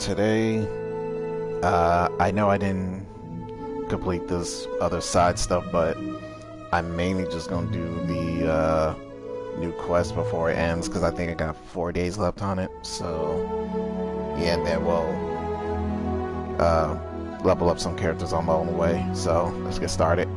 Today, I know I didn't complete this other side stuff, but I'm mainly just gonna do the new quest before it ends because I think I got 4 days left on it. So, yeah, and then we'll uh, level up some characters on my own way. So, let's get started.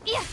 Yeah.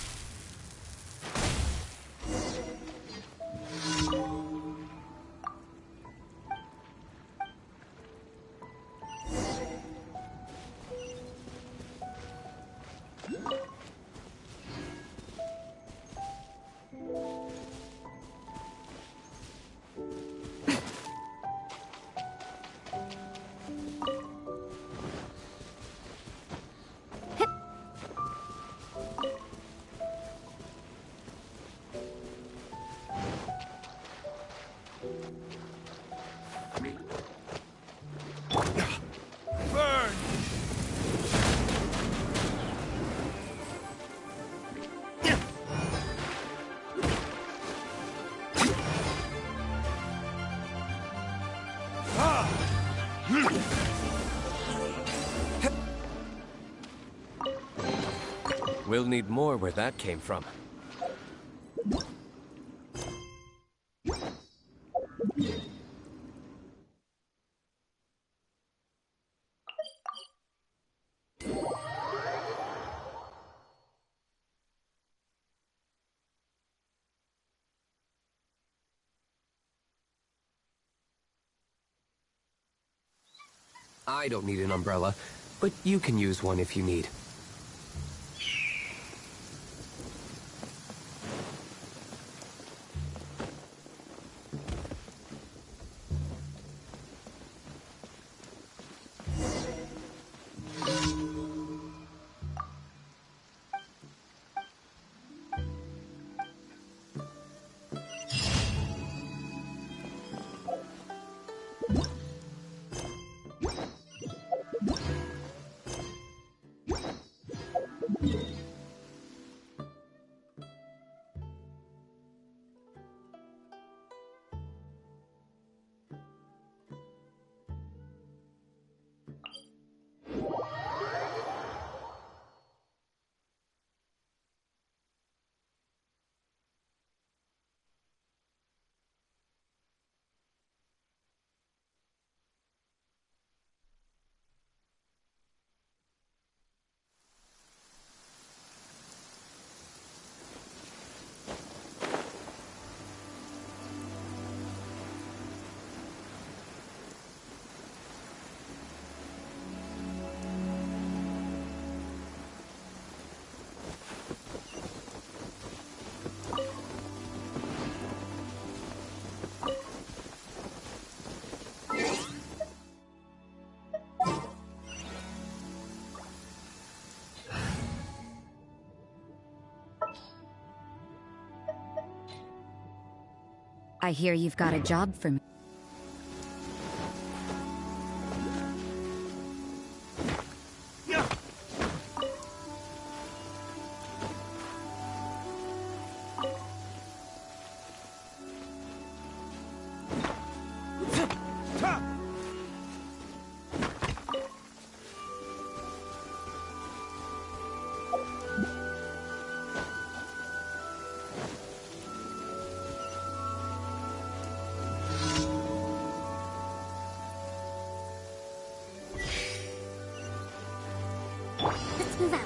We'll need more where that came from. I don't need an umbrella, but you can use one if you need. I hear you've got a job for me. Let's move out.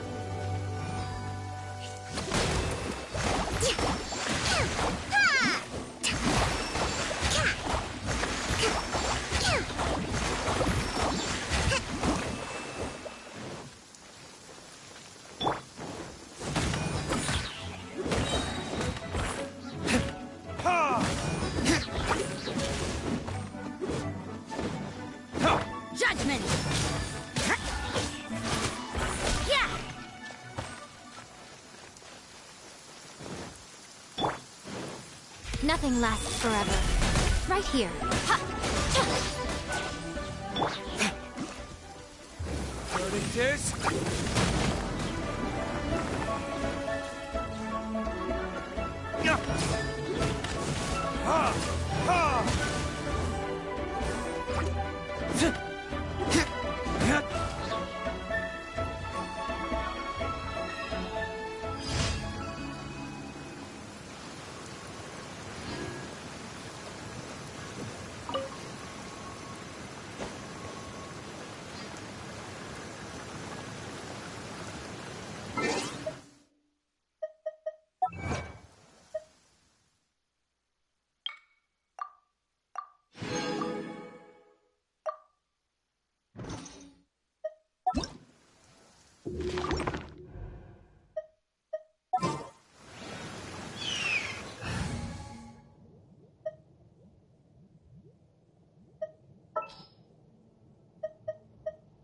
Judgment! Yeah! Nothing lasts forever. Right here. Ha!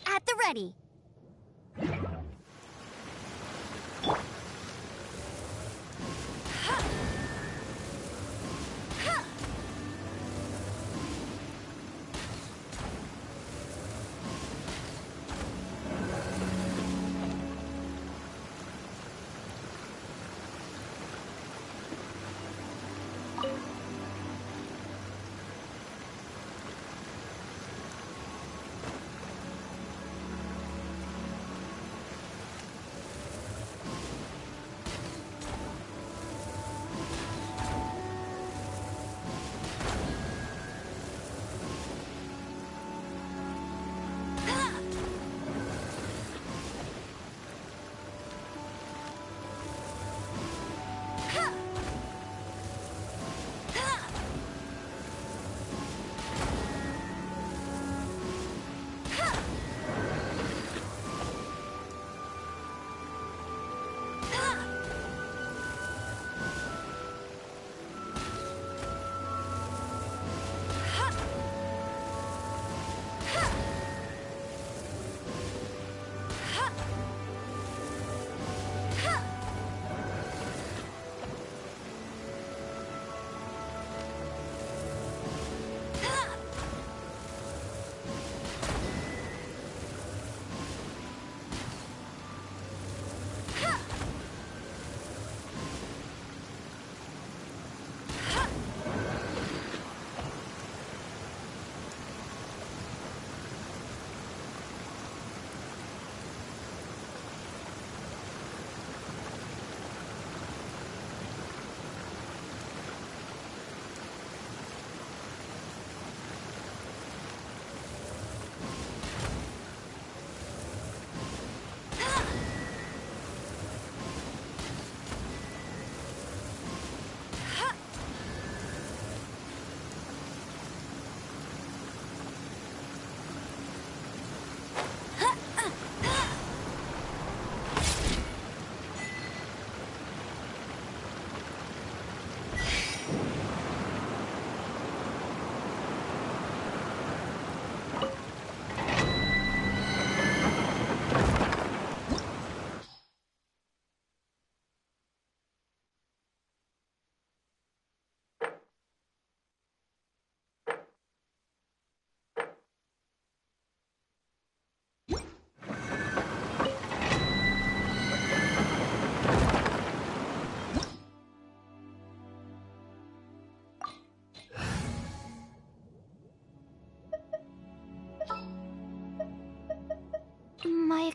At the ready.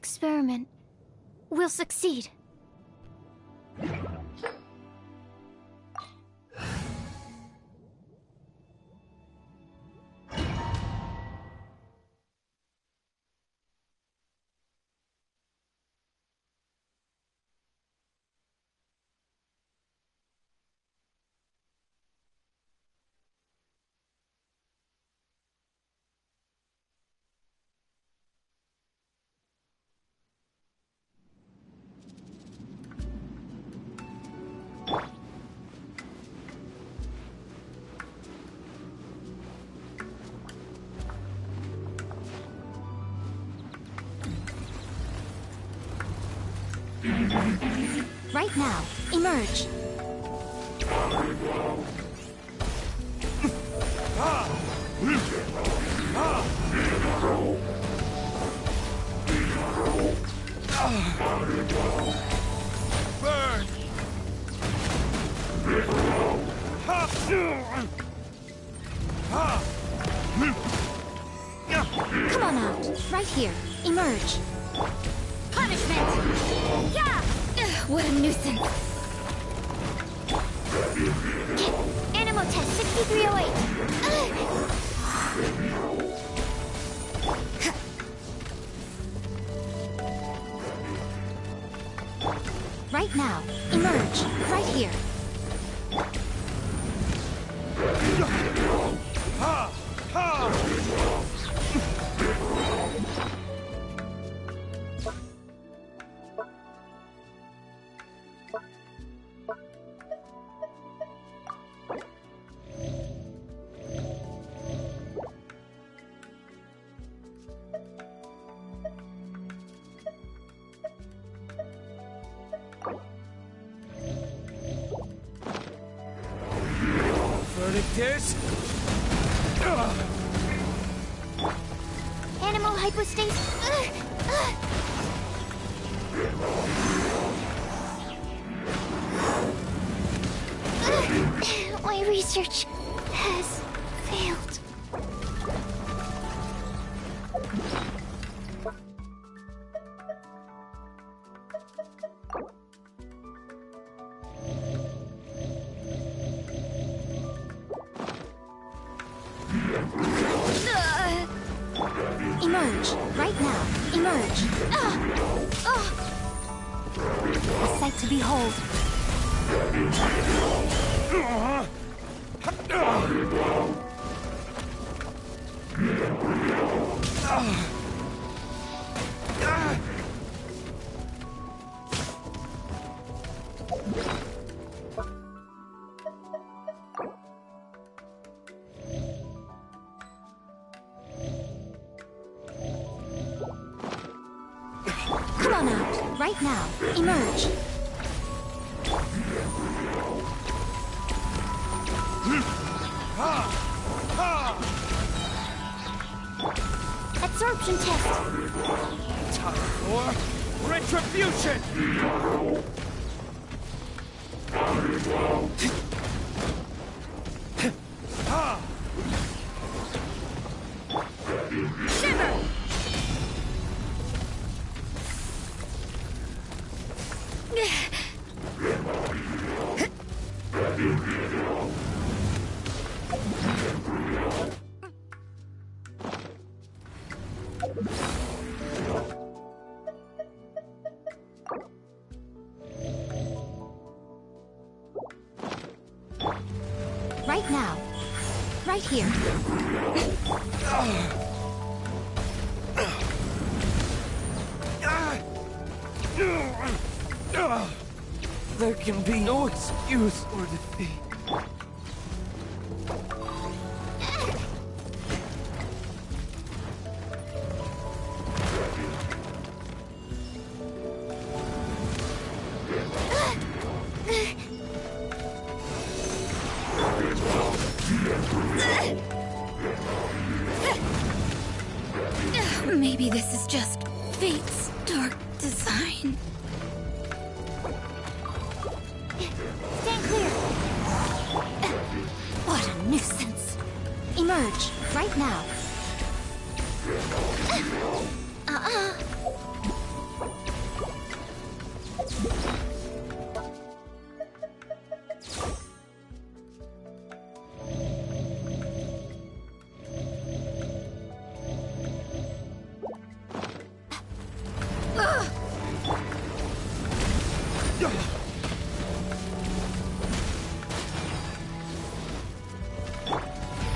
experiment will succeed. Right now, emerge. Burn! Come on out. Right here. Emerge. Punishment! Yeah! Ugh, what a nuisance. Animal test 6308. Right now. Emerge. Right here. Verdict is... Animal hypostasis. My research has failed. Emerge. Right now. Emerge. A sight to behold. Come on out. Right now. Emerge. Absorption test. Time for retribution! Shiver. Right now. Right here. There can be no excuse for defeat. Maybe this is just fate's dark design. Stand clear. What a nuisance. Emerge. Right now.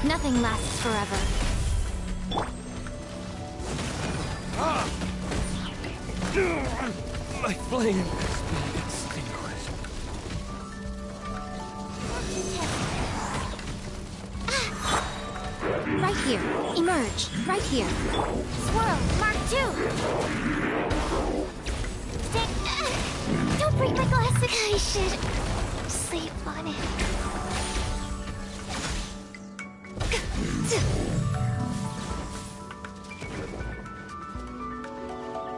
Nothing lasts forever. My flame has been extinguished. Right here. Emerge. Right here. Swirl. Mark 2. Don't break my glasses. I should sleep on it.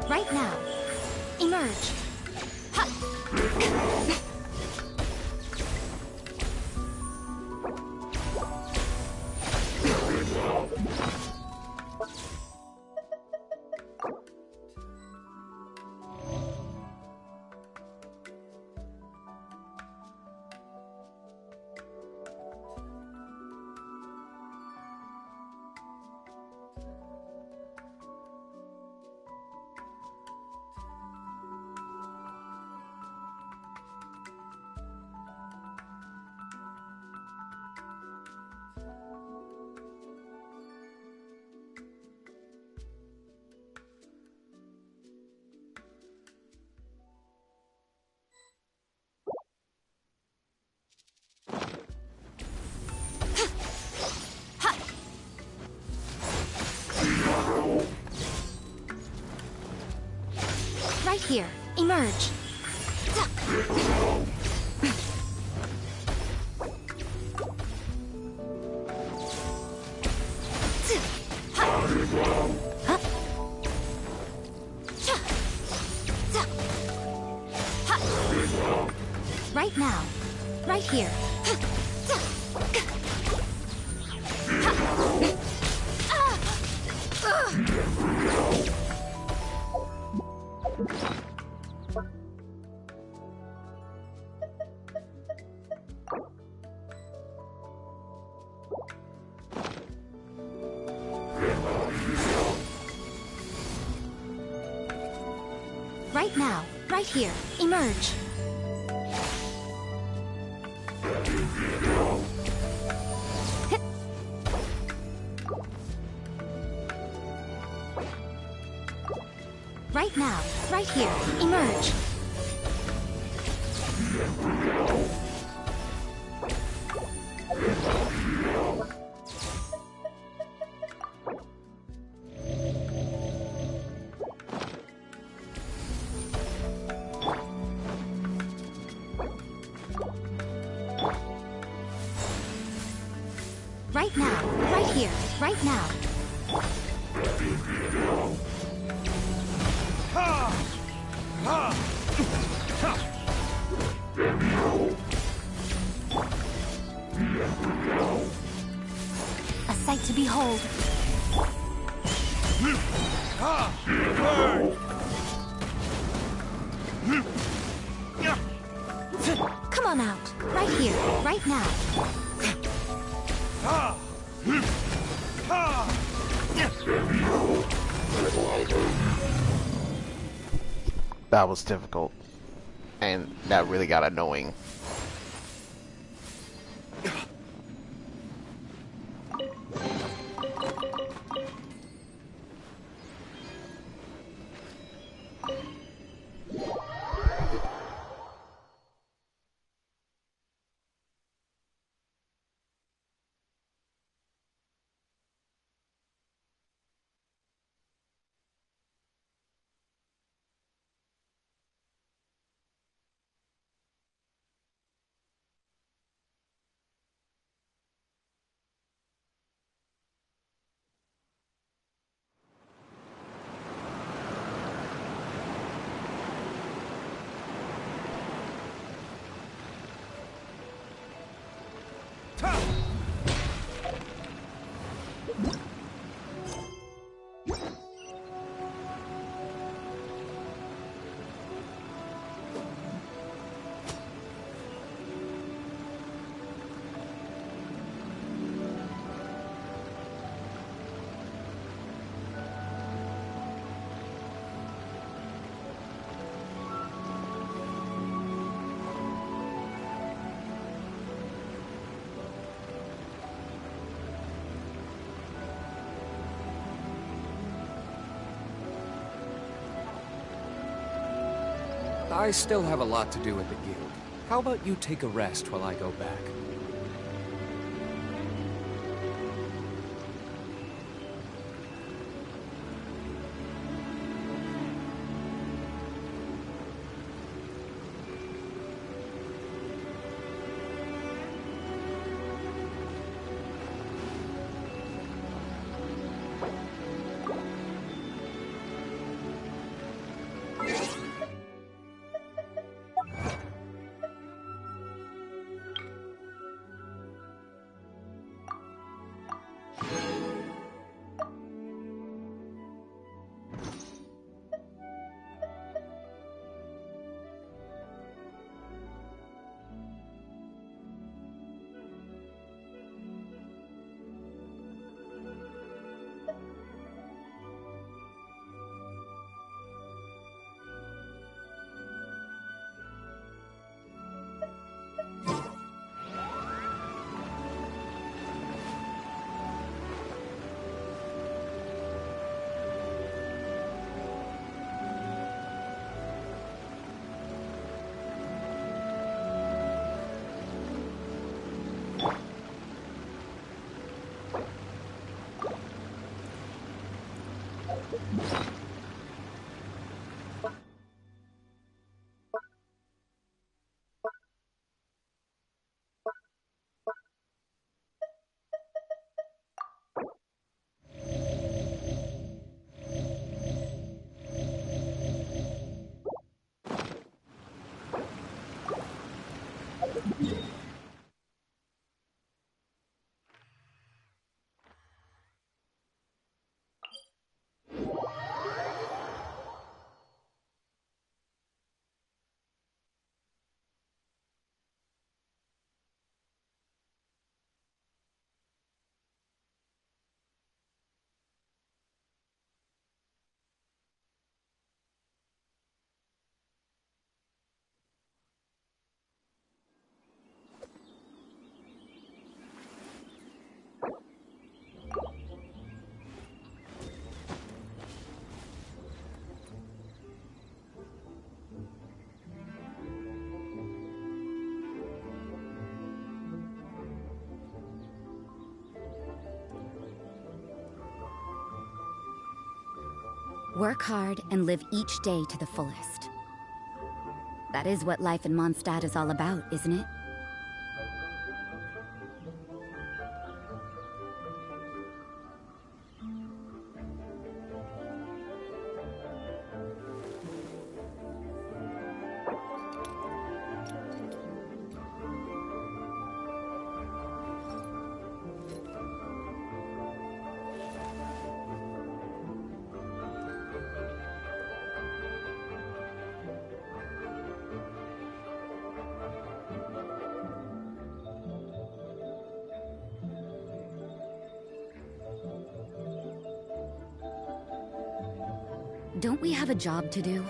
Right now. Emerge. Ha! Right here. Emerge. Right now. Right here. Right now. Right here. Emerge. Right now. Right here. Emerge. Right now. Right here. Right now. A sight to behold. Come on out. Right here. Right now. That was difficult. And that really got annoying. I still have a lot to do at the guild. How about you take a rest while I go back? Work hard and live each day to the fullest. That is what life in Mondstadt is all about, isn't it? Don't we have a job to do?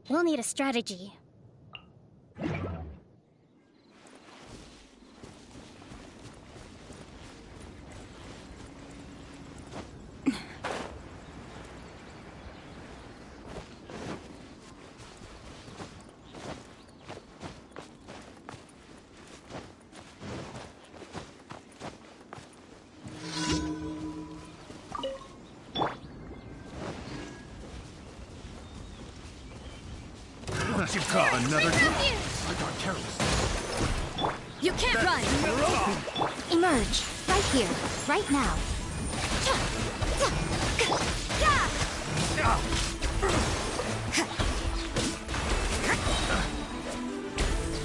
We'll need a strategy. What you call another drop? I got careless. You can't run! Emerge! Right here, right now.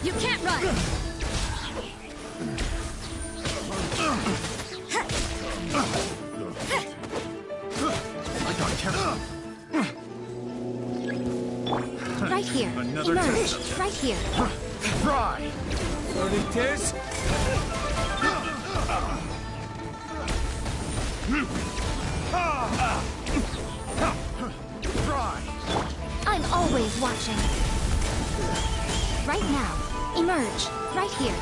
You can't run! Right here. Another Emerge. test. Right here. Try! Burning tears? Try! I'm always watching. Right now. Emerge. Right here.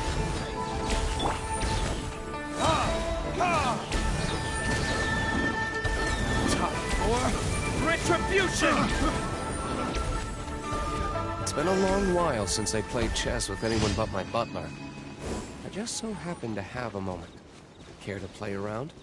Time for retribution! It's been a long while since I played chess with anyone but my butler. I just so happened to have a moment. Care to play around?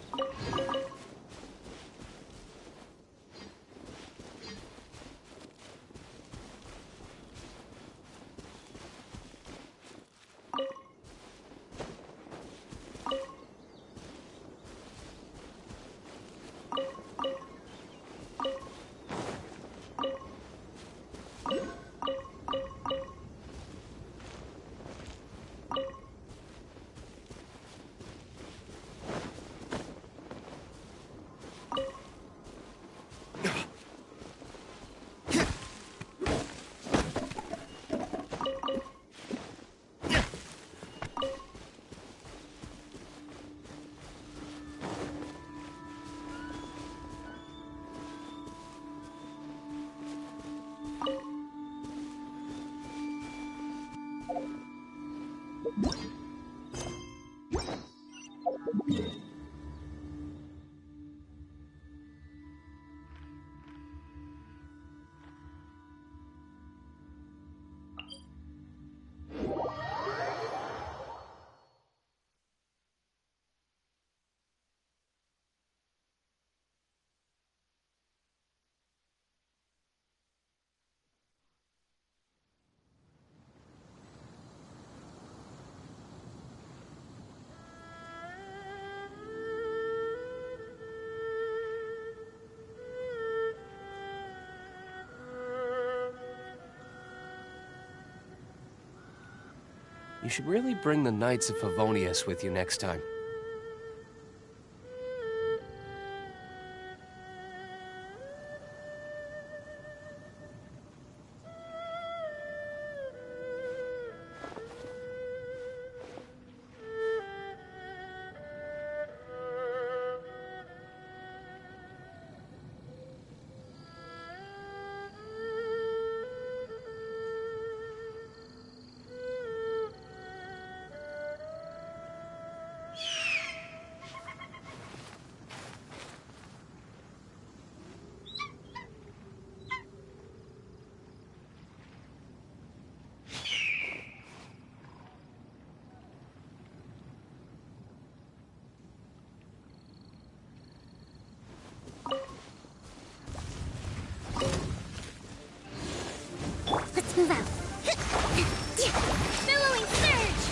You should really bring the Knights of Favonius with you next time. Let's move out. Billowing surge!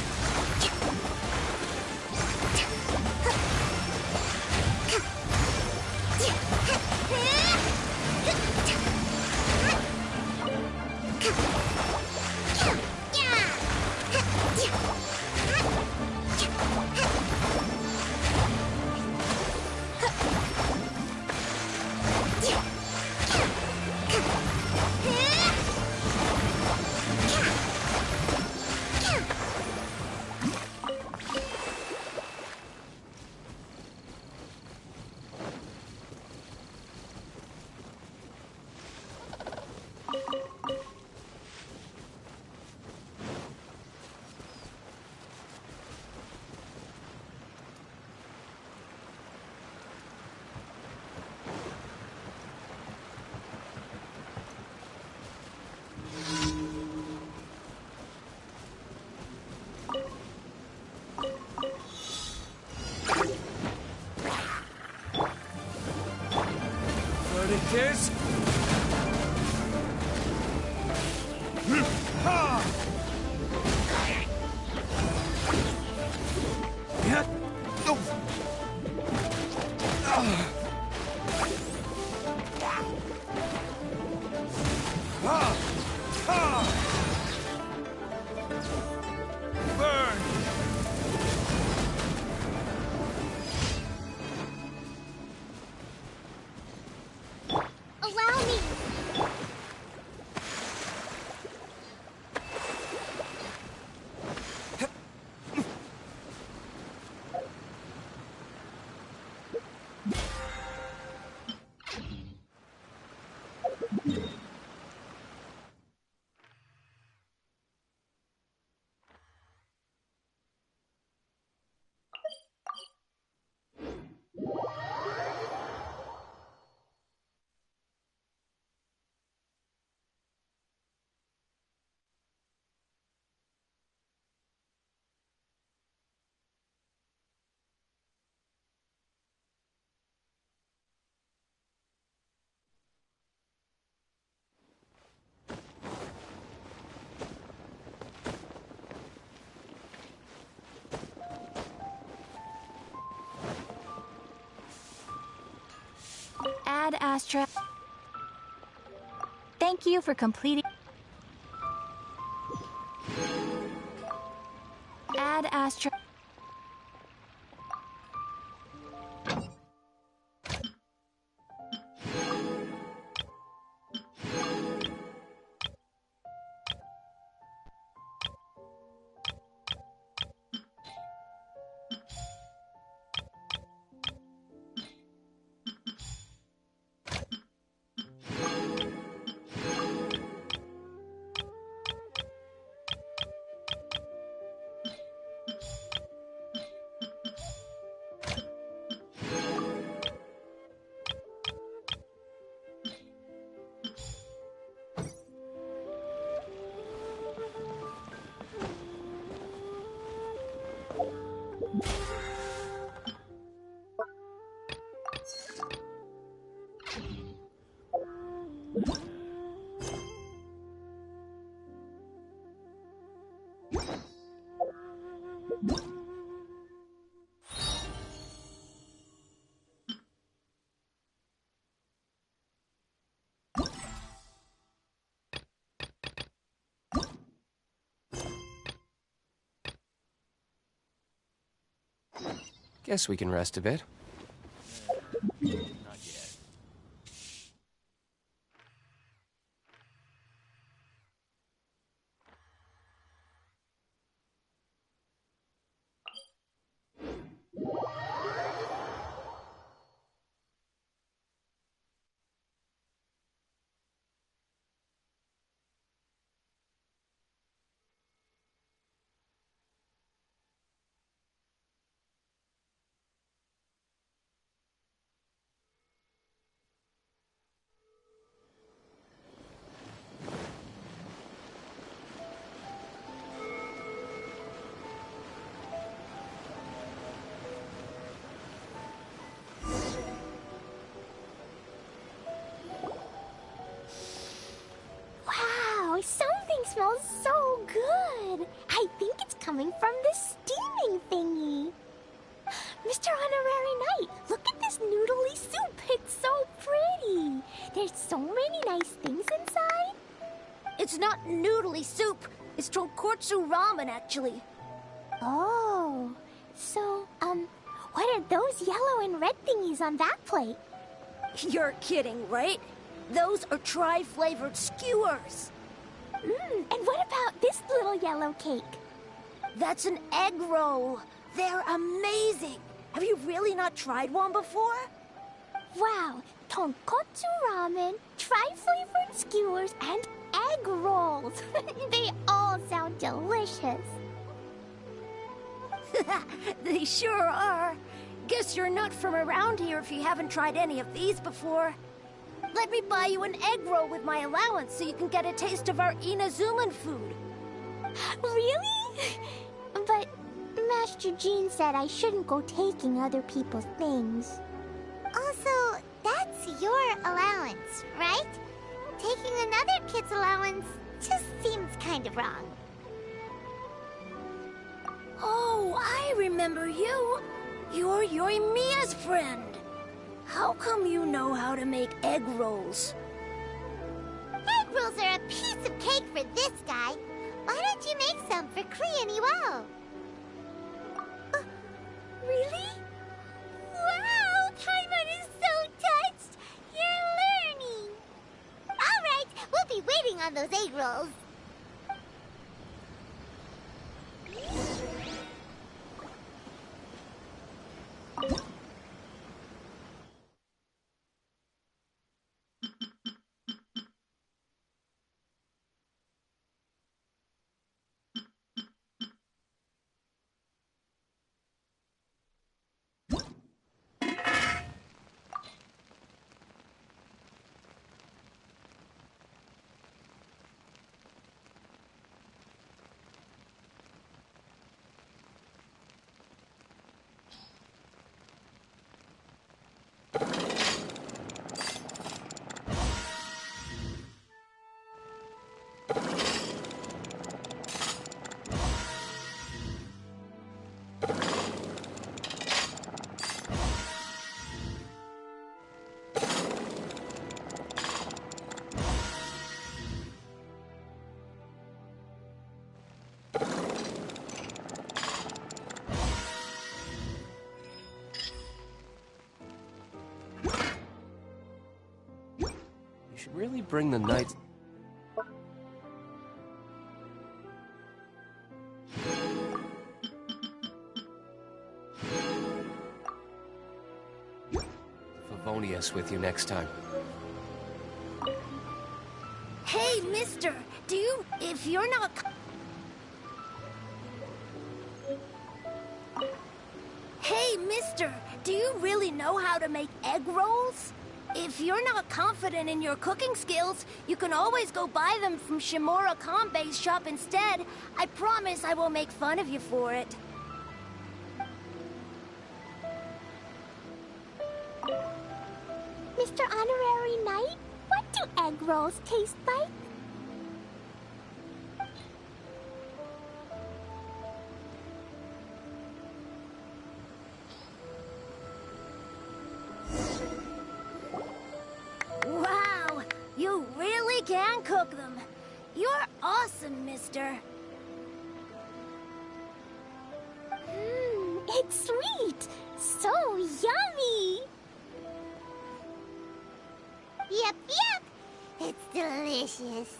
Burning tears? Burn! Astra. Thank you for completing. Add Astra. Guess we can rest a bit. Wow, something smells so good. I think it's coming from this steaming thingy. Mr. Honorary Knight, look at this noodly soup. It's so pretty. There's so many nice things inside. It's not noodly soup. It's tonkotsu ramen, actually. Oh, so, what are those yellow and red thingies on that plate? You're kidding, right? Those are tri-flavored skewers. And what about this little yellow cake? That's an egg roll. They're amazing. Have you really not tried one before? Wow, tonkotsu ramen, tri-flavored skewers, and egg rolls. They all sound delicious. They sure are. Guess you're not from around here if you haven't tried any of these before. Let me buy you an egg roll with my allowance so you can get a taste of our Inazuman food. Really? But Master Jean said I shouldn't go taking other people's things. Also, that's your allowance, right? Taking another kid's allowance just seems kind of wrong. Oh, I remember you. You're Yoimiya's friend. How come you know how to make egg rolls? Egg rolls are a piece of cake for this guy. Why don't you make some for Klee and Iwao? Really? Wow, Paimon is so touched! You're learning! Alright, we'll be waiting on those egg rolls. should really bring the knights... Favonius with you next time. Hey, mister, if you're not... Hey, mister, do you really know how to make egg rolls? If you're not confident in your cooking skills, you can always go buy them from Shimura Kanbei's shop instead. I promise I won't make fun of you for it. Mr. Honorary Knight, what do egg rolls taste like? Wow, you really can cook them. You're awesome, mister. It's sweet! So yummy! Yep. It's delicious.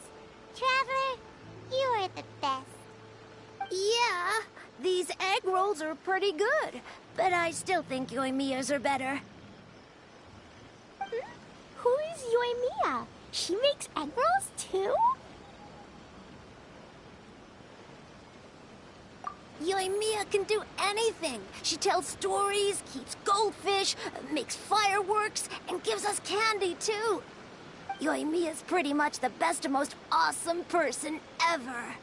Traveler, you are the best. Yeah, these egg rolls are pretty good, but I still think Yoimiya's are better. Who is Yoimiya? She makes egg rolls too? Yoimiya can do anything. She tells stories, keeps goldfish, makes fireworks, and gives us candy too. Yoimiya's pretty much the best and most awesome person ever.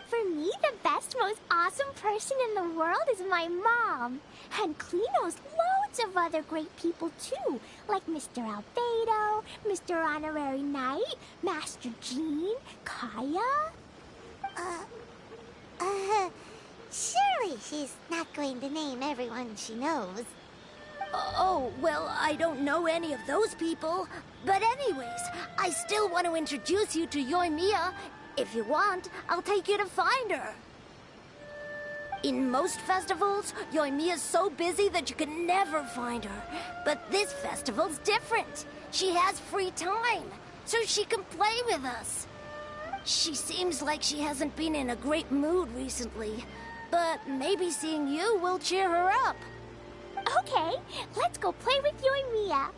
For me, the best, most awesome person in the world is my mom. And Klee knows loads of other great people too, like Mr. Albedo, Mr. Honorary Knight, Master Jean, Kaya. Surely she's not going to name everyone she knows. Oh, well, I don't know any of those people. But anyways, I still want to introduce you to Yoimiya. If you want, I'll take you to find her. In most festivals, Yoimiya's so busy that you can never find her. But this festival's different. She has free time, so she can play with us. She seems like she hasn't been in a great mood recently, but maybe seeing you will cheer her up. Okay, let's go play with Yoimiya.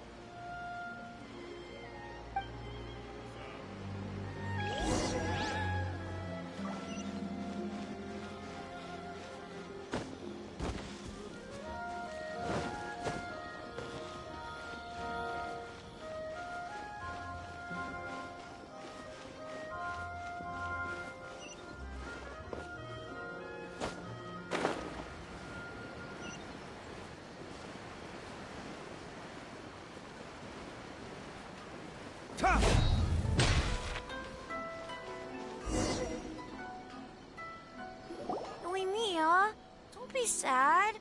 Yoimiya, don't be sad.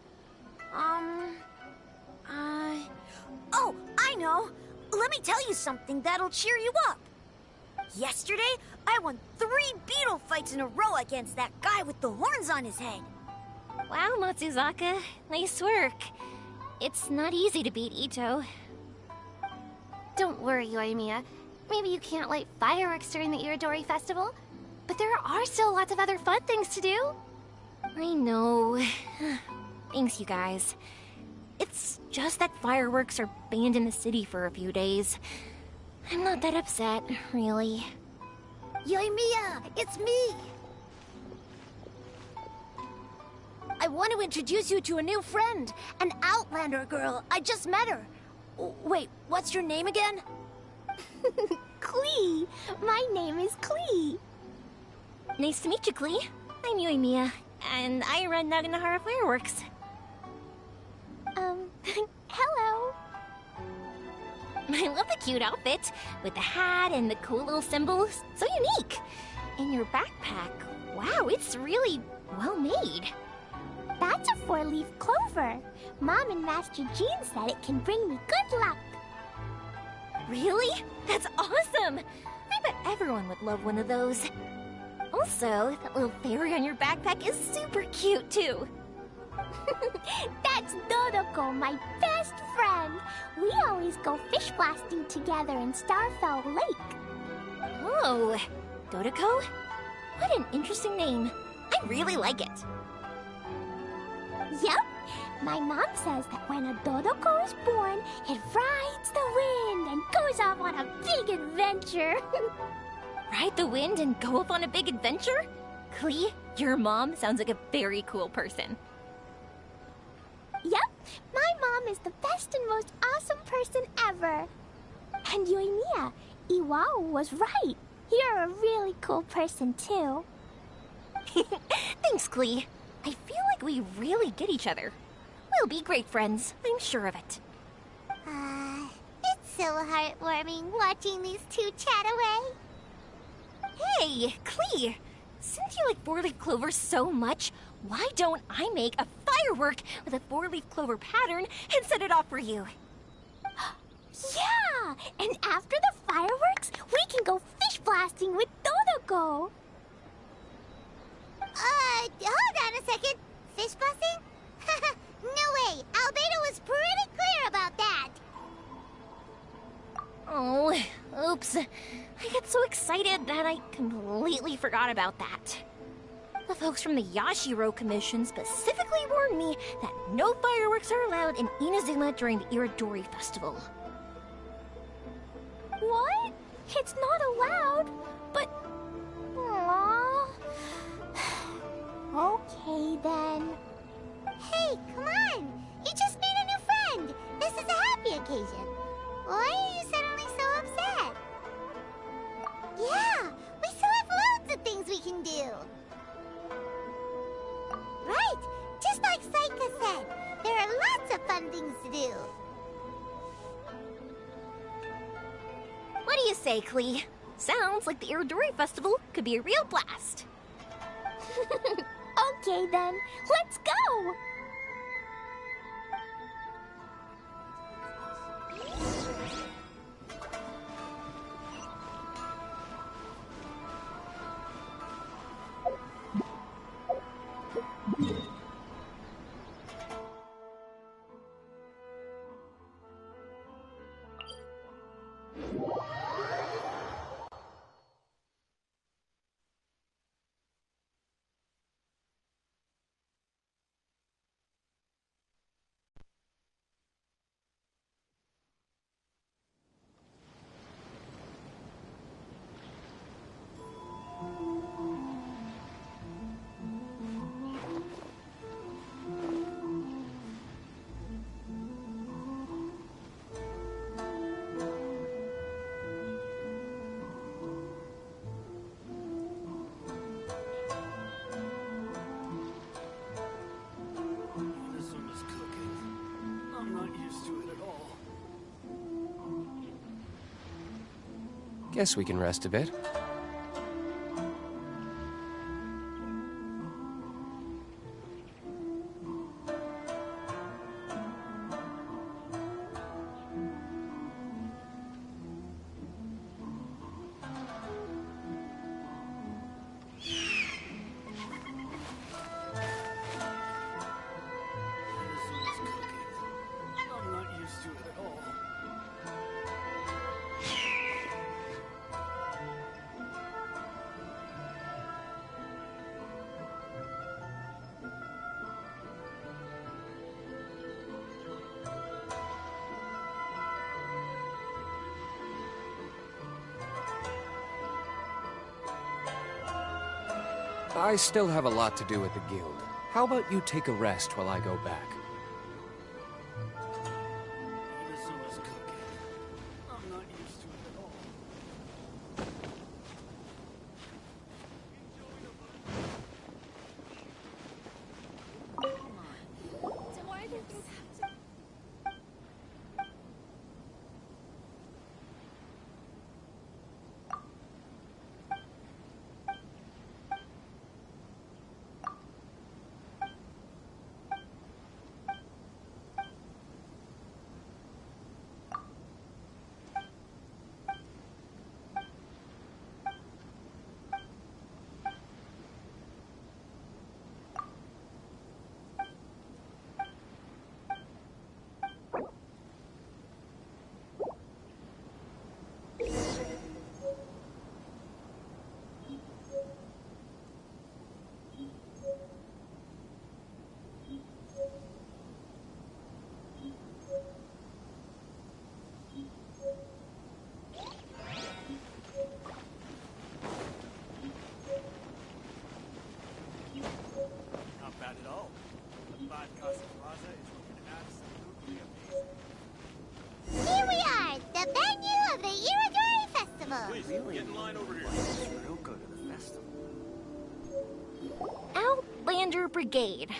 Oh, I know. Let me tell you something that'll cheer you up. Yesterday, I won 3 beetle fights in a row against that guy with the horns on his head. Wow, Matsuzaka. Nice work. It's not easy to beat Ito. Don't worry, Yoimiya. Maybe you can't light fireworks during the Iridori Festival, but there are still lots of other fun things to do. I know. Thanks, you guys. It's just that fireworks are banned in the city for a few days. I'm not that upset, really. Yoimiya, it's me! I want to introduce you to a new friend, an Outlander girl. I just met her. Wait, what's your name again? Klee! My name is Klee. Nice to meet you, Klee. I'm Yoimiya, and I run Naganahara Fireworks. Hello. I love the cute outfit, with the hat and the cool little symbol. So unique. And your backpack, wow, it's really well made. That's a 4-leaf clover. Mom and Master Jean said it can bring me good luck. Really? That's awesome! I bet everyone would love one of those. Also, that little fairy on your backpack is super cute, too. That's Dodoko, my best friend. friend. We always go fish blasting together in Starfell Lake. Oh, Dodoko? What an interesting name. I really like it. Yep. My mom says that when a Dodoko is born, it rides the wind and goes off on a big adventure. Ride the wind and go off on a big adventure? Klee, your mom sounds like a very cool person. Yep. My mom is the best and most awesome person ever. And Yoimiya, Iwao was right. You're a really cool person, too. Thanks, Klee. I feel like we really get each other. We'll be great friends, I'm sure of it. It's so heartwarming watching these two chat away. Hey, Klee! Since you like four-leaf clover so much, why don't I make a firework with a four-leaf clover pattern and set it off for you? Yeah! And after the fireworks, we can go fish blasting with Dodoko. Hold on a second. Fish busting? No way. Albedo was pretty clear about that. Oh, oops. I got so excited that I completely forgot about that. The folks from the Yashiro Commission specifically warned me that no fireworks are allowed in Inazuma during the Iridori Festival. What? It's not allowed? But... Aww. Okay, then. Hey, come on. You just made a new friend. This is a happy occasion. Why are you suddenly so upset? Yeah, we still have loads of things we can do. Right, just like Saika said, there are lots of fun things to do. What do you say, Klee? Sounds like the Iridori Festival could be a real blast. Okay, then. Let's go! Guess we can rest a bit. I still have a lot to do at the guild. How about you take a rest while I go back? get in line over here. Real good at the festival. Outlander Brigade.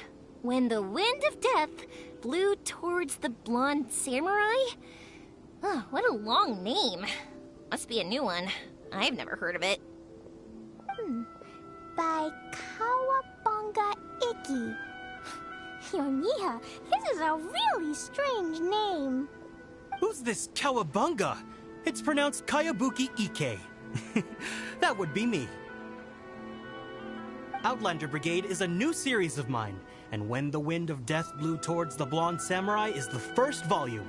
When the wind of death blew towards the blonde samurai? Oh, what a long name. Must be a new one. I've never heard of it. By Kawabunga Iki. Yoimiya, this is a really strange name. Who's this Kawabunga? It's pronounced Kayabuki Ike. That would be me. Outlander Brigade is a new series of mine, and When the Wind of Death Blew Towards the Blonde Samurai is the first volume.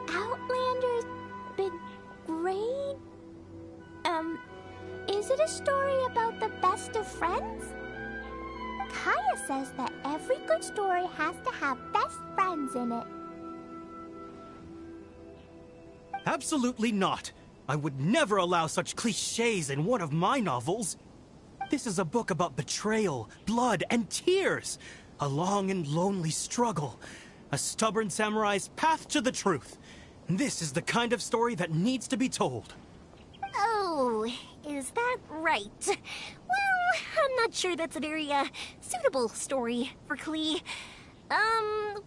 Outlander's Brigade? Is it a story about the best of friends? Kaya says that every good story has to have best friends in it. Absolutely not. I would never allow such cliches in one of my novels. This is a book about betrayal, blood, and tears. A long and lonely struggle. A stubborn samurai's path to the truth. This is the kind of story that needs to be told. Oh, is that right? Well, I'm not sure that's a very, suitable story for Klee.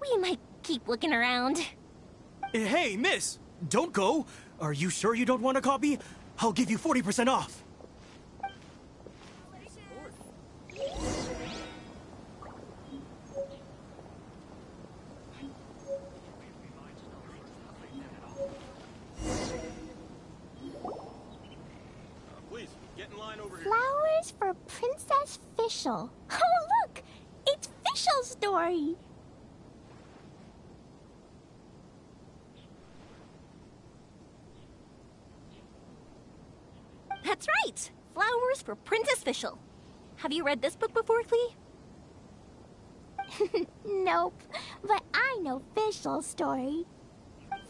We might keep looking around. Hey, miss! Don't go! Are you sure you don't want a copy? I'll give you 40% off. Please, get in line over here. Flowers for Princess Fischl. Oh, look! It's Fischl's story! That's right! Flowers for Princess Fischl. Have you read this book before, Klee? Nope, but I know Fischl's story.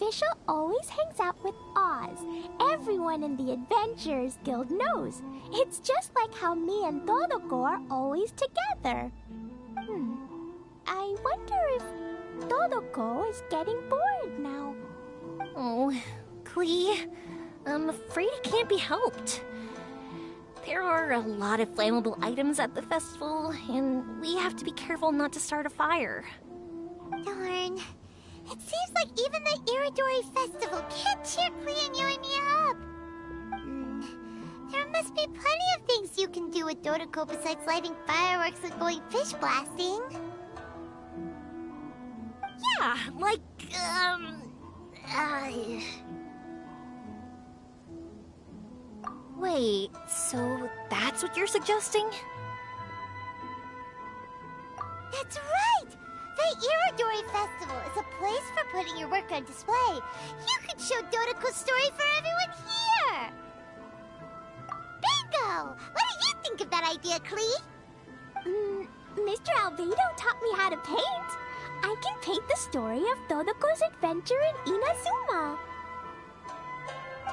Fischl always hangs out with Oz. Everyone in the Adventurers Guild knows. It's just like how me and Todoko are always together. I wonder if Todoko is getting bored now. Oh, Klee, I'm afraid it can't be helped. There are a lot of flammable items at the festival, and we have to be careful not to start a fire. Darn. It seems like even the Iridori Festival can't cheer Klee and Yoimiya up. There must be plenty of things you can do with Dodoko besides lighting fireworks and going fish blasting. Yeah, like, Wait, so that's what you're suggesting? That's right! The Iridori Festival is a place for putting your work on display. You could show Dodoko's story for everyone here! Bingo! What do you think of that idea, Klee? Mr. Albedo taught me how to paint. I can paint the story of Dodoko's adventure in Inazuma.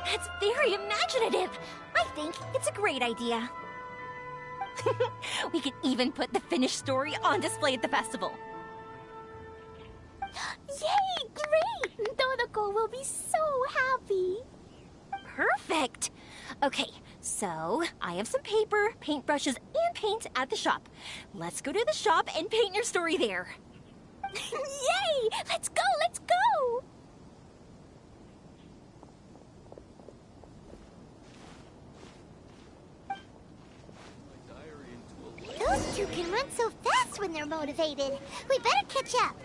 That's very imaginative. I think it's a great idea. We could even put the finished story on display at the festival. Yay! Great! Dodoko will be so happy. Perfect. Okay, so I have some paper, paintbrushes, and paint at the shop. Let's go to the shop and paint your story there. Yay! Let's go! Let's go! Those two can run so fast when they're motivated. We better catch up.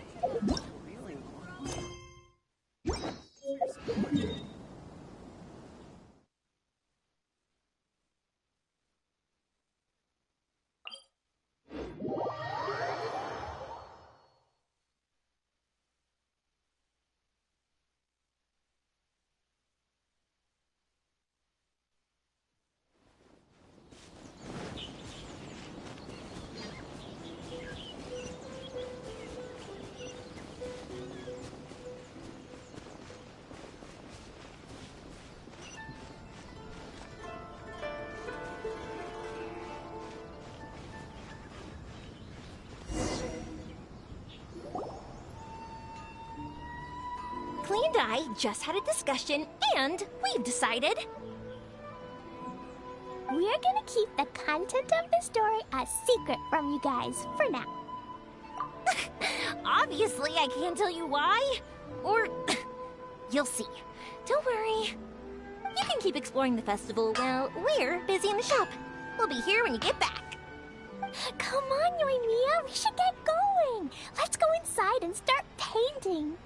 and I just had a discussion, and we've decided... We're gonna keep the content of the story a secret from you guys for now. Obviously, I can't tell you why. Or... you'll see. Don't worry. You can keep exploring the festival while we're busy in the shop. We'll be here when you get back. Come on, Yoimiya, we should get going. Let's go inside and start painting.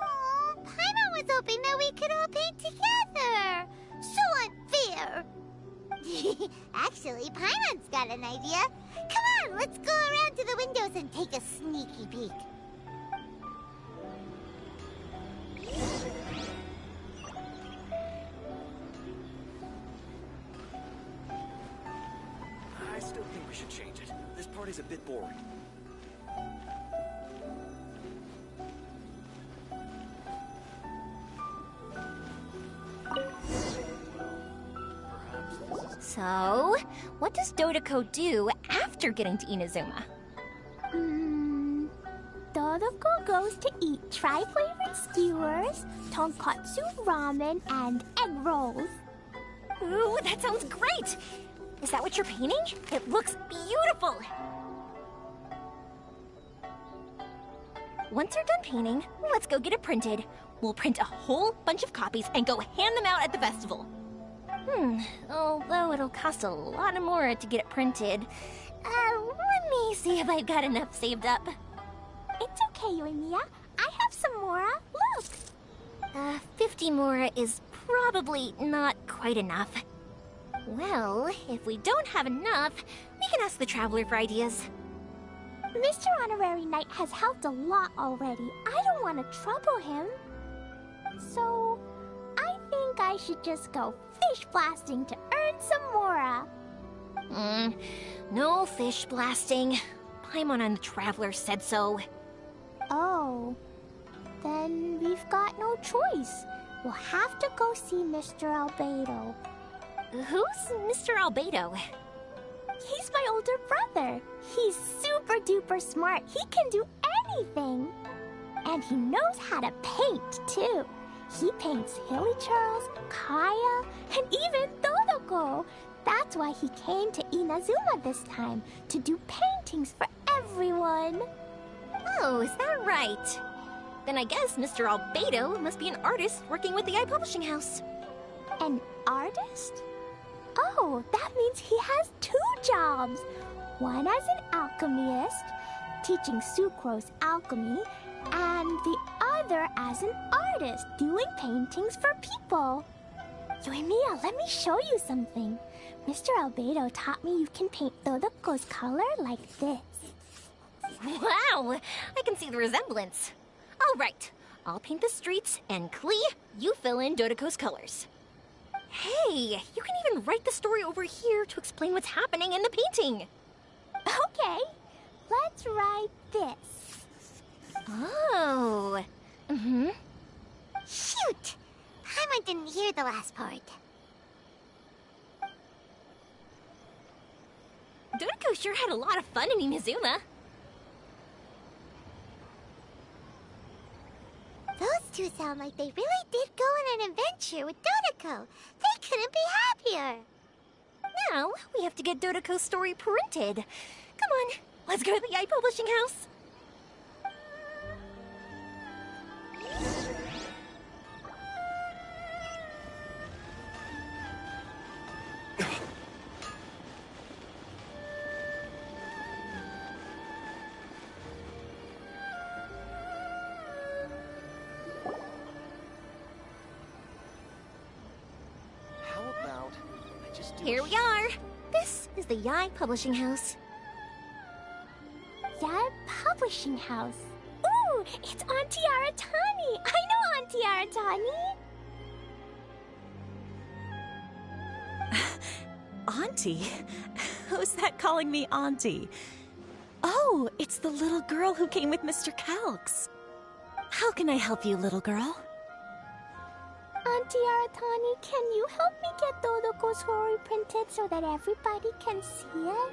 Oh, Paimon was hoping that we could all paint together. So unfair. Actually, Paimon's got an idea. Come on, let's go around to the windows and take a sneaky peek. I still think we should change it. This party's a bit boring. So, what does Dodoko do after getting to Inazuma? Dodoko goes to eat tri-flavored skewers, tonkatsu ramen, and egg rolls. Ooh, that sounds great! Is that what you're painting? It looks beautiful! Once you're done painting, let's go get it printed. We'll print a whole bunch of copies and go hand them out at the festival. Although it'll cost a lot more to get it printed. Let me see if I've got enough saved up. It's okay, Yoimiya. I have some more. Look! 50 more is probably not quite enough. Well, if we don't have enough, we can ask the Traveler for ideas. Mr. Honorary Knight has helped a lot already. I don't want to trouble him. So, I think I should just go fish blasting to earn some mora. No fish blasting. Paimon and the Traveler said so. Oh, then we've got no choice. We'll have to go see Mr. Albedo. Who's Mr. Albedo? He's my older brother. He's super duper smart. He can do anything. And he knows how to paint, too. He paints Hilly Charles, Kaya, and even Dodoko. That's why he came to Inazuma this time, to do paintings for everyone. Oh, is that right? Then I guess Mr. Albedo must be an artist working with the iPublishing House. An artist? Oh, that means he has 2 jobs. One as an alchemist, teaching Sucrose alchemy, and the other as an artist, doing paintings for people. Yoimiya, let me show you something. Mr. Albedo taught me you can paint Dodoko's color like this. Wow! I can see the resemblance. All right, I'll paint the streets, and Klee, you fill in Dodoko's colors. Hey, you can even write the story over here to explain what's happening in the painting. Okay, let's write this. Oh. Shoot! Paimon didn't hear the last part. Dodoko sure had a lot of fun in Inazuma. Those two sound like they really did go on an adventure with Dodoko. They couldn't be happier. Now, we have to get Dodoko's story printed. Come on, let's go to the iPublishing House. Here we are. This is the Yai Publishing House. Yai Publishing House. Ooh, it's Auntie Aratani. I know Auntie Aratani. Auntie? Who's that calling me Auntie? Oh, it's the little girl who came with Mr. Calx. How can I help you, little girl? Auntie Aratani, can you help me get Dodoko's story printed so that everybody can see it?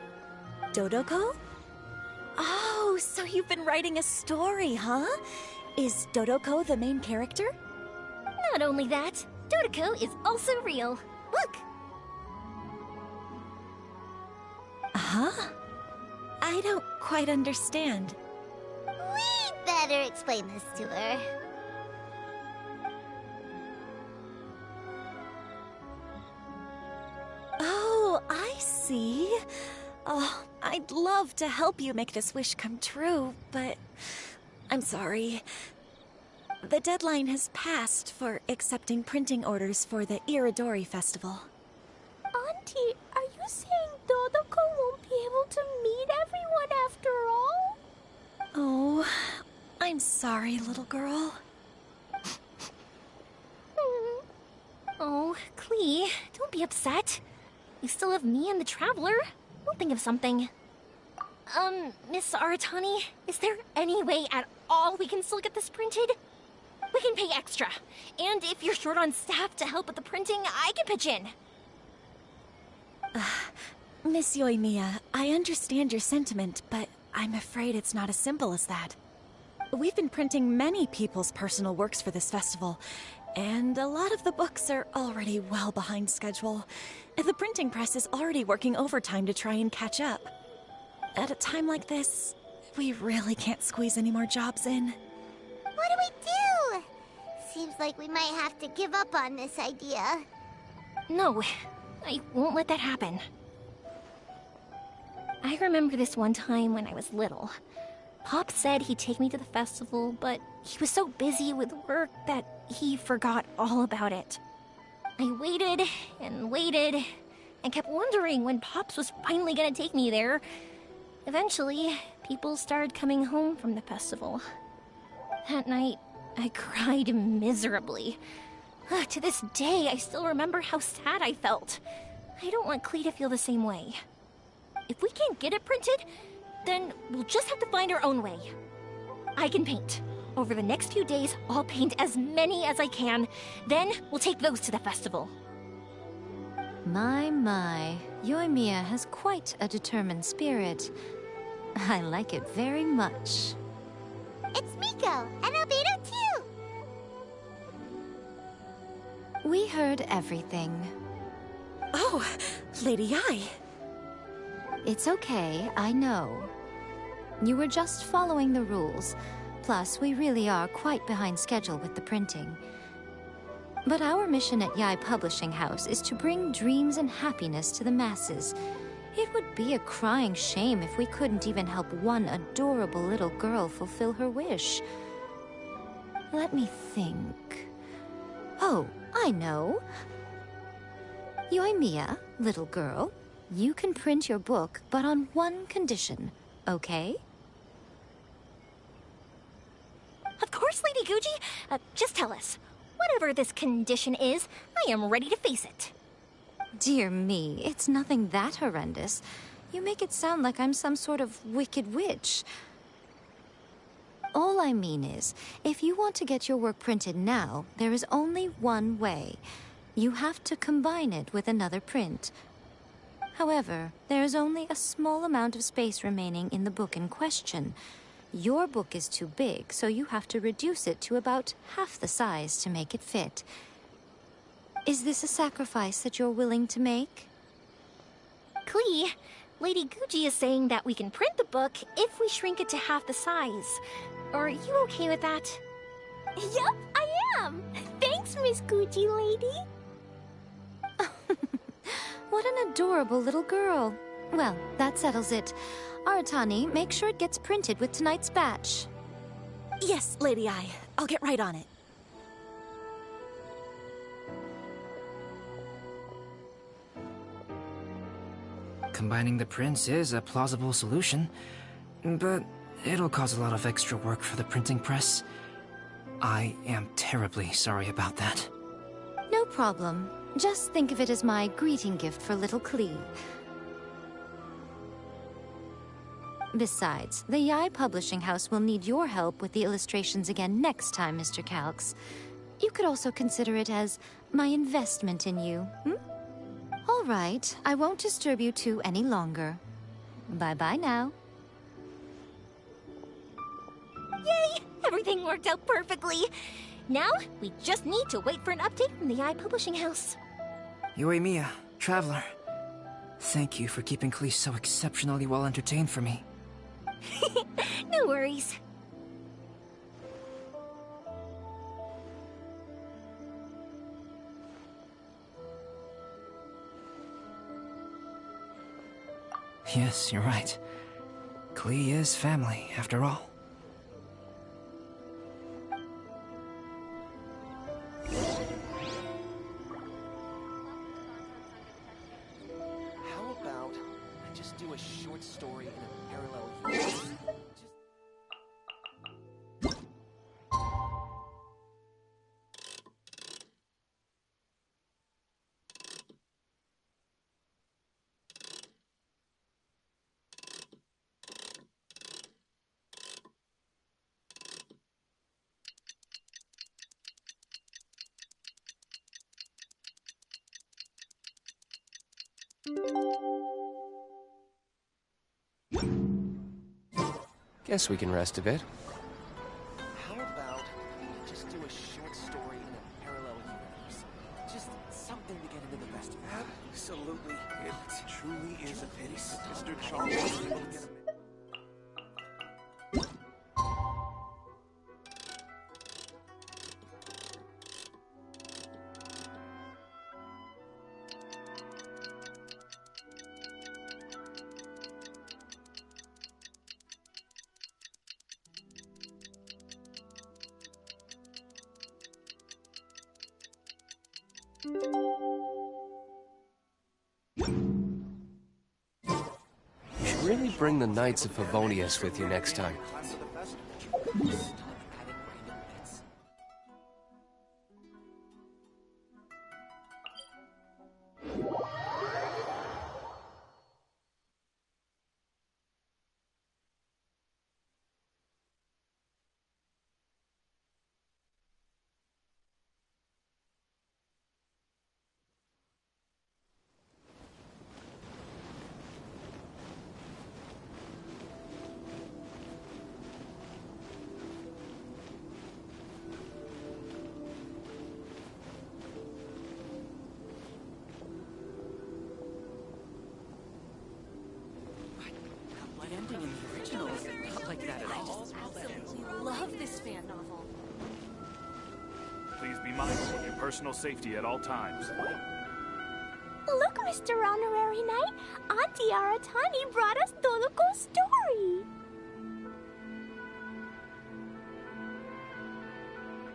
Dodoko? Oh, so you've been writing a story, huh? Is Dodoko the main character? Not only that, Dodoko is also real. Look! Huh? I don't quite understand. We better explain this to her. Oh, I see. Oh, I'd love to help you make this wish come true, but I'm sorry. The deadline has passed for accepting printing orders for the Iridori Festival. Auntie, are you saying Dodoko won't be able to meet everyone after all? Oh, I'm sorry, little girl. Oh, Klee, don't be upset. You still have me and the Traveler. We'll think of something. Miss Aratani, is there any way at all we can still get this printed? We can pay extra. And if you're short on staff to help with the printing, I can pitch in. Miss Yoimiya, I understand your sentiment, but I'm afraid it's not as simple as that. We've been printing many people's personal works for this festival, and a lot of the books are already well behind schedule. The printing press is already working overtime to try and catch up. At a time like this, we really can't squeeze any more jobs in. What do we do? Seems like we might have to give up on this idea. No, I won't let that happen. I remember this one time when I was little. Pop said he'd take me to the festival, but he was so busy with work that he forgot all about it. I waited and waited and kept wondering when Pops was finally gonna take me there. Eventually, people started coming home from the festival. That night, I cried miserably. To this day, I still remember how sad I felt. I don't want Klee to feel the same way. If we can't get it printed, then we'll just have to find our own way. I can paint. Over the next few days, I'll paint as many as I can. Then we'll take those to the festival. My. Yoimiya has quite a determined spirit. I like it very much. It's Miko and Albedo too. We heard everything. Oh, Lady Ai. It's okay, I know. You were just following the rules. Plus, we really are quite behind schedule with the printing. But our mission at Yae Publishing House is to bring dreams and happiness to the masses. It would be a crying shame if we couldn't even help one adorable little girl fulfill her wish. Let me think. Oh, I know. Yoimiya, little girl, you can print your book, but on one condition, okay? Of course, Lady Guji. Just tell us. Whatever this condition is, I am ready to face it. Dear me, it's nothing that horrendous. You make it sound like I'm some sort of wicked witch. All I mean is, if you want to get your work printed now, there is only one way. You have to combine it with another print. However, there is only a small amount of space remaining in the book in question. Your book is too big, so you have to reduce it to about half the size to make it fit. Is this a sacrifice that you're willing to make? Klee, Lady Guji is saying that we can print the book if we shrink it to half the size. Are you okay with that? Yup, I am. Thanks, Miss Gucci Lady. What an adorable little girl. Well, that settles it. Aratani, make sure it gets printed with tonight's batch. Yes, Lady Ai. I'll get right on it. Combining the prints is a plausible solution, but it'll cause a lot of extra work for the printing press. I am terribly sorry about that. No problem. Just think of it as my greeting gift for little Klee. Besides, the Yae Publishing House will need your help with the illustrations again next time, Mr. Calx. You could also consider it as my investment in you, All right, I won't disturb you two any longer. Bye-bye now. Yay! Everything worked out perfectly. Now, we just need to wait for an update from the Eye Publishing House. Yoimiya, Traveler. Thank you for keeping Klee so exceptionally well entertained for me. No worries. Yes, you're right. Klee is family, after all. How about I just do a short story in a parallel universe? Guess we can rest a bit. How about I just do a short story in a parallel universe? Just something to get into the festival. Absolutely. It truly is a pity Mr. Charles was able to get a... You should really bring the Knights of Favonius with you next time. Ending in the original is not like that at all. Absolutely love this fan novel. Please be mindful of your personal safety at all times. Look, Mr. Honorary Knight, Auntie Aratani brought us Doloko's story.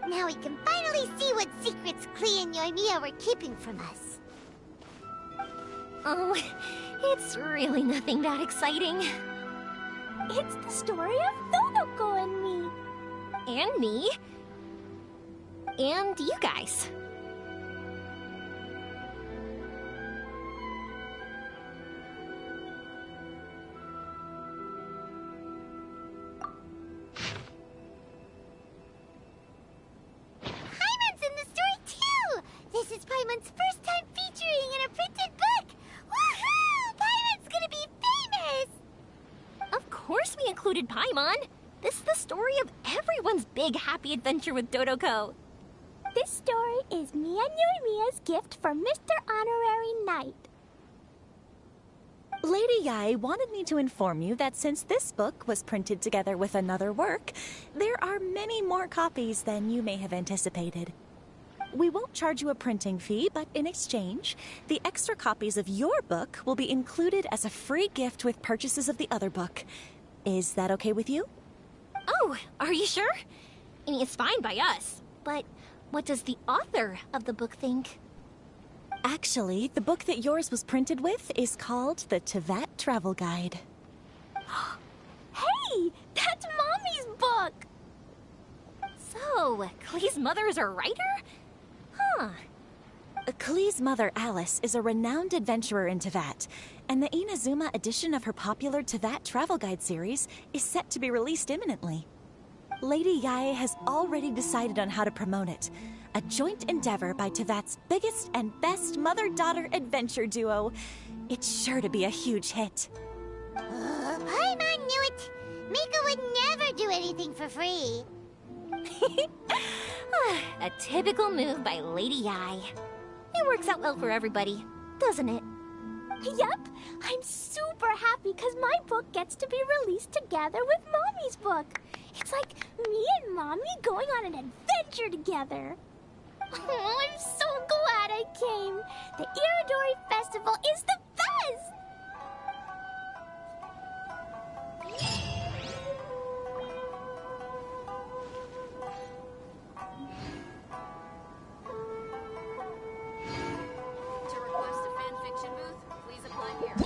Now we can finally see what secrets Klee and Yoimiya were keeping from us. Oh, it's really nothing that exciting. It's the story of Dodoko and me. And me. And you guys. Paimon's in the story too! This is Paimon's first time featuring in a printed book! Woohoo! Paimon's gonna be famous! Of course we included Paimon. This is the story of everyone's big happy adventure with Dodoko. This story is me and Yoimiya's gift for Mr. Honorary Knight. Lady Yai wanted me to inform you that since this book was printed together with another work, there are many more copies than you may have anticipated. We won't charge you a printing fee, but in exchange, the extra copies of your book will be included as a free gift with purchases of the other book. Is that okay with you? Oh, are you sure? I mean, it's fine by us, but what does the author of the book think? Actually, the book that yours was printed with is called the Teyvat Travel Guide. Hey, that's Mommy's book! So, Klee's mother is a writer? Huh. Klee's mother, Alice, is a renowned adventurer in Teyvat, and the Inazuma edition of her popular Teyvat Travel Guide series is set to be released imminently. Lady Yae has already decided on how to promote it, a joint endeavor by Teyvat's biggest and best mother-daughter adventure duo. It's sure to be a huge hit. Paimon knew it! Mika would never do anything for free. A typical move by Lady I. It works out well for everybody, doesn't it? Yep, I'm super happy because my book gets to be released together with Mommy's book. It's like me and Mommy going on an adventure together. Oh, I'm so glad I came. The Iridori Festival is the best! To request a fanfiction booth, please apply here.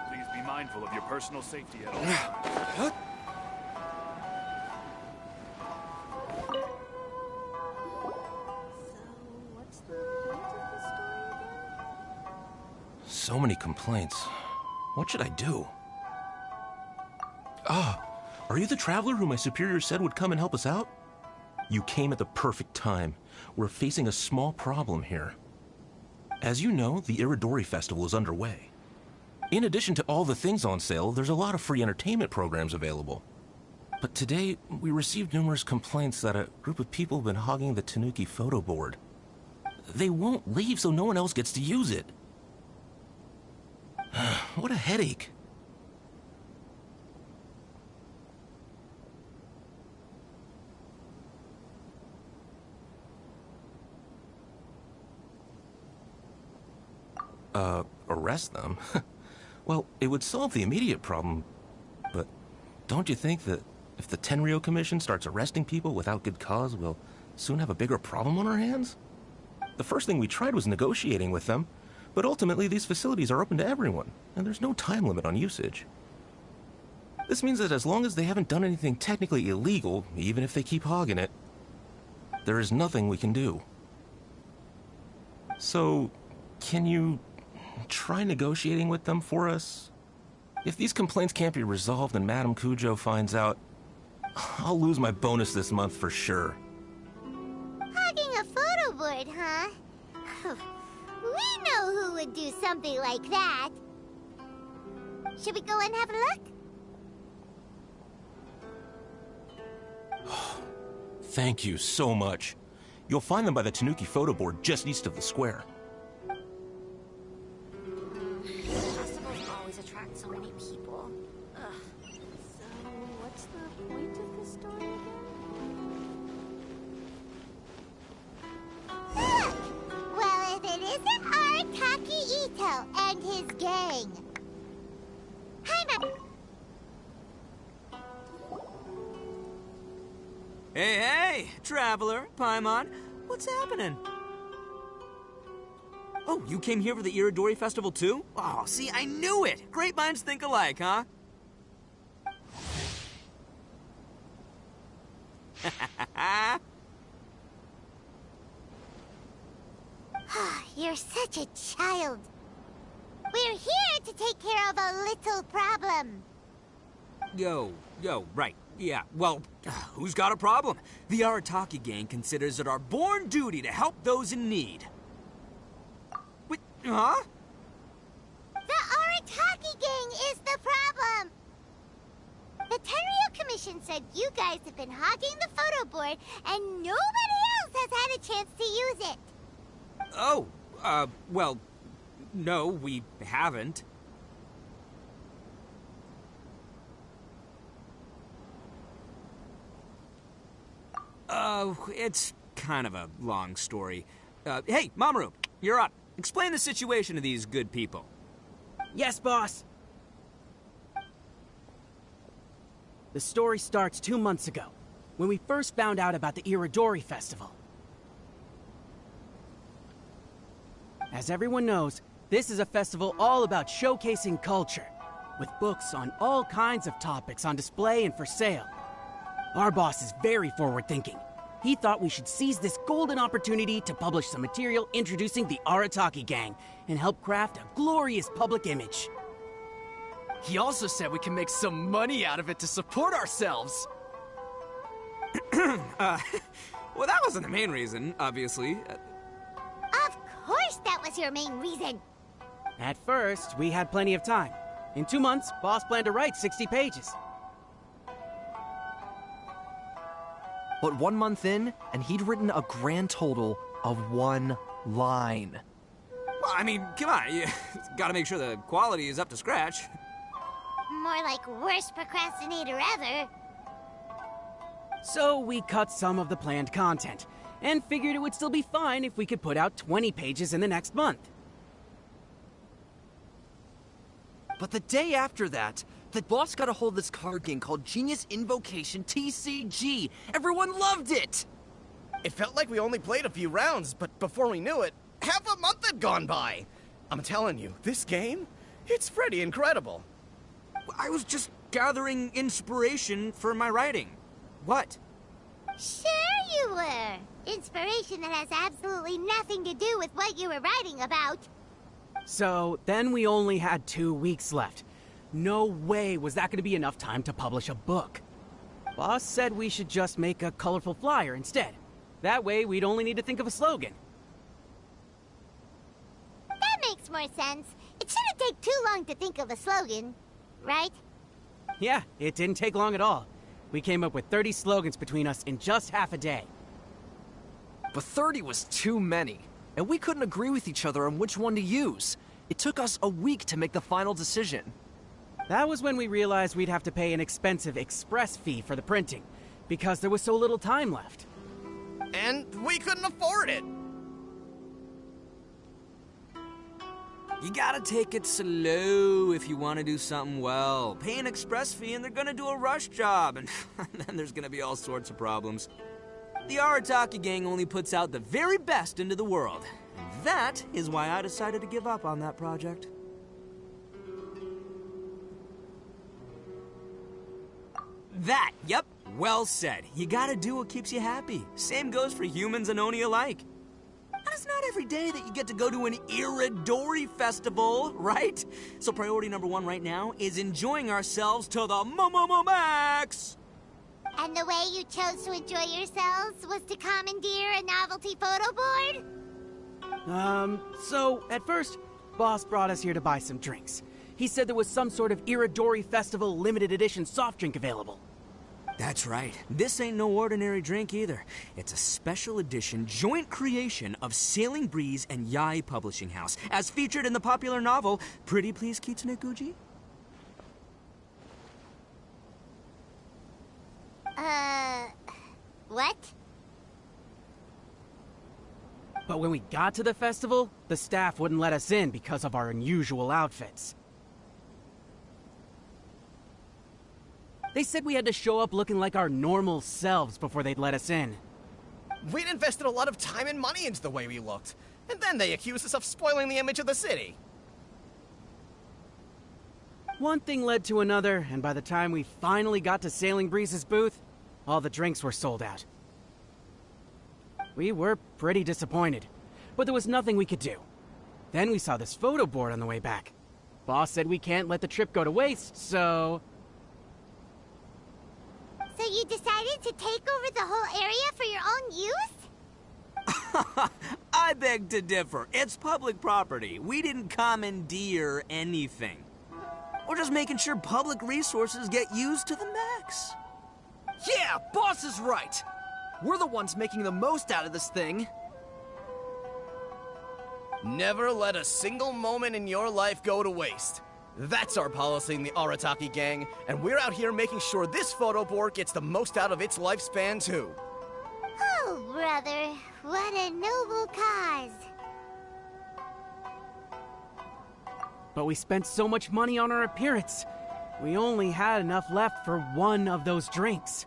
Please be mindful of your personal safety at all times. So many complaints. What should I do? Ah, are you the traveler who my superior said would come and help us out? You came at the perfect time. We're facing a small problem here. As you know, the Iridori Festival is underway. In addition to all the things on sale, there's a lot of free entertainment programs available. But today, we received numerous complaints that a group of people have been hogging the Tanuki photo board. They won't leave so no one else gets to use it. What a headache. Arrest them? Well, it would solve the immediate problem, but don't you think that if the Tenryo Commission starts arresting people without good cause, we'll soon have a bigger problem on our hands? The first thing we tried was negotiating with them, but ultimately these facilities are open to everyone, and there's no time limit on usage. This means that as long as they haven't done anything technically illegal, even if they keep hogging it, there is nothing we can do. So, can you try negotiating with them for us? If these complaints can't be resolved and Madame Kujo finds out, I'll lose my bonus this month for sure. Hogging a photo board, huh? We know who would do something like that. Should we go and have a look? Thank you so much. You'll find them by the Tanuki photo board just east of the square. Festivals always attract so many people. Ugh. So, what's the point of the story again? Look! Well, if it isn't Arataki Ito and his gang. Hi, Mom. Hey, traveler, Paimon, what's happening? Oh, you came here for the Iridori Festival too? Oh, see, I knew it! Great minds think alike, huh? You're such a child. We're here to take care of a little problem. Yo, right. Yeah, well, who's got a problem? The Arataki gang considers it our born duty to help those in need. Wait, huh? The Arataki gang is the problem. The Tenryo Commission said you guys have been hogging the photo board and nobody else has had a chance to use it. Oh, well, no, we haven't. It's kind of a long story. Hey, Mamoru, you're up. Explain the situation to these good people. Yes, boss. The story starts 2 months ago, when we first found out about the Iridori Festival. As everyone knows, this is a festival all about showcasing culture, with books on all kinds of topics on display and for sale. Our boss is very forward-thinking. He thought we should seize this golden opportunity to publish some material introducing the Arataki gang and help craft a glorious public image. He also said we can make some money out of it to support ourselves. Well, that wasn't the main reason, obviously. Of course that was your main reason. At first, we had plenty of time. In 2 months, Boss planned to write 60 pages. But 1 month in, and he'd written a grand total of 1 line. Well, I mean, come on, you gotta make sure the quality is up to scratch. More like worst procrastinator ever. So we cut some of the planned content, and figured it would still be fine if we could put out 20 pages in the next month. But the day after that, the boss got a hold of this card game called Genius Invocation TCG. Everyone loved it! It felt like we only played a few rounds, but before we knew it, half a month had gone by. I'm telling you, this game, it's pretty incredible. I was just gathering inspiration for my writing. What? Sure you were. Inspiration that has absolutely nothing to do with what you were writing about. So then we only had 2 weeks left. No way was that going to be enough time to publish a book. Boss said we should just make a colorful flyer instead. That way we'd only need to think of a slogan. That makes more sense. It shouldn't take too long to think of a slogan, right? Yeah, it didn't take long at all. We came up with 30 slogans between us in just half a day. But 30 was too many, and we couldn't agree with each other on which one to use. It took us a week to make the final decision. That was when we realized we'd have to pay an expensive express fee for the printing, because there was so little time left. And we couldn't afford it. You gotta take it slow if you want to do something well. Pay an express fee and they're gonna do a rush job, and then there's gonna be all sorts of problems. The Arataki gang only puts out the very best into the world, and that is why I decided to give up on that project. That, yep, well said. You gotta do what keeps you happy. Same goes for humans and Oni alike. And it's not every day that you get to go to an Iridori festival, right? So priority number 1 right now is enjoying ourselves to the max! And the way you chose to enjoy yourselves was to commandeer a novelty photo board? So at first, Boss brought us here to buy some drinks. He said there was some sort of Iridori Festival limited edition soft drink available. That's right. This ain't no ordinary drink either. It's a special edition joint creation of Sailing Breeze and Yai Publishing House, as featured in the popular novel Pretty Please Kitsune Guji. What? But when we got to the festival, the staff wouldn't let us in because of our unusual outfits. They said we had to show up looking like our normal selves before they'd let us in. We'd invested a lot of time and money into the way we looked, and then they accused us of spoiling the image of the city. One thing led to another, and by the time we finally got to Sailing Breeze's booth, all the drinks were sold out. We were pretty disappointed, but there was nothing we could do. Then we saw this photo board on the way back. Boss said we can't let the trip go to waste, so... So you decided to take over the whole area for your own use? I beg to differ. It's public property. We didn't commandeer anything. We're just making sure public resources get used to the max. Yeah, Boss is right! We're the ones making the most out of this thing. Never let a single moment in your life go to waste. That's our policy in the Arataki gang, and we're out here making sure this photo board gets the most out of its lifespan, too. Oh, brother, what a noble cause. But we spent so much money on our appearance. We only had enough left for one of those drinks.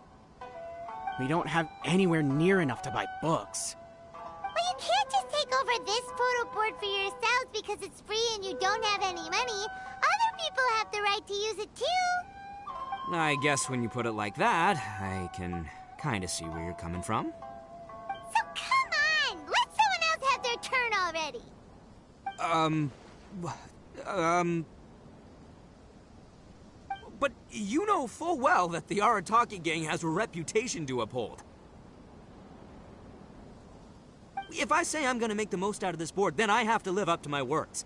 We don't have anywhere near enough to buy books. Well, you can't just take over this photo board for yourselves because it's free and you don't have any money. Other people have the right to use it too. I guess when you put it like that, I can kind of see where you're coming from. So come on, let someone else have their turn already. but you know full well that the Arataki gang has a reputation to uphold. If I say I'm gonna make the most out of this board, then I have to live up to my words.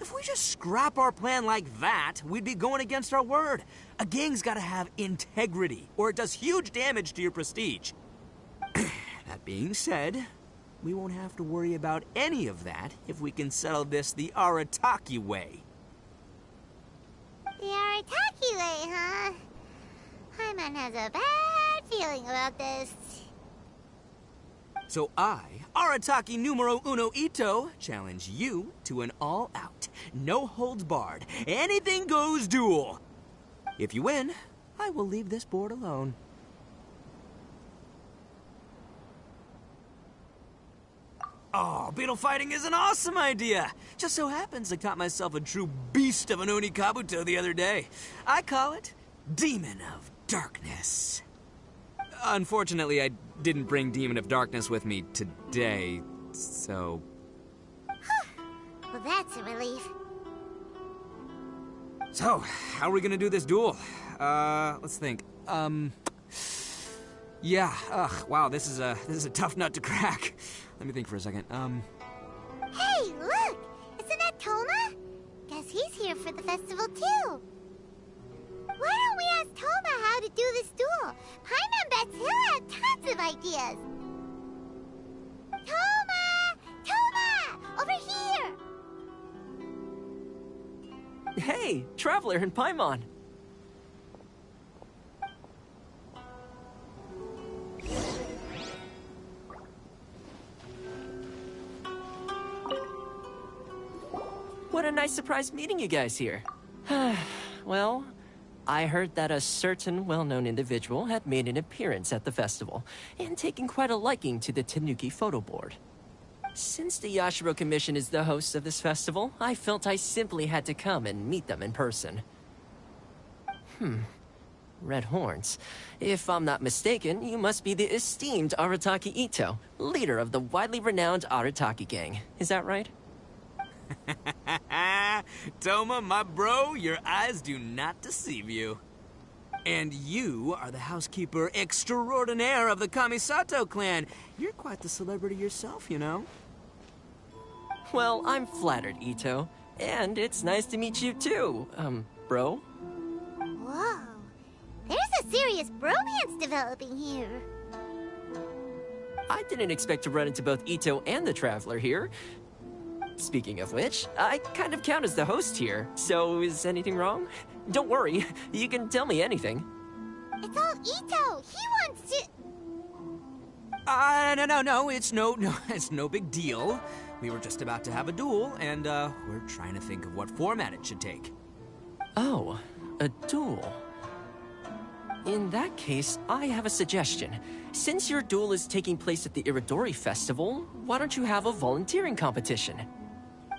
If we just scrap our plan like that, we'd be going against our word. A gang's gotta have integrity, or it does huge damage to your prestige. That being said, we won't have to worry about any of that if we can settle this the Arataki way. The Arataki way, huh? Paimon has a bad feeling about this. So I, Arataki numero uno Ito, challenge you to an all-out, no-holds-barred, anything-goes duel. If you win, I will leave this board alone. Oh, beetle fighting is an awesome idea! Just so happens I caught myself a true beast of an Oni Kabuto the other day. I call it Demon of Darkness. Unfortunately, I didn't bring Demon of Darkness with me today, so... Well, that's a relief. So, how are we gonna do this duel? Let's think. Yeah, wow, this is a tough nut to crack. Let me think for a second. Hey, look! Isn't that Toma? Guess he's here for the festival, too. Why don't we ask Toma how to do this duel? Paimon bets he'll have tons of ideas. Toma! Toma! Over here! Hey, Traveler and Paimon. What a nice surprise meeting you guys here. Well, I heard that a certain well-known individual had made an appearance at the festival, and taken quite a liking to the Tanuki photo board. Since the Yashiro Commission is the host of this festival, I felt I simply had to come and meet them in person. Red horns. If I'm not mistaken, you must be the esteemed Arataki Ito, leader of the widely renowned Arataki gang. Is that right? Toma, my bro, your eyes do not deceive you. And you are the housekeeper extraordinaire of the Kamisato clan. You're quite the celebrity yourself, you know. Well, I'm flattered, Ito. And it's nice to meet you too, bro. Whoa. There's a serious bromance developing here. I didn't expect to run into both Ito and the Traveler here. Speaking of which, I kind of count as the host here, so is anything wrong? Don't worry, you can tell me anything. It's all Ito. He wants to... No, it's no big deal. We were just about to have a duel, and, we're trying to think of what format it should take. Oh, a duel. In that case, I have a suggestion. Since your duel is taking place at the Iridori Festival, why don't you have a volunteering competition?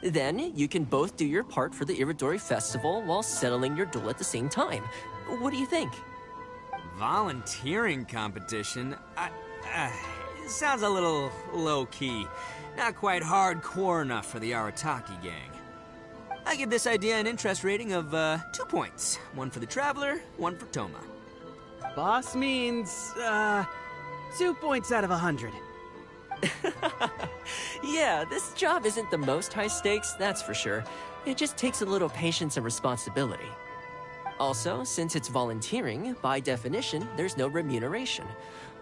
Then, you can both do your part for the Iridori Festival while settling your duel at the same time. What do you think? Volunteering competition? Sounds a little low-key. Not quite hardcore enough for the Arataki gang. I give this idea an interest rating of 2 points. One for the Traveler, one for Toma. Boss means, 2 points out of 100. Yeah, this job isn't the most high stakes, that's for sure. It just takes a little patience and responsibility. Also, since it's volunteering, by definition, there's no remuneration.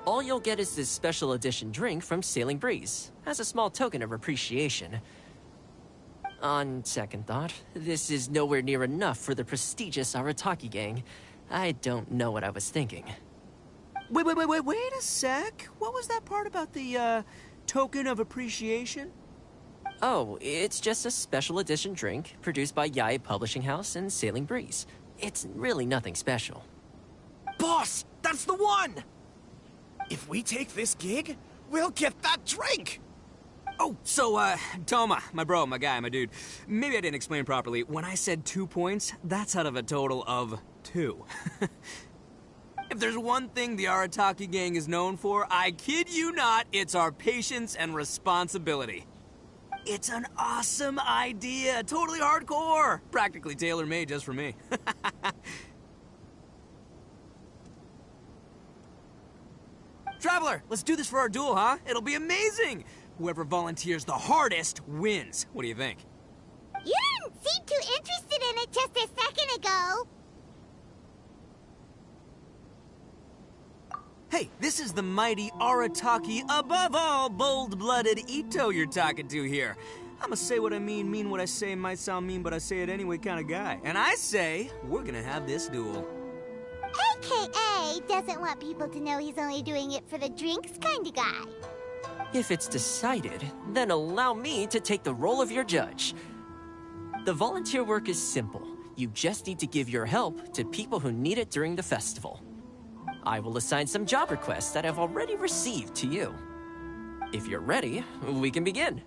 All you'll get is this special edition drink from Sailing Breeze, as a small token of appreciation. On second thought, this is nowhere near enough for the prestigious Arataki gang. I don't know what I was thinking. Wait a sec. What was that part about the, token of appreciation? Oh, it's just a special edition drink produced by Yae Publishing House and Sailing Breeze. It's really nothing special. Boss, that's the one! If we take this gig, we'll get that drink! Oh, so, Toma, my bro, my guy, my dude. Maybe I didn't explain properly. When I said 2 points, that's out of a total of 2. If there's one thing the Arataki gang is known for, I kid you not, it's our patience and responsibility. It's an awesome idea. Totally hardcore. Practically tailor-made just for me. Traveler, let's do this for our duel, huh? It'll be amazing. Whoever volunteers the hardest wins. What do you think? You didn't seem too interested in it just a second ago. Hey, this is the mighty Arataki, above all bold-blooded Ito you're talking to here. I'ma say what I mean what I say, might sound mean, but I say it anyway kind of guy. And I say, we're gonna have this duel. AKA doesn't want people to know he's only doing it for the drinks kind of guy. If it's decided, then allow me to take the role of your judge. The volunteer work is simple. You just need to give your help to people who need it during the festival. I will assign some job requests that I've already received to you. If you're ready, we can begin.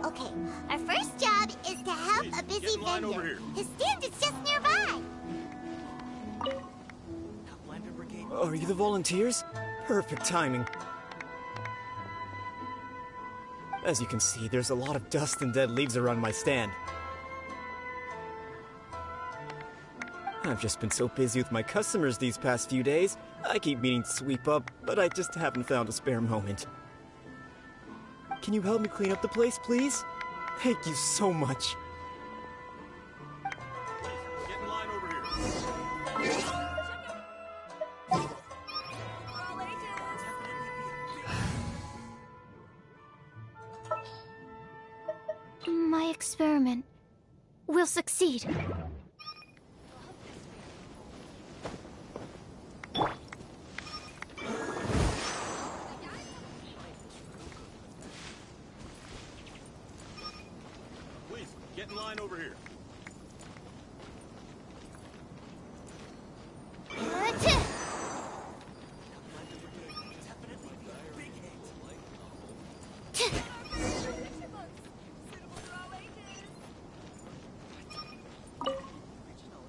Okay, our first job is to help a busy vendor. His stand is just nearby. Are you the volunteers? Perfect timing. As you can see, there's a lot of dust and dead leaves around my stand. I've just been so busy with my customers these past few days. I keep meaning to sweep up, but I just haven't found a spare moment. Can you help me clean up the place, please? Thank you so much. Get in line over here. My experiment will succeed. Please, get in line over here.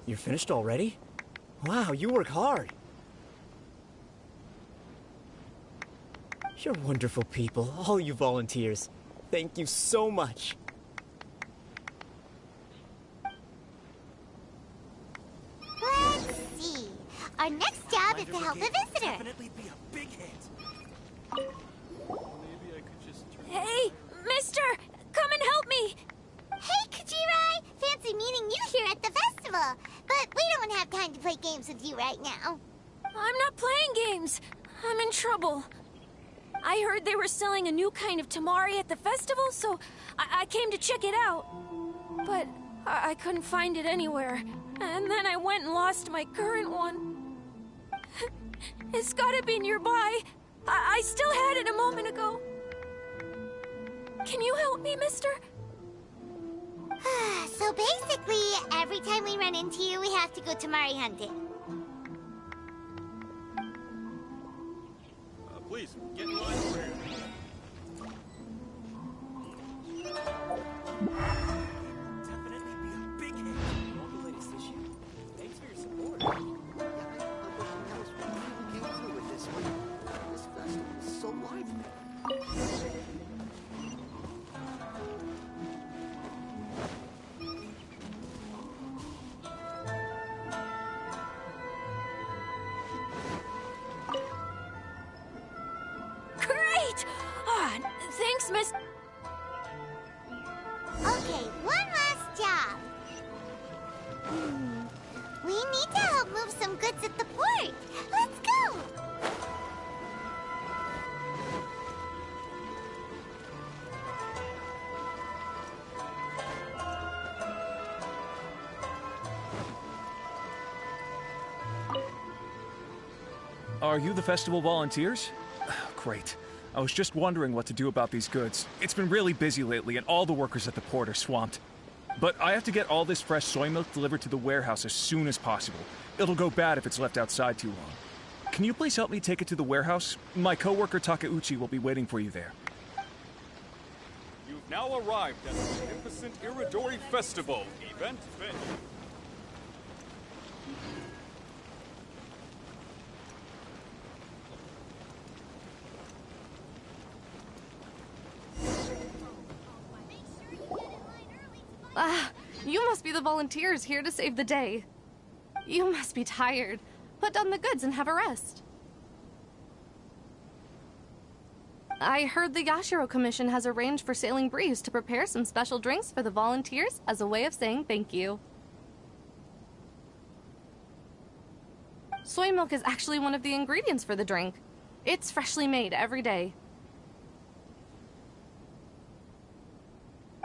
You're finished already? Wow, you work hard. You're wonderful people, all you volunteers. Thank you so much. Let's see. Our next job is to help a visitor. Definitely be a big hit. Hey, mister! Come and help me! Hey, Kajirai! Fancy meeting you here at the festival. But we don't have time to play games with you right now. I'm not playing games. I'm in trouble. I heard they were selling a new kind of tamari at the festival, so I came to check it out. But I couldn't find it anywhere. And then I went and lost my current one. It's gotta be nearby. I still had it a moment ago. Can you help me, mister? So basically, every time we run into you, we have to go tamari hunting. Please, get in line over here. Definitely be a big hit. Welcome, ladies, issue. Thanks for your support. This festival is so lively. Great! Thanks, miss... Okay, one last job. We need to help move some goods at the port. Let's go! Are you the festival volunteers? Great. I was just wondering what to do about these goods. It's been really busy lately, and all the workers at the port are swamped. But I have to get all this fresh soy milk delivered to the warehouse as soon as possible. It'll go bad if it's left outside too long. Can you please help me take it to the warehouse? My coworker Takeuchi will be waiting for you there. You've now arrived at the magnificent Iridori Festival event venue. You must be the volunteers here to save the day. You must be tired. Put down the goods and have a rest. I heard the Yashiro Commission has arranged for Sailing Breeze to prepare some special drinks for the volunteers as a way of saying thank you. Soy milk is actually one of the ingredients for the drink. It's freshly made every day.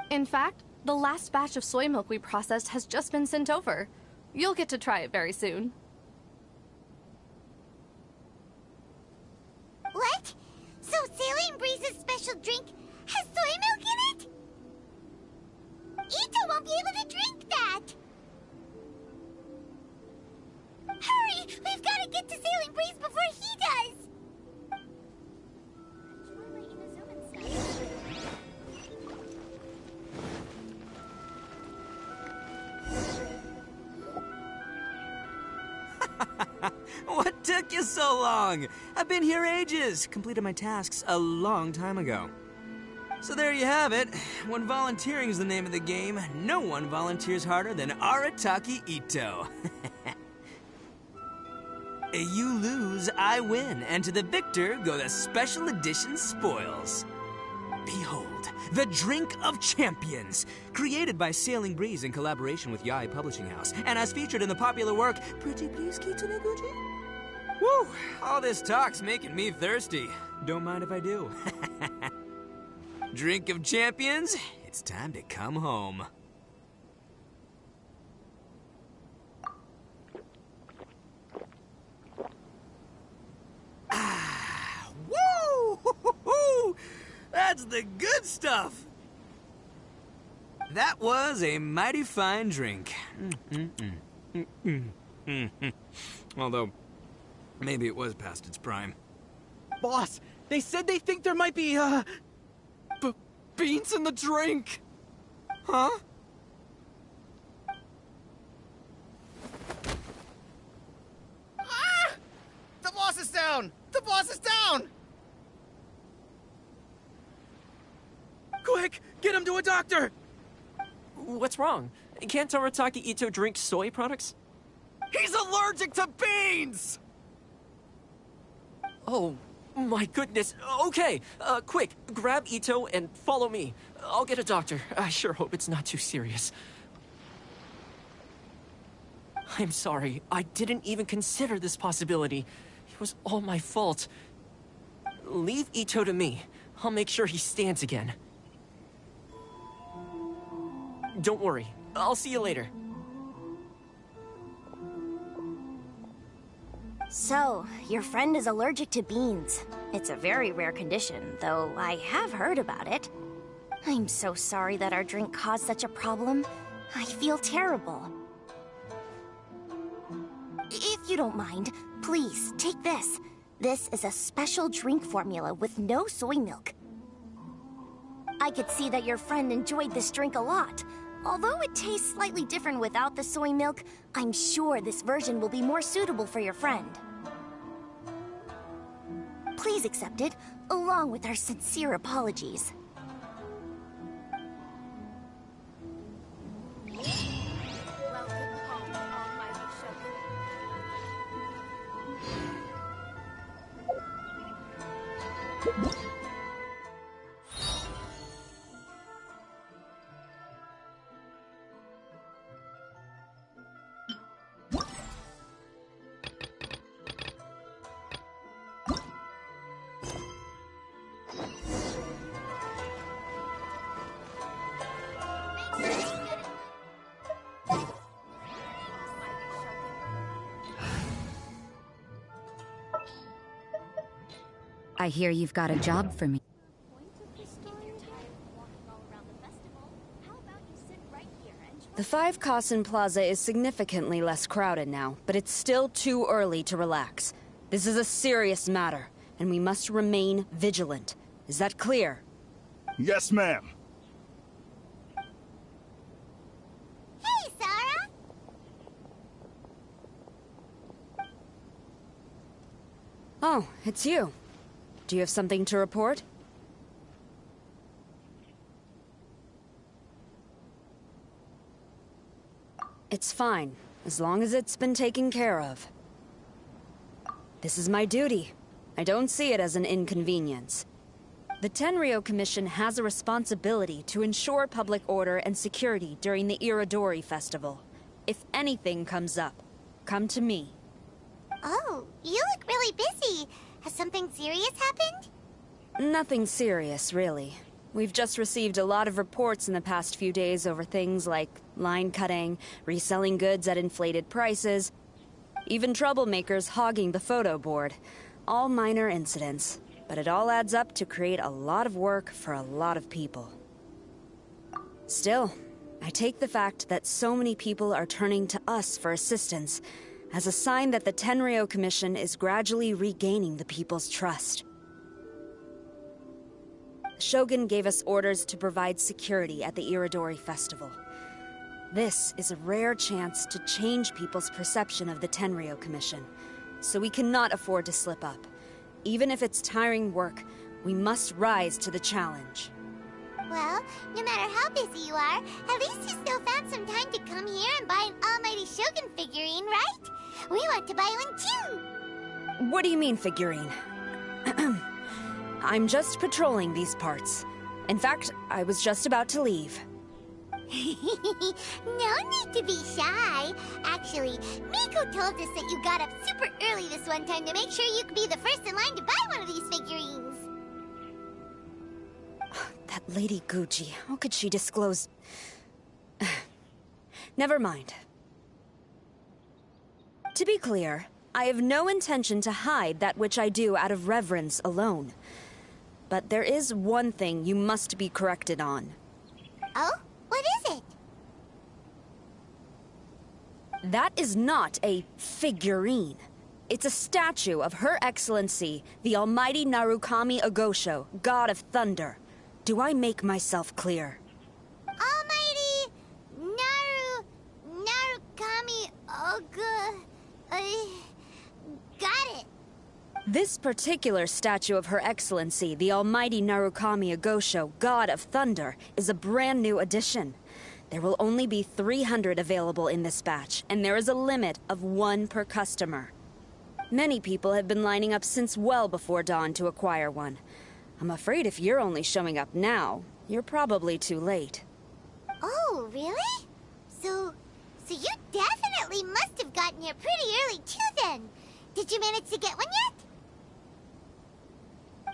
In fact, the last batch of soy milk we processed has just been sent over. You'll get to try it very soon. What? So Sailing Breeze's special drink has soy milk in it? Ito won't be able to drink that! Hurry! We've got to get to Sailing Breeze before he does! What took you so long? I've been here ages. Completed my tasks a long time ago. So there you have it. When volunteering is the name of the game, no one volunteers harder than Arataki Ito. You lose, I win, and to the victor go the special edition spoils. Behold, the Drink of Champions, created by Sailing Breeze in collaboration with Yae Publishing House, and as featured in the popular work, Pretty Please Kitsune Guji? Woo! All this talk's making me thirsty. Don't mind if I do. Drink of Champions, it's time to come home. Woo! That's the good stuff! That was a mighty fine drink. Although, maybe it was past its prime. Boss, they said they think there might be, beans in the drink! Huh? Ah! The boss is down! The boss is down! Quick, get him to a doctor! What's wrong? Can't Arataki Ito drink soy products? He's allergic to beans! Oh, my goodness. Okay, quick, grab Ito and follow me. I'll get a doctor. I sure hope it's not too serious. I'm sorry. I didn't even consider this possibility. It was all my fault. Leave Ito to me. I'll make sure he stands again. Don't worry. I'll see you later. So, your friend is allergic to beans. It's a very rare condition, though I have heard about it. I'm so sorry that our drink caused such a problem. I feel terrible. If you don't mind, please, take this. This is a special drink formula with no soy milk. I could see that your friend enjoyed this drink a lot. Although it tastes slightly different without the soy milk, I'm sure this version will be more suitable for your friend. Please accept it, along with our sincere apologies. I hear you've got a job for me. The Five Kasen Plaza is significantly less crowded now, but it's still too early to relax. This is a serious matter, and we must remain vigilant. Is that clear? Yes, ma'am. Hey, Sarah! Oh, it's you. Do you have something to report? That's fine, as long as it's been taken care of. This is my duty. I don't see it as an inconvenience. The Tenryo Commission has a responsibility to ensure public order and security during the Irodori Festival. If anything comes up, come to me. Oh, you look really busy. Has something serious happened? Nothing serious, really. We've just received a lot of reports in the past few days over things like line cutting, reselling goods at inflated prices, even troublemakers hogging the photo board. All minor incidents, but it all adds up to create a lot of work for a lot of people. Still, I take the fact that so many people are turning to us for assistance as a sign that the Tenryo Commission is gradually regaining the people's trust. The Shogun gave us orders to provide security at the Irodori Festival. This is a rare chance to change people's perception of the Tenryo Commission, so we cannot afford to slip up. Even if it's tiring work, we must rise to the challenge. Well, no matter how busy you are, at least you still found some time to come here and buy an Almighty Shogun figurine, right? We want to buy one too! What do you mean, figurine? I'm just patrolling these parts. In fact, I was just about to leave. No need to be shy. Actually, Miko told us that you got up super early this one time to make sure you could be the first in line to buy one of these figurines. That Lady Gucci, how could she disclose... Never mind. To be clear, I have no intention to hide that which I do out of reverence alone. But there is one thing you must be corrected on. Oh? What is it? That is not a figurine. It's a statue of Her Excellency, the Almighty Narukami Agosho, God of Thunder. Do I make myself clear? Almighty Narukami got it. This particular statue of Her Excellency, the Almighty Narukami Agosho, God of Thunder, is a brand new addition. There will only be 300 available in this batch, and there is a limit of 1 per customer. Many people have been lining up since well before dawn to acquire one. I'm afraid if you're only showing up now, you're probably too late. Oh, really? So you definitely must have gotten here pretty early too then. Did you manage to get one yet?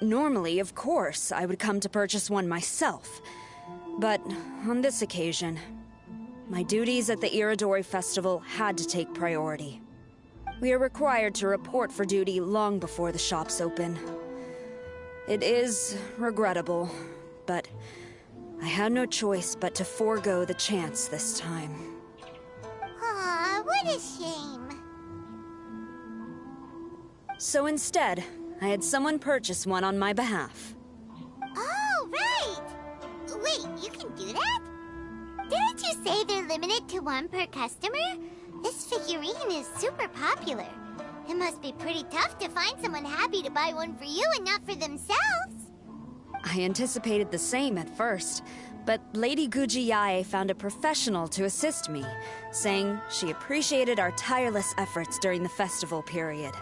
Normally, of course, I would come to purchase one myself. But on this occasion, my duties at the Irodori Festival had to take priority. We are required to report for duty long before the shops open. It is regrettable, but I had no choice but to forego the chance this time. Aw, what a shame. So instead, I had someone purchase one on my behalf. Oh, right! Wait, you can do that? Didn't you say they're limited to 1 per customer? This figurine is super popular. It must be pretty tough to find someone happy to buy one for you and not for themselves. I anticipated the same at first, but Lady Gujiyae found a professional to assist me, saying she appreciated our tireless efforts during the festival period.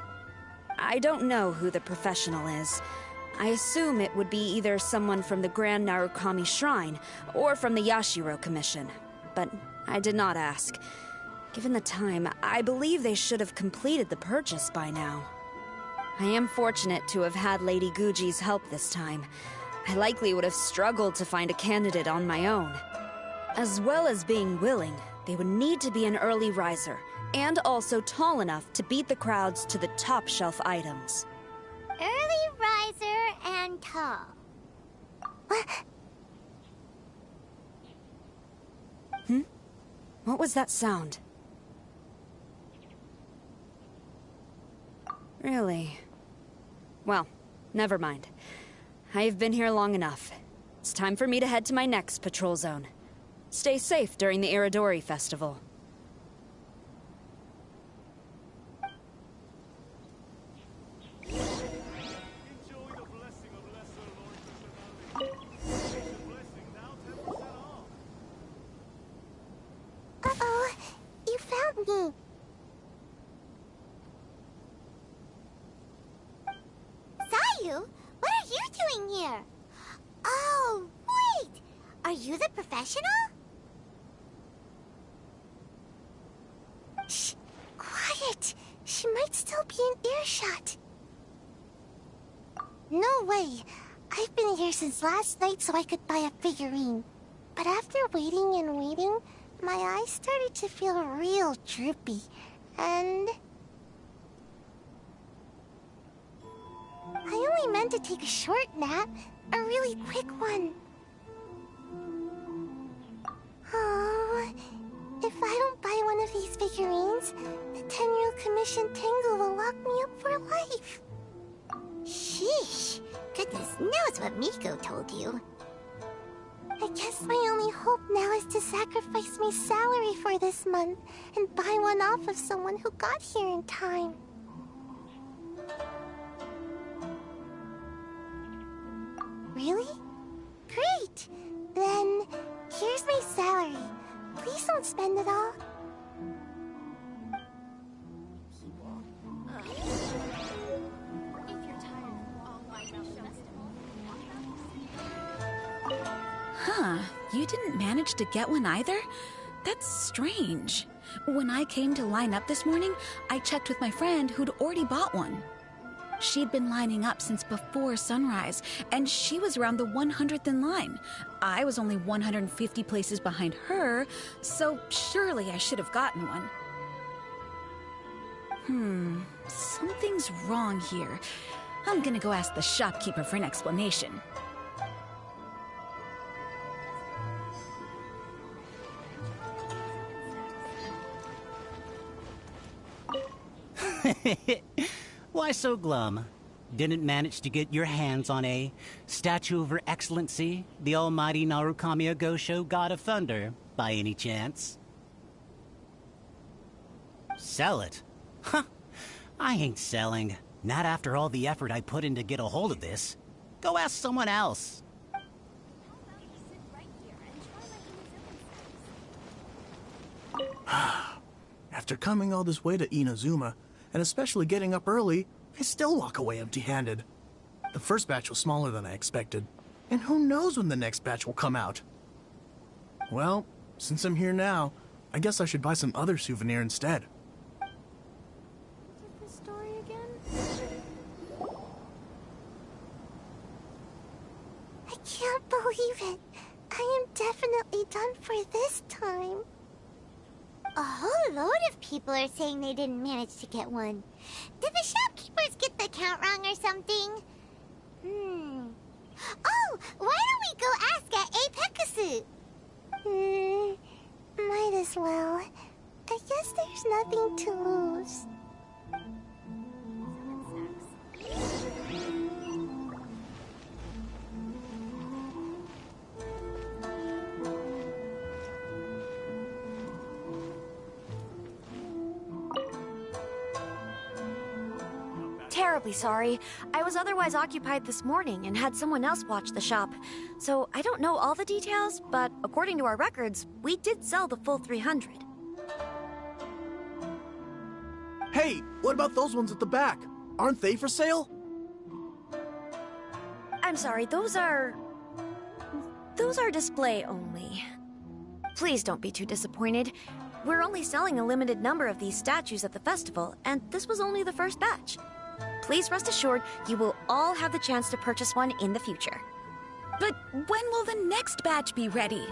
I don't know who the professional is. I assume it would be either someone from the Grand Narukami Shrine or from the Yashiro Commission, but I did not ask. Given the time, I believe they should have completed the purchase by now. I am fortunate to have had Lady Guji's help this time. I likely would have struggled to find a candidate on my own. As well as being willing, they would need to be an early riser, and also tall enough to beat the crowds to the top shelf items. Early riser and tall. What was that sound? Really? Well, never mind. I've been here long enough. It's time for me to head to my next patrol zone. Stay safe during the Irodori Festival. Uh-oh. You you? What are you doing here? Oh, wait! Are you the professional? Shh! Quiet! She might still be in earshot. No way! I've been here since last night so I could buy a figurine. But after waiting and waiting, my eyes started to feel real droopy. And... I only meant to take a short nap. A really quick one. Oh, if I don't buy one of these figurines, the Tenryou Commission Tengu will lock me up for life. Sheesh. Goodness knows what Miko told you. I guess my only hope now is to sacrifice my salary for this month and buy one off of someone who got here in time. Really? Great! Then, here's my salary. Please don't spend it all. Huh, you didn't manage to get one either? That's strange. When I came to line up this morning, I checked with my friend who'd already bought one. She'd been lining up since before sunrise, and she was around the 100th in line. I was only 150 places behind her, so surely I should have gotten one. Something's wrong here. I'm gonna go ask the shopkeeper for an explanation. Why so glum? Didn't manage to get your hands on a statue of Her Excellency, the almighty Narukami Agosho, God of Thunder, by any chance? Sell it? Huh. I ain't selling. Not after all the effort I put in to get a hold of this. Go ask someone else. After coming all this way to Inazuma, and especially getting up early, I still walk away empty-handed. The first batch was smaller than I expected, and who knows when the next batch will come out. Well, since I'm here now, I guess I should buy some other souvenir instead. What's the story again? I can't believe it. I am definitely done for this time. A whole load of people are saying they didn't manage to get one. Did the shopkeepers get the count wrong or something? Oh, why don't we go ask at Apekasu? Might as well. I guess there's nothing to lose. Terribly sorry. I was otherwise occupied this morning and had someone else watch the shop. So I don't know all the details, but according to our records, we did sell the full 300. Hey, what about those ones at the back? Aren't they for sale? I'm sorry, those are display only. Please don't be too disappointed. We're only selling a limited number of these statues at the festival, and this was only the first batch. Please rest assured, you will all have the chance to purchase one in the future. But when will the next batch be ready?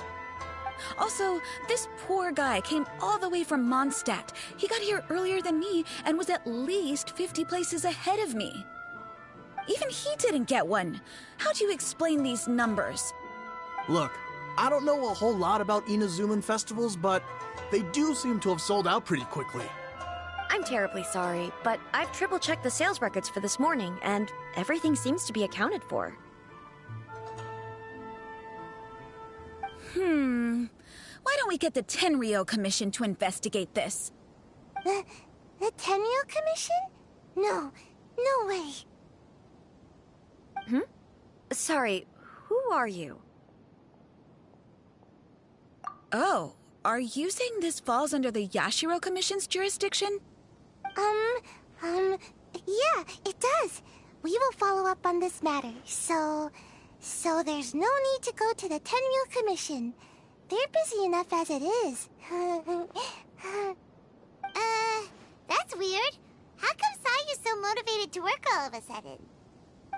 Also, this poor guy came all the way from Mondstadt. He got here earlier than me and was at least 50 places ahead of me. Even he didn't get one. How do you explain these numbers? Look, I don't know a whole lot about Inazuman festivals, but they do seem to have sold out pretty quickly. I'm terribly sorry, but I've triple-checked the sales records for this morning, and everything seems to be accounted for. Why don't we get the Tenryou Commission to investigate this? The Tenryou Commission? No way. Sorry, who are you? Oh, are you saying this falls under the Yashiro Commission's jurisdiction? Yeah, it does. we will follow up on this matter. So there's no need to go to the Tenryou Commission. They're busy enough as it is. That's weird. How come Sayu's so motivated to work all of a sudden?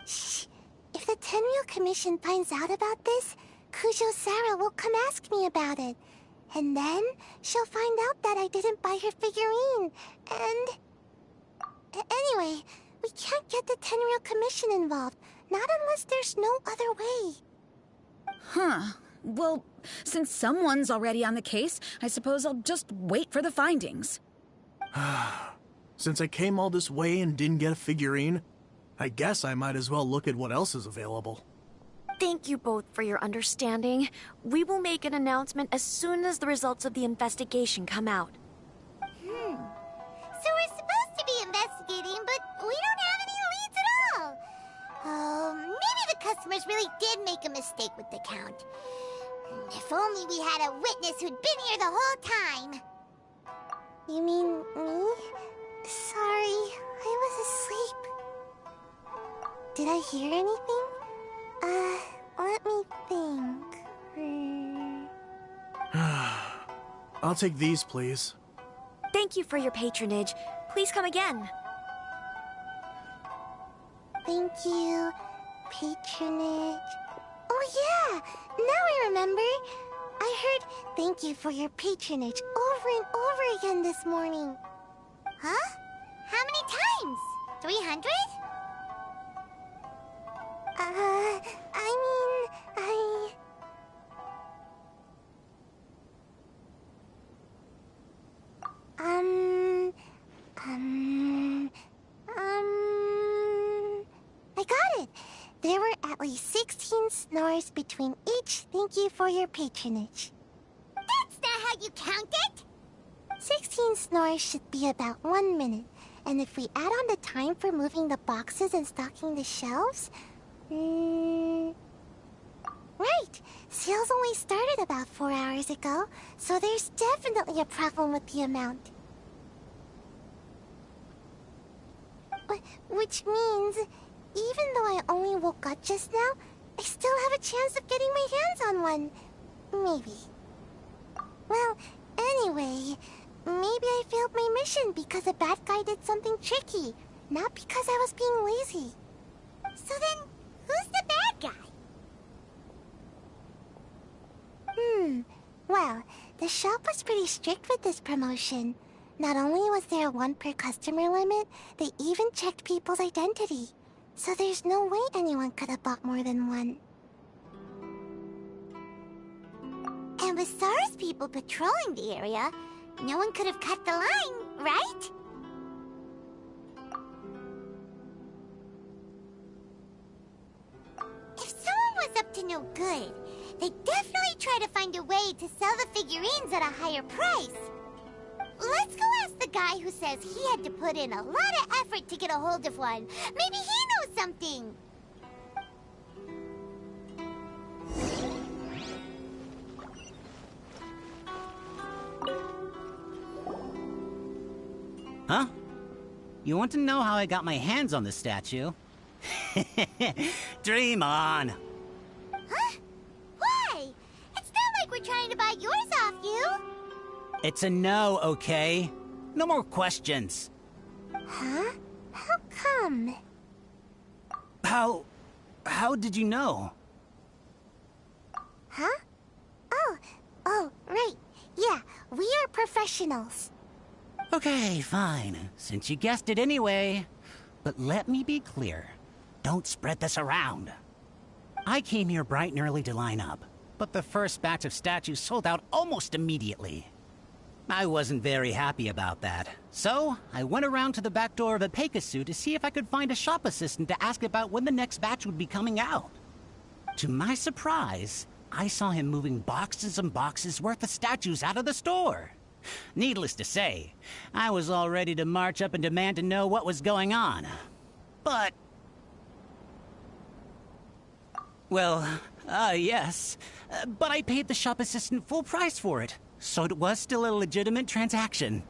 Shh. If the Tenryou Commission finds out about this, Kujo Sarah will come ask me about it. And then she'll find out that I didn't buy her figurine. And... Anyway, we can't get the Tenryou Commission involved. Not unless there's no other way. Huh. Well, since someone's already on the case, I suppose I'll just wait for the findings. Since I came all this way and didn't get a figurine, I guess I might as well look at what else is available. Thank you both for your understanding. We will make an announcement as soon as the results of the investigation come out. So we're supposed to be investigating, but we don't have any leads at all. Oh, maybe the customers really did make a mistake with the count. If only we had a witness who'd been here the whole time. You mean me? Sorry, I was asleep. Did I hear anything? Let me think. I'll take these, please. Thank you for your patronage. Please come again. Thank you. Patronage. Oh yeah! Now I remember. I heard thank you for your patronage over and over again this morning. Huh? How many times? 300? I got it. There were at least 16 snores between each thank you for your patronage. That's not how you count it! 16 snores should be about 1 minute. And if we add on the time for moving the boxes and stocking the shelves... Right! Sales only started about 4 hours ago, so there's definitely a problem with the amount. Which means, even though I only woke up just now, I still have a chance of getting my hands on one. Maybe. Well, anyway, maybe I failed my mission because a bad guy did something tricky, not because I was being lazy. So then, who's the bad guy? Well, the shop was pretty strict with this promotion. Not only was there a 1 per customer limit, they even checked people's identity. So there's no way anyone could have bought more than one. And with SARS people patrolling the area, no one could have cut the line, right? If someone was up to no good, they'd definitely try to find a way to sell the figurines at a higher price. Let's go ask the guy who says he had to put in a lot of effort to get a hold of one. Maybe he knows something. Huh? You want to know how I got my hands on the statue? Dream on! Huh? Why? It's not like we're trying to buy yours off you. It's a no, okay? No more questions. Huh? How come? How did you know? Huh? Oh, right. Yeah, we are professionals. Okay, fine. Since you guessed it anyway. But let me be clear. Don't spread this around. I came here bright and early to line up, but the first batch of statues sold out almost immediately. I wasn't very happy about that, so I went around to the back door of a Pegasus to see if I could find a shop assistant to ask about when the next batch would be coming out. To my surprise, I saw him moving boxes and boxes worth of statues out of the store. Needless to say, I was all ready to march up and demand to know what was going on. But... well, yes. But I paid the shop assistant full price for it. So it was still a legitimate transaction.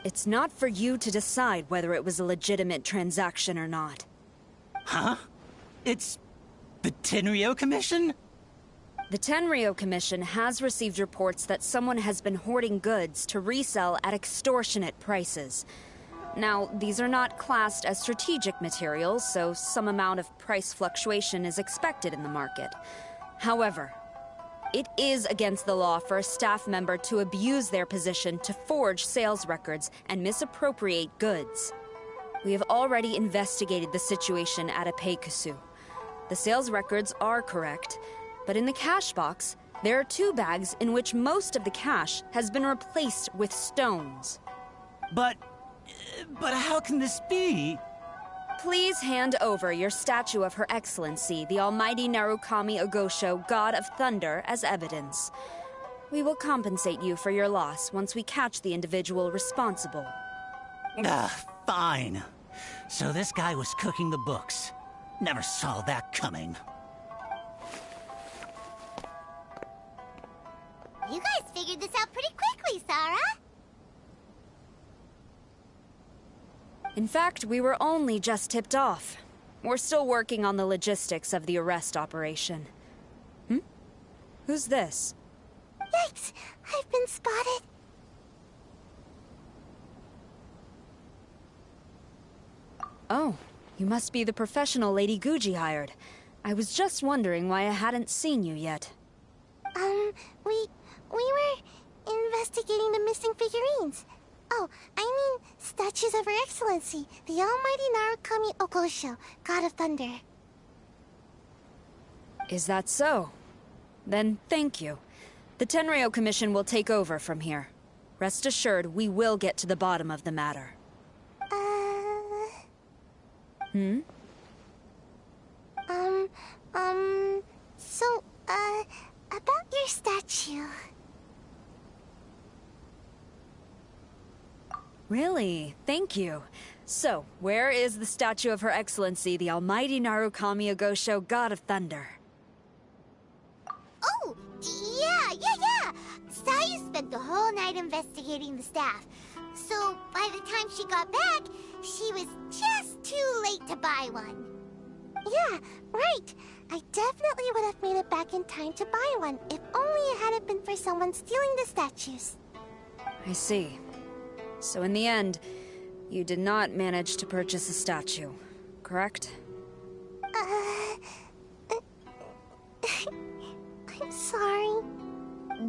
It's not for you to decide whether it was a legitimate transaction or not. Huh? It's the Tenryo Commission? The Tenryo Commission has received reports that someone has been hoarding goods to resell at extortionate prices. Now, these are not classed as strategic materials, so some amount of price fluctuation is expected in the market. However, it is against the law for a staff member to abuse their position to forge sales records and misappropriate goods. We have already investigated the situation at Apeikusu. The sales records are correct, but in the cash box, there are 2 bags in which most of the cash has been replaced with stones. But how can this be? Please hand over your statue of Her Excellency, the Almighty Narukami Ogosho, God of Thunder, as evidence. We will compensate you for your loss once we catch the individual responsible. Fine. So this guy was cooking the books. Never saw that coming. You guys figured this out pretty quickly, Sarah. In fact, we were only just tipped off. We're still working on the logistics of the arrest operation. Who's this? Yikes! I've been spotted. Oh, you must be the professional Lady Guji hired. I was just wondering why I hadn't seen you yet. We were investigating the missing figurines. Oh, I mean statues of Her Excellency, the Almighty Narukami Ogosho, God of Thunder. Is that so? Then thank you. The Tenryo Commission will take over from here. Rest assured, we will get to the bottom of the matter. So, about your statue. Really? Thank you. So, where is the statue of Her Excellency, the Almighty Narukami Ogosho, God of Thunder? Oh, yeah. Sayu spent the whole night investigating the staff. So, by the time she got back, she was just too late to buy one. Yeah, right. I definitely would have made it back in time to buy one, if only it hadn't been for someone stealing the statues. I see. So in the end, you did not manage to purchase a statue, correct? I'm sorry.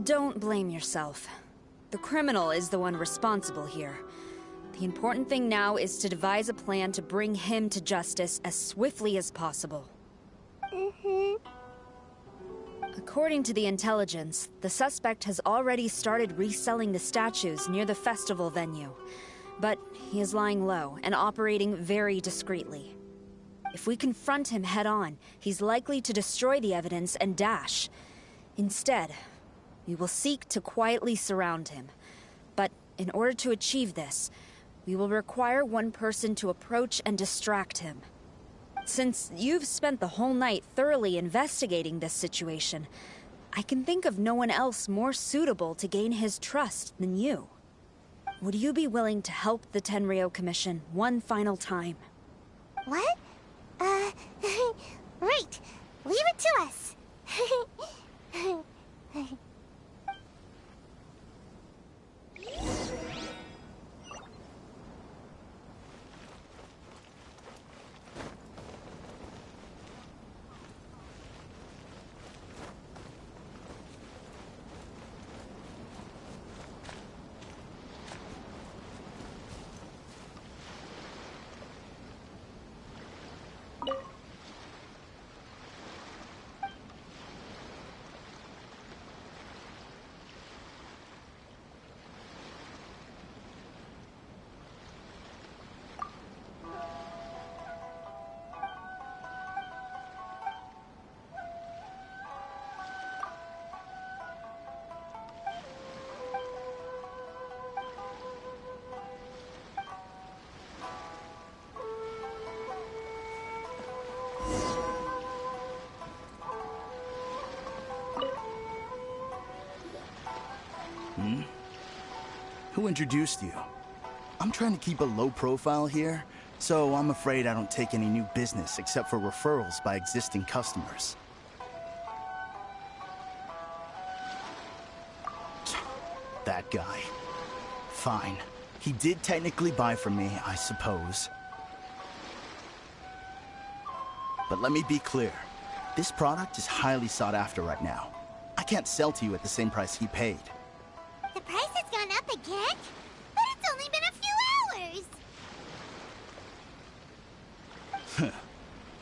Don't blame yourself. The criminal is the one responsible here. The important thing now is to devise a plan to bring him to justice as swiftly as possible. According to the intelligence, the suspect has already started reselling the statues near the festival venue. But he is lying low and operating very discreetly. If we confront him head-on, he's likely to destroy the evidence and dash. Instead, we will seek to quietly surround him. But in order to achieve this, we will require one person to approach and distract him. Since you've spent the whole night thoroughly investigating this situation, I can think of no one else more suitable to gain his trust than you. Would you be willing to help the Tenryo Commission one final time? What? Right. Leave it to us. Who introduced you? I'm trying to keep a low profile here, So I'm afraid I don't take any new business except for referrals by existing customers. That guy. Fine. He did technically buy from me, I suppose. But let me be clear. This product is highly sought after right now. I can't sell to you at the same price he paid. The price has gone up again? But it's only been a few hours!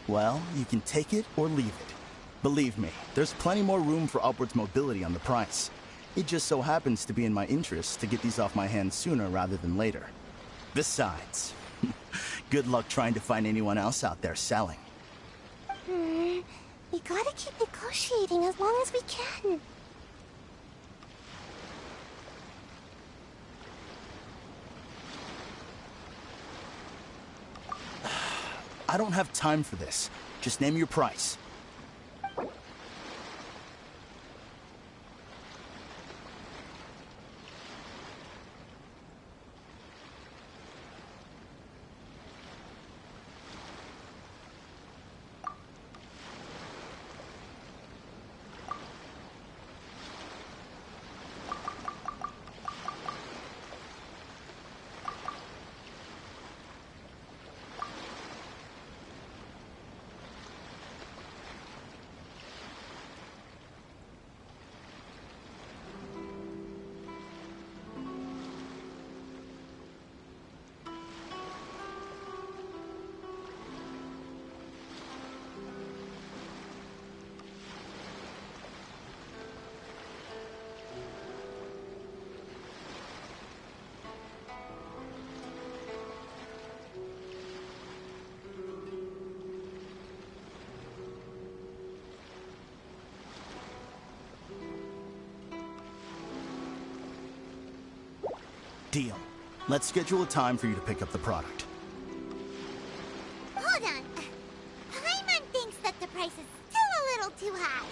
Well, you can take it or leave it. Believe me, there's plenty more room for upwards mobility on the price. It just so happens to be in my interest to get these off my hands sooner rather than later. Besides, good luck trying to find anyone else out there selling. We gotta keep negotiating as long as we can. I don't have time for this. Just name your price. Deal. Let's schedule a time for you to pick up the product. Hold on. Paimon thinks that the price is still a little too high.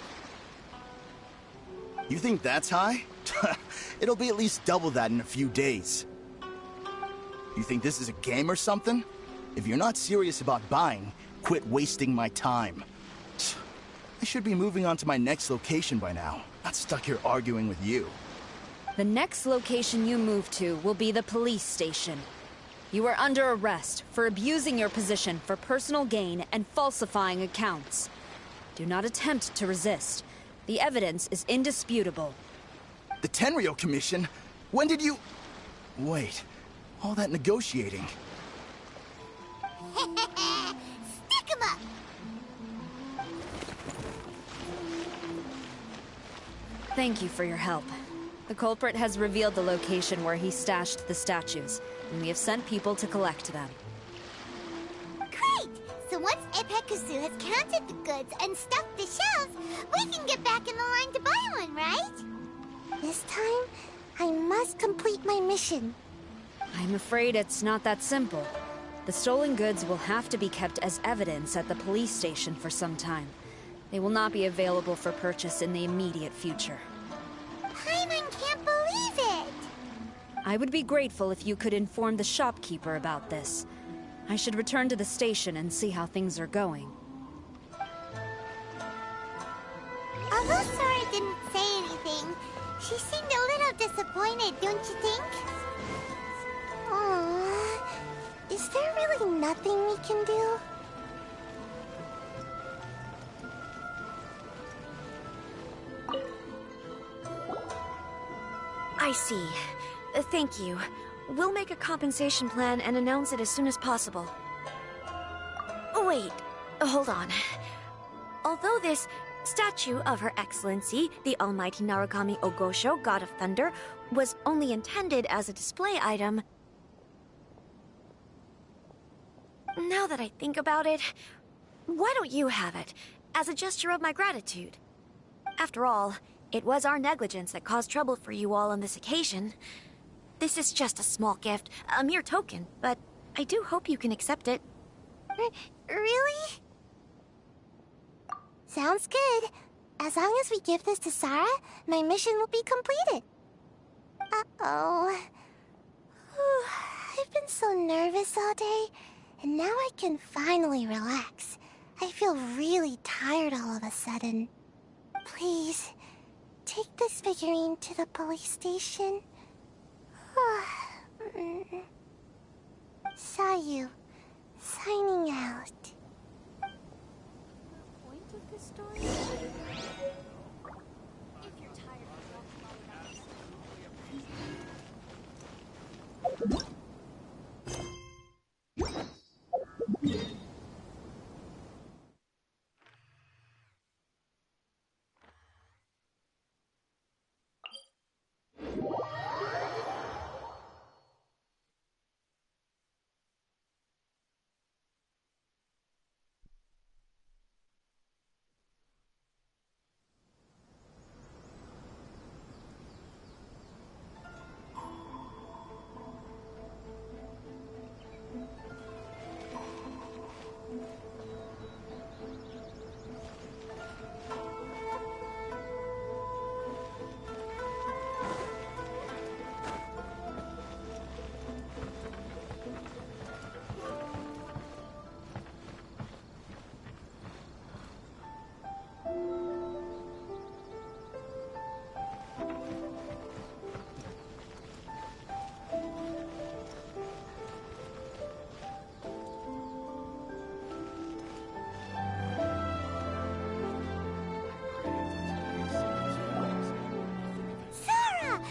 You think that's high? It'll be at least double that in a few days. You think this is a game or something? If you're not serious about buying, quit wasting my time. I should be moving on to my next location by now, not stuck here arguing with you. The next location you move to will be the police station. You are under arrest for abusing your position for personal gain and falsifying accounts. Do not attempt to resist. The evidence is indisputable. The Tenryo Commission? When did you... Wait, all that negotiating. Stick 'em up! Thank you for your help. The culprit has revealed the location where he stashed the statues, and we have sent people to collect them. Great! So once Epekusu has counted the goods and stuffed the shelves, we can get back in the line to buy one, right? This time, I must complete my mission. I'm afraid it's not that simple. The stolen goods will have to be kept as evidence at the police station for some time. They will not be available for purchase in the immediate future. Paimon can't believe it! I would be grateful if you could inform the shopkeeper about this. I should return to the station and see how things are going. Although Sora didn't say anything, she seemed a little disappointed, don't you think? Aww. Is there really nothing we can do? I see. Thank you. We'll make a compensation plan and announce it as soon as possible. Wait, hold on. Although this statue of Her Excellency, the Almighty Narukami Ogosho, God of Thunder, was only intended as a display item, now that I think about it, why don't you have it, as a gesture of my gratitude? After all, it was our negligence that caused trouble for you all on this occasion. This is just a small gift, a mere token, but I do hope you can accept it. Really? Sounds good. As long as we give this to Sarah, my mission will be completed. Uh-oh. I've been so nervous all day. and now I can finally relax. I feel really tired all of a sudden. Please, take this figurine to the police station. Sayu, signing out. Point of this story? If you're tired of talking all about this.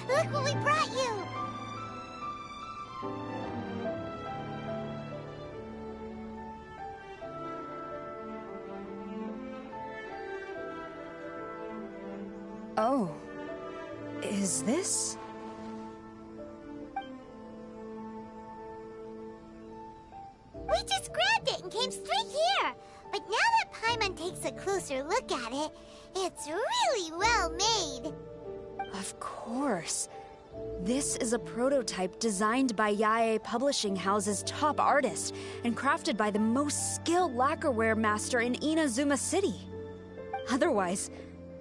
Look what we brought you! Oh. Is this? We just grabbed it and came straight here! But now that Paimon takes a closer look at it, it's really well made. Of course. This is a prototype designed by Yae Publishing House's top artist and crafted by the most skilled lacquerware master in Inazuma City. Otherwise,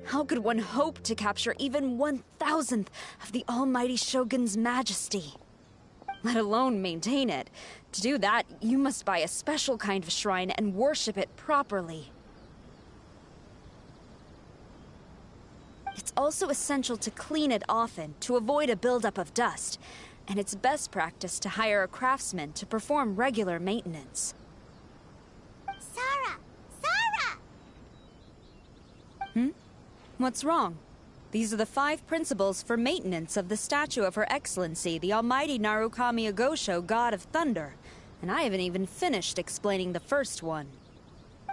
how could one hope to capture even 1,000th of the almighty Shogun's majesty? Let alone maintain it. To do that, you must buy a special kind of shrine and worship it properly. It's also essential to clean it often to avoid a buildup of dust, and it's best practice to hire a craftsman to perform regular maintenance. Sarah! Sarah! What's wrong? These are the 5 principles for maintenance of the statue of Her Excellency, the Almighty Narukami Agosho, God of Thunder, and I haven't even finished explaining the first one.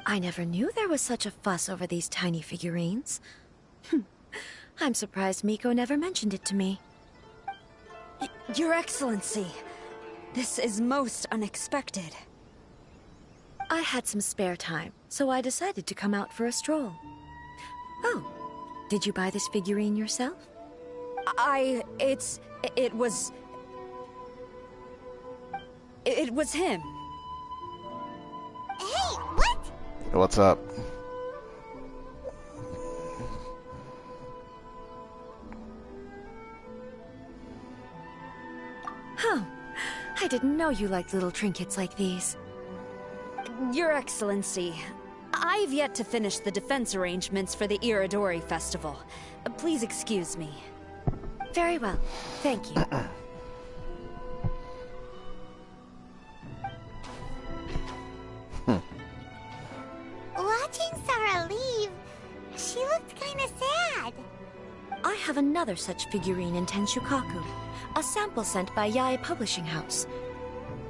I never knew there was such a fuss over these tiny figurines. I'm surprised Miko never mentioned it to me. Your Excellency, this is most unexpected. I had some spare time, so I decided to come out for a stroll. Oh, did you buy this figurine yourself? It was him. Hey, what? What's up? Oh, I didn't know you liked little trinkets like these. Your Excellency, I've yet to finish the defense arrangements for the Iridori Festival. Please excuse me. Very well. Thank you. Watching Sarah leave, she looked kinda sad. I have another such figurine in Tenshukaku, a sample sent by Yae Publishing House.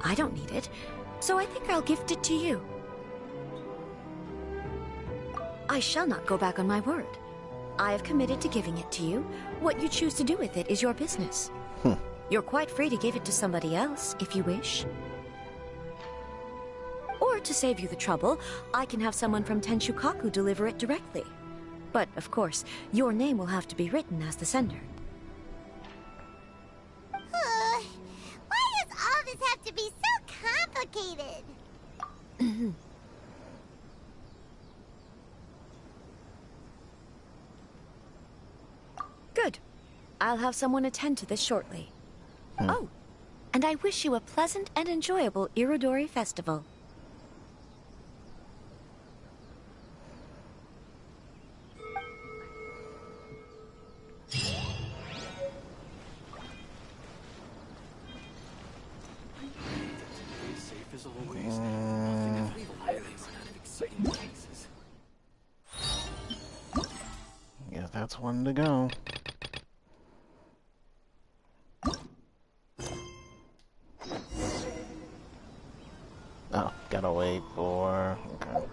I don't need it, so I think I'll gift it to you. I shall not go back on my word. I have committed to giving it to you. What you choose to do with it is your business. You're quite free to give it to somebody else, if you wish. Or to save you the trouble, I can have someone from Tenshukaku deliver it directly. But, of course, your name will have to be written as the sender. Why does all this have to be so complicated? Good. I'll have someone attend to this shortly. Oh, and I wish you a pleasant and enjoyable Irodori Festival. That's one to go. Oh, gotta wait for... Okay.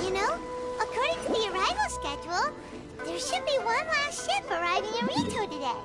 You know, according to the arrival schedule, there should be one last ship arriving in Rito today.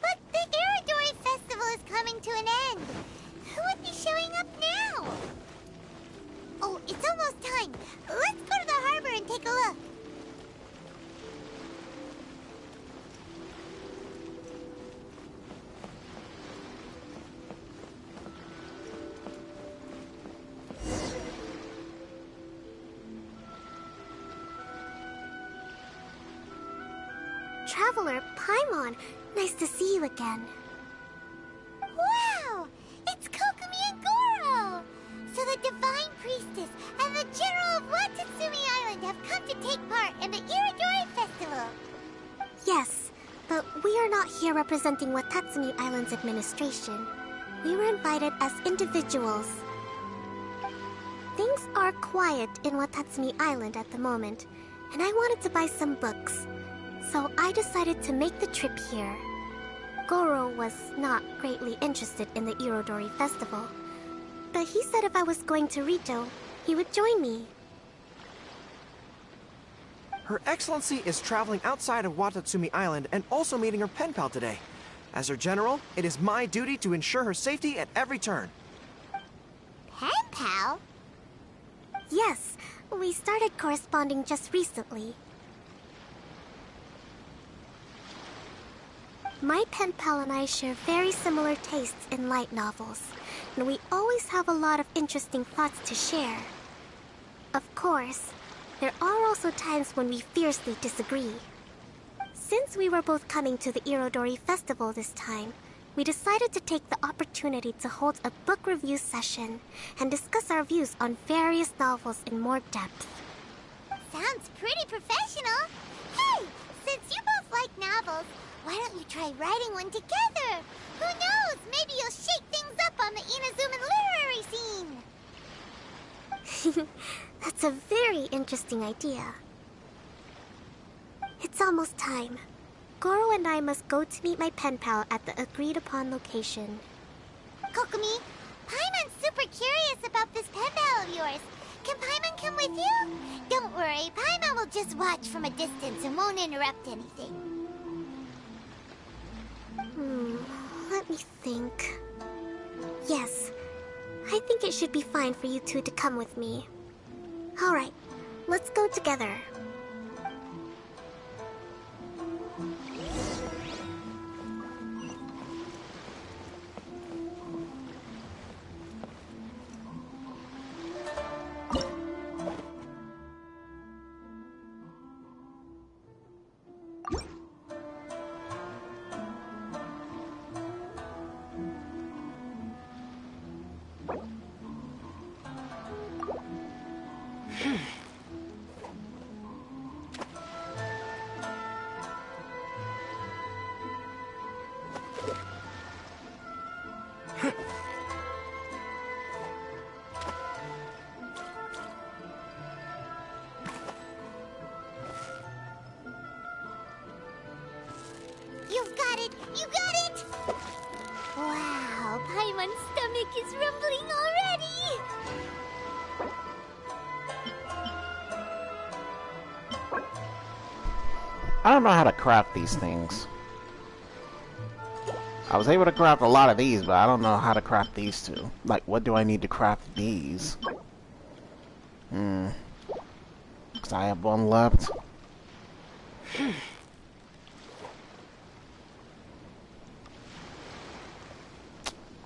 But the Iridori Festival is coming to an end. Who would be showing up now? Oh, it's almost time. Let's go to the harbor and take a look. Traveler, Paimon, nice to see you again. Wow! It's Kokomi and Goro! So the Divine Priestess and the General of Watatsumi Island have come to take part in the Iridori Festival. Yes, but we are not here representing Watatsumi Island's administration. We were invited as individuals. Things are quiet in Watatsumi Island at the moment, and I wanted to buy some books. So I decided to make the trip here. Goro was not greatly interested in the Irodori Festival, but he said if I was going to Rito, he would join me. Her Excellency is traveling outside of Watatsumi Island and also meeting her pen pal today. As her general, it is my duty to ensure her safety at every turn. Pen pal? Yes, we started corresponding just recently. My pen pal and I share very similar tastes in light novels, and we always have a lot of interesting thoughts to share. Of course, there are also times when we fiercely disagree. Since we were both coming to the Irodori Festival this time, we decided to take the opportunity to hold a book review session and discuss our views on various novels in more depth. Sounds pretty professional. Hey, since you both like novels, why don't you try writing one together? Who knows? Maybe you'll shake things up on the Inazuman literary scene. That's a very interesting idea. It's almost time. Goro and I must go to meet my pen pal at the agreed-upon location. Kokomi, Paimon's super curious about this pen pal of yours. Can Paimon come with you? Don't worry, Paimon will just watch from a distance and won't interrupt anything. Let me think. Yes, I think it should be fine for you two to come with me. Alright, let's go together. You've got it! You got it! Wow, Paimon's stomach is rumbling already! I don't know how to craft these things. I was able to craft a lot of these, but I don't know how to craft these two. Like, what do I need to craft these? Because I have one left.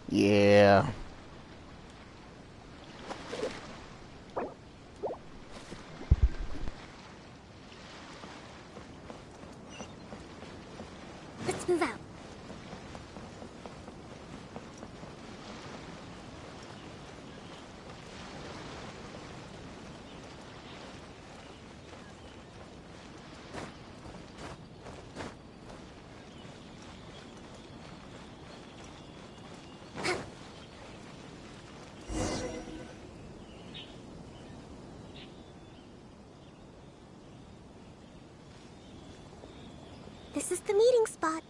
Yeah. Let's move out. This is the meeting spot.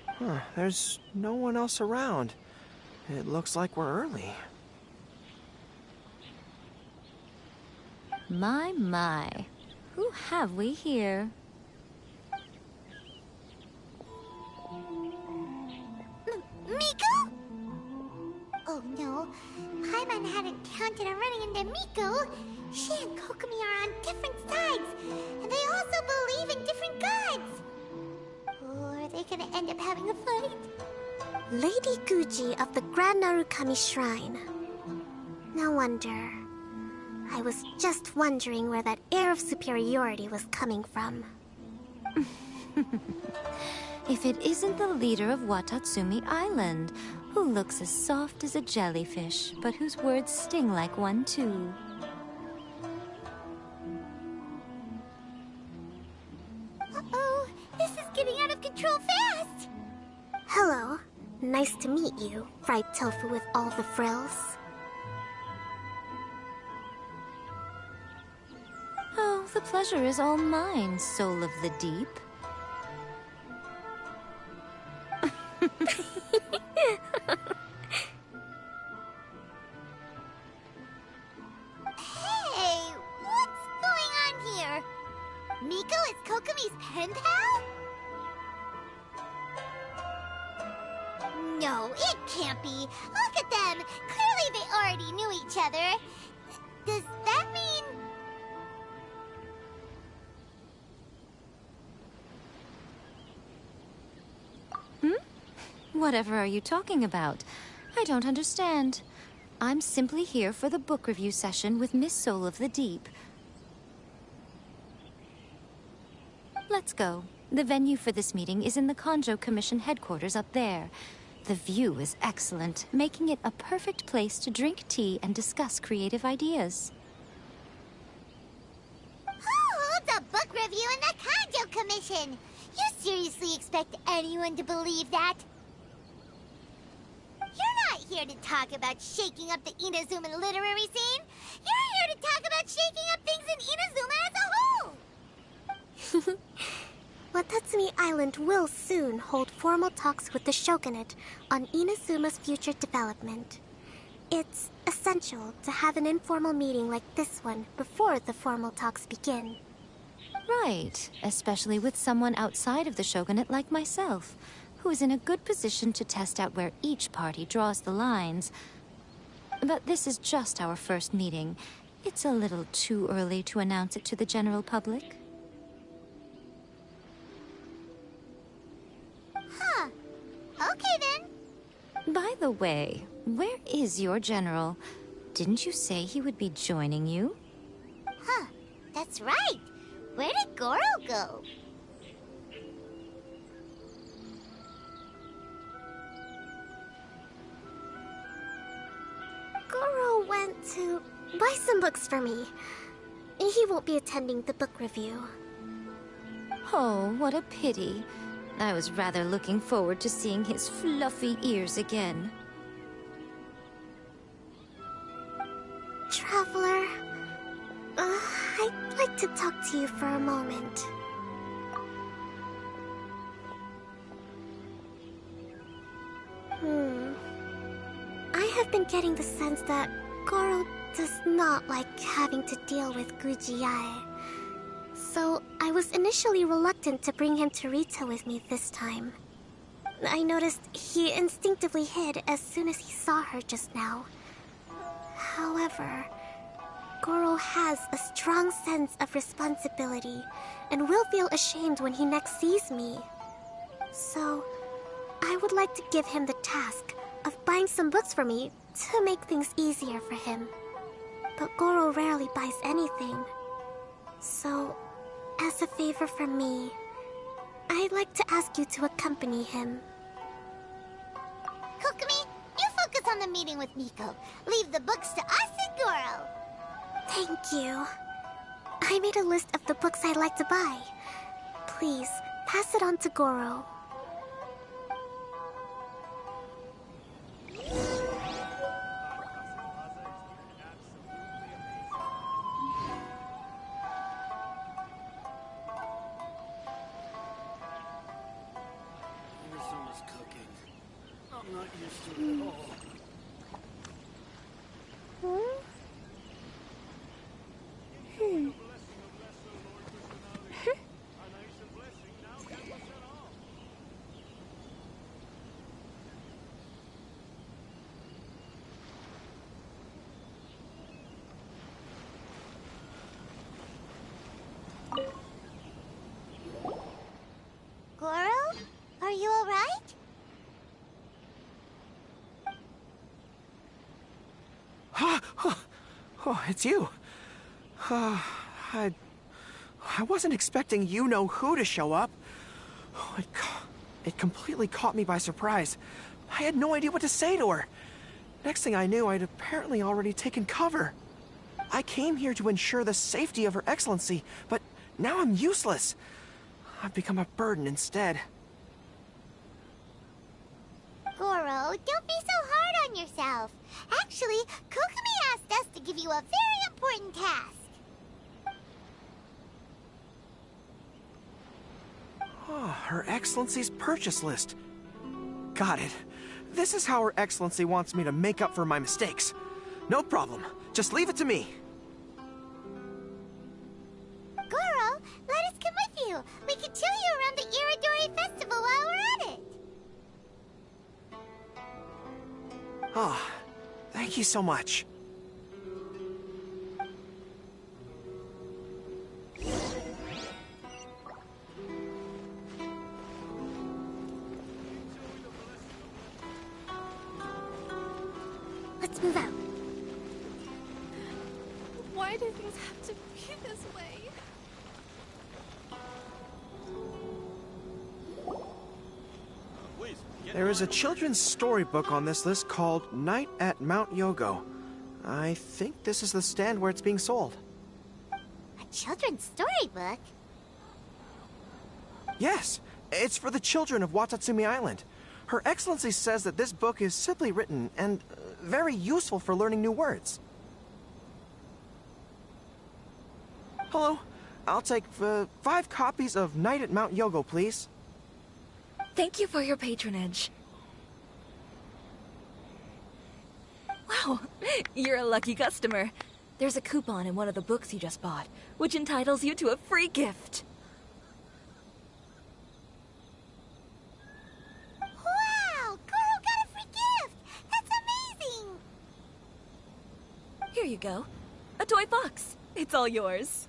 Huh, there's no one else around. It looks like we're early. My. Who have we here? Miko? Oh no, Paimon hadn't counted on running into Miko. She and Kokomi are on different sides, and they also believe in different gods. Or are they gonna end up having a fight? Lady Guji of the Grand Narukami Shrine. No wonder. I was just wondering where that air of superiority was coming from. If it isn't the leader of Watatsumi Island, who looks as soft as a jellyfish, but whose words sting like one too. Uh-oh, this is getting out of control fast! Hello. Nice to meet you, fried tofu with all the frills. Oh, the pleasure is all mine, soul of the deep. Hey, what's going on here? Miko is Kokomi's pen pal? No, it can't be. Look at them. Clearly they already knew each other. Does that mean... Whatever are you talking about? I don't understand. I'm simply here for the book review session with Miss Soul of the Deep. Let's go. The venue for this meeting is in the Konjo Commission headquarters up there. The view is excellent, making it a perfect place to drink tea and discuss creative ideas. Who holds a book review in the Konjo Commission? You seriously expect anyone to believe that? You're not here to talk about shaking up the Inazuman literary scene. You're here to talk about shaking up things in Inazuma as a whole. Watatsumi Island will soon hold formal talks with the shogunate on Inazuma's future development. It's essential to have an informal meeting like this one before the formal talks begin. Right, especially with someone outside of the shogunate like myself, who is in a good position to test out where each party draws the lines. But this is just our first meeting. It's a little too early to announce it to the general public. Huh. Okay then. By the way, where is your general? Didn't you say he would be joining you? Huh. That's right. Where did Goro go? Goro went to buy some books for me. He won't be attending the book review. Oh, what a pity. I was rather looking forward to seeing his fluffy ears again. Traveler, I'd like to talk to you for a moment. I have been getting the sense that Goro does not like having to deal with Gujiai. So I was initially reluctant to bring him to Rita with me this time. I noticed he instinctively hid as soon as he saw her just now. However, Goro has a strong sense of responsibility and will feel ashamed when he next sees me. So, I would like to give him the task of buying some books for me to make things easier for him. But Goro rarely buys anything. So, as a favor from me, I'd like to ask you to accompany him. Kokumi, you focus on the meeting with Miko. Leave the books to us and Goro. Thank you. I made a list of the books I'd like to buy. Please, pass it on to Goro. Irizuma's cooking. I'm not used to it at all. Goro? Are you alright? Oh, it's you. I wasn't expecting you-know-who to show up. Oh, it completely caught me by surprise. I had no idea what to say to her. Next thing I knew, I'd apparently already taken cover. I came here to ensure the safety of Her Excellency, but now I'm useless. I've become a burden instead. Goro, don't be so hard on yourself. Actually, Kokumi asked us to give you a very important task. Oh, Her Excellency's purchase list. Got it. This is how Her Excellency wants me to make up for my mistakes. No problem. Just leave it to me. Goro, let us come with you. We can show you around the Iridori Festival while we're at it. Ah, thank you so much. Let's move out. Why do things have to be this way? There is a children's storybook on this list called Night at Mount Yogo. I think this is the stand where it's being sold. A children's storybook? Yes, it's for the children of Watatsumi Island. Her Excellency says that this book is simply written and very useful for learning new words. Hello, I'll take 5 copies of Night at Mount Yogo, please. Thank you for your patronage. Wow, you're a lucky customer. There's a coupon in one of the books you just bought, which entitles you to a free gift. Wow! Goro got a free gift! That's amazing! Here you go. A toy box. It's all yours.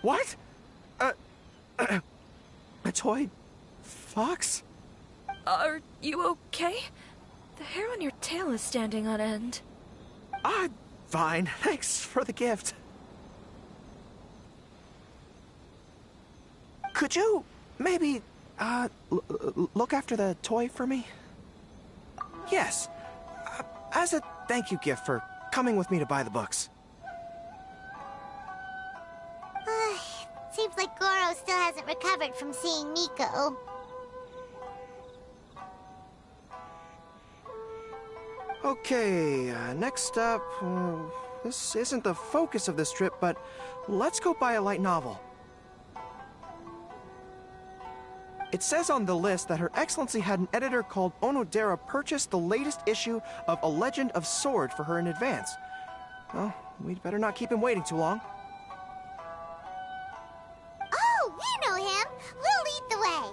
What? A toy fox? Are you okay? The hair on your tail is standing on end. Fine. Thanks for the gift. Could you maybe, look after the toy for me? Yes. As a thank you gift for coming with me to buy the books. Seems like Goro still hasn't recovered from seeing Miko. Okay, next up, this isn't the focus of this trip, but let's go buy a light novel. It says on the list that Her Excellency had an editor called Onodera purchase the latest issue of A Legend of Sword for her in advance. Well, we'd better not keep him waiting too long. Oh, we know him! We'll lead the way!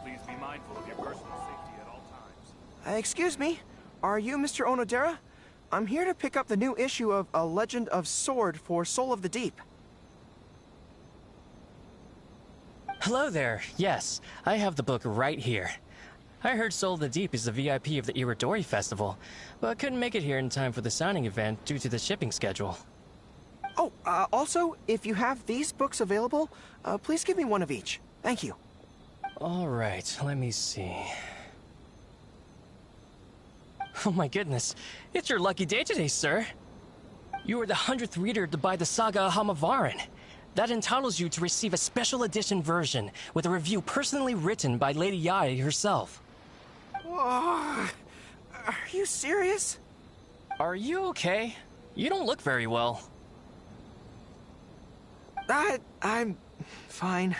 Please be mindful of your personal safety at all times. Excuse me, are you Mr. Onodera? I'm here to pick up the new issue of A Legend of Sword for Soul of the Deep. Hello there. Yes, I have the book right here. I heard Soul of the Deep is the VIP of the Iridori Festival, but couldn't make it here in time for the signing event due to the shipping schedule. Oh, also, if you have these books available, please give me one of each. Thank you. All right, let me see. Oh my goodness, it's your lucky day today, sir. You are the 100th reader to buy the Saga of Hamavaran. That entitles you to receive a special edition version with a review personally written by Lady Yae herself. Whoa, are you serious? Are you okay? You don't look very well. I'm fine.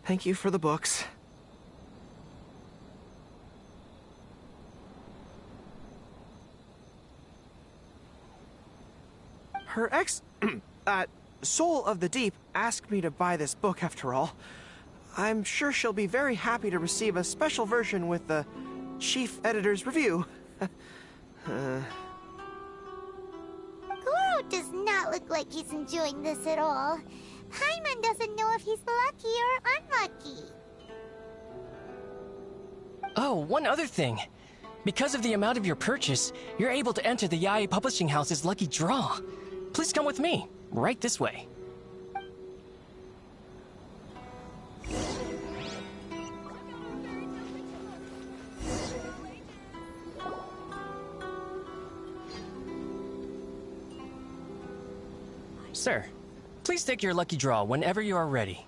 Thank you for the books. Her Soul of the Deep asked me to buy this book after all. I'm sure she'll be very happy to receive a special version with the chief editor's review. Goro does not look like he's enjoying this at all. Paimon doesn't know if he's lucky or unlucky. Oh, one other thing. Because of the amount of your purchase, you're able to enter the Yae Publishing House's lucky draw. Please come with me, right this way. Sir, please take your lucky draw whenever you are ready.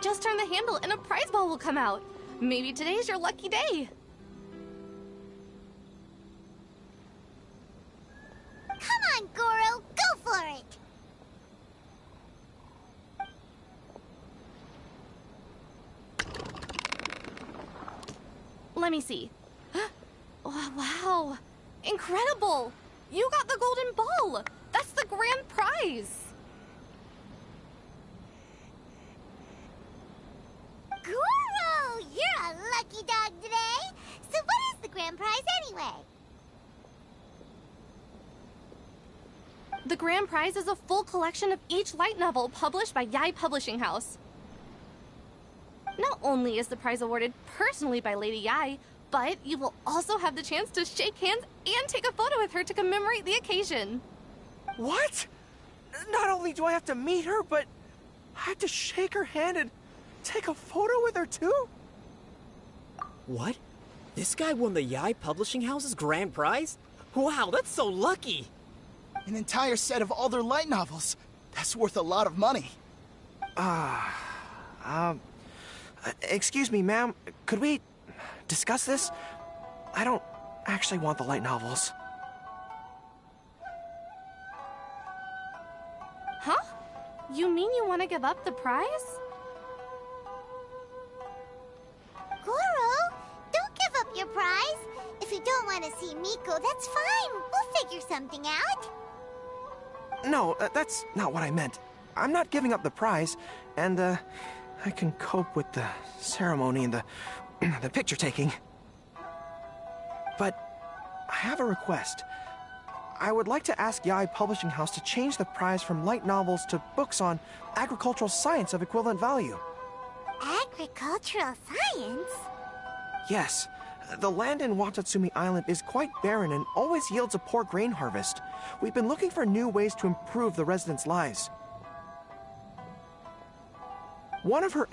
Just turn the handle and a prize ball will come out. Maybe today's your lucky day. Come on, Goro, go for it! Let me see. Oh, wow. Incredible! You got the golden ball! That's the grand prize! Goro, you're a lucky dog today! So what is the grand prize anyway? The grand prize is a full collection of each light novel published by Yae Publishing House. Not only is the prize awarded personally by Lady Yae, but you will also have the chance to shake hands and take a photo with her to commemorate the occasion. What? Not only do I have to meet her, but I have to shake her hand and take a photo with her too? What? This guy won the Yae Publishing House's grand prize? Wow, that's so lucky! An entire set of all their light novels. That's worth a lot of money. Excuse me, ma'am. Could we discuss this? I don't actually want the light novels. Huh? You mean you want to give up the prize? Goro, don't give up your prize. If you don't want to see Miko, that's fine. We'll figure something out. No, that's not what I meant. I'm not giving up the prize, and, I can cope with the ceremony and the picture taking. But I have a request. I would like to ask Yae Publishing House to change the prize from light novels to books on agricultural science of equivalent value. Agricultural science? Yes. The land in Watatsumi Island is quite barren and always yields a poor grain harvest. We've been looking for new ways to improve the residents' lives. One of her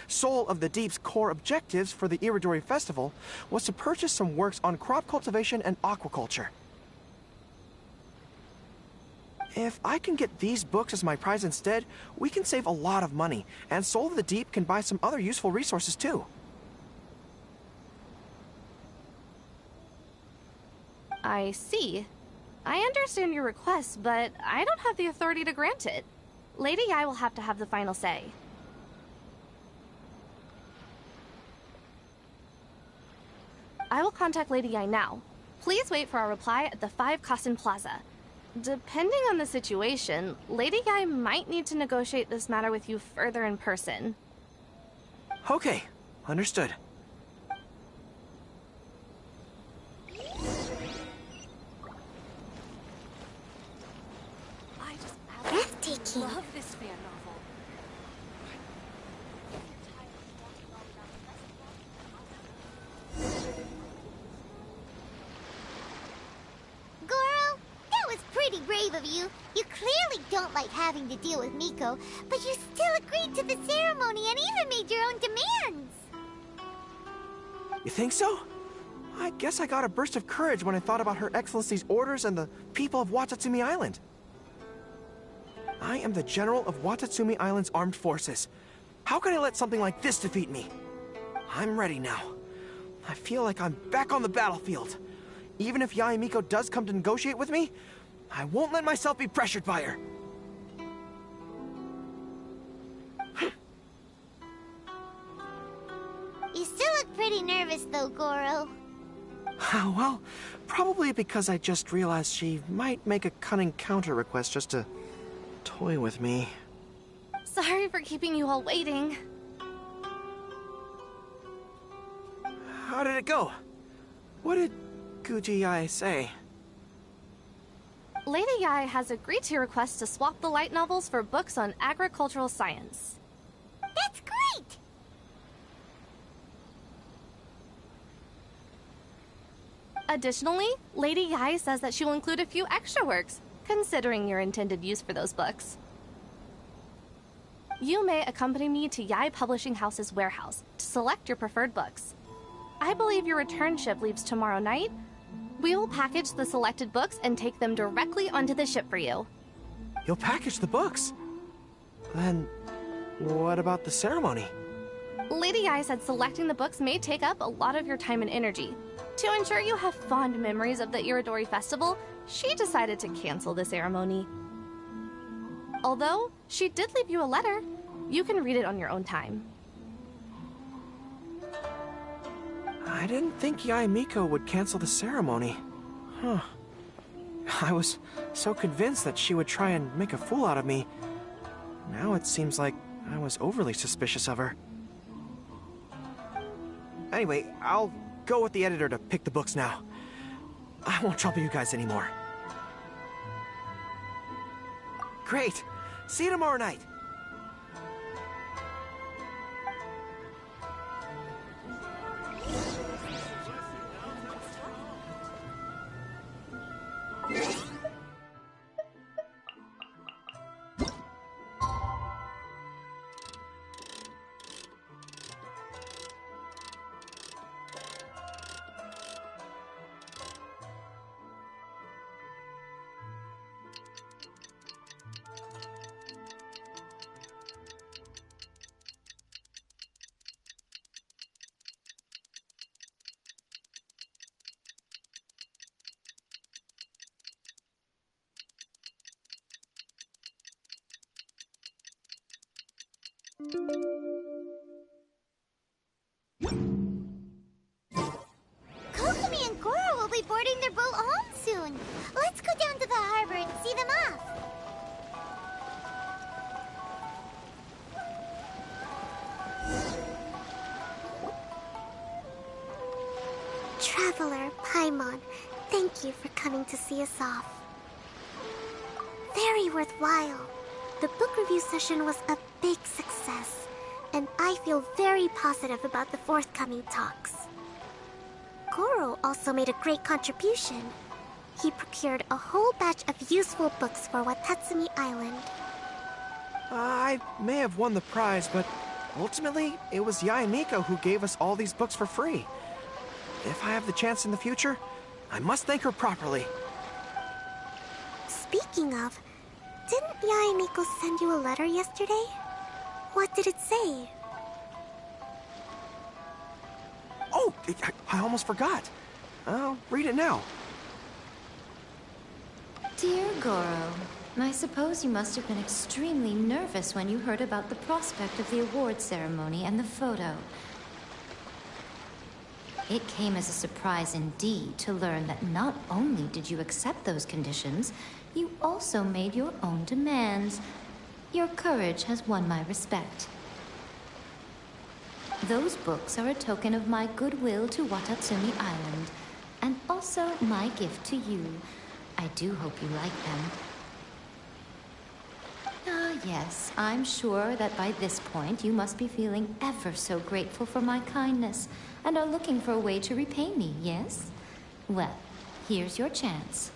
Soul of the Deep's core objectives for the Iridori Festival was to purchase some works on crop cultivation and aquaculture. If I can get these books as my prize instead, we can save a lot of money, and Soul of the Deep can buy some other useful resources too. I see. I understand your request, but I don't have the authority to grant it. Lady Ai will have to have the final say. I will contact Lady Ai now. Please wait for our reply at the 5 Kasen Plaza. Depending on the situation, Lady Ai might need to negotiate this matter with you further in person. Okay, understood. Breathtaking. Love this fan novel. Goro, that was pretty brave of you. You clearly don't like having to deal with Miko, but you still agreed to the ceremony and even made your own demands. You think so? I guess I got a burst of courage when I thought about Her Excellency's orders and the people of Watatsumi Island. I am the General of Watatsumi Island's armed forces. How can I let something like this defeat me? I'm ready now. I feel like I'm back on the battlefield. Even if Yae Miko does come to negotiate with me, I won't let myself be pressured by her. You still look pretty nervous though, Goro. Well, probably because I just realized she might make a cunning counter request just to toy with me. Sorry for keeping you all waiting. How did it go? What did Guji Yae say? Lady Yae has agreed to your request to swap the light novels for books on agricultural science. That's great! Additionally, Lady Yae says that she will include a few extra works, considering your intended use for those books. You may accompany me to Yae Publishing House's warehouse to select your preferred books. I believe your return ship leaves tomorrow night. We will package the selected books and take them directly onto the ship for you. You'll package the books? Then, what about the ceremony? Lady Yae said selecting the books may take up a lot of your time and energy. To ensure you have fond memories of the Iridori Festival, she decided to cancel the ceremony. Although, she did leave you a letter. You can read it on your own time. I didn't think Yae Miko would cancel the ceremony. Huh. I was so convinced that she would try and make a fool out of me. Now it seems like I was overly suspicious of her. Anyway, I'll go with the editor to pick the books now. I won't trouble you guys anymore. Great! See you tomorrow night! Kokomi and Goro will be boarding their boat home soon. Let's go down to the harbor and see them off. Traveler, Paimon, thank you for coming to see us off. Very worthwhile. The book review session was a big success, and I feel very positive about the forthcoming talks. Goro also made a great contribution. He procured a whole batch of useful books for Watatsumi Island. I may have won the prize, but ultimately, it was Yae Miko who gave us all these books for free. If I have the chance in the future, I must thank her properly. Speaking of, Didn't Yae Miko send you a letter yesterday? What did it say? Oh, I almost forgot. I'll read it now. Dear Goro, I suppose you must have been extremely nervous when you heard about the prospect of the award ceremony and the photo. It came as a surprise indeed to learn that not only did you accept those conditions, you also made your own demands. Your courage has won my respect. Those books are a token of my goodwill to Watatsumi Island, and also my gift to you. I do hope you like them. Ah, yes, I'm sure that by this point you must be feeling ever so grateful for my kindness, and are looking for a way to repay me, yes? Well, here's your chance.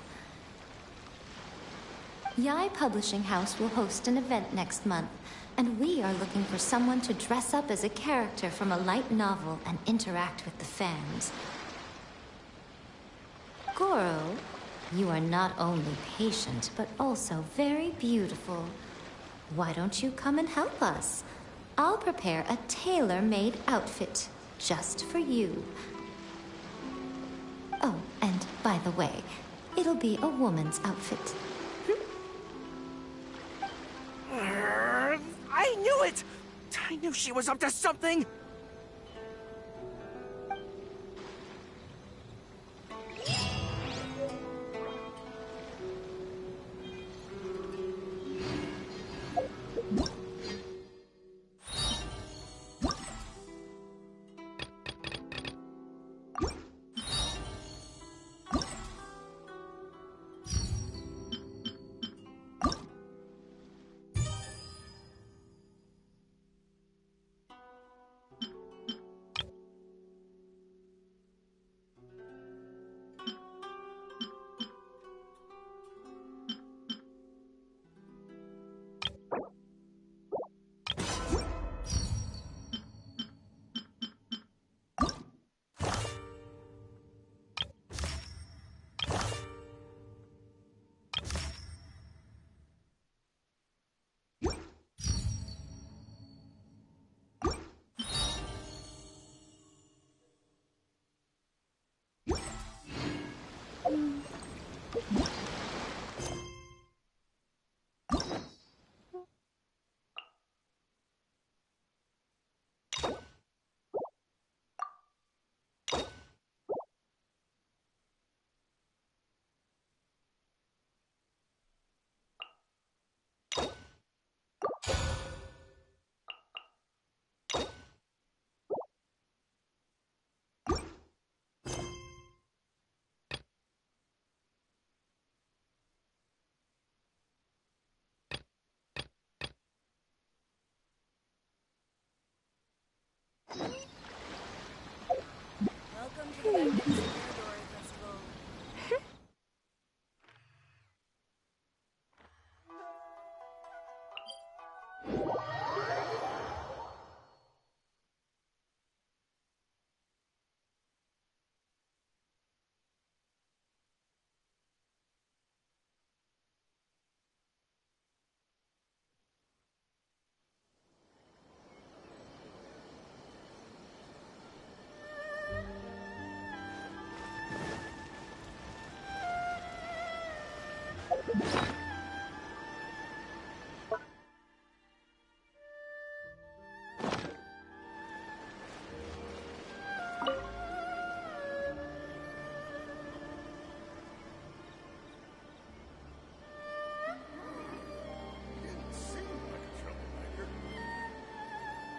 Yae Publishing House will host an event next month, and we are looking for someone to dress up as a character from a light novel and interact with the fans. Goro, you are not only patient, but also very beautiful. Why don't you come and help us? I'll prepare a tailor-made outfit just for you. Oh, and by the way, it'll be a woman's outfit. I knew it! I knew she was up to something! Welcome to the Festival.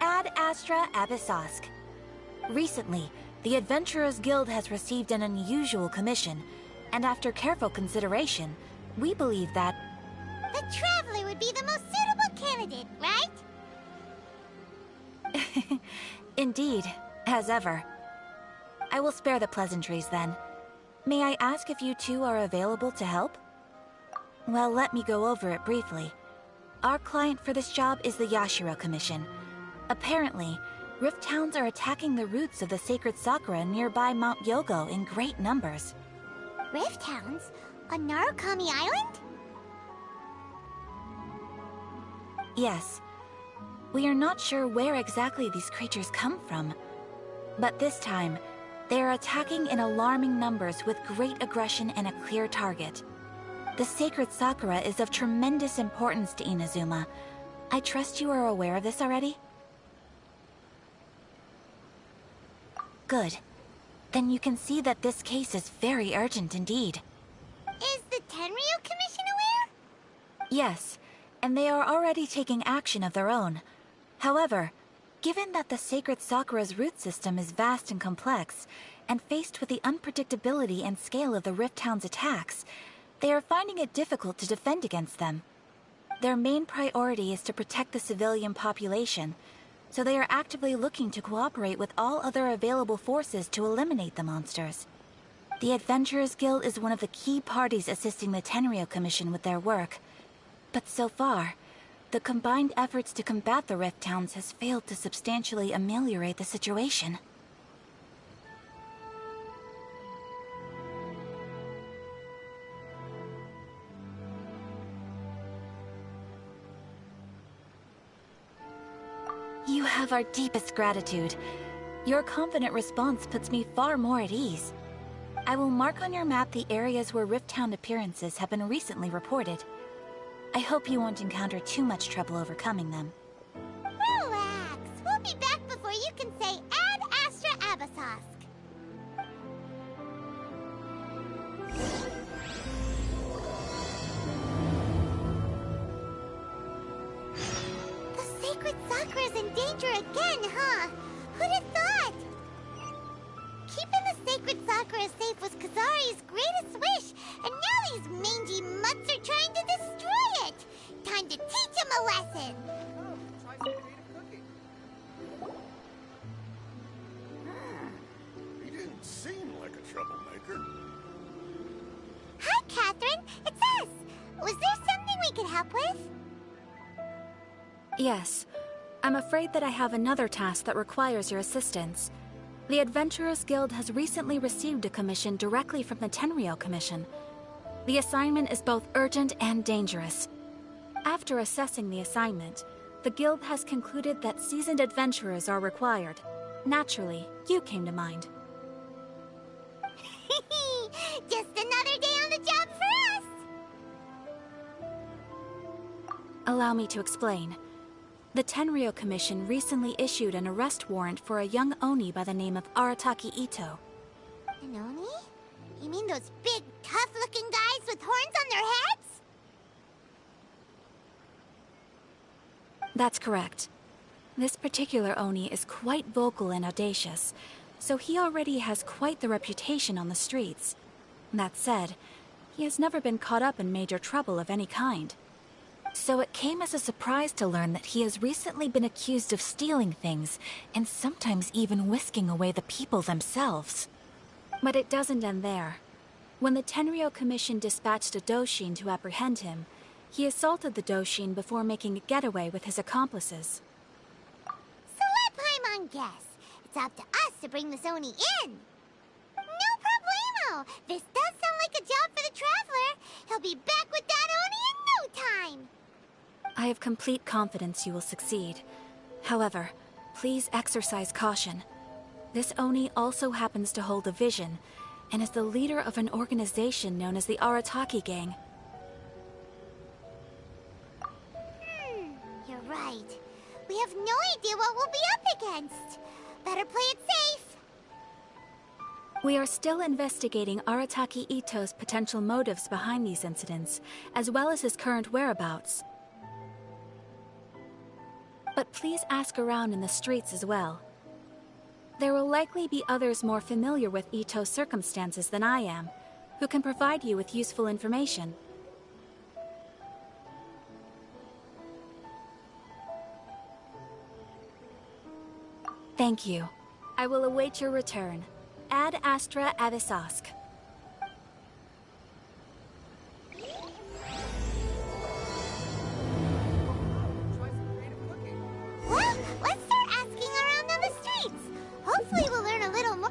Ad Astra Abyssosk. Recently, the Adventurers Guild has received an unusual commission, and after careful consideration, we believe that... The Traveler would be the most suitable candidate, right? Indeed, as ever. I will spare the pleasantries then. May I ask if you two are available to help? Well, let me go over it briefly. Our client for this job is the Yashiro Commission. Apparently, Rift Hounds are attacking the roots of the sacred sakura nearby Mount Yogo in great numbers. Rift Hounds? On Narukami Island? Yes. We are not sure where exactly these creatures come from. But this time, they are attacking in alarming numbers with great aggression and a clear target. The sacred Sakura is of tremendous importance to Inazuma. I trust you are aware of this already? Good. Then you can see that this case is very urgent indeed. Is the Tenryu Commission aware? Yes, and they are already taking action of their own. However, given that the sacred Sakura's root system is vast and complex, and faced with the unpredictability and scale of the Rift Town's attacks, they are finding it difficult to defend against them. Their main priority is to protect the civilian population, so they are actively looking to cooperate with all other available forces to eliminate the monsters. The Adventurers Guild is one of the key parties assisting the Tenryu Commission with their work. But so far, the combined efforts to combat the Rift Towns has failed to substantially ameliorate the situation. You have our deepest gratitude. Your confident response puts me far more at ease. I will mark on your map the areas where Rift Town appearances have been recently reported. I hope you won't encounter too much trouble overcoming them. Relax. We'll be back before you can say Ad Astra Abyssosque. The sacred Sakura's in danger again, huh? Who'd have thought? Keeping the sacred Sakura safe was Kazari's greatest wish, and now these mangy mutts are trying to destroy it! Time to teach him a lesson! He didn't seem like a troublemaker. Hi, Catherine! It's us! Was there something we could help with? Yes. I'm afraid that I have another task that requires your assistance. The Adventurers Guild has recently received a commission directly from the Tenryu Commission. The assignment is both urgent and dangerous. After assessing the assignment, the Guild has concluded that seasoned adventurers are required. Naturally, you came to mind. Just another day on the job for us! Allow me to explain. The Tenryu Commission recently issued an arrest warrant for a young Oni by the name of Arataki Ito. An Oni? You mean those big, tough-looking guys with horns on their heads? That's correct. This particular Oni is quite vocal and audacious, so he already has quite the reputation on the streets. That said, he has never been caught up in major trouble of any kind. So it came as a surprise to learn that he has recently been accused of stealing things, and sometimes even whisking away the people themselves. But it doesn't end there. When the Tenryu Commission dispatched a Doshin to apprehend him, he assaulted the Doshin before making a getaway with his accomplices. So let Paimon guess. It's up to us to bring this Oni in. No problemo! This does sound like a job for the Traveler. He'll be back with that Oni in no time. I have complete confidence you will succeed. However, please exercise caution. This Oni also happens to hold a vision, and is the leader of an organization known as the Arataki Gang. You're right. We have no idea what we'll be up against. Better play it safe. We are still investigating Arataki Ito's potential motives behind these incidents, as well as his current whereabouts. But please ask around in the streets as well. There will likely be others more familiar with Ito's circumstances than I am, who can provide you with useful information. Thank you. I will await your return. Ad Astra Abyssosque. Well, let's start asking around on the streets. Hopefully we'll learn a little more.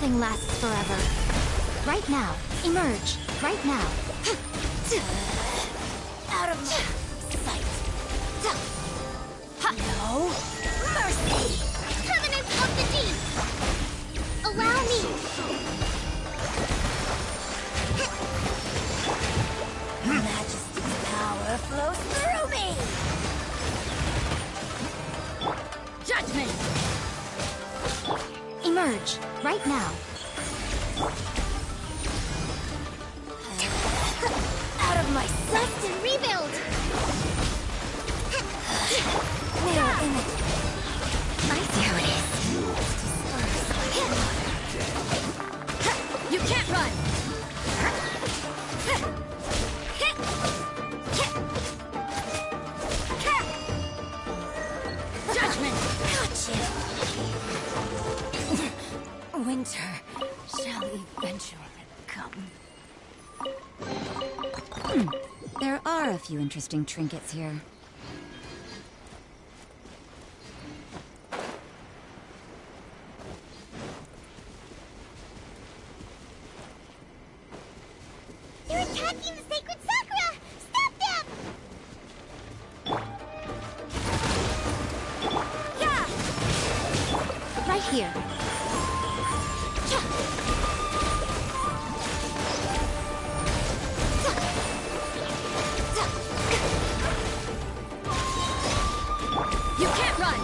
Nothing lasts forever. Right now. Emerge. Right now. Out of my sight. No mercy! Covenant of the Deep! Allow me! Majesty's power flows through me! Judgment! Emerge. Right now. Out of my sight and rebuild! Mirror image. I see how it is. You can't run! Judgment! Gotcha! Winter shall eventually come. There are a few interesting trinkets here. They're attacking the sacred Sakura! Stop them! Yeah! Right here. You can't run!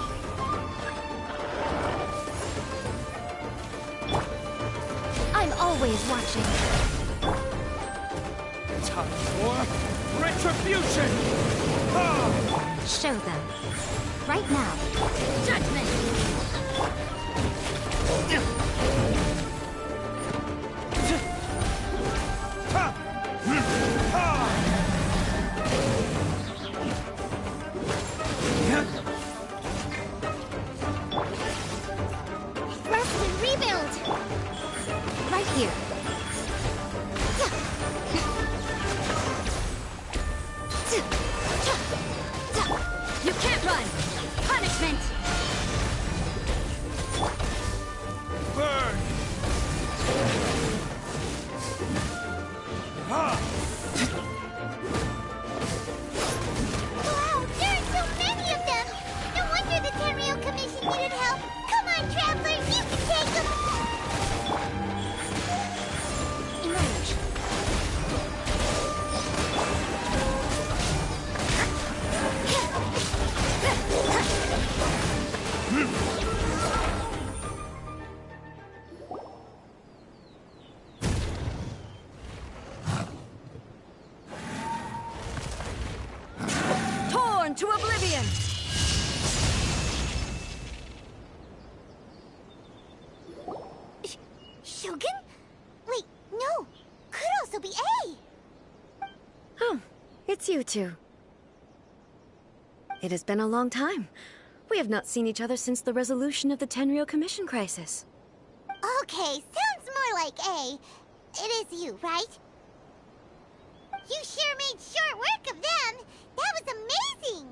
I'm always watching. Time for retribution! Show them. Right now. Judgment! Rest and rebuild! Right here. You can't run! Punishment! Burn! Wow, there are so many of them! No wonder the Tenryou Commission needed help! Come on, travelers, you can take them! Emerge. Torn to oblivion! Shogun? Wait, no! Could also be A! Oh, it's you two. It has been a long time. We have not seen each other since the resolution of the Tenryou Commission crisis. Okay, sounds more like A. It is you, right? You sure made short work of them! That was amazing!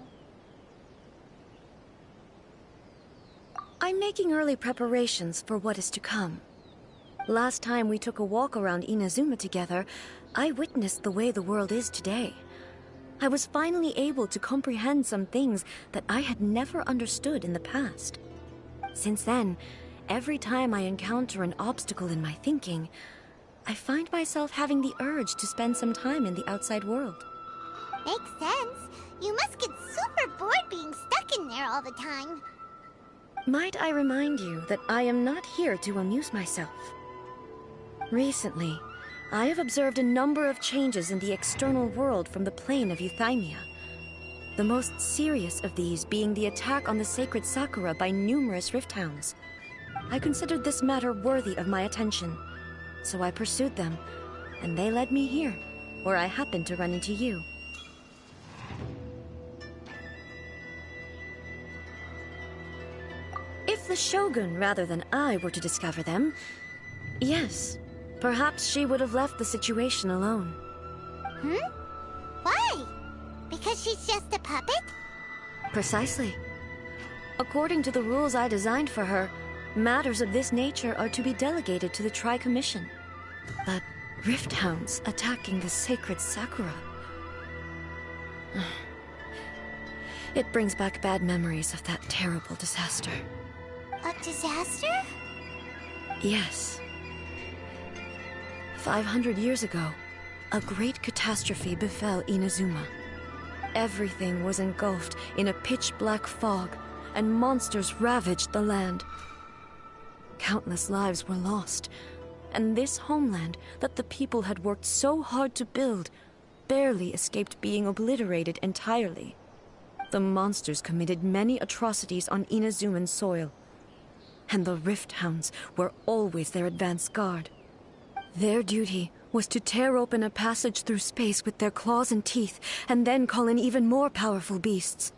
I'm making early preparations for what is to come. Last time we took a walk around Inazuma together, I witnessed the way the world is today. I was finally able to comprehend some things that I had never understood in the past. Since then, every time I encounter an obstacle in my thinking, I find myself having the urge to spend some time in the outside world. Makes sense. You must get super bored being stuck in there all the time. Might I remind you that I am not here to amuse myself. Recently, I have observed a number of changes in the external world from the plane of Euthymia. The most serious of these being the attack on the sacred Sakura by numerous Rift Hounds. I considered this matter worthy of my attention, so I pursued them, and they led me here, where I happened to run into you. If the Shogun rather than I were to discover them, yes, perhaps she would have left the situation alone. Why? Because she's just a puppet? Precisely. According to the rules I designed for her, Matters of this nature are to be delegated to the Tri-Commission. But Rift Hounds attacking the sacred Sakura... It brings back bad memories of that terrible disaster. A disaster? Yes. 500 years ago, a great catastrophe befell Inazuma. Everything was engulfed in a pitch-black fog, and monsters ravaged the land. Countless lives were lost, and this homeland that the people had worked so hard to build barely escaped being obliterated entirely. The monsters committed many atrocities on Inazuman soil, and the Rift Hounds were always their advance guard. Their duty was to tear open a passage through space with their claws and teeth, and then call in even more powerful beasts.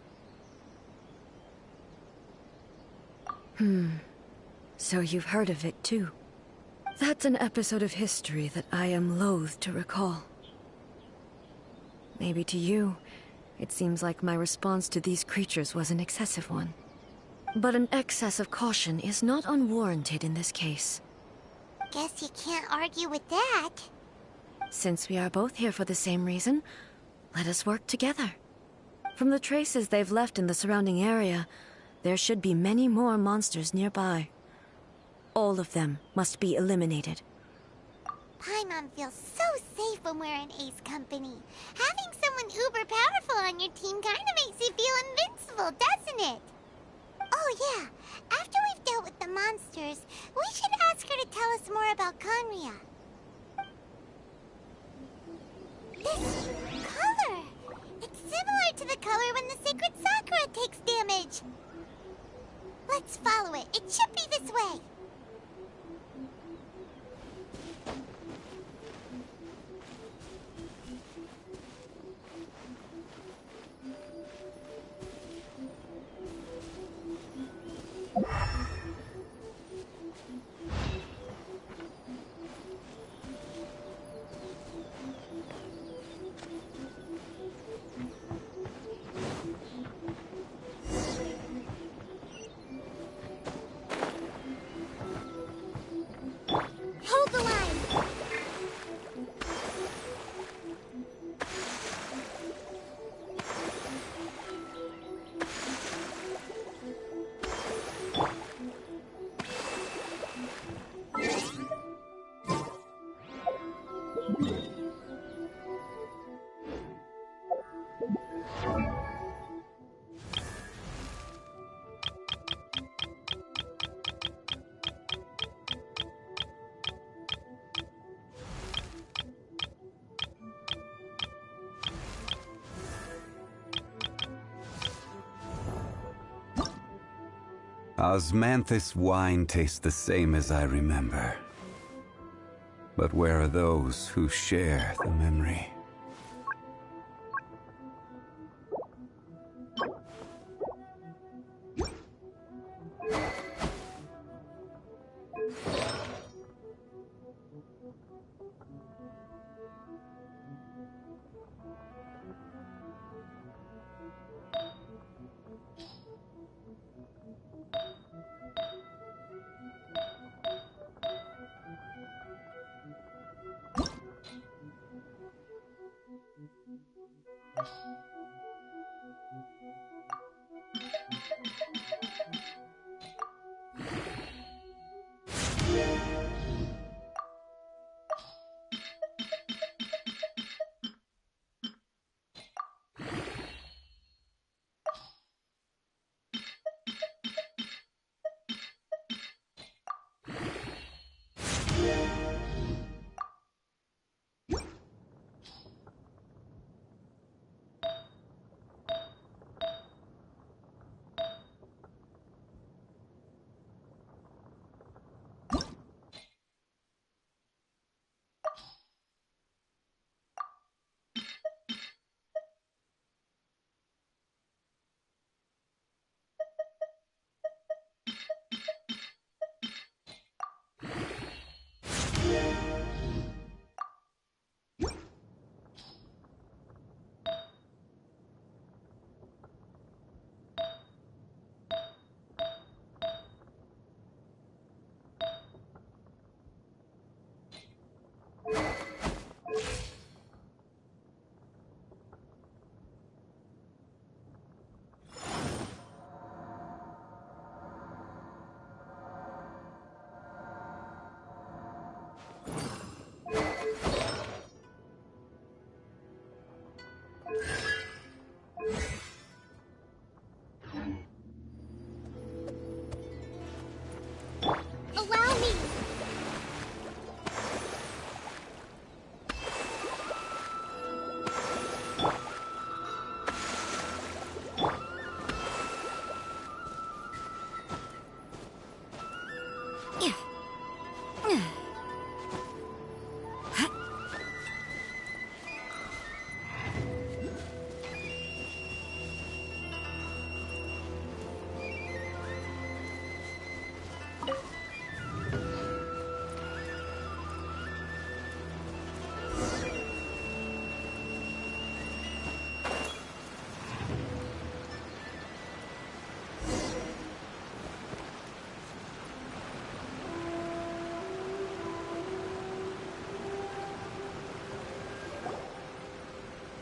So you've heard of it too. That's an episode of history that I am loath to recall. Maybe to you, it seems like my response to these creatures was an excessive one. But an excess of caution is not unwarranted in this case. Guess you can't argue with that. Since we are both here for the same reason, let us work together. From the traces they've left in the surrounding area, there should be many more monsters nearby. All of them must be eliminated. Paimon feels so safe when we're in Ace Company. Having someone uber powerful on your team kinda makes you feel invincible, doesn't it? Oh yeah, after we've dealt with the monsters, we should ask her to tell us more about Conria. This color! It's similar to the color when the sacred Sakura takes damage. Let's follow it. It should be this way. Hold the line! Osmanthus wine tastes the same as I remember. But where are those who share the memory?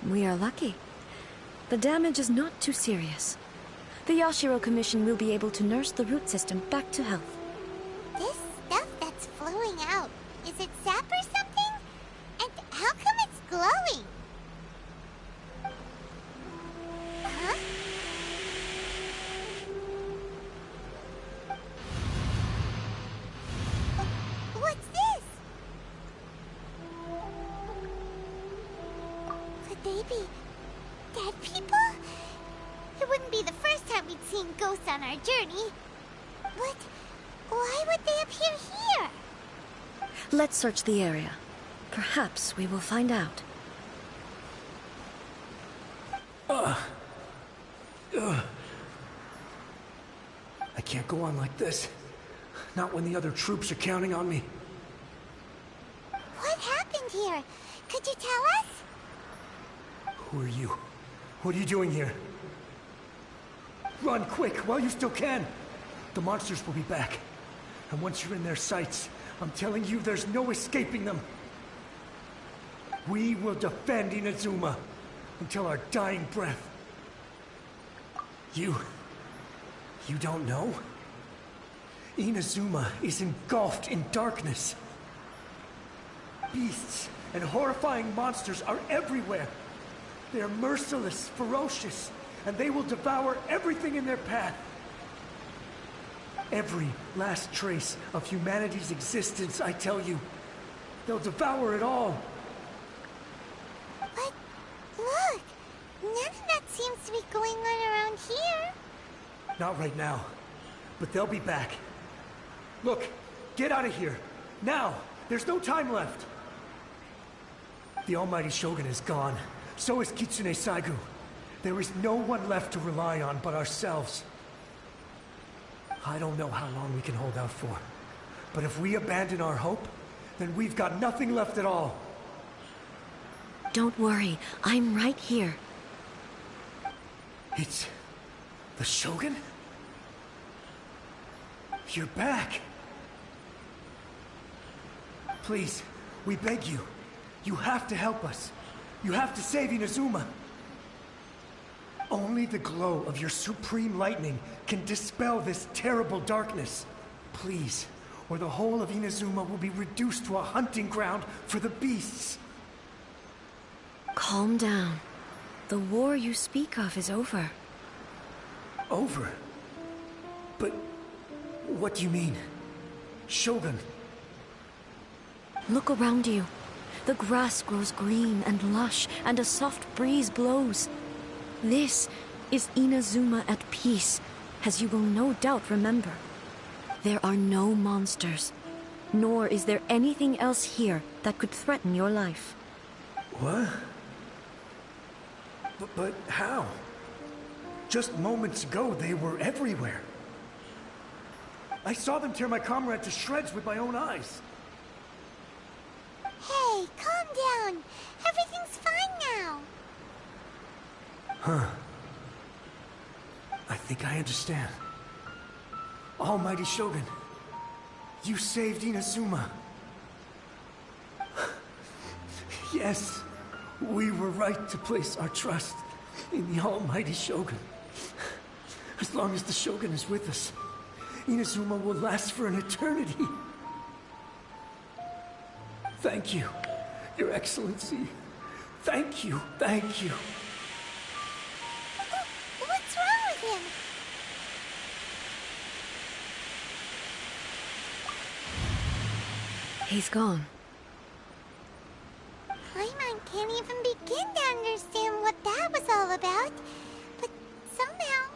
We are lucky. The damage is not too serious. The Yashiro Commission will be able to nurse the root system back to health. This stuff that's flowing out, is it sap or something? And how come it's glowing? Huh? What's this? Could they be dead people? It wouldn't be the first time we'd seen ghosts on our journey. But why would they appear here? Let's search the area. Perhaps we will find out. I can't go on like this. Not when the other troops are counting on me. What happened here? Could you tell us? Who are you? What are you doing here? Run quick while you still can. The monsters will be back. And once you're in their sights, I'm telling you there's no escaping them. We will defend Inazuma until our dying breath. You don't know? Inazuma is engulfed in darkness. Beasts and horrifying monsters are everywhere. They are merciless, ferocious, and they will devour everything in their path. Every last trace of humanity's existence, I tell you. They'll devour it all. But look, none of that seems to be going on around here. Not right now, but they'll be back. Look, get out of here. Now! There's no time left. The Almighty Shogun is gone. So is Kitsune Saigu. There is no one left to rely on but ourselves. I don't know how long we can hold out for. But if we abandon our hope, then we've got nothing left at all. Don't worry, I'm right here. It's the Shogun? You're back. Please, we beg you. You have to help us. You have to save Inazuma. Only the glow of your supreme lightning can dispel this terrible darkness. Please, or the whole of Inazuma will be reduced to a hunting ground for the beasts. Calm down. The war you speak of is over. Over? But what do you mean? Shogun? Look around you. The grass grows green and lush, and a soft breeze blows. This is Inazuma at peace, as you will no doubt remember. There are no monsters, nor is there anything else here that could threaten your life. What? But how? Just moments ago, they were everywhere. I saw them tear my comrade to shreds with my own eyes. Hey, calm down. Everything's fine now. Huh. I think I understand. Almighty Shogun, you saved Inazuma. Yes, we were right to place our trust in the Almighty Shogun. As long as the Shogun is with us, Inazuma will last for an eternity. Thank you, Your Excellency. Thank you, thank you. What's wrong with him? He's gone. Paimon can't even begin to understand what that was all about. But somehow,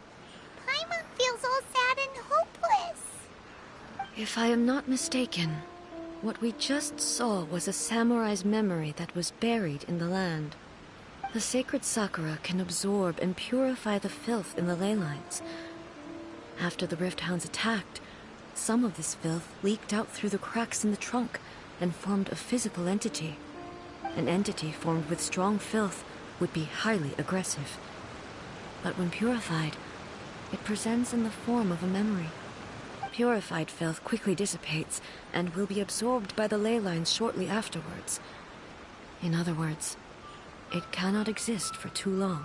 Paimon feels all sad and hopeless. If I am not mistaken, what we just saw was a samurai's memory that was buried in the land. The sacred sakura can absorb and purify the filth in the ley lines. After the Rift Hounds attacked, some of this filth leaked out through the cracks in the trunk and formed a physical entity. An entity formed with strong filth would be highly aggressive. But when purified, it presents in the form of a memory. Purified filth quickly dissipates and will be absorbed by the ley lines shortly afterwards. In other words, it cannot exist for too long.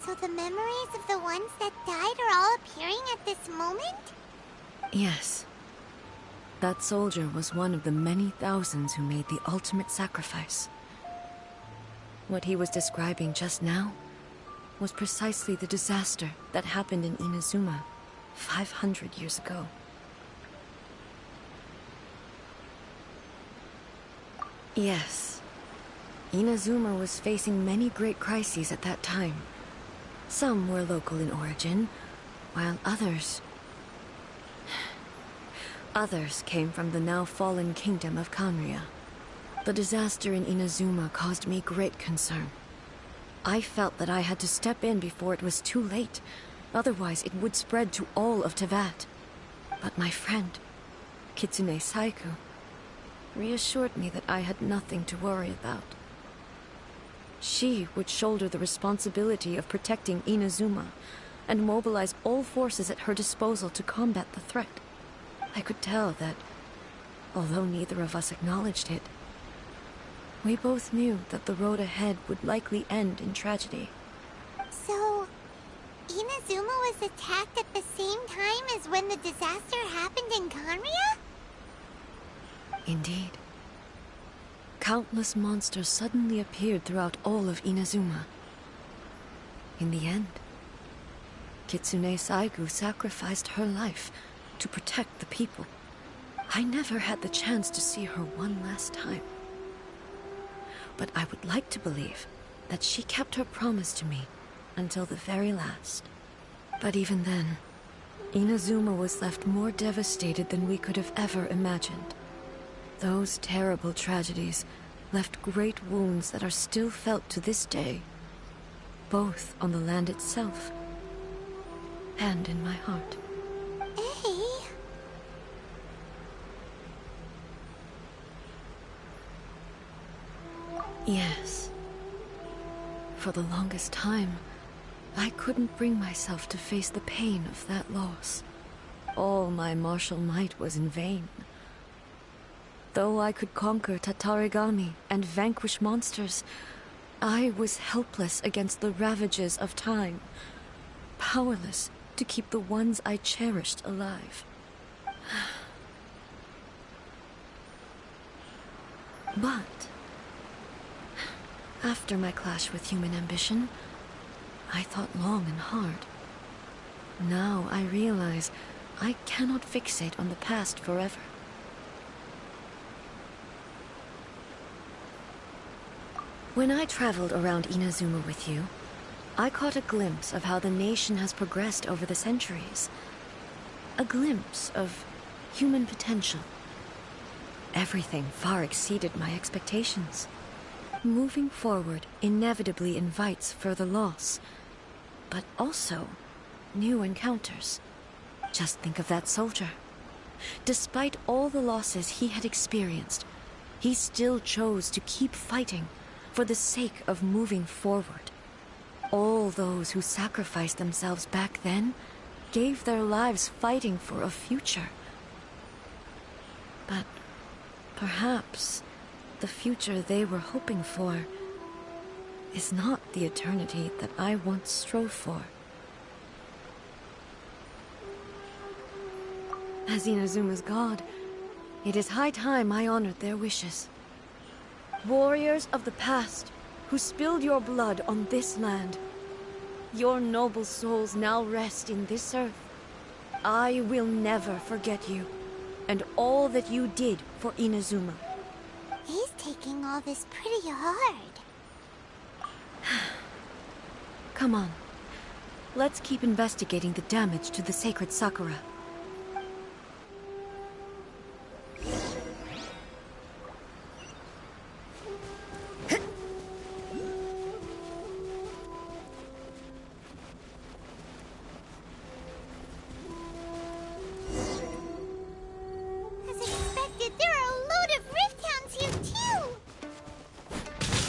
So the memories of the ones that died are all appearing at this moment? Yes. That soldier was one of the many thousands who made the ultimate sacrifice. What he was describing just now was precisely the disaster that happened in Inazuma 500 years ago. Yes. Inazuma was facing many great crises at that time. Some were local in origin, while others came from the now fallen kingdom of Kanria. The disaster in Inazuma caused me great concern. I felt that I had to step in before it was too late, otherwise it would spread to all of Tevat. But my friend, Kitsune Saiku, reassured me that I had nothing to worry about. She would shoulder the responsibility of protecting Inazuma and mobilize all forces at her disposal to combat the threat. I could tell that, although neither of us acknowledged it, we both knew that the road ahead would likely end in tragedy. So, Inazuma was attacked at the same time as when the disaster happened in Kanria? Indeed. Countless monsters suddenly appeared throughout all of Inazuma. In the end, Kitsune Saigu sacrificed her life to protect the people. I never had the chance to see her one last time. But I would like to believe that she kept her promise to me until the very last. But even then, Inazuma was left more devastated than we could have ever imagined. Those terrible tragedies left great wounds that are still felt to this day, both on the land itself and in my heart. Yes. For the longest time, I couldn't bring myself to face the pain of that loss. All my martial might was in vain. Though I could conquer Tatarigami and vanquish monsters, I was helpless against the ravages of time, powerless to keep the ones I cherished alive. But after my clash with human ambition, I thought long and hard. Now I realize I cannot fixate on the past forever. When I traveled around Inazuma with you, I caught a glimpse of how the nation has progressed over the centuries. A glimpse of human potential. Everything far exceeded my expectations. Moving forward inevitably invites further loss, but also new encounters. Just think of that soldier. Despite all the losses he had experienced, he still chose to keep fighting for the sake of moving forward. All those who sacrificed themselves back then gave their lives fighting for a future. But perhaps the future they were hoping for is not the eternity that I once strove for. As Inazuma's god, it is high time I honored their wishes. Warriors of the past, who spilled your blood on this land, your noble souls now rest in this earth. I will never forget you, and all that you did for Inazuma. He's taking all this pretty hard. Come on. Let's keep investigating the damage to the sacred Sakura.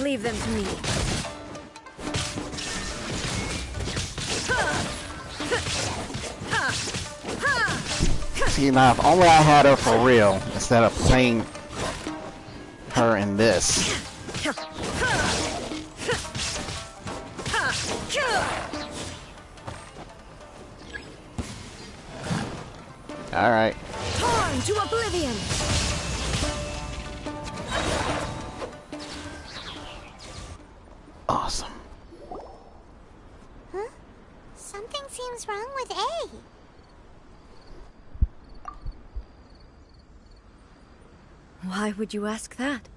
Leave them to me. See, now if only I had her for real, instead of playing her in this. Alright. Torn to oblivion! Awesome. Huh? Something seems wrong with A. Why would you ask that?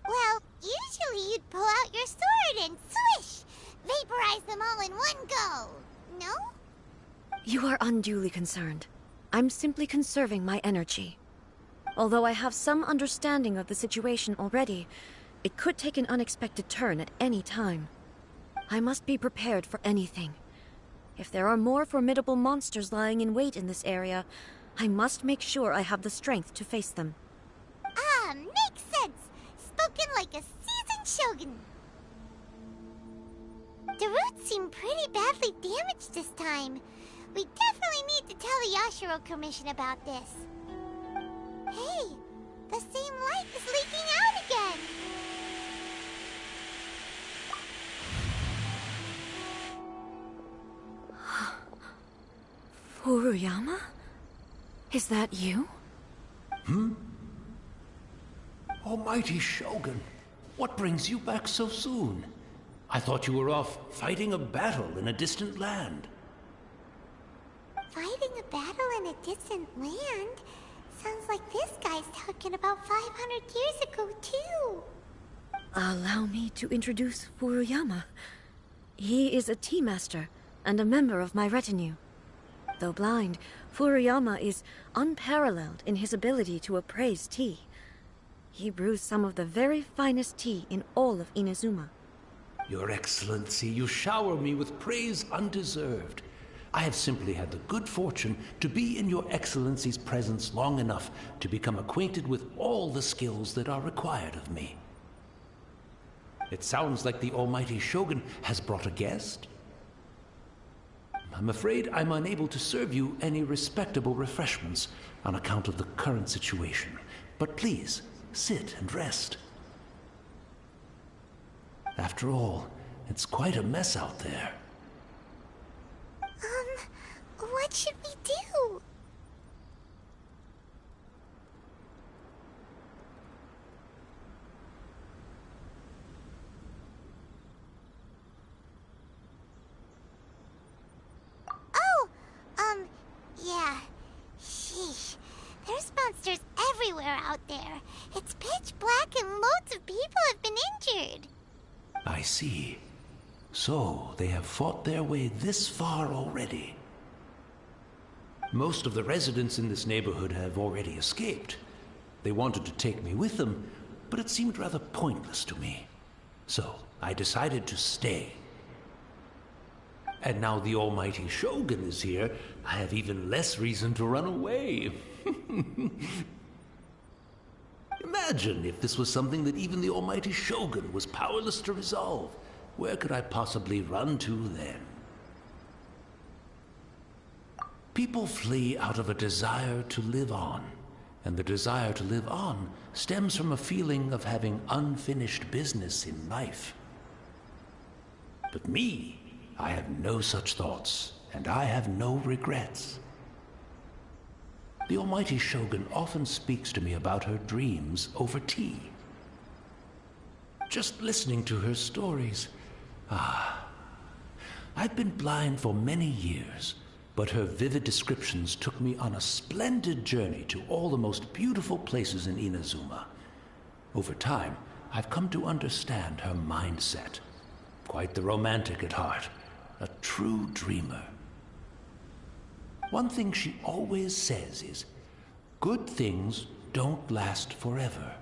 Well, usually you'd pull out your sword and swish! Vaporize them all in one go! No? You are unduly concerned. I'm simply conserving my energy. Although I have some understanding of the situation already, it could take an unexpected turn at any time. I must be prepared for anything. If there are more formidable monsters lying in wait in this area, I must make sure I have the strength to face them. Ah, makes sense! Spoken like a seasoned shogun. The roots seem pretty badly damaged this time. We definitely need to tell the Yashiro Commission about this. Hey, the same light is leaking out again! Furuyama? Is that you? Almighty Shogun, what brings you back so soon? I thought you were off fighting a battle in a distant land. Fighting a battle in a distant land? Sounds like this guy's talking about 500 years ago, too. Allow me to introduce Furuyama. He is a tea master and a member of my retinue. Though blind, Furuyama is unparalleled in his ability to appraise tea. He brews some of the very finest tea in all of Inazuma. Your Excellency, you shower me with praise undeserved. I have simply had the good fortune to be in Your Excellency's presence long enough to become acquainted with all the skills that are required of me. It sounds like the Almighty Shogun has brought a guest. I'm afraid I'm unable to serve you any respectable refreshments on account of the current situation. But please, sit and rest. After all, it's quite a mess out there. What should we do? Yeah. Sheesh. There's monsters everywhere out there. It's pitch black and loads of people have been injured. I see. So, they have fought their way this far already. Most of the residents in this neighborhood have already escaped. They wanted to take me with them, but it seemed rather pointless to me. So, I decided to stay. And now the Almighty Shogun is here, I have even less reason to run away. Imagine if this was something that even the Almighty Shogun was powerless to resolve. Where could I possibly run to then? People flee out of a desire to live on, and the desire to live on stems from a feeling of having unfinished business in life. But me, I have no such thoughts, and I have no regrets. The Almighty Shogun often speaks to me about her dreams over tea. Just listening to her stories, I've been blind for many years, but her vivid descriptions took me on a splendid journey to all the most beautiful places in Inazuma. Over time, I've come to understand her mindset. Quite the romantic at heart, a true dreamer. One thing she always says is, good things don't last forever.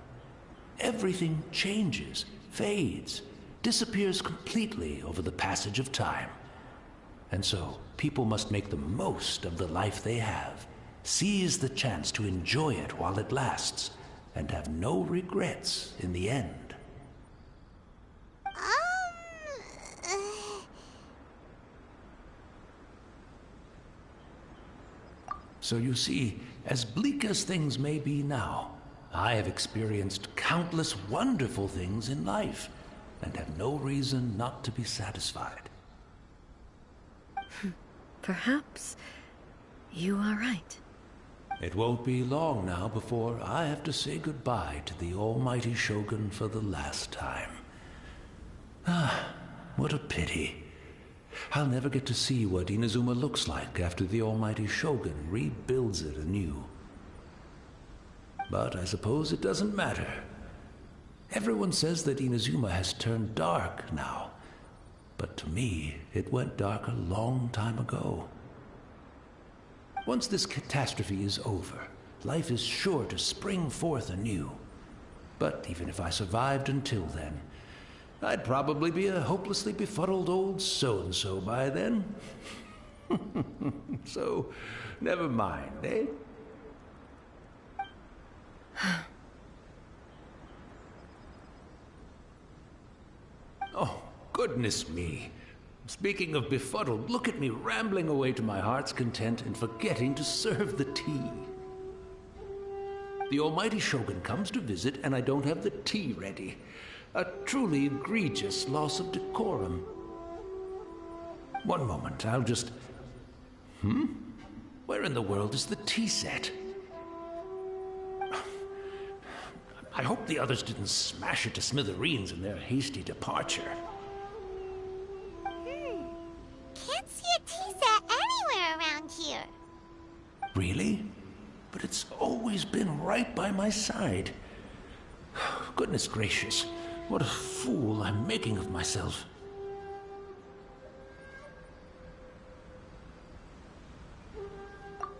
Everything changes, fades, disappears completely over the passage of time. And so, people must make the most of the life they have, seize the chance to enjoy it while it lasts, and have no regrets in the end. So you see, as bleak as things may be now, I have experienced countless wonderful things in life, and have no reason not to be satisfied. Perhaps you are right. It won't be long now before I have to say goodbye to the almighty Shogun for the last time. Ah, what a pity. I'll never get to see what Inazuma looks like after the almighty Shogun rebuilds it anew. But I suppose it doesn't matter. Everyone says that Inazuma has turned dark now, but to me, it went dark a long time ago. Once this catastrophe is over, life is sure to spring forth anew. But even if I survived until then, I'd probably be a hopelessly befuddled old so-and-so by then. So, never mind, eh? Oh, goodness me. Speaking of befuddled, look at me rambling away to my heart's content and forgetting to serve the tea. The almighty Shogun comes to visit and I don't have the tea ready. A truly egregious loss of decorum. One moment, I'll just... Where in the world is the tea set? I hope the others didn't smash it to smithereens in their hasty departure. Can't see a tea set anywhere around here. Really? But it's always been right by my side. Goodness gracious, what a fool I'm making of myself.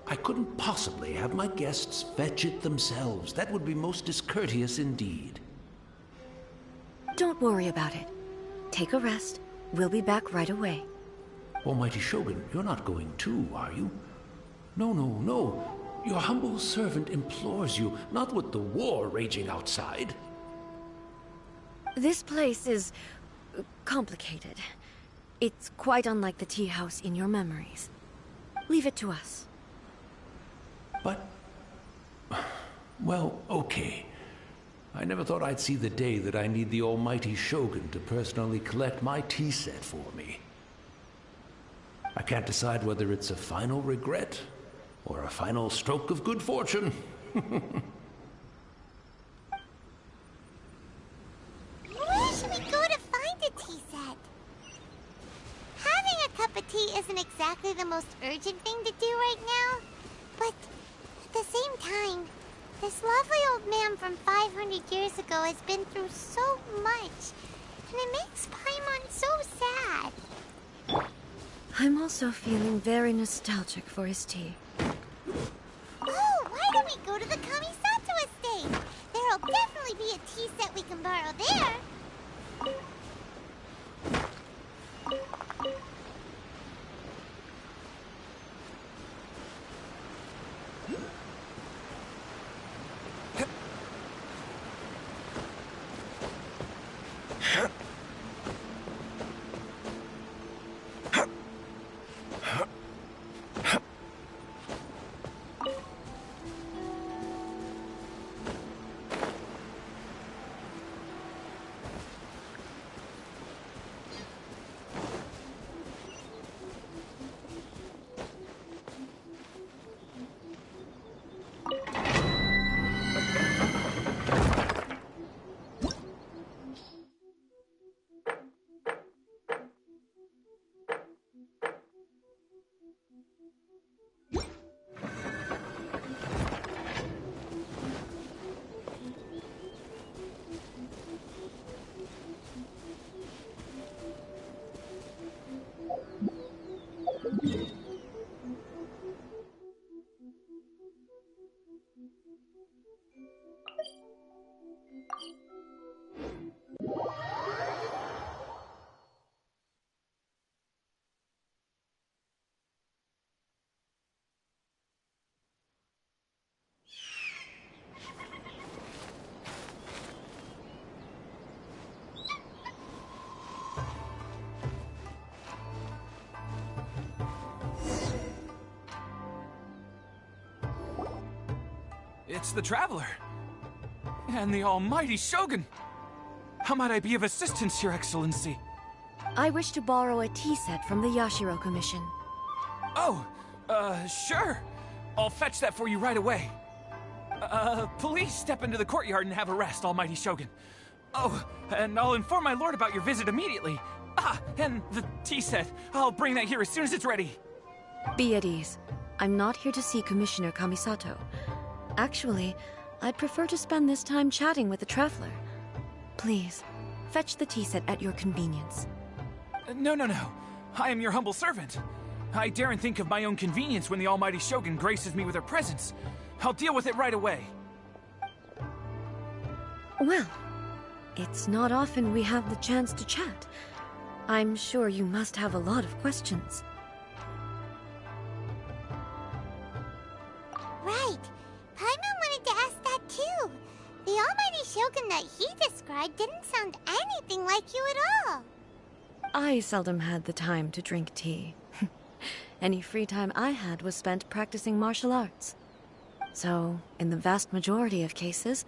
I couldn't possibly have my guests fetch it themselves. That would be most discourteous indeed. Don't worry about it. Take a rest. We'll be back right away. Almighty Shogun, you're not going too, are you? No, no, no. Your humble servant implores you, not with the war raging outside. This place is... complicated. It's quite unlike the tea house in your memories. Leave it to us. But... well, okay. I never thought I'd see the day that I need the almighty Shogun to personally collect my tea set for me. I can't decide whether it's a final regret or a final stroke of good fortune. Where should we go to find a tea set? Having a cup of tea isn't exactly the most urgent thing to do right now, but at the same time, this lovely old man from 500 years ago has been through so much, and it makes Paimon so sad. I'm also feeling very nostalgic for his tea. Oh, why don't we go to the Kamisato estate? There'll definitely be a tea set we can borrow there. it's the Traveler. And the almighty Shogun. How might I be of assistance, Your Excellency? I wish to borrow a tea set from the Yashiro Commission. Oh, sure. I'll fetch that for you right away. Please step into the courtyard and have a rest, almighty Shogun. Oh, and I'll inform my lord about your visit immediately. Ah, and the tea set. I'll bring that here as soon as it's ready. Be at ease. I'm not here to see Commissioner Kamisato. Actually, I'd prefer to spend this time chatting with the Traveler. Please, fetch the tea set at your convenience. No. I am your humble servant. I daren't think of my own convenience when the almighty Shogun graces me with her presence. I'll deal with it right away. Well, it's not often we have the chance to chat. I'm sure you must have a lot of questions. Right. Paimon wanted to ask that too. The almighty Shogun that he described didn't sound anything like you at all. I seldom had the time to drink tea. Any free time I had was spent practicing martial arts. So, in the vast majority of cases,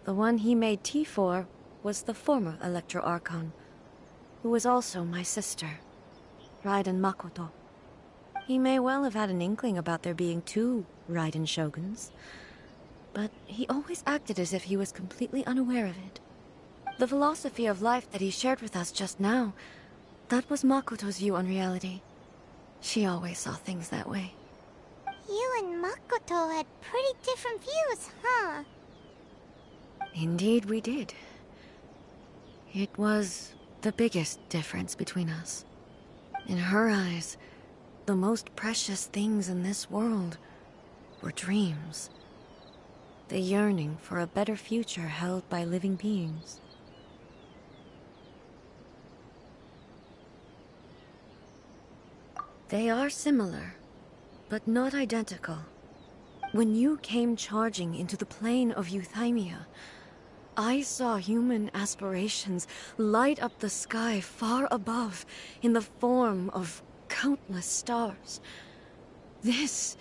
the one he made tea for was the former Electro Archon, who was also my sister, Raiden Makoto. He may well have had an inkling about there being two Raiden Shoguns, but he always acted as if he was completely unaware of it. The philosophy of life that he shared with us just now, that was Makoto's view on reality. She always saw things that way. You and Makoto had pretty different views, huh? Indeed we did. It was the biggest difference between us. In her eyes, the most precious things in this world were dreams. The yearning for a better future held by living beings. They are similar, but not identical. When you came charging into the plane of Euthymia, I saw human aspirations light up the sky far above in the form of countless stars. This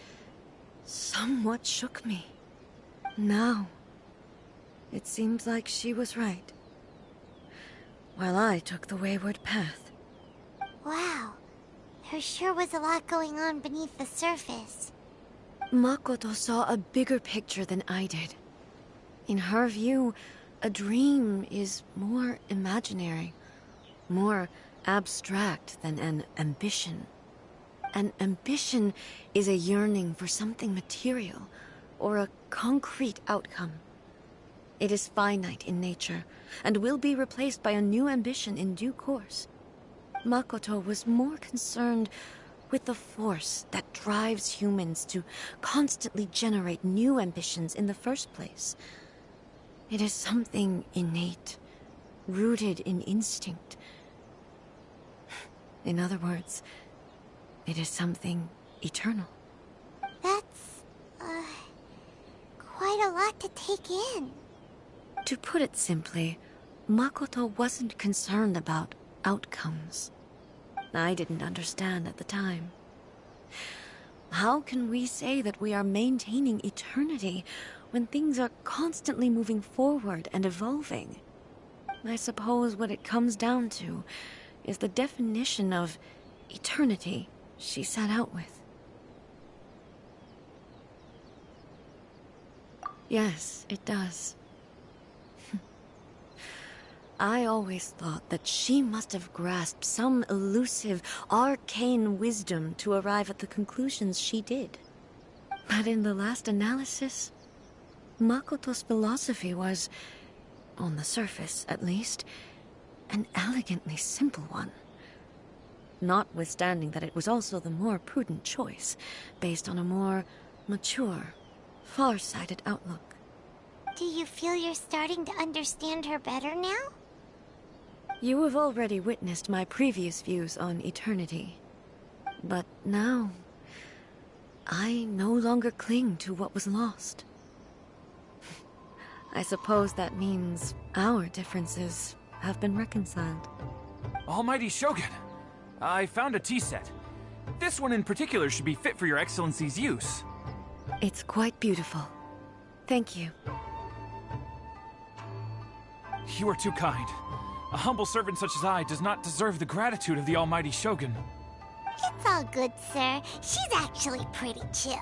somewhat shook me. Now, it seems like she was right, while I took the wayward path. Wow. There sure was a lot going on beneath the surface. Makoto saw a bigger picture than I did. In her view, a dream is more imaginary, more abstract than an ambition. An ambition is a yearning for something material, or a concrete outcome. It is finite in nature, and will be replaced by a new ambition in due course. Makoto was more concerned with the force that drives humans to constantly generate new ambitions in the first place. It is something innate, rooted in instinct. In other words, it is something eternal. That's, quite a lot to take in. To put it simply, Makoto wasn't concerned about outcomes. I didn't understand at the time. How can we say that we are maintaining eternity when things are constantly moving forward and evolving? I suppose what it comes down to is the definition of eternity she set out with. Yes, it does. I always thought that she must have grasped some elusive, arcane wisdom to arrive at the conclusions she did. But in the last analysis, Makoto's philosophy was, on the surface at least, an elegantly simple one. Notwithstanding that it was also the more prudent choice, based on a more mature, far-sighted outlook. Do you feel you're starting to understand her better now? You have already witnessed my previous views on eternity. But now, I no longer cling to what was lost. I suppose that means our differences have been reconciled. Almighty Shogun, I found a tea set. This one in particular should be fit for your Excellency's use. It's quite beautiful. Thank you. You are too kind. A humble servant such as I does not deserve the gratitude of the almighty Shogun. It's all good, sir. She's actually pretty chill.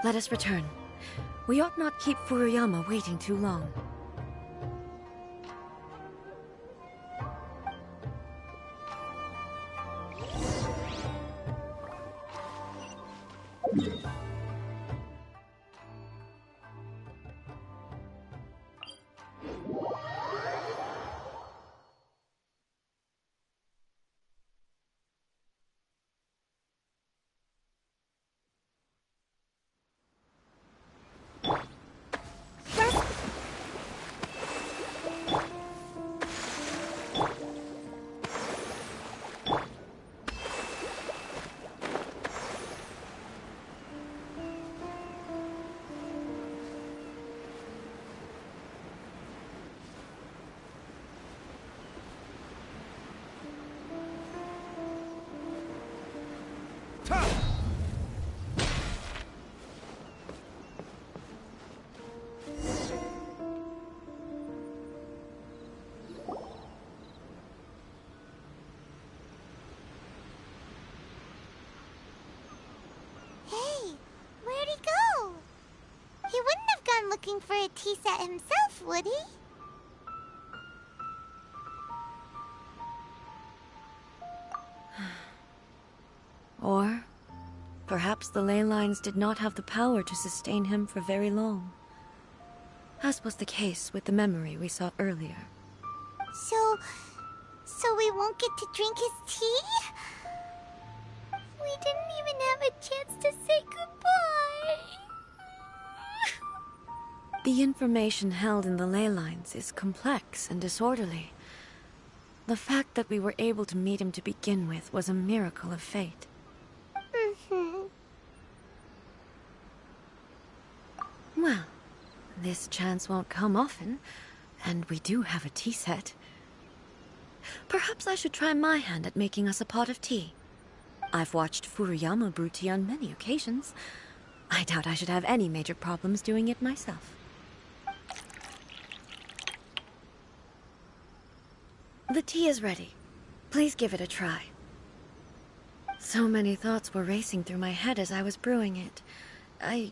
Let us return. We ought not keep Furuyama waiting too long. Hey, where'd he go? He wouldn't have gone looking for a tea set himself, would he? Or perhaps the ley lines did not have the power to sustain him for very long, as was the case with the memory we saw earlier. So we won't get to drink his tea? We didn't even have a chance to say goodbye. The information held in the ley lines is complex and disorderly. The fact that we were able to meet him to begin with was a miracle of fate. Well, this chance won't come often, and we do have a tea set. Perhaps I should try my hand at making us a pot of tea. I've watched Furuyama brew tea on many occasions. I doubt I should have any major problems doing it myself. The tea is ready. Please give it a try. So many thoughts were racing through my head as I was brewing it. I'm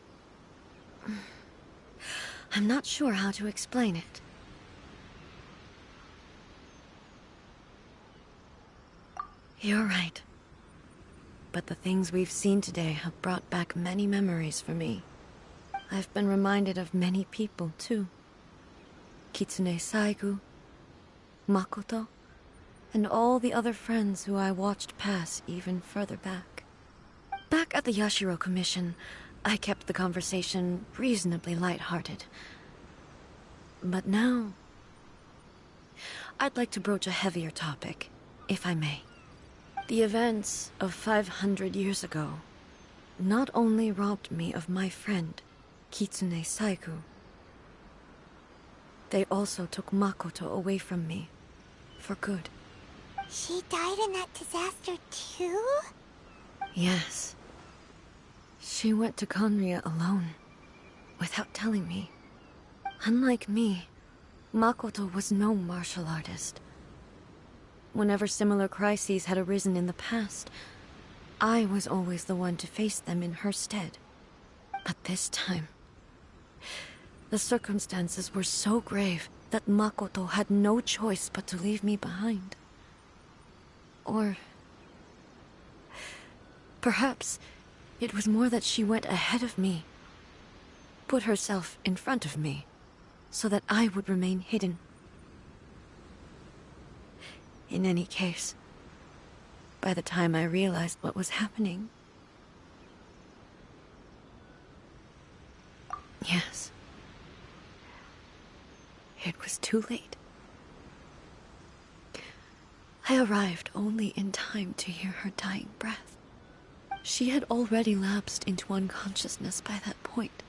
not sure how to explain it. You're right. But the things we've seen today have brought back many memories for me. I've been reminded of many people, too. Kitsune Saigu, Makoto, and all the other friends who I watched pass even further back. Back at the Yashiro Commission, I kept the conversation reasonably lighthearted. But now, I'd like to broach a heavier topic, if I may. The events of 500 years ago not only robbed me of my friend, Kitsune Saigu, they also took Makoto away from me, for good. She died in that disaster too? Yes. She went to Conria alone, without telling me. Unlike me, Makoto was no martial artist. Whenever similar crises had arisen in the past, I was always the one to face them in her stead. But this time, the circumstances were so grave that Makoto had no choice but to leave me behind. Or perhaps it was more that she went ahead of me, put herself in front of me, so that I would remain hidden. In any case, by the time I realized what was happening... Yes. It was too late. I arrived only in time to hear her dying breath. She had already lapsed into unconsciousness by that point,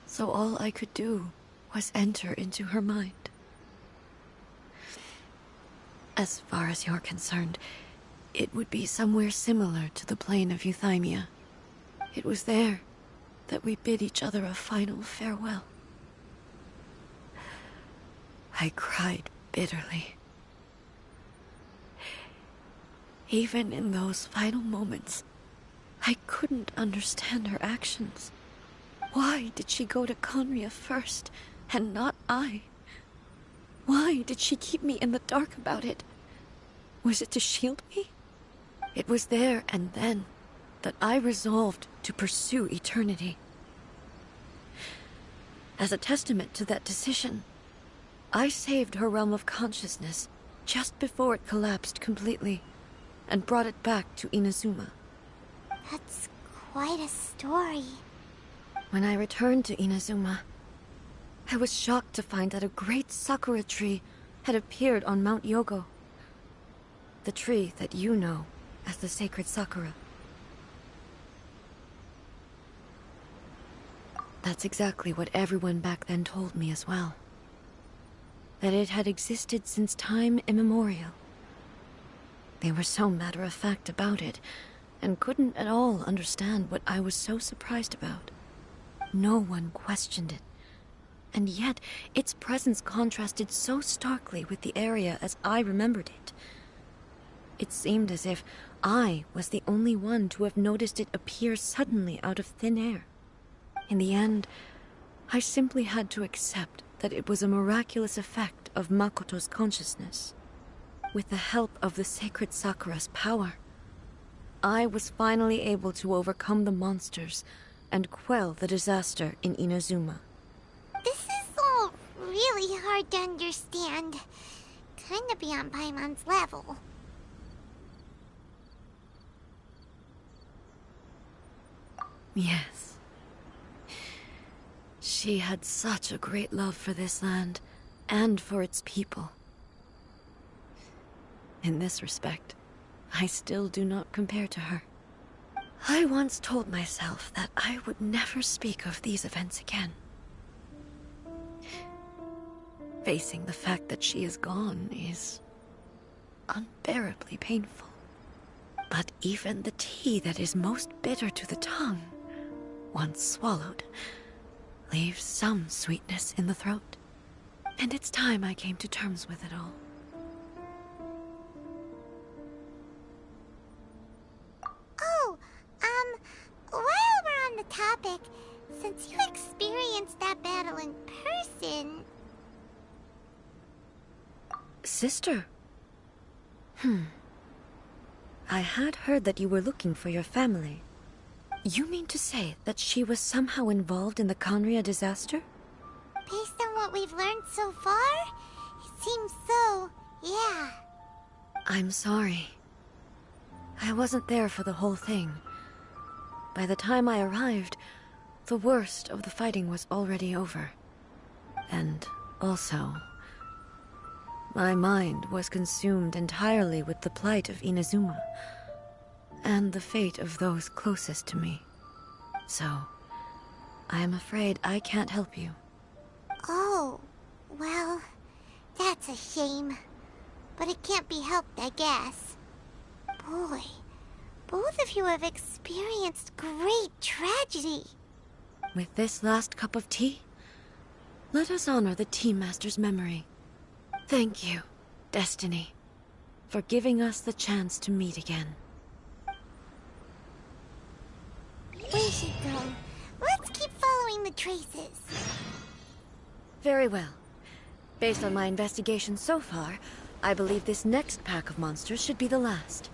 so all I could do was enter into her mind. As far as you're concerned, it would be somewhere similar to the plane of Euthymia. It was there, that we bid each other a final farewell. I cried bitterly. Even in those final moments, I couldn't understand her actions. Why did she go to Conria first, and not I? Why did she keep me in the dark about it? Was it to shield me? It was there and then that I resolved to pursue eternity. As a testament to that decision, I saved her realm of consciousness just before it collapsed completely, and brought it back to Inazuma. That's quite a story. When I returned to Inazuma, I was shocked to find that a great sakura tree had appeared on Mount Yogo. The tree that you know as the sacred sakura. That's exactly what everyone back then told me as well. That it had existed since time immemorial. They were so matter-of-fact about it, and couldn't at all understand what I was so surprised about. No one questioned it, and yet its presence contrasted so starkly with the area as I remembered it. It seemed as if I was the only one to have noticed it appear suddenly out of thin air. In the end, I simply had to accept that it was a miraculous effect of Makoto's consciousness. With the help of the sacred Sakura's power, I was finally able to overcome the monsters and quell the disaster in Inazuma. This is all really hard to understand. Kinda beyond Paimon's level. Yes. She had such a great love for this land, and for its people. In this respect, I still do not compare to her. I once told myself that I would never speak of these events again. Facing the fact that she is gone is unbearably painful. But even the tea that is most bitter to the tongue, once swallowed, leaves some sweetness in the throat. And it's time I came to terms with it all. Oh, while we're on the topic, since you experienced that battle in person... Sister? I had heard that you were looking for your family. You mean to say that she was somehow involved in the Conria disaster? Based on what we've learned so far, it seems so, yeah. I'm sorry. I wasn't there for the whole thing. By the time I arrived, the worst of the fighting was already over. And also, my mind was consumed entirely with the plight of Inazuma, and the fate of those closest to me. So, I am afraid I can't help you. Oh, well, that's a shame. But it can't be helped, I guess. Boy, both of you have experienced great tragedy. With this last cup of tea, let us honor the Tea Master's memory. Thank you, Destiny, for giving us the chance to meet again. We should go. Let's keep following the traces. Very well. Based on my investigation so far, I believe this next pack of monsters should be the last.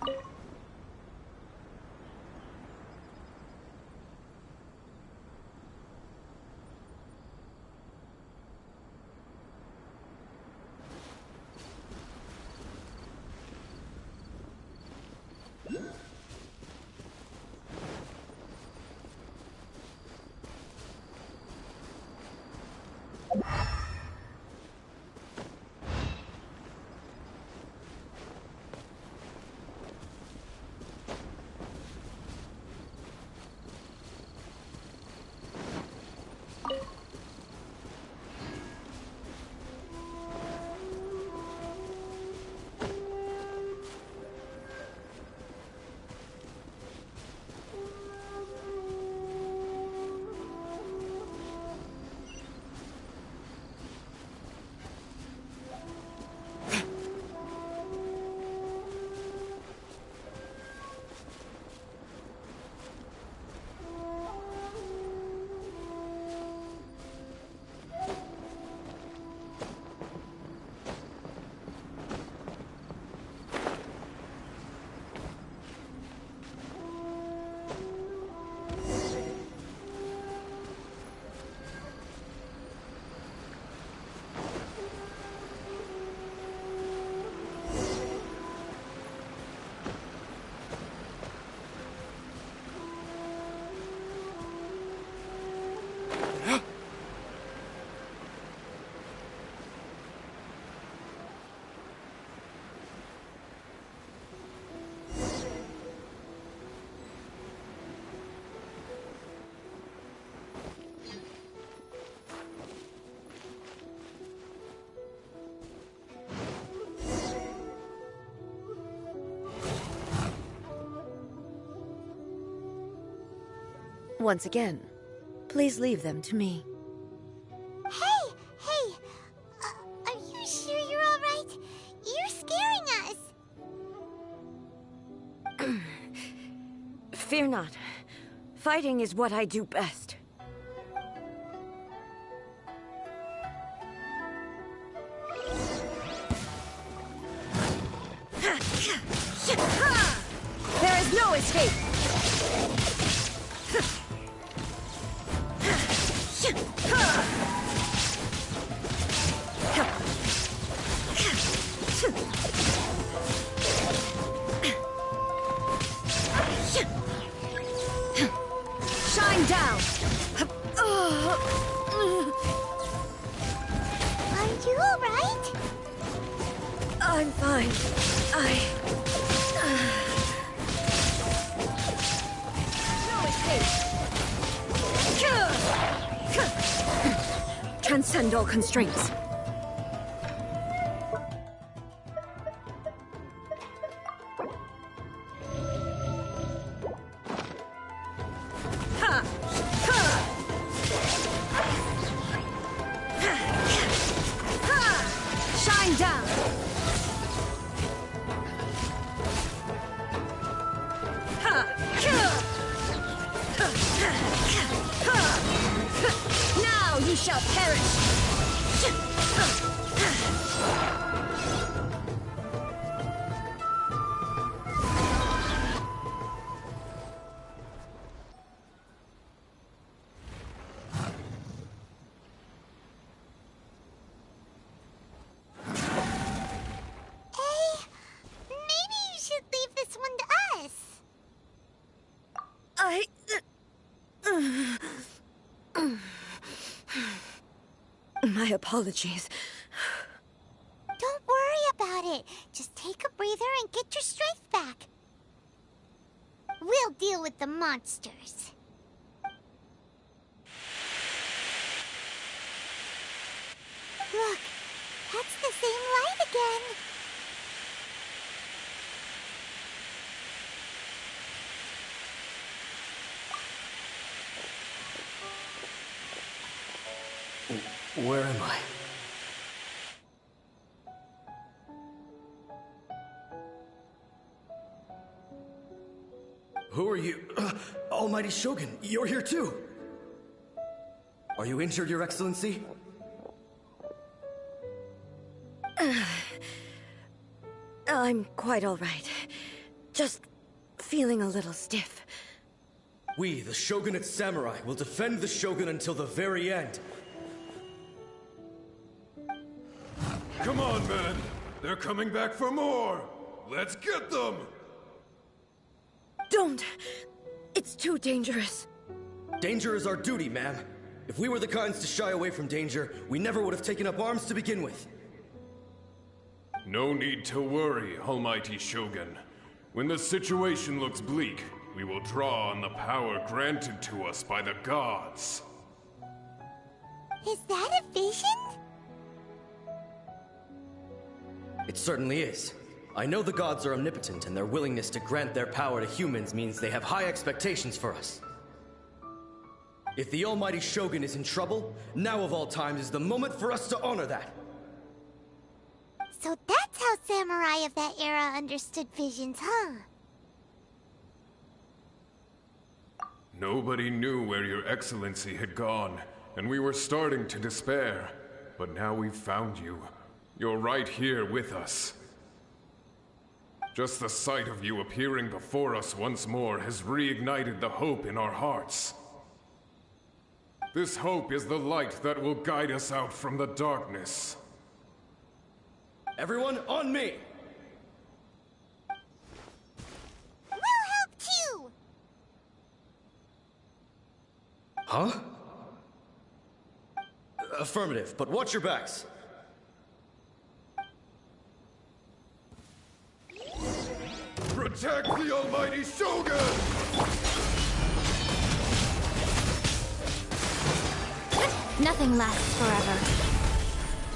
Once again, please leave them to me. Hey! Are you sure you're all right? You're scaring us. Fear not. Fighting is what I do best. There is no escape! Shine down! Are you all right? I'm fine. No escape! Transcend all constraints. Shine down! Now you shall perish! Maybe you should leave this one to us. My apologies. Don't worry about it. Just take a breather and get your strength back. We'll deal with the monsters. Look, that's the same light again. Where am I? Who are you? Almighty Shogun, you're here too! Are you injured, Your Excellency? I'm quite all right. Just feeling a little stiff. We, the Shogunate Samurai, will defend the Shogun until the very end. Come on, men! They're coming back for more! Let's get them! Don't! It's too dangerous. Danger is our duty, ma'am. If we were the kinds to shy away from danger, we never would have taken up arms to begin with. No need to worry, Almighty Shogun. When the situation looks bleak, we will draw on the power granted to us by the gods. Is that a vision? It certainly is. I know the gods are omnipotent, and their willingness to grant their power to humans means they have high expectations for us. If the Almighty Shogun is in trouble, now of all times is the moment for us to honor that. So that's how samurai of that era understood visions, huh? Nobody knew where Your Excellency had gone, and we were starting to despair. But now we've found you. You're right here with us. Just the sight of you appearing before us once more has reignited the hope in our hearts. This hope is the light that will guide us out from the darkness. Everyone, on me! We'll help too! Huh? Affirmative, but watch your backs. Protect the Almighty Shogun! Nothing lasts forever.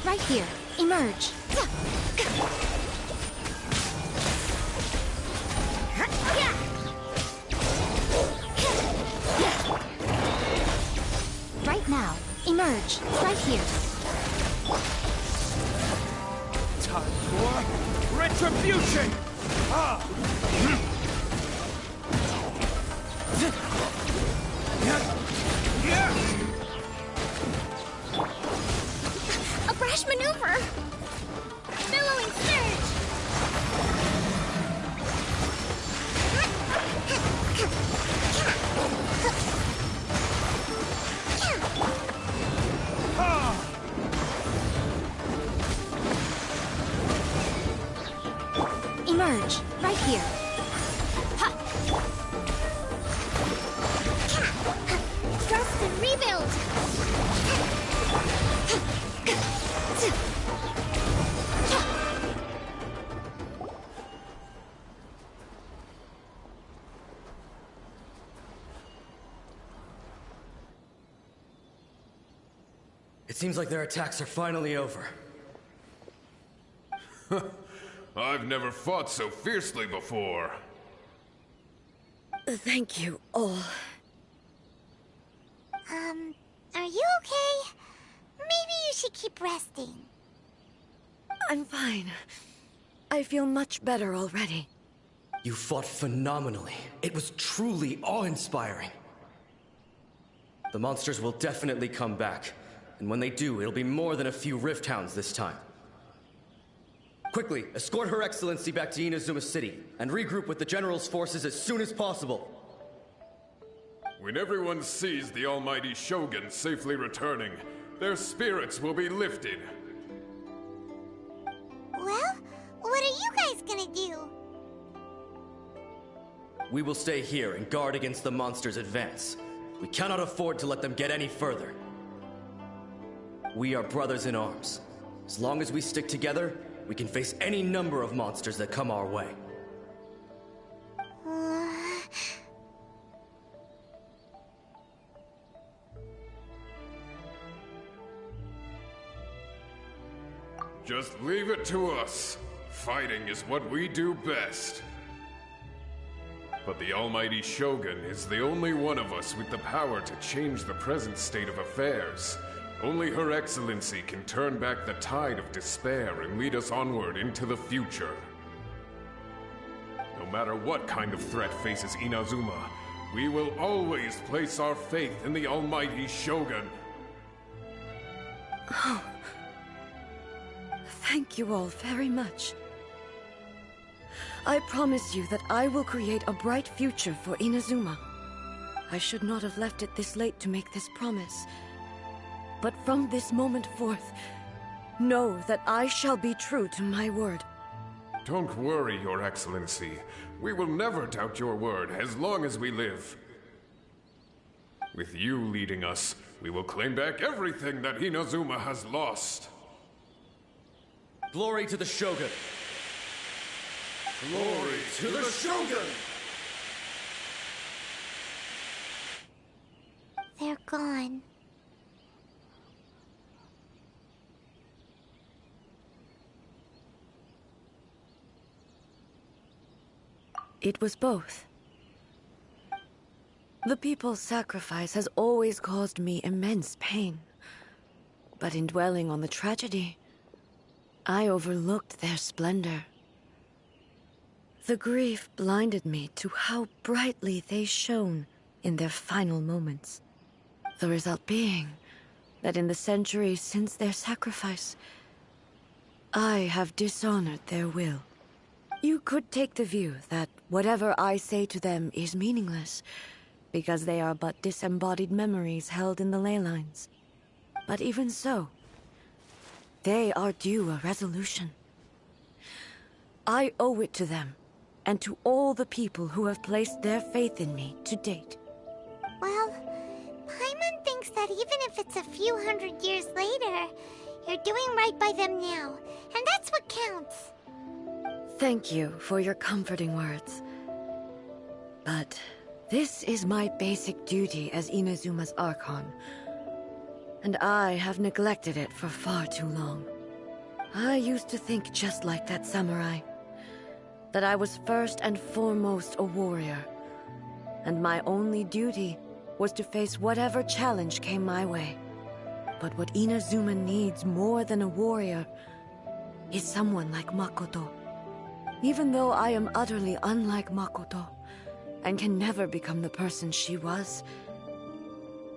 Right here. Emerge. Emerge, right here. Time for retribution! A brash maneuver! Billowing surge! Emerge, right here. Thrust and rebuild! It seems like their attacks are finally over. I've never fought so fiercely before. Thank you all. Are you okay? Maybe you should keep resting. I'm fine. I feel much better already. You fought phenomenally. It was truly awe-inspiring. The monsters will definitely come back. And when they do, it'll be more than a few Rift Hounds this time. Quickly, escort Her Excellency back to Inazuma City, and regroup with the General's forces as soon as possible. When everyone sees the almighty Shogun safely returning, their spirits will be lifted. Well, what are you guys gonna do? We will stay here and guard against the monsters' advance. We cannot afford to let them get any further. We are brothers in arms. As long as we stick together, we can face any number of monsters that come our way. Just leave it to us. Fighting is what we do best. But the almighty Shogun is the only one of us with the power to change the present state of affairs. Only Her Excellency can turn back the tide of despair and lead us onward into the future. No matter what kind of threat faces Inazuma, we will always place our faith in the almighty Shogun. Oh. Thank you all very much. I promise you that I will create a bright future for Inazuma. I should not have left it this late to make this promise. But from this moment forth, know that I shall be true to my word. Don't worry, Your Excellency. We will never doubt your word as long as we live. With you leading us, we will claim back everything that Inazuma has lost. Glory to the Shogun! Glory to the Shogun! They're gone. It was both. The people's sacrifice has always caused me immense pain. But in dwelling on the tragedy, I overlooked their splendor. The grief blinded me to how brightly they shone in their final moments. The result being that in the centuries since their sacrifice, I have dishonored their will. You could take the view that whatever I say to them is meaningless, because they are but disembodied memories held in the ley lines. But even so, they are due a resolution. I owe it to them, and to all the people who have placed their faith in me to date. Well, Paimon thinks that even if it's a few hundred years later, you're doing right by them now, and that's what counts. Thank you for your comforting words. But this is my basic duty as Inazuma's Archon, and I have neglected it for far too long. I used to think just like that samurai, that I was first and foremost a warrior, and my only duty was to face whatever challenge came my way. But what Inazuma needs more than a warrior is someone like Makoto. Even though I am utterly unlike Makoto, and can never become the person she was,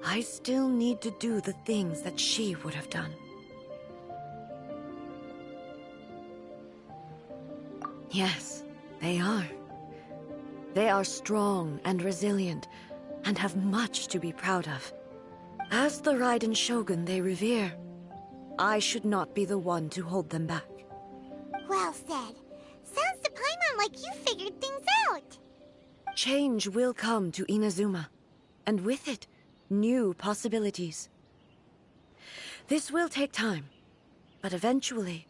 I still need to do the things that she would have done. Yes, they are. They are strong and resilient, and have much to be proud of. As the Raiden Shogun they revere, I should not be the one to hold them back. Well said. Sounds to Paimon like you figured things out. Change will come to Inazuma, and with it, new possibilities. This will take time, but eventually,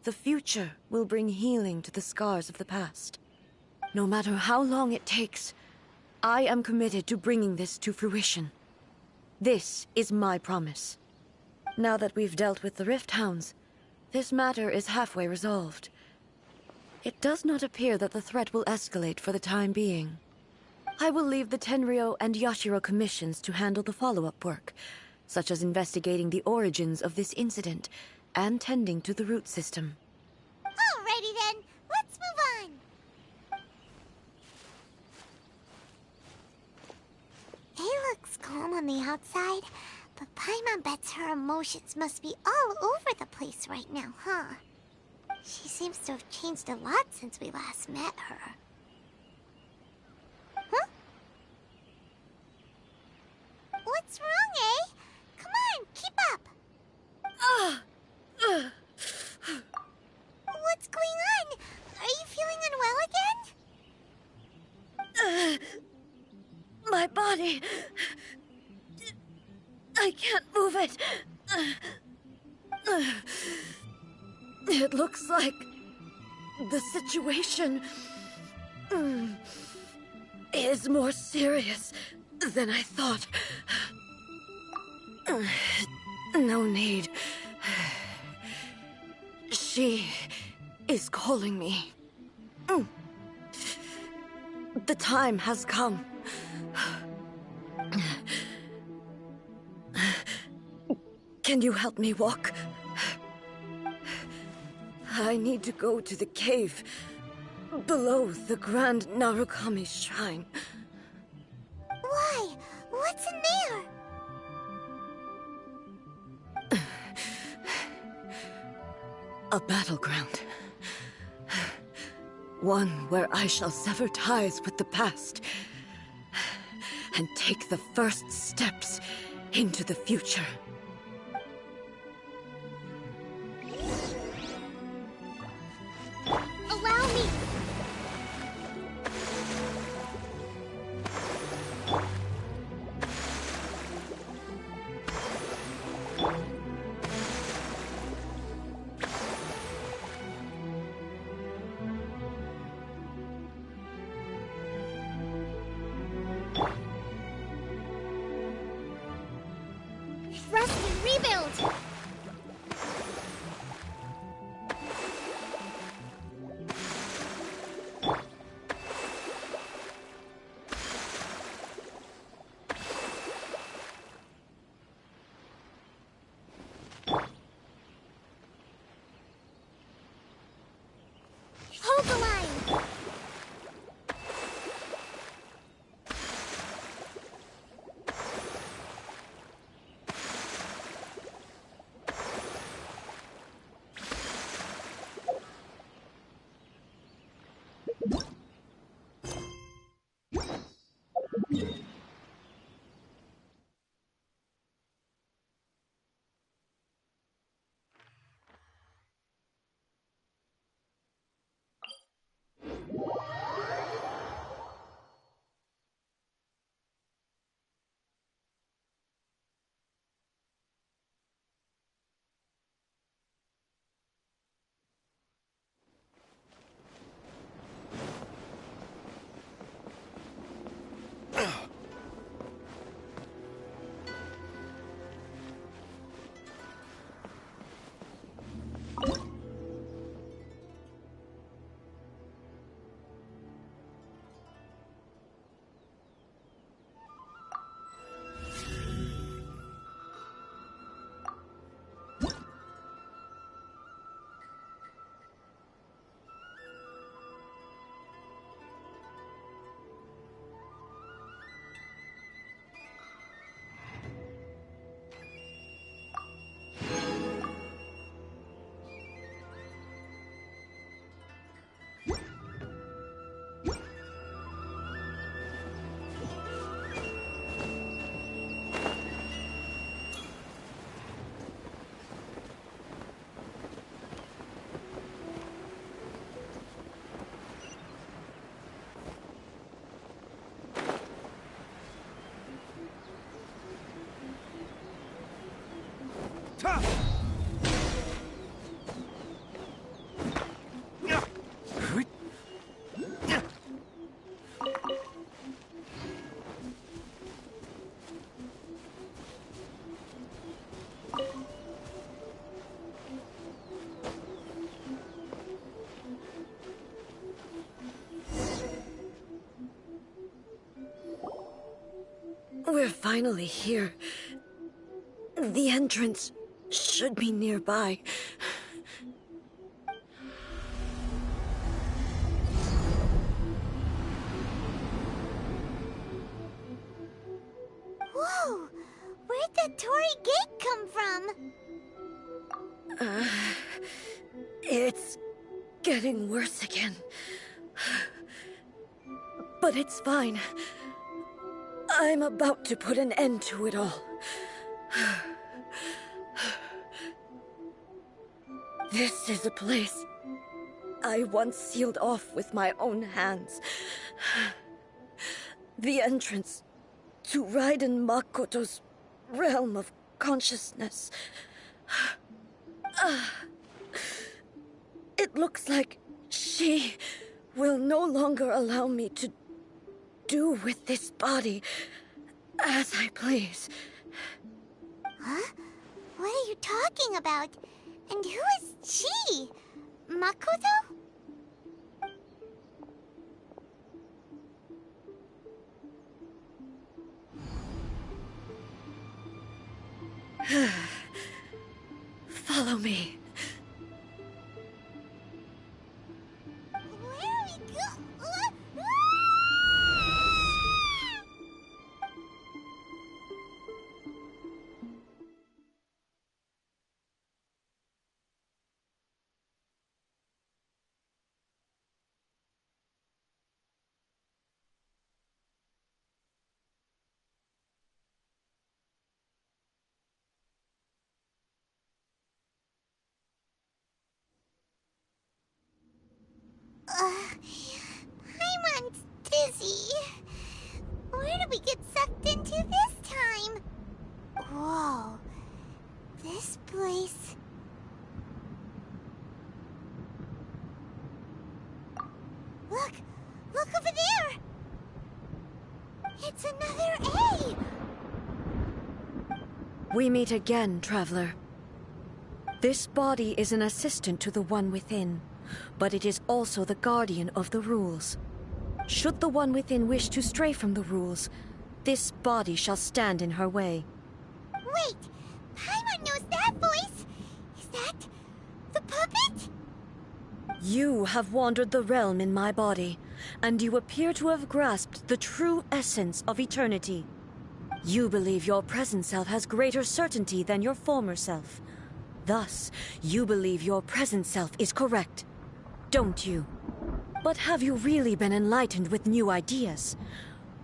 the future will bring healing to the scars of the past. No matter how long it takes, I am committed to bringing this to fruition. This is my promise. Now that we've dealt with the Rift Hounds, this matter is halfway resolved. It does not appear that the threat will escalate for the time being. I will leave the Tenryo and Yashiro commissions to handle the follow-up work, such as investigating the origins of this incident and tending to the root system. Alrighty then, let's move on. It looks calm on the outside, but Paimon bets her emotions must be all over the place right now, huh? She seems to have changed a lot since we last met her. Huh? What's wrong, eh? Come on, keep up! What's going on? Are you feeling unwell again? My body... I can't move it. It looks like the situation is more serious than I thought. No need. She is calling me. The time has come. Can you help me walk? I need to go to the cave below the Grand Narukami Shrine. Why? What's in there? A battleground. One where I shall sever ties with the past and take the first steps into the future. Allow me! Rest and rebuild! Hold the line! We're finally here. The entrance should be nearby. Whoa! Where'd the Torii Gate come from? It's getting worse again. But it's fine. I'm about to put an end to it all. This is a place I once sealed off with my own hands. The entrance to Raiden Makoto's realm of consciousness. It looks like she will no longer allow me to do with this body as I please. Huh? What are you talking about? And who is she? Makoto? Follow me. Where are we go? Paimon's dizzy. Where did we get sucked into this time? Whoa. This place... Look! Look over there! It's another A! We meet again, traveler. This body is an assistant to the one within, but it is also the guardian of the rules. Should the one within wish to stray from the rules, this body shall stand in her way. Wait! Paimon knows that voice! Is that... the puppet? You have wandered the realm in my body, and you appear to have grasped the true essence of eternity. You believe your present self has greater certainty than your former self. Thus, you believe your present self is correct, don't you? But have you really been enlightened with new ideas?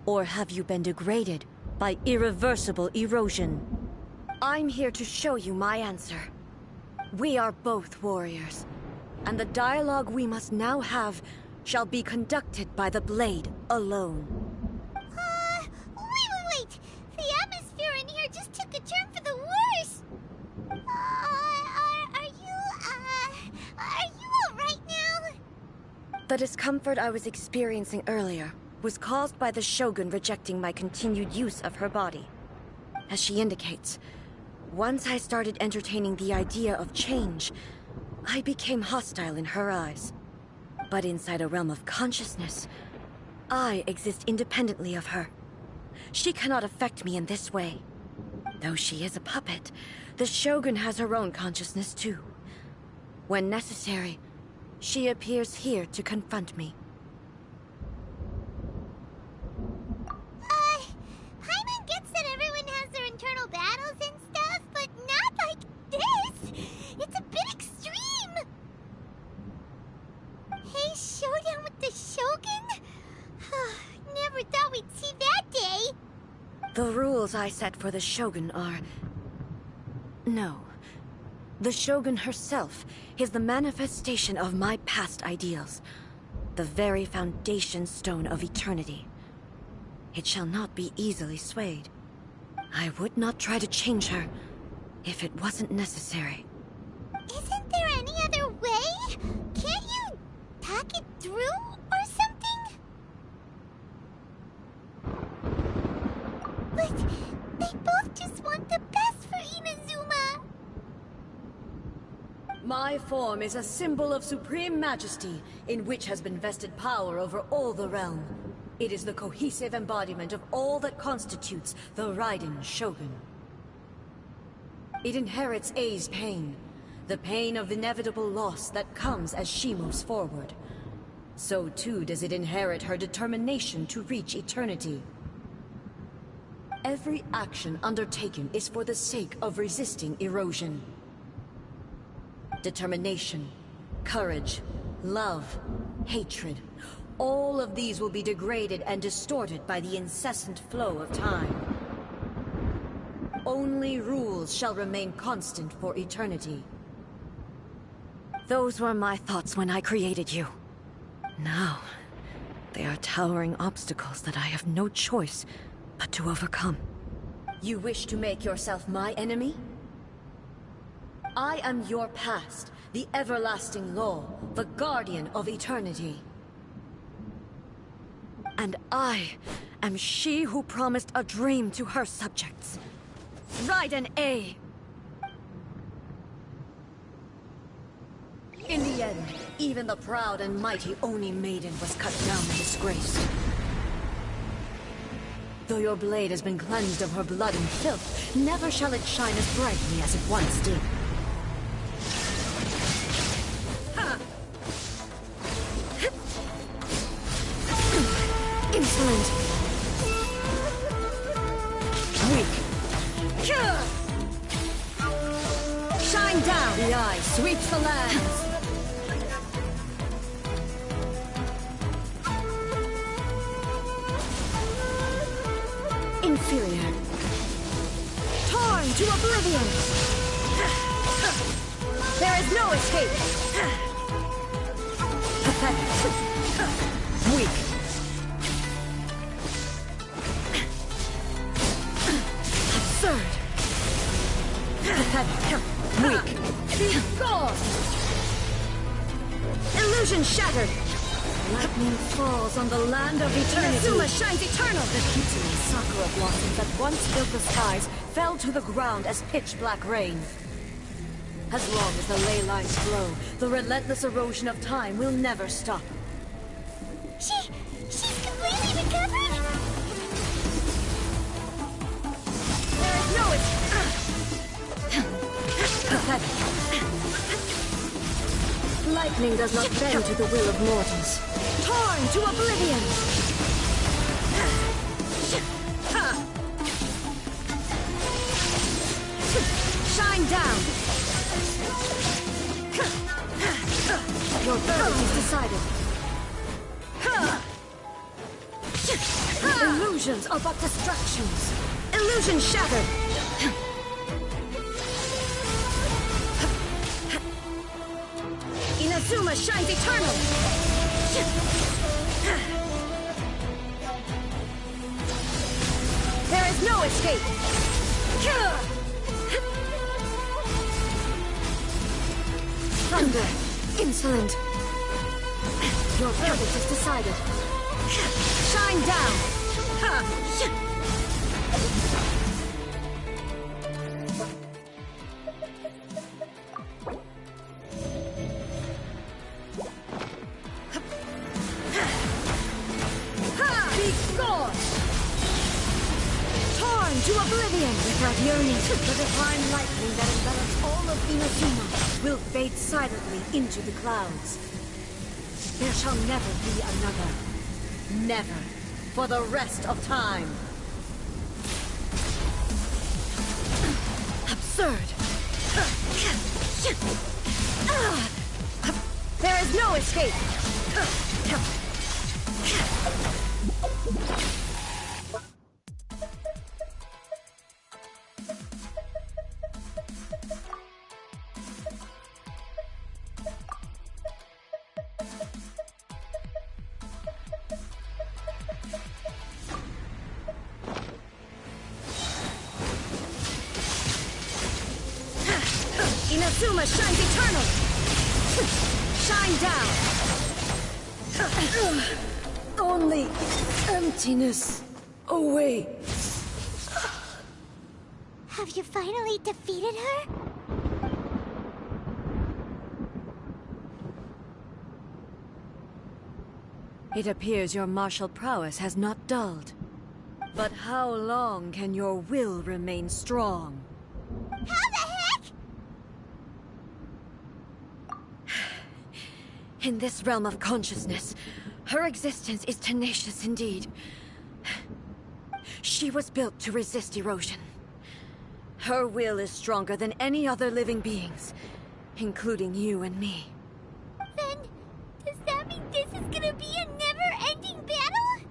Or have you been degraded by irreversible erosion? I'm here to show you my answer. We are both warriors, and the dialogue we must now have shall be conducted by the blade alone. Wait! The atmosphere in here just took a turn for the worse! Are you alright now? The discomfort I was experiencing earlier was caused by the Shogun rejecting my continued use of her body. As she indicates, once I started entertaining the idea of change, I became hostile in her eyes. But inside a realm of consciousness, I exist independently of her. She cannot affect me in this way. Though she is a puppet, the Shogun has her own consciousness too. When necessary, she appears here to confront me. Paimon gets that everyone has their internal battles and stuff, but not like this! It's a bit extreme! Hey, showdown with the Shogun? Never thought we'd see that day! The rules I set for the Shogun are... No. The Shogun herself is the manifestation of my past ideals. The very foundation stone of eternity. It shall not be easily swayed. I would not try to change her if it wasn't necessary. Isn't there any other way? Can't you talk it through or something? But they both just want the best for Inazuma. My form is a symbol of supreme majesty, in which has been vested power over all the realm. It is the cohesive embodiment of all that constitutes the Raiden Shogun. It inherits Ei's pain, the pain of inevitable loss that comes as she moves forward. So too does it inherit her determination to reach eternity. Every action undertaken is for the sake of resisting erosion. Determination, courage, love, hatred, all of these will be degraded and distorted by the incessant flow of time. Only rules shall remain constant for eternity. Those were my thoughts when I created you. Now, they are towering obstacles that I have no choice but to overcome. You wish to make yourself my enemy? I am your past, the everlasting law, the guardian of eternity. And I am she who promised a dream to her subjects. Raiden A. In the end, even the proud and mighty Oni Maiden was cut down and disgraced. Though your blade has been cleansed of her blood and filth, never shall it shine as brightly as it once did. Insolent. Weak. Shine down! The eye sweeps the lands. Inferior. Torn to oblivion! There is no escape! Pathetic. Weak. Absurd. Pathetic. Weak. Be gone! Illusion shattered! Lightning falls on the land of eternity. Inazuma shines eternal! The fleeting sakura blossoms that once filled the skies fell to the ground as pitch-black rain. As long as the ley lines flow, the relentless erosion of time will never stop. She's completely recovered? There is no pathetic. Lightning does not bend to the will of mortals. Torn to oblivion! Shine down! Your verdict is decided. Illusions are but distractions. Illusion shattered! Inazuma shines eternal! There is no escape! Thunder! Insolent! Your verdict is decided. Shine down! To oblivion! With that yearning, the divine lightning that envelops all of Inazuma will fade silently into the clouds. There shall never be another. Never. For the rest of time. Absurd! There is no escape! Inazuma shines eternal! Shine down! Only emptiness awaits. Have you finally defeated her? It appears your martial prowess has not dulled. But how long can your will remain strong? How the heck? In this realm of consciousness, her existence is tenacious indeed. She was built to resist erosion. Her will is stronger than any other living being's, including you and me. Then, does that mean this is gonna be a never-ending battle?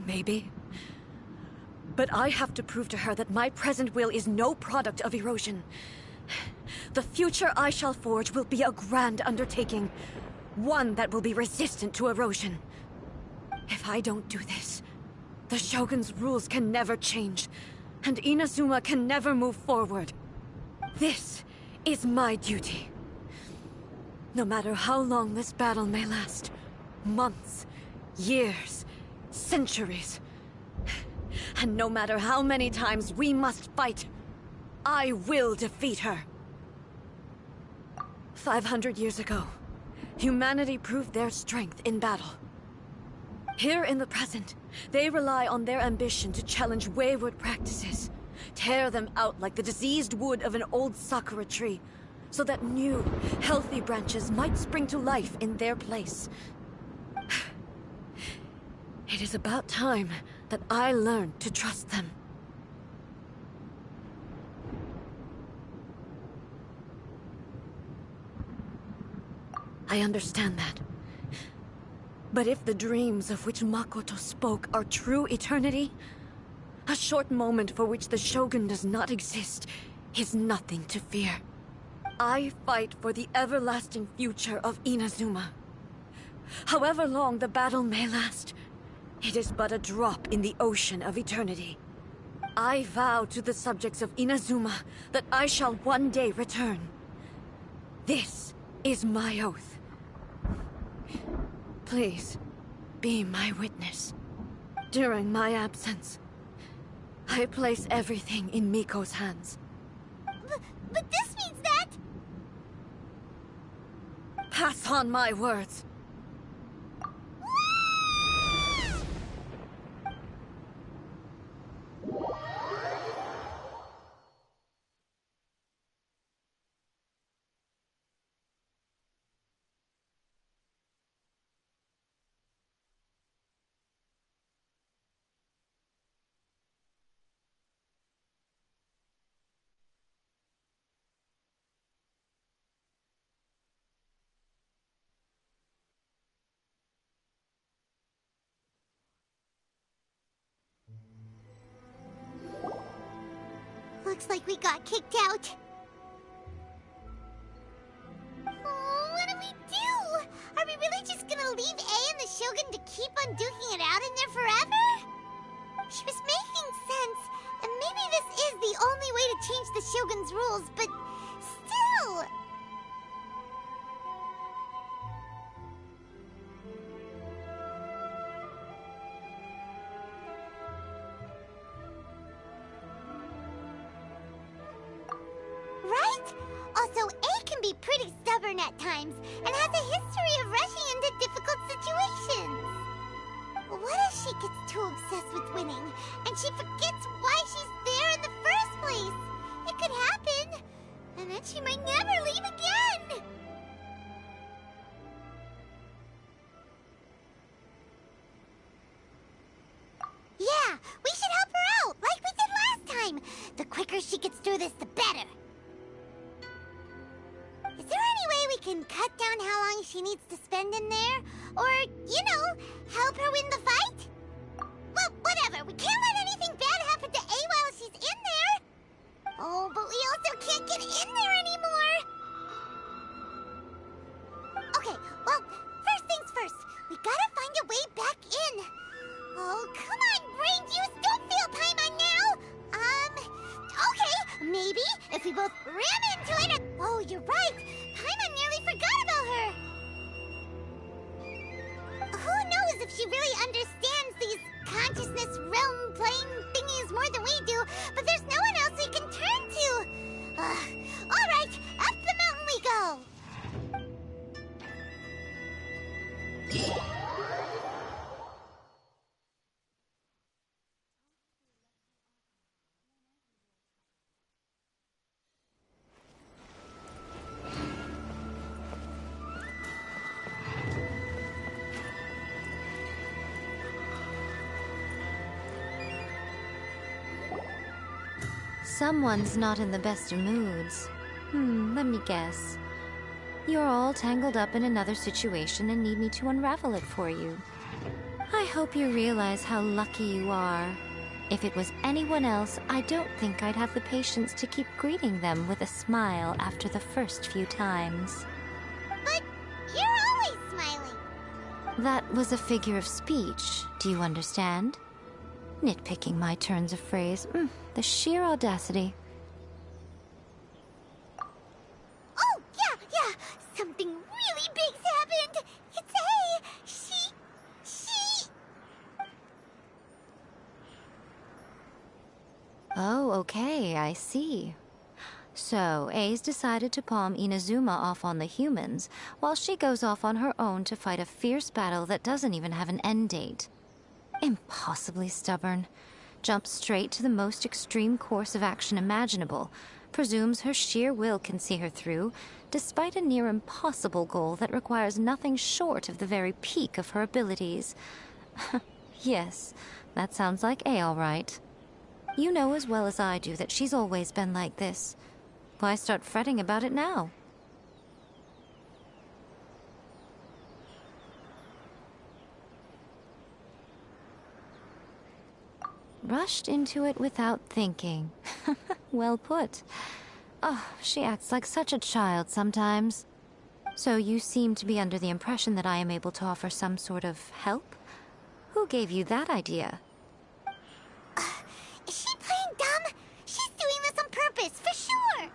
Maybe. But I have to prove to her that my present will is no product of erosion. The future I shall forge will be a grand undertaking. One that will be resistant to erosion. If I don't do this, the Shogun's rules can never change, and Inazuma can never move forward. This is my duty. No matter how long this battle may last, months, years, centuries, and no matter how many times we must fight, I will defeat her. 500 years ago, humanity proved their strength in battle. Here in the present, they rely on their ambition to challenge wayward practices, tear them out like the diseased wood of an old sakura tree, so that new, healthy branches might spring to life in their place. It is about time that I learned to trust them. I understand that. But if the dreams of which Makoto spoke are true eternity, a short moment for which the Shogun does not exist is nothing to fear. I fight for the everlasting future of Inazuma. However long the battle may last, it is but a drop in the ocean of eternity. I vow to the subjects of Inazuma that I shall one day return. This is my oath. Please, be my witness. During my absence, I place everything in Miko's hands. But this means that... Pass on my words. Looks like we got kicked out. Oh, what do we do? Are we really just gonna leave A and the Shogun to keep on duking it out in there forever? She was making sense, and maybe this is the only way to change the Shogun's rules, but still... Right? Also, A can be pretty stubborn at times, and has a history of rushing into difficult situations. What if she gets too obsessed with winning, and she forgets why she's there in the first place? It could happen, and then she might never leave again! Yeah, we should help her out, like we did last time! The quicker she gets through this, the better! Is there any way we can cut down how long she needs to spend in there? Or, you know, help her win the fight? Well, whatever. We can't let anything bad happen to A while she's in there. Oh, but we also can't get in there anymore. Okay, well, first things first. We gotta find a way back in. Oh, come on, brain juice. Don't fail Paimon now. Okay, maybe if we both ram into it. Oh, you're right. Paimon nearly forgot about her. Who knows if she really understands these consciousness realm playing thingies more than we do, but there's no one else we can turn to. All right, up the mountain we go. Someone's not in the best of moods. Let me guess. You're all tangled up in another situation and need me to unravel it for you. I hope you realize how lucky you are. If it was anyone else, I don't think I'd have the patience to keep greeting them with a smile after the first few times. But you're always smiling. That was a figure of speech, do you understand? Nitpicking my turns of phrase. The sheer audacity. Oh, yeah. Something really big's happened. It's A. She... Oh, okay, I see. So, A's decided to palm Inazuma off on the humans, while she goes off on her own to fight a fierce battle that doesn't even have an end date. Impossibly stubborn. Jumps straight to the most extreme course of action imaginable, presumes her sheer will can see her through, despite a near impossible goal that requires nothing short of the very peak of her abilities. Yes, that sounds like A all right. You know as well as I do that she's always been like this. Why start fretting about it now? Rushed into it without thinking. Well put. Oh, she acts like such a child sometimes. So you seem to be under the impression that I am able to offer some sort of help? Who gave you that idea? Is she playing dumb? She's doing this on purpose, for sure!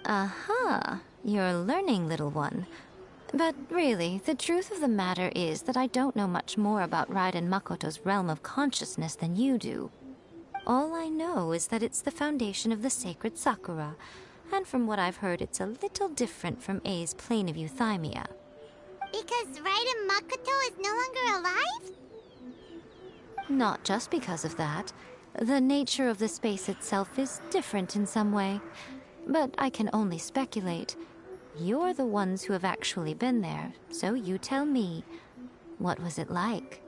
Uh-huh. You're learning, little one. But really, the truth of the matter is that I don't know much more about Raiden Makoto's realm of consciousness than you do. All I know is that it's the foundation of the sacred Sakura, and from what I've heard, it's a little different from A's plane of euthymia. Because Raiden Makoto is no longer alive? Not just because of that. The nature of the space itself is different in some way. But I can only speculate. You're the ones who have actually been there, so you tell me, what was it like?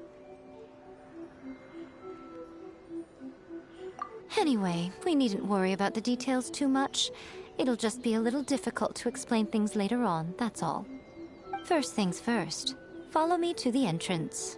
Anyway, we needn't worry about the details too much. It'll just be a little difficult to explain things later on, that's all. First things first, follow me to the entrance.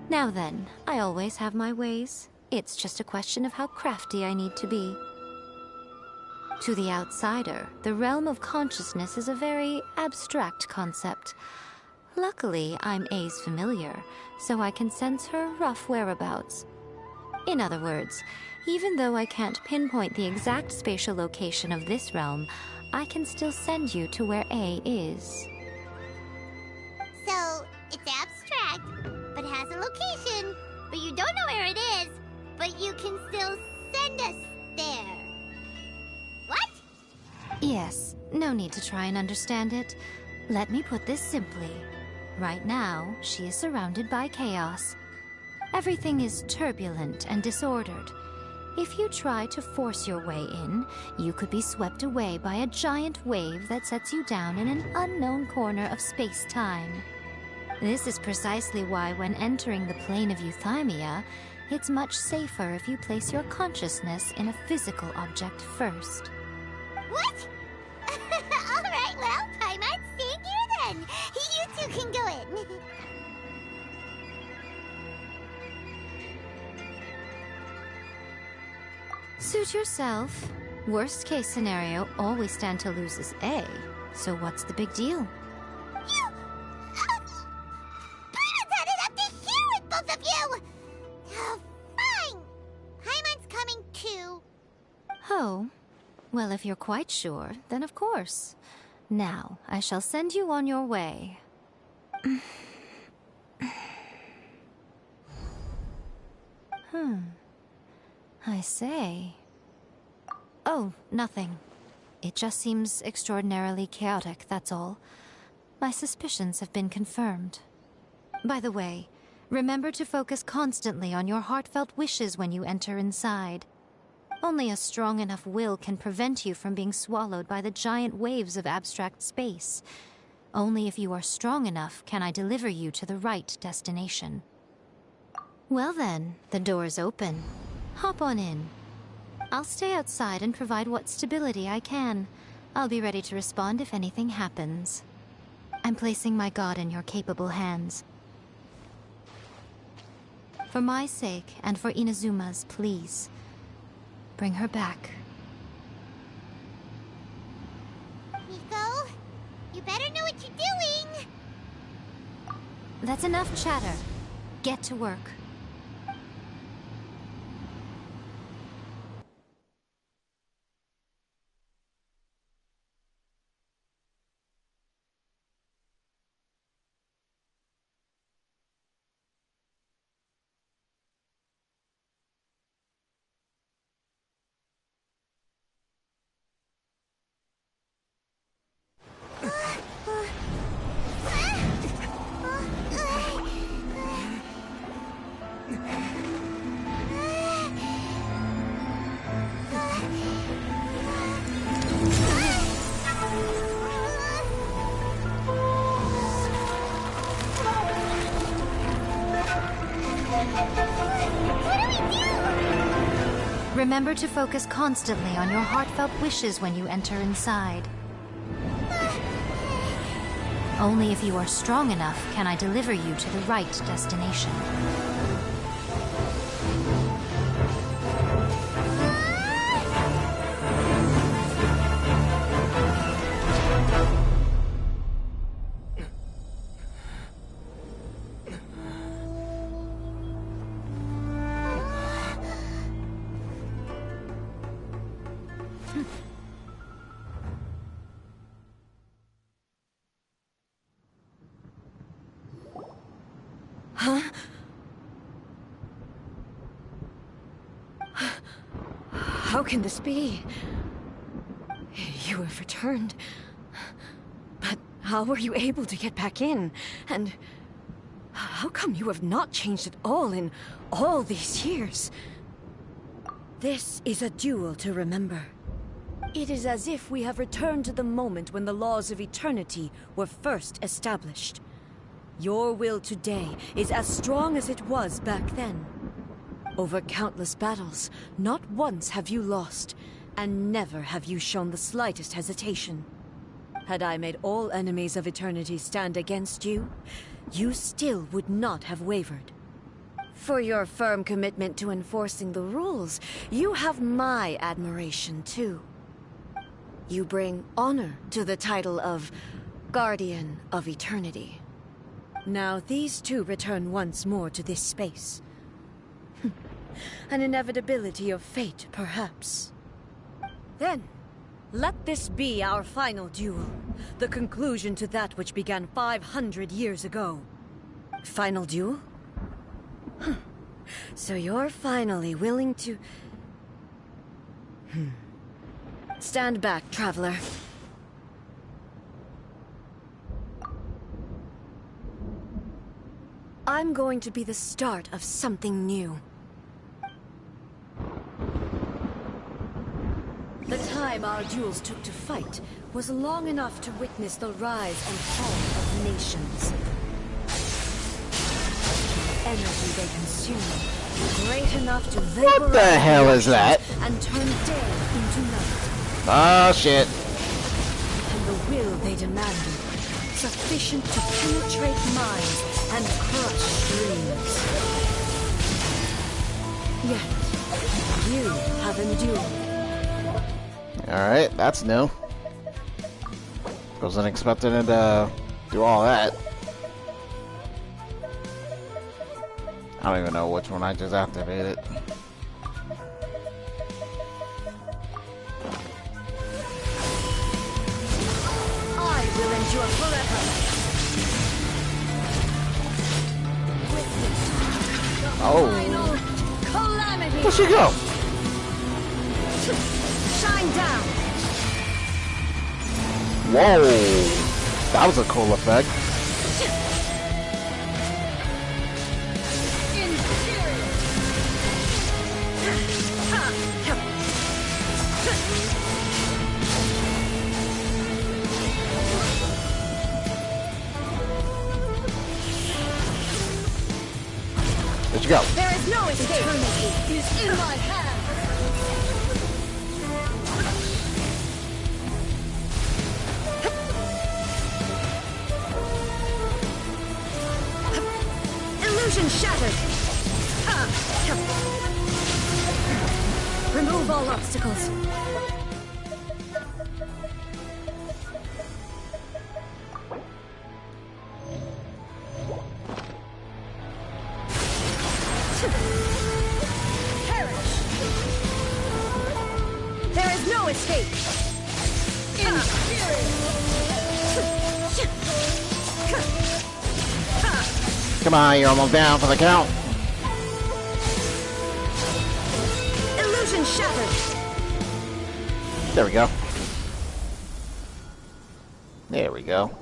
Now then, I always have my ways. It's just a question of how crafty I need to be. To the outsider, the realm of consciousness is a very abstract concept. Luckily, I'm A's familiar, so I can sense her rough whereabouts. In other words, even though I can't pinpoint the exact spatial location of this realm, I can still send you to where A is. So, it's abstract, but has a location, but you don't know where it is, but you can still send us there. What? Yes, no need to try and understand it. Let me put this simply. Right now, she is surrounded by chaos. Everything is turbulent and disordered. If you try to force your way in, you could be swept away by a giant wave that sets you down in an unknown corner of space-time. This is precisely why when entering the plane of euthymia, it's much safer if you place your consciousness in a physical object first. What? Alright, well, Paimon's staying here then. You two can go in. Suit yourself. Worst case scenario, all we stand to lose is A. So what's the big deal? Paimon's had it up to here with both of you! Oh, fine! Paimon's coming too. Oh, well, if you're quite sure, then of course. Now, I shall send you on your way. I say. Oh, nothing. It just seems extraordinarily chaotic, that's all. My suspicions have been confirmed. By the way, remember to focus constantly on your heartfelt wishes when you enter inside. Only a strong enough will can prevent you from being swallowed by the giant waves of abstract space. Only if you are strong enough can I deliver you to the right destination. Well then, the door's open. Hop on in. I'll stay outside and provide what stability I can. I'll be ready to respond if anything happens. I'm placing my god in your capable hands. For my sake, and for Inazuma's, please. Bring her back. Miko, you better know what you're doing! That's enough chatter. Get to work. Remember to focus constantly on your heartfelt wishes when you enter inside. Only if you are strong enough can I deliver you to the right destination. Huh? How can this be? You have returned. But how were you able to get back in? And how come you have not changed at all in all these years? This is a duel to remember. It is as if we have returned to the moment when the laws of eternity were first established. Your will today is as strong as it was back then. Over countless battles, not once have you lost, and never have you shown the slightest hesitation. Had I made all enemies of eternity stand against you, you still would not have wavered. For your firm commitment to enforcing the rules, you have my admiration too. You bring honor to the title of Guardian of Eternity. Now these two return once more to this space. An inevitability of fate, perhaps. Then, let this be our final duel. The conclusion to that which began 500 years ago. Final duel? So you're finally willing to... Stand back, traveler. I'm going to be the start of something new. The time our duels took to fight was long enough to witness the rise and fall of nations. Energy they consume, great enough to vaporize What the hell is that? and turn day into night. Oh shit. And the will they demanded, sufficient to penetrate minds and crush dreams. Yet, you have endured. Alright, that's new. Wasn't expecting it to do all that. I don't even know which one I just activated. I will endure forever. Oh. Calamity. Where'd she go? Shine Bearing down. Whoa! That was a cool effect. Where'd you go? There is no escape. Eternity is in my hands. Illusion shattered. Remove all obstacles. Perish. There is no escape. Come on, you're almost down for the count. Illusion shattered. There we go. There we go.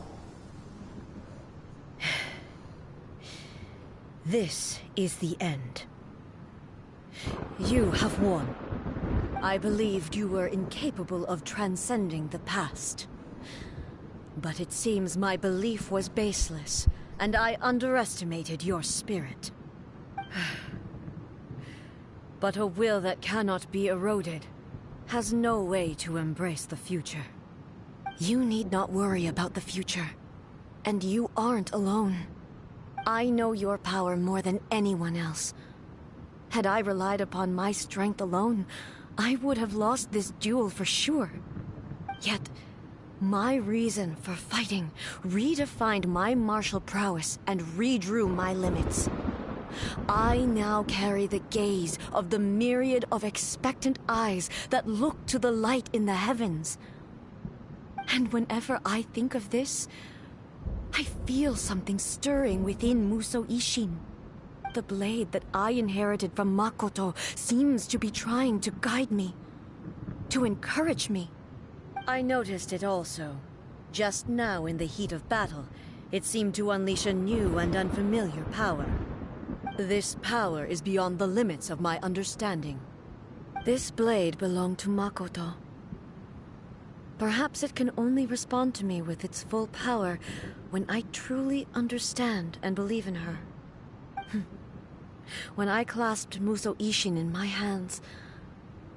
This is the end. You have won. I believed you were incapable of transcending the past. But it seems my belief was baseless, and I underestimated your spirit. But a will that cannot be eroded has no way to embrace the future. You need not worry about the future, and you aren't alone. I know your power more than anyone else. Had I relied upon my strength alone, I would have lost this duel for sure. Yet, my reason for fighting redefined my martial prowess and redrew my limits. I now carry the gaze of the myriad of expectant eyes that look to the light in the heavens. And whenever I think of this, I feel something stirring within Musou Ishin. The blade that I inherited from Makoto seems to be trying to guide me, to encourage me. I noticed it also. Just now in the heat of battle, it seemed to unleash a new and unfamiliar power. This power is beyond the limits of my understanding. This blade belonged to Makoto. Perhaps it can only respond to me with its full power when I truly understand and believe in her. When I clasped Musou Ishin in my hands,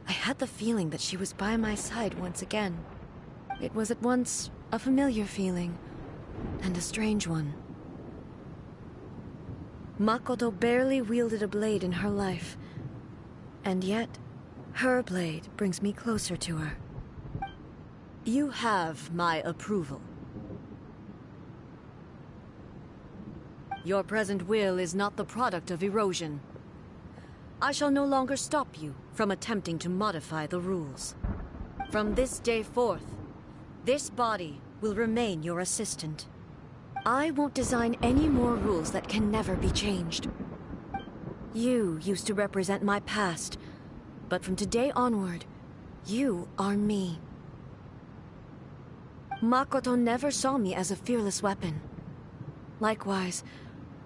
I had the feeling that she was by my side once again. It was at once a familiar feeling and a strange one. Makoto barely wielded a blade in her life, and yet her blade brings me closer to her. You have my approval. Your present will is not the product of erosion. I shall no longer stop you from attempting to modify the rules. From this day forth, this body will remain your assistant. I won't design any more rules that can never be changed. You used to represent my past, but from today onward, you are me. Makoto never saw me as a fearless weapon. Likewise,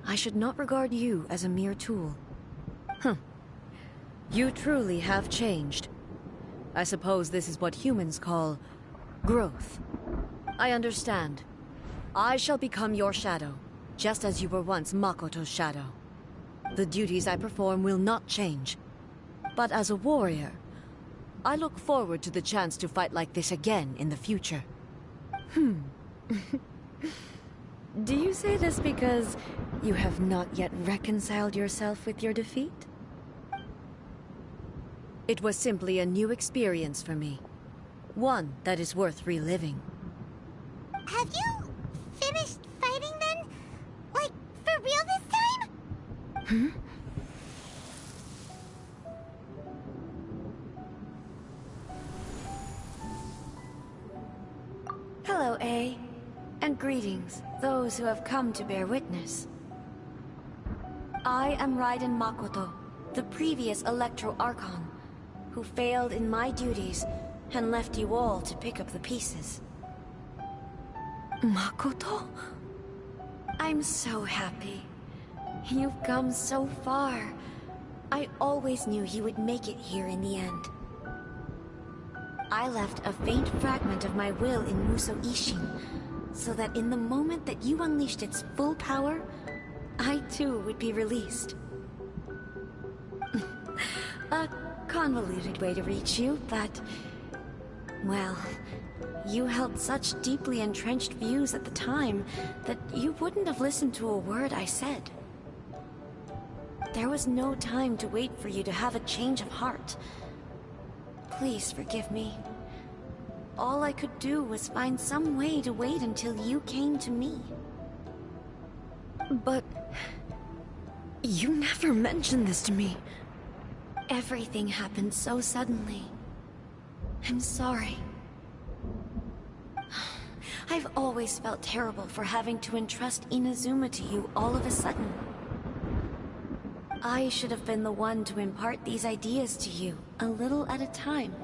I should not regard you as a mere tool. You truly have changed. I suppose this is what humans call growth. I understand. I shall become your shadow, just as you were once Makoto's shadow. The duties I perform will not change. But as a warrior, I look forward to the chance to fight like this again in the future. Do you say this because you have not yet reconciled yourself with your defeat? It was simply a new experience for me. One that is worth reliving. Have you finished fighting then? Like, for real this time? Hello, A. And greetings, those who have come to bear witness. I am Raiden Makoto, the previous Electro Archon, who failed in my duties and left you all to pick up the pieces. Makoto? I'm so happy. You've come so far. I always knew you would make it here in the end. I left a faint fragment of my will in Muso Ishin, so that in the moment that you unleashed its full power, I too would be released. A convoluted way to reach you, but... well, you held such deeply entrenched views at the time that you wouldn't have listened to a word I said. There was no time to wait for you to have a change of heart. Please forgive me. All I could do was find some way to wait until you came to me. But... you never mentioned this to me. Everything happened so suddenly. I'm sorry. I've always felt terrible for having to entrust Inazuma to you all of a sudden. I should have been the one to impart these ideas to you, a little at a time,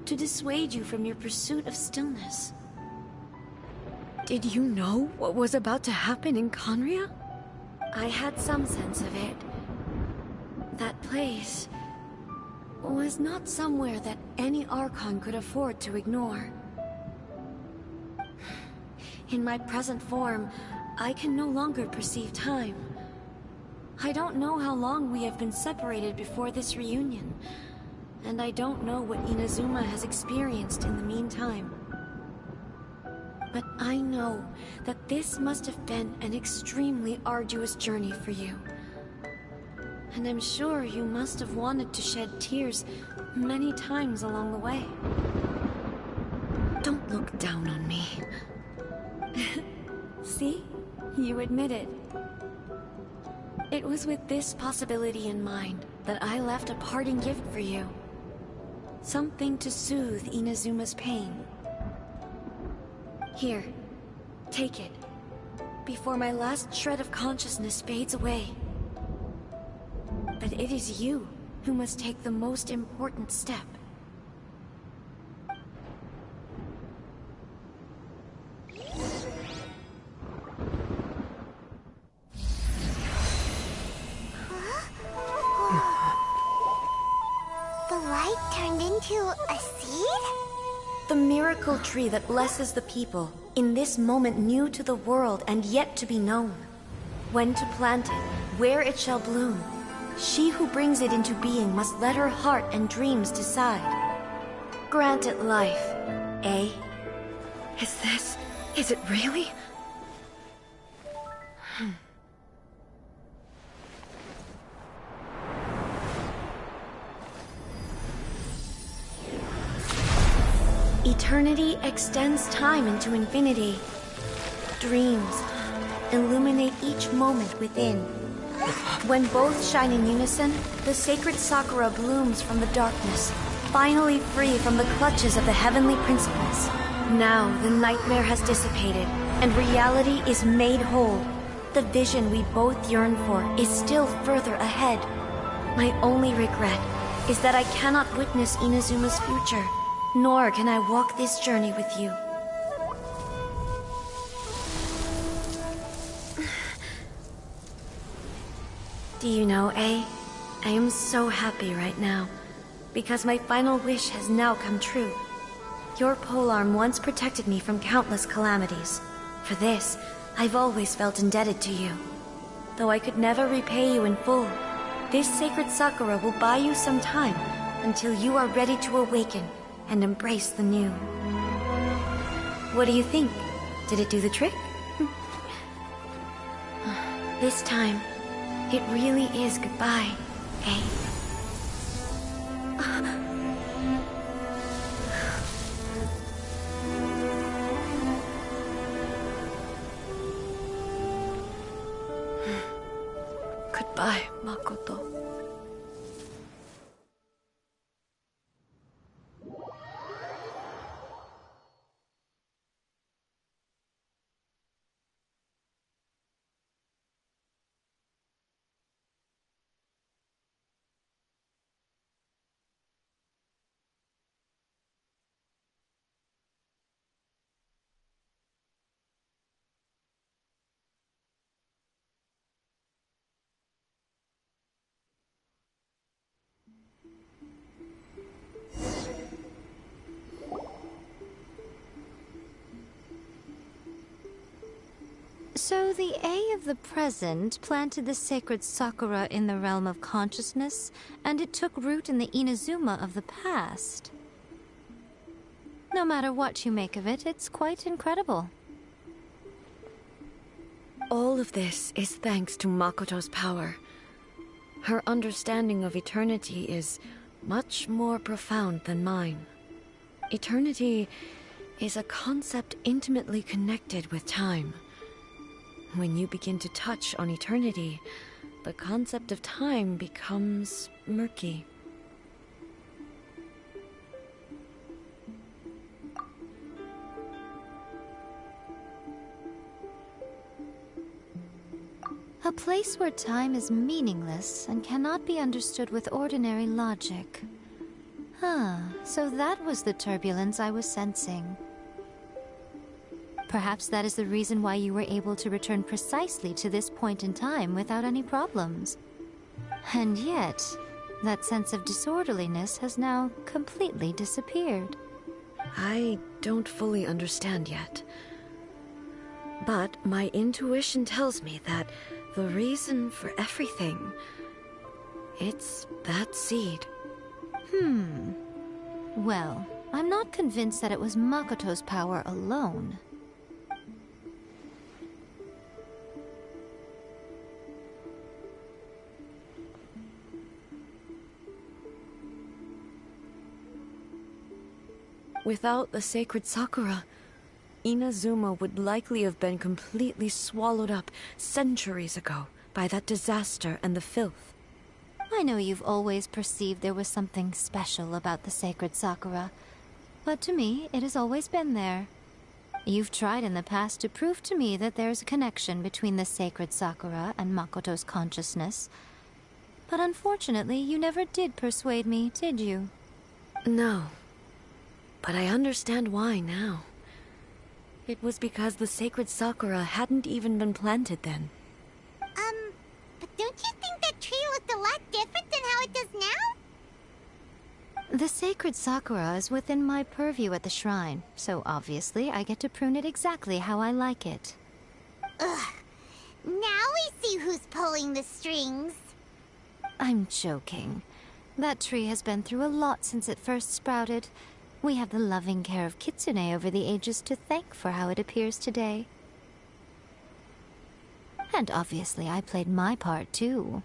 to dissuade you from your pursuit of stillness. Did you know what was about to happen in Conria? I had some sense of it. That place was not somewhere that any Archon could afford to ignore. In my present form, I can no longer perceive time. I don't know how long we have been separated before this reunion, and I don't know what Inazuma has experienced in the meantime. But I know that this must have been an extremely arduous journey for you. And I'm sure you must have wanted to shed tears many times along the way. Don't look down on me. See? You admit it. It was with this possibility in mind that I left a parting gift for you. Something to soothe Inazuma's pain. Here, take it, before my last shred of consciousness fades away. But it is you who must take the most important step. The light turned into a seed? The miracle tree that blesses the people, in this moment new to the world and yet to be known. When to plant it, where it shall bloom. She who brings it into being must let her heart and dreams decide. Grant it life, eh? Is it really? Eternity extends time into infinity. Dreams illuminate each moment within. When both shine in unison, the sacred Sakura blooms from the darkness, finally free from the clutches of the heavenly principles. Now the nightmare has dissipated, and reality is made whole. The vision we both yearn for is still further ahead. My only regret is that I cannot witness Inazuma's future, nor can I walk this journey with you. Do you know, I am so happy right now, because my final wish has now come true. Your polearm once protected me from countless calamities. For this, I've always felt indebted to you. Though I could never repay you in full, this sacred Sakura will buy you some time until you are ready to awaken and embrace the new. What do you think? Did it do the trick? This time, it really is goodbye, eh? Goodbye, Makoto. So the A of the present planted the sacred Sakura in the realm of consciousness, and it took root in the Inazuma of the past. No matter what you make of it, it's quite incredible. All of this is thanks to Makoto's power. Her understanding of eternity is much more profound than mine. Eternity is a concept intimately connected with time. When you begin to touch on eternity, the concept of time becomes murky. A place where time is meaningless and cannot be understood with ordinary logic. So that was the turbulence I was sensing. Perhaps that is the reason why you were able to return precisely to this point in time without any problems. And yet, that sense of disorderliness has now completely disappeared. I don't fully understand yet. But my intuition tells me that the reason for everything, it's that seed. Well, I'm not convinced that it was Makoto's power alone. Without the sacred Sakura, Inazuma would likely have been completely swallowed up centuries ago by that disaster and the filth. I know you've always perceived there was something special about the sacred Sakura, but to me, it has always been there. You've tried in the past to prove to me that there's a connection between the sacred Sakura and Makoto's consciousness, but unfortunately, you never did persuade me, did you? No, but I understand why now. It was because the sacred Sakura hadn't even been planted then. But don't you think that tree looked a lot different than how it does now? The sacred Sakura is within my purview at the shrine, so obviously I get to prune it exactly how I like it. Ugh. Now we see who's pulling the strings. I'm joking. That tree has been through a lot since it first sprouted. We have the loving care of Kitsune over the ages to thank for how it appears today. And obviously I played my part too.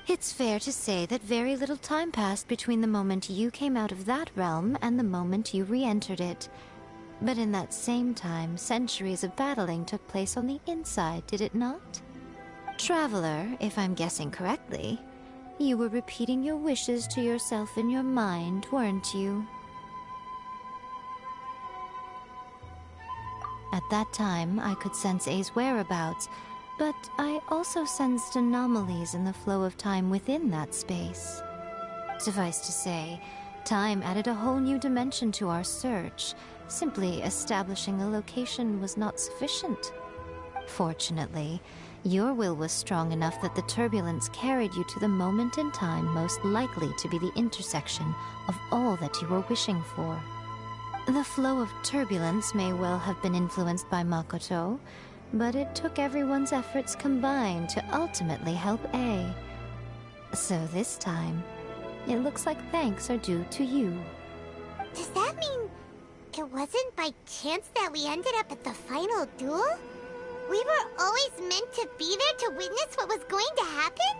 It's fair to say that very little time passed between the moment you came out of that realm and the moment you re-entered it. But in that same time, centuries of battling took place on the inside, did it not? Traveler, if I'm guessing correctly, you were repeating your wishes to yourself in your mind, weren't you? At that time, I could sense A's whereabouts, but I also sensed anomalies in the flow of time within that space. Suffice to say, time added a whole new dimension to our search. Simply establishing a location was not sufficient. Fortunately, your will was strong enough that the turbulence carried you to the moment in time most likely to be the intersection of all that you were wishing for. The flow of turbulence may well have been influenced by Makoto, but it took everyone's efforts combined to ultimately help A. So this time, it looks like thanks are due to you. Does that mean it wasn't by chance that we ended up at the final duel? We were always meant to be there to witness what was going to happen?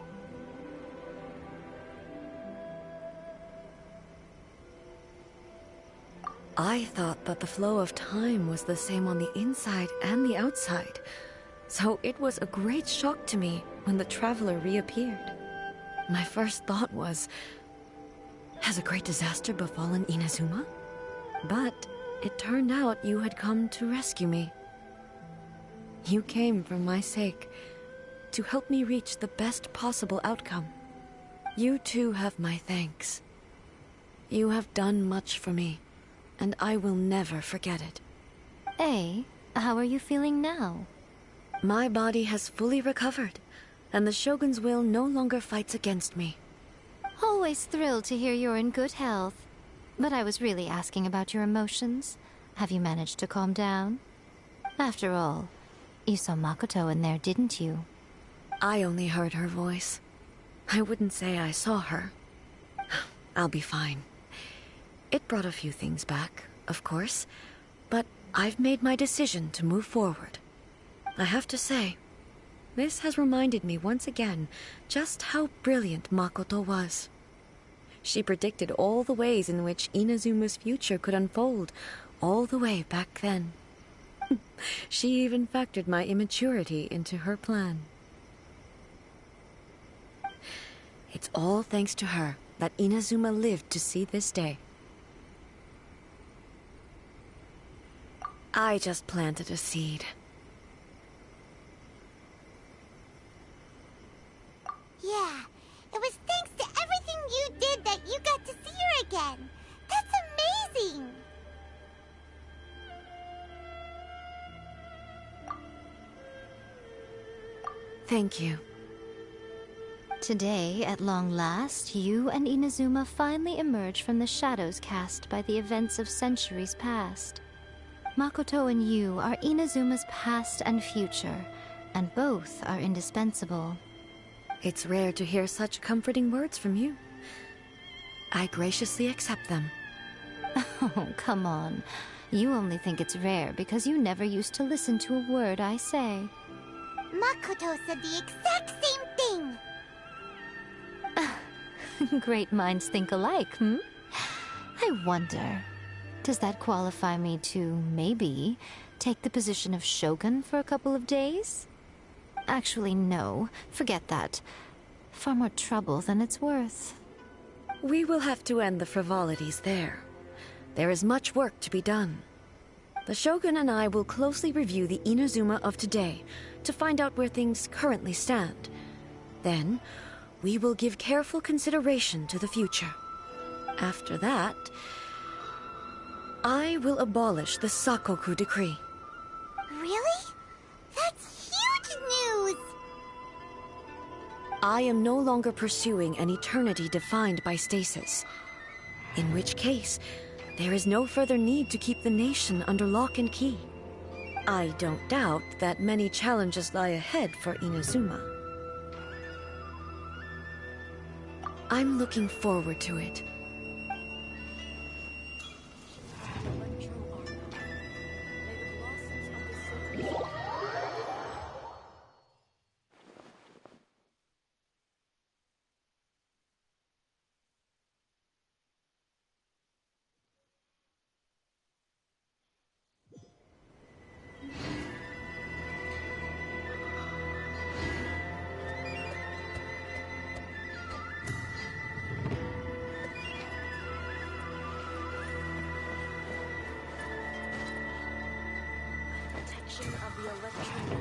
I thought that the flow of time was the same on the inside and the outside, so it was a great shock to me when the traveler reappeared. My first thought was, has a great disaster befallen Inazuma? But it turned out you had come to rescue me. You came for my sake, to help me reach the best possible outcome. You too have my thanks. You have done much for me, and I will never forget it. A, how are you feeling now? My body has fully recovered, and the Shogun's will no longer fights against me. Always thrilled to hear you're in good health. But I was really asking about your emotions. Have you managed to calm down? After all, you saw Makoto in there, didn't you? I only heard her voice. I wouldn't say I saw her. I'll be fine. It brought a few things back, of course, but I've made my decision to move forward. I have to say, this has reminded me once again just how brilliant Makoto was. She predicted all the ways in which Inazuma's future could unfold, all the way back then. She even factored my immaturity into her plan. It's all thanks to her that Inazuma lived to see this day. I just planted a seed. Yeah, it was thanks to everything you did that you got to see her again. That's amazing! Thank you. Today, at long last, you and Inazuma finally emerge from the shadows cast by the events of centuries past. Makoto and you are Inazuma's past and future, and both are indispensable. It's rare to hear such comforting words from you. I graciously accept them. Oh, come on. You only think it's rare because you never used to listen to a word I say. Makoto said the exact same thing! Great minds think alike, hmm? I wonder, does that qualify me to, maybe, take the position of Shogun for a couple of days? Actually, no. Forget that. Far more trouble than it's worth. We will have to end the frivolities there. There is much work to be done. The Shogun and I will closely review the Inazuma of today to find out where things currently stand. Then, we will give careful consideration to the future. After that, I will abolish the Sakoku decree. Really? That's huge news! I am no longer pursuing an eternity defined by stasis. In which case, there is no further need to keep the nation under lock and key. I don't doubt that many challenges lie ahead for Inazuma. I'm looking forward to it. Of the electron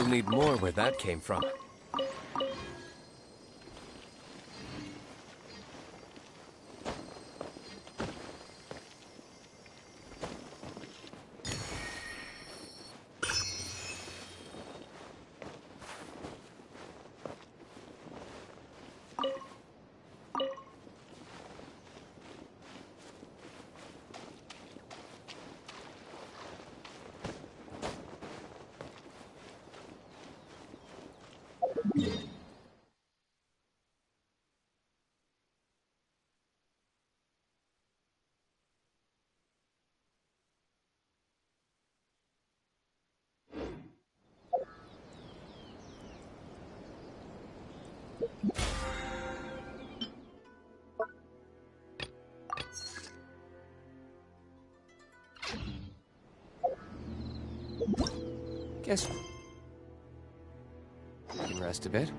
We'll need more where that came from. Guess we can rest a bit.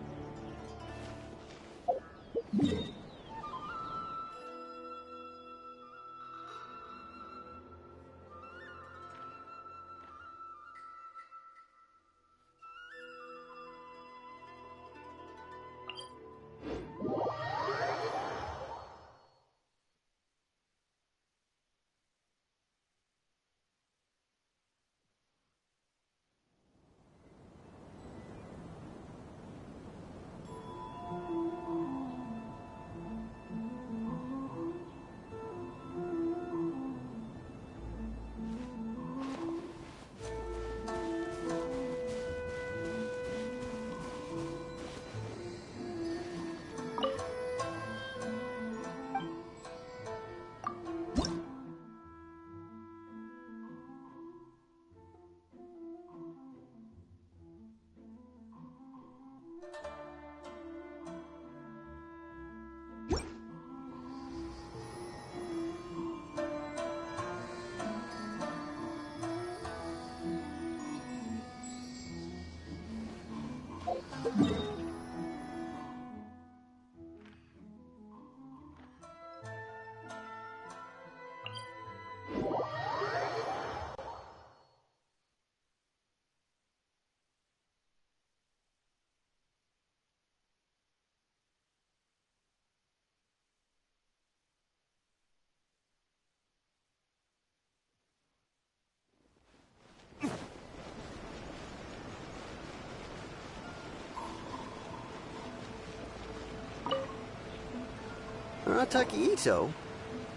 Takeito?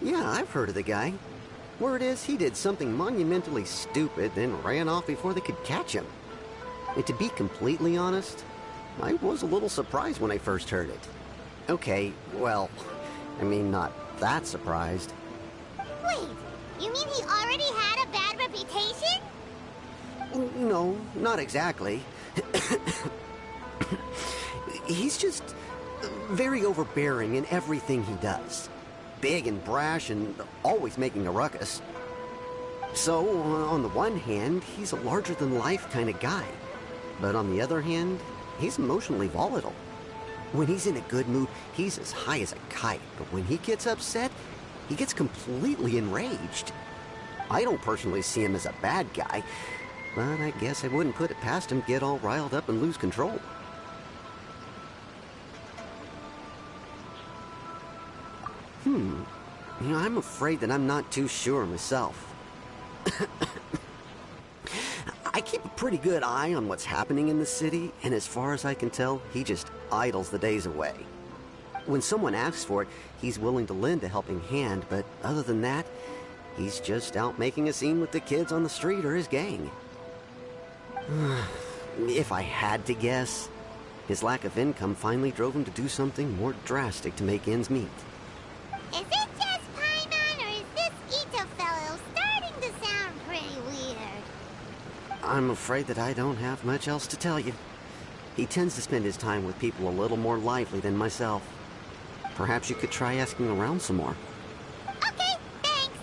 Yeah, I've heard of the guy. Word is he did something monumentally stupid, then ran off before they could catch him. And to be completely honest, I was a little surprised when I first heard it. Okay, well, I mean, not that surprised. Wait, you mean he already had a bad reputation? No, not exactly. He's just very overbearing in everything he does. Big and brash and always making a ruckus. So, on the one hand, he's a larger-than-life kind of guy. But on the other hand, he's emotionally volatile. When he's in a good mood, he's as high as a kite. But when he gets upset, he gets completely enraged. I don't personally see him as a bad guy, but I guess I wouldn't put it past him to get all riled up and lose control. I'm afraid that I'm not too sure myself. I keep a pretty good eye on what's happening in the city, and as far as I can tell, he just idles the days away. When someone asks for it, he's willing to lend a helping hand, but other than that, he's just out making a scene with the kids on the street or his gang. If I had to guess, his lack of income finally drove him to do something more drastic to make ends meet. Is it just Paimon, or is this Ito fellow starting to sound pretty weird? I'm afraid that I don't have much else to tell you. He tends to spend his time with people a little more lively than myself. Perhaps you could try asking around some more. Okay, thanks.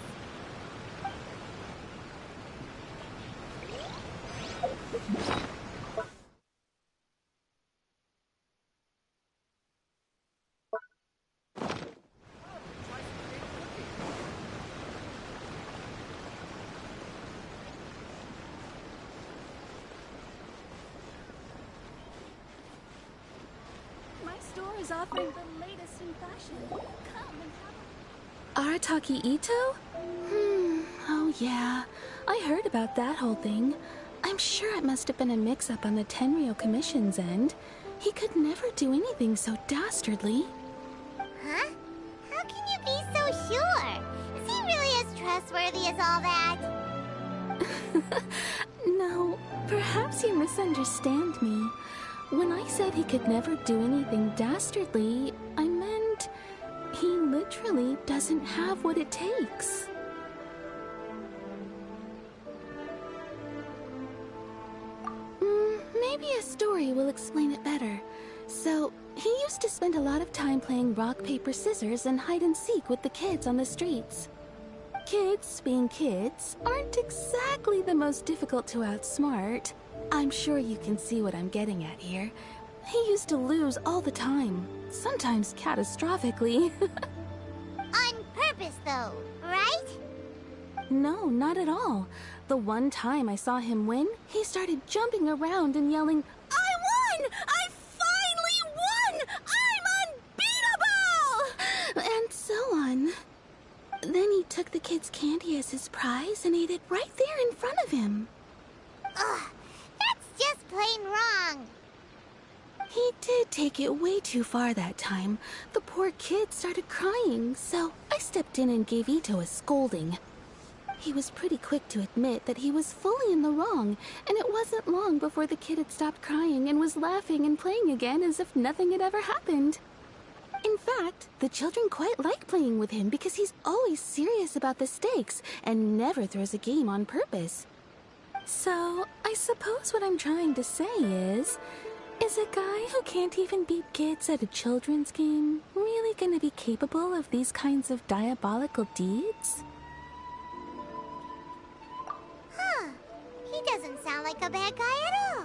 is offering the latest in fashion. Come and have Arataki Ito? Oh yeah. I heard about that whole thing. I'm sure it must have been a mix-up on the Tenryo Commission's end. He could never do anything so dastardly. Huh? How can you be so sure? Is he really as trustworthy as all that? No, perhaps you misunderstand me. When I said he could never do anything dastardly, I meant he literally doesn't have what it takes. Maybe a story will explain it better. So, he used to spend a lot of time playing rock, paper, scissors and hide and seek with the kids on the streets. Kids, being kids, aren't exactly the most difficult to outsmart. I'm sure you can see what I'm getting at here. He used to lose all the time, sometimes catastrophically. On purpose, though, right? No, not at all. The one time I saw him win, he started jumping around and yelling, "I won! I finally won! I'm unbeatable!" And so on. Then he took the kid's candy as his prize and ate it right there in front of him. Ugh, that's just plain wrong. He did take it way too far that time. The poor kid started crying, so I stepped in and gave Ito a scolding. He was pretty quick to admit that he was fully in the wrong, and it wasn't long before the kid had stopped crying and was laughing and playing again as if nothing had ever happened. In fact, the children quite like playing with him because he's always serious about the stakes and never throws a game on purpose. So, I suppose what I'm trying to say is a guy who can't even beat kids at a children's game really gonna be capable of these kinds of diabolical deeds? Huh. He doesn't sound like a bad guy at all.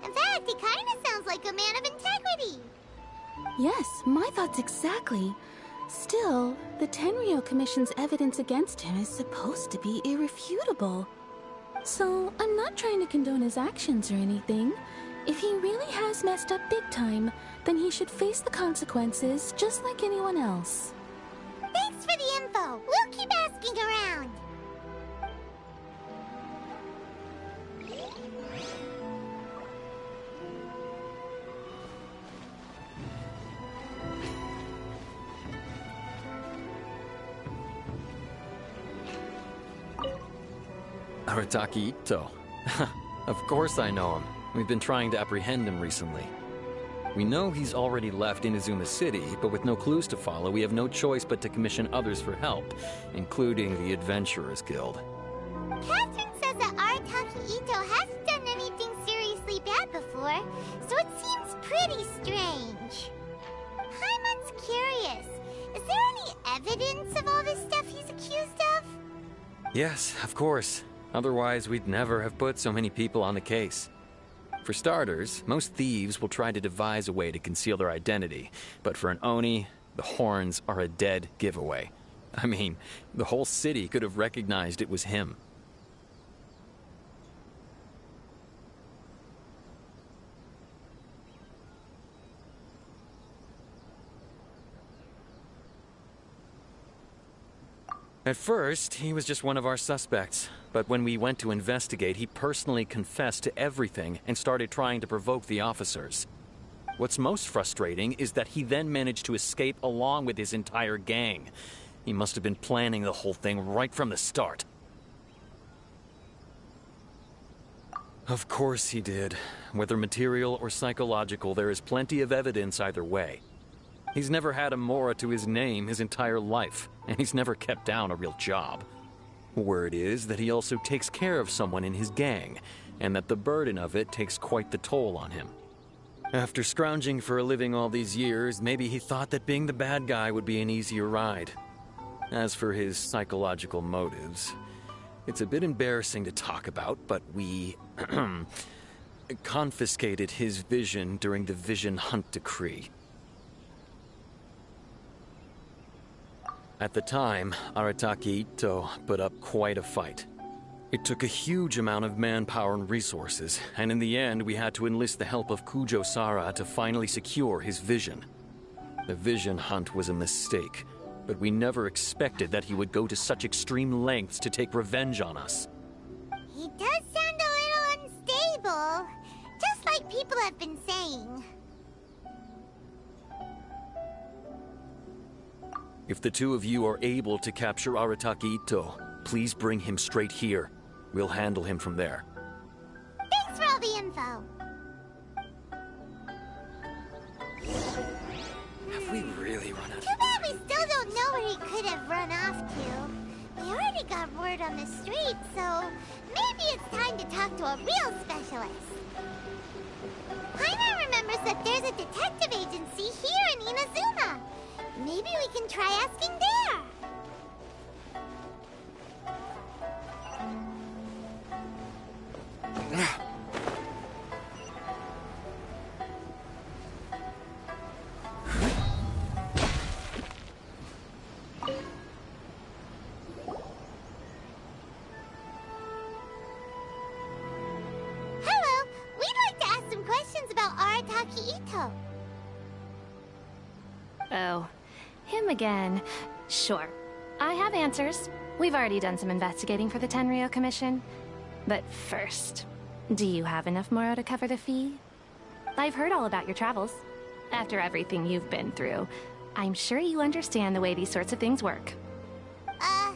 In fact, he kind of sounds like a man of integrity. Yes, my thoughts exactly. Still, the Tenryo Commission's evidence against him is supposed to be irrefutable. So, I'm not trying to condone his actions or anything. If he really has messed up big time, then he should face the consequences just like anyone else. Thanks for the info. We'll keep asking around. Arataki Ito. Of course I know him. We've been trying to apprehend him recently. We know he's already left Inazuma City, but with no clues to follow, we have no choice but to commission others for help, including the Adventurers Guild. Catherine says that Arataki Ito hasn't done anything seriously bad before, so it seems pretty strange. Paimon's curious. Is there any evidence of all this stuff he's accused of? Yes, of course. Otherwise, we'd never have put so many people on the case. For starters, most thieves will try to devise a way to conceal their identity, but for an Oni, the horns are a dead giveaway. I mean, the whole city could have recognized it was him. At first, he was just one of our suspects, but when we went to investigate, he personally confessed to everything and started trying to provoke the officers. What's most frustrating is that he then managed to escape along with his entire gang. He must have been planning the whole thing right from the start. Of course he did. Whether material or psychological, there is plenty of evidence either way. He's never had a Mora to his name his entire life, and he's never kept down a real job. Word is that he also takes care of someone in his gang, and that the burden of it takes quite the toll on him. After scrounging for a living all these years, maybe he thought that being the bad guy would be an easier ride. As for his psychological motives, it's a bit embarrassing to talk about, but we confiscated his vision during the Vision Hunt Decree. At the time, Arataki Ito put up quite a fight. It took a huge amount of manpower and resources, and in the end we had to enlist the help of Kujo Sara to finally secure his vision. The vision hunt was a mistake, but we never expected that he would go to such extreme lengths to take revenge on us. He does sound a little unstable, just like people have been saying. If the two of you are able to capture Arataki Ito, please bring him straight here. We'll handle him from there. Thanks for all the info. Have we really run out of... Too bad we still don't know where he could have run off to. We already got word on the street, so maybe it's time to talk to a real specialist. Paimon remembers that there's a detective agency here in Inazuma. Maybe we can try asking there. Hello, we'd like to ask some questions about Arataki Ito. Oh, him again. Sure. I have answers. We've already done some investigating for the Tenryou Commission. But first, do you have enough Moro to cover the fee? I've heard all about your travels. After everything you've been through, I'm sure you understand the way these sorts of things work. How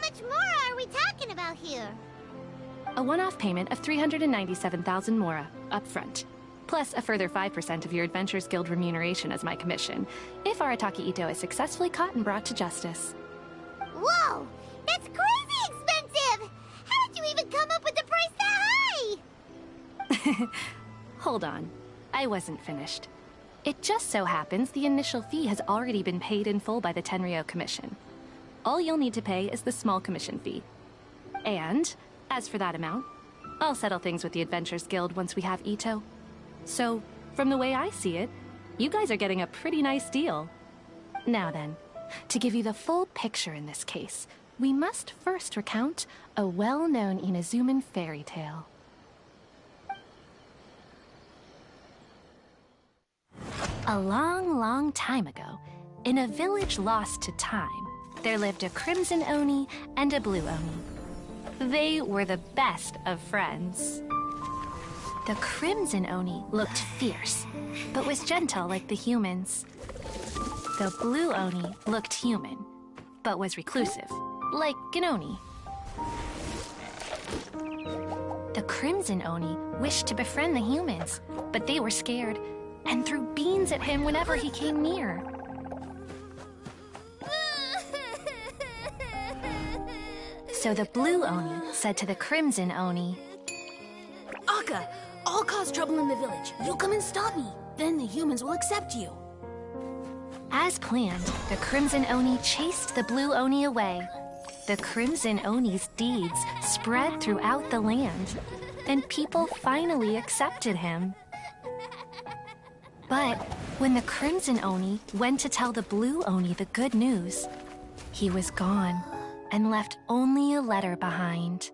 much more are we talking about here? A one-off payment of 397,000 Mora, up front. Plus a further 5% of your Adventurers Guild remuneration as my commission, if Arataki Ito is successfully caught and brought to justice. Whoa! That's crazy expensive! How did you even come up with the price that high? Hold on. I wasn't finished. It just so happens the initial fee has already been paid in full by the Tenryou Commission. All you'll need to pay is the small commission fee. And, as for that amount, I'll settle things with the Adventurers Guild once we have Ito. So, from the way I see it, you guys are getting a pretty nice deal. Now then, to give you the full picture in this case, we must first recount a well-known Inazuman fairy tale. A long, long time ago, in a village lost to time, there lived a Crimson Oni and a Blue Oni. They were the best of friends. The Crimson Oni looked fierce, but was gentle like the humans. The Blue Oni looked human, but was reclusive, like an Oni. The Crimson Oni wished to befriend the humans, but they were scared and threw beans at him whenever he came near. So the Blue Oni said to the Crimson Oni, Akka, I'll cause trouble in the village. You come and stop me. Then the humans will accept you. As planned, the Crimson Oni chased the Blue Oni away. The Crimson Oni's deeds spread throughout the land, and people finally accepted him. But when the Crimson Oni went to tell the Blue Oni the good news, he was gone and left only a letter behind.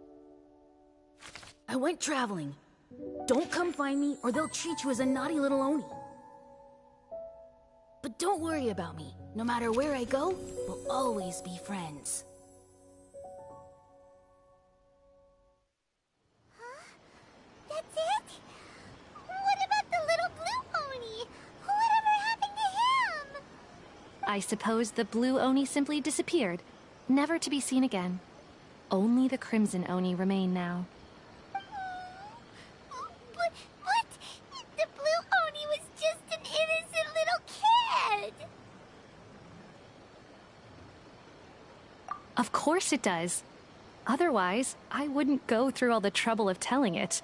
I went traveling. Don't come find me or they'll treat you as a naughty little Oni. But don't worry about me. No matter where I go, we'll always be friends. That's it? What about the little Blue Oni? Whatever happened to him? I suppose the Blue Oni simply disappeared, never to be seen again. Only the Crimson Oni remain now. But the Blue Oni was just an innocent little kid. Of course it does. Otherwise, I wouldn't go through all the trouble of telling it.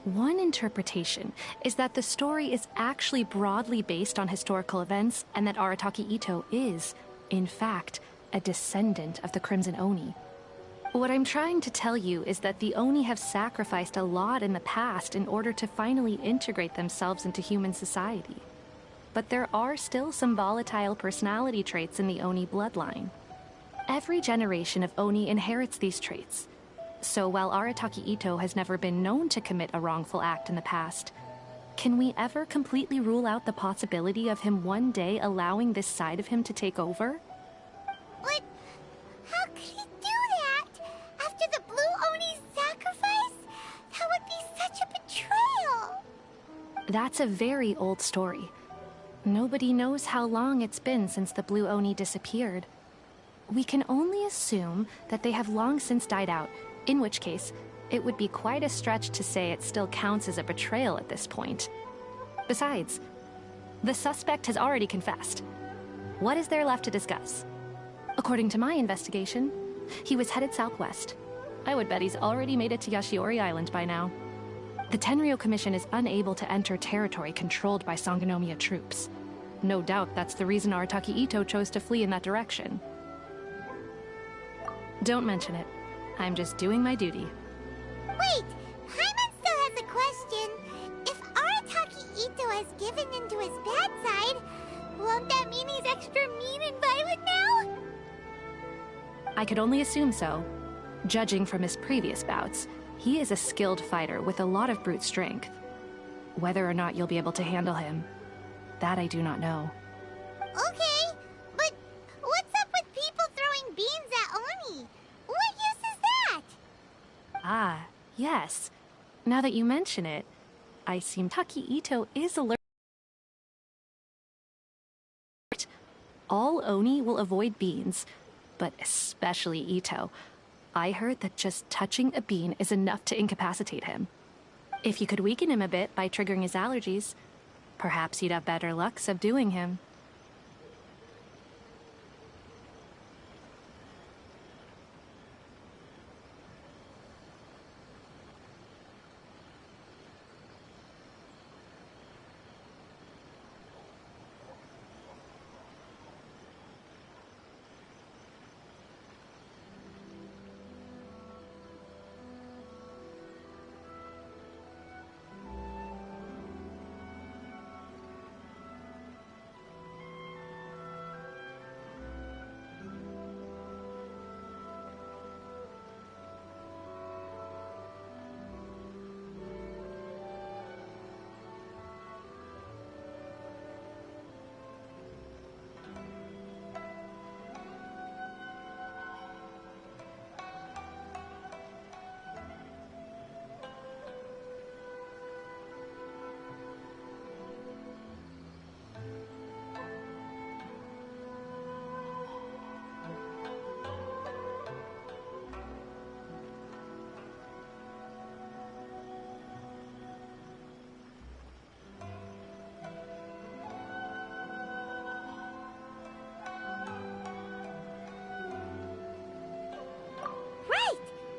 One interpretation is that the story is actually broadly based on historical events and that Arataki Ito is, in fact, a descendant of the Crimson Oni. What I'm trying to tell you is that the Oni have sacrificed a lot in the past in order to finally integrate themselves into human society. But there are still some volatile personality traits in the Oni bloodline. Every generation of Oni inherits these traits. So while Arataki Ito has never been known to commit a wrongful act in the past, Can we ever completely rule out the possibility of him one day allowing this side of him to take over? But how could he do that? After the Blue Oni's sacrifice? That would be such a betrayal! That's a very old story. Nobody knows how long it's been since the Blue Oni disappeared. We can only assume that they have long since died out, in which case, it would be quite a stretch to say it still counts as a betrayal at this point. Besides, the suspect has already confessed. What is there left to discuss? According to my investigation, he was headed southwest. I would bet he's already made it to Yashiori Island by now. The Tenryou Commission is unable to enter territory controlled by Sangonomiya troops. No doubt that's the reason Arataki Ito chose to flee in that direction. Don't mention it. I'm just doing my duty. Wait! Paimon still has a question. If Arataki Ito has given in to his bad side, won't that mean he's extra mean and violent now? I could only assume so. Judging from his previous bouts, he is a skilled fighter with a lot of brute strength. Whether or not you'll be able to handle him, that I do not know. Okay, but what's up with people throwing beans at Oni? What use is that? Ah, yes. Now that you mention it, I seem Taki Ito is alert. All Oni will avoid beans, but especially Ito. I heard that just touching a bean is enough to incapacitate him. If you could weaken him a bit by triggering his allergies, perhaps you'd have better luck subduing him.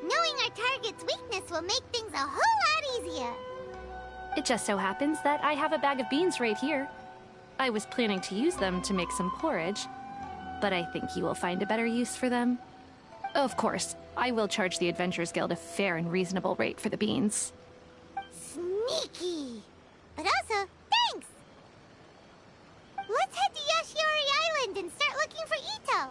Knowing our target's weakness will make things a whole lot easier. It just so happens that I have a bag of beans right here. I was planning to use them to make some porridge, but I think you will find a better use for them. Of course, I will charge the Adventurers Guild a fair and reasonable rate for the beans. Sneaky! But also, thanks! Let's head to Yashiori Island and start looking for Ito!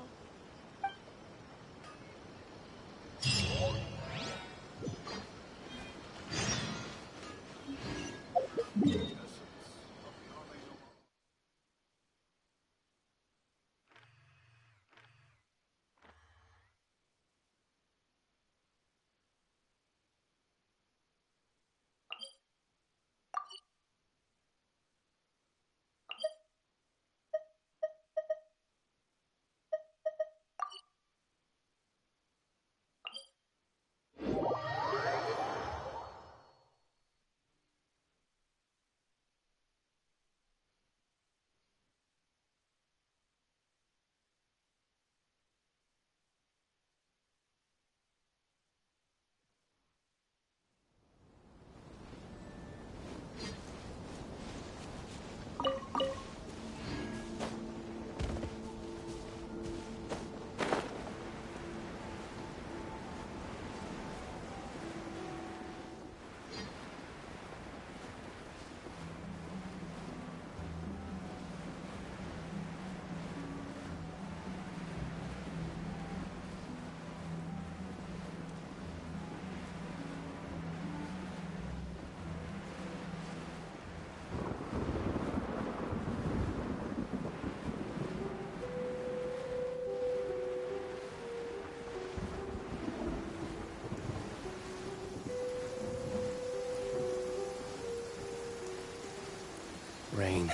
rain.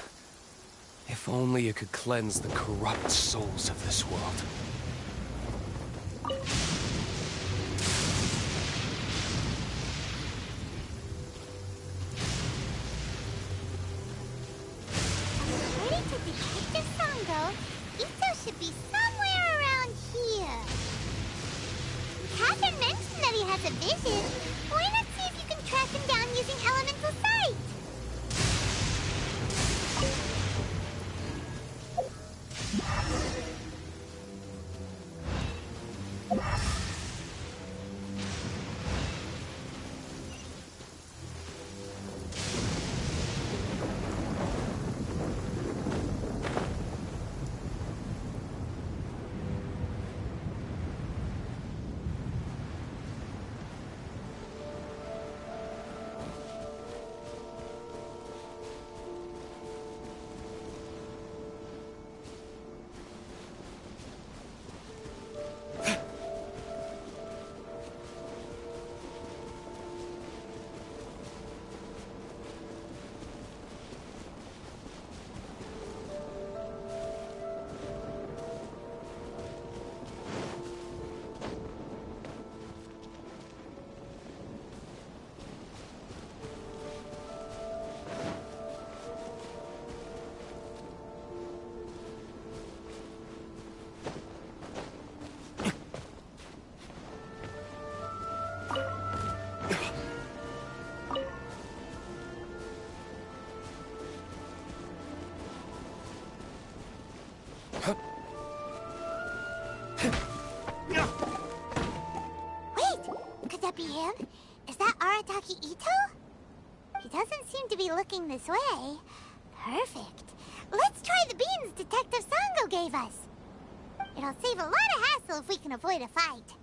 If only it could cleanse the corrupt souls of this world. According to Detective Sango, Ito should be somewhere around here. Catherine mentioned that he has a vision. Why not see if you can track him down using elemental sight? Wait! Could that be him? Is that Arataki Ito? He doesn't seem to be looking this way. Perfect. Let's try the beans Detective Sango gave us. It'll save a lot of hassle if we can avoid a fight.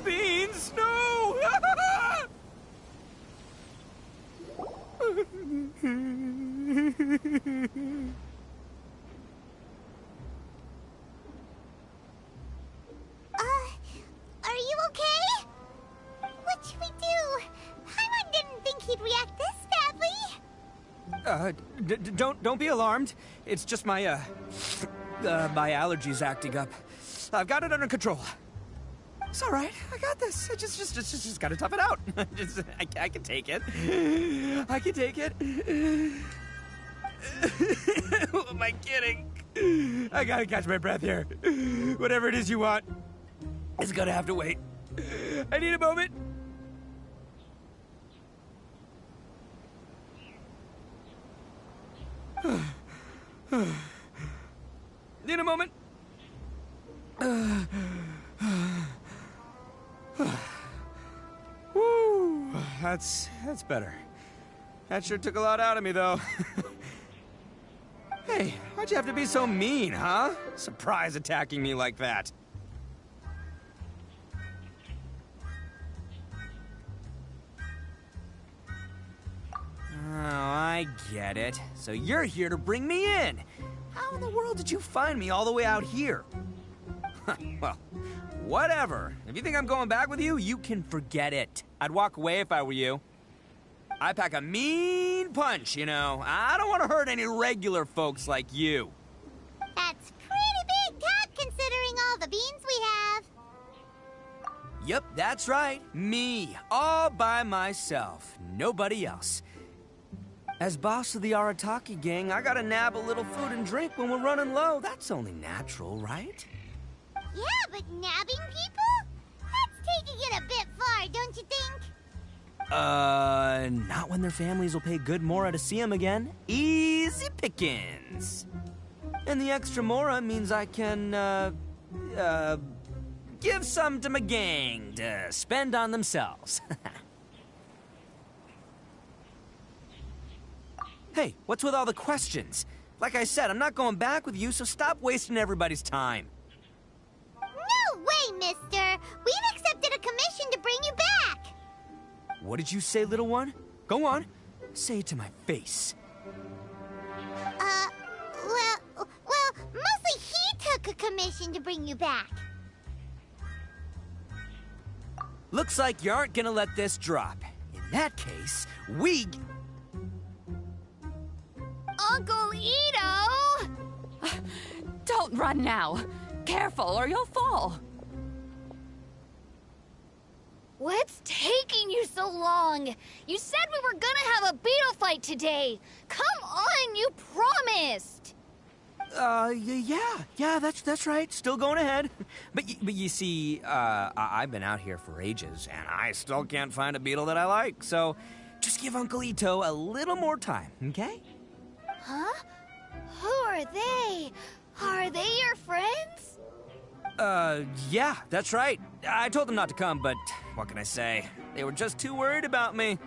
Beans, no! Are you okay? What should we do? Paimon didn't think he'd react this badly. Don't be alarmed. It's just my, my allergies acting up. I've got it under control. It's all right. I got this. I just gotta tough it out. I can take it. I can take it. Who am I kidding? I gotta catch my breath here. Whatever it is you want, it's gonna have to wait. I need a moment. Need a moment. Woo, that's better. That sure took a lot out of me, though. Hey, why'd you have to be so mean, huh? Surprise attacking me like that. I get it. So you're here to bring me in. How in the world did you find me all the way out here? Well, whatever. If you think I'm going back with you, you can forget it. I'd walk away if I were you. I pack a mean punch, you know. I don't want to hurt any regular folks like you. That's pretty big talk considering all the beans we have. Yep, that's right. Me, all by myself. Nobody else. As boss of the Arataki gang, I gotta nab a little food and drink when we're running low. That's only natural, right? Yeah, but nabbing people? That's taking it a bit far, don't you think? Not when their families will pay good mora to see them again. Easy pickings. And the extra mora means I can, give some to my gang to spend on themselves. Hey, what's with all the questions? Like I said, I'm not going back with you, so stop wasting everybody's time. No way, mister! We've accepted a commission to bring you back! What did you say, little one? Go on. Say it to my face. Well, mostly he took a commission to bring you back. Looks like you aren't gonna let this drop. In that case, we... Uncle Ito! Don't run now. Careful or you'll fall. What's taking you so long? You said we were gonna have a beetle fight today. Come on, you promised. Yeah, that's right. Still going ahead. But you see, I've been out here for ages, and I still can't find a beetle that I like. So, just give Uncle Ito a little more time, okay? Huh? Who are they? Are they your friends? Yeah, that's right. I told them not to come, but what can I say? They were just too worried about me.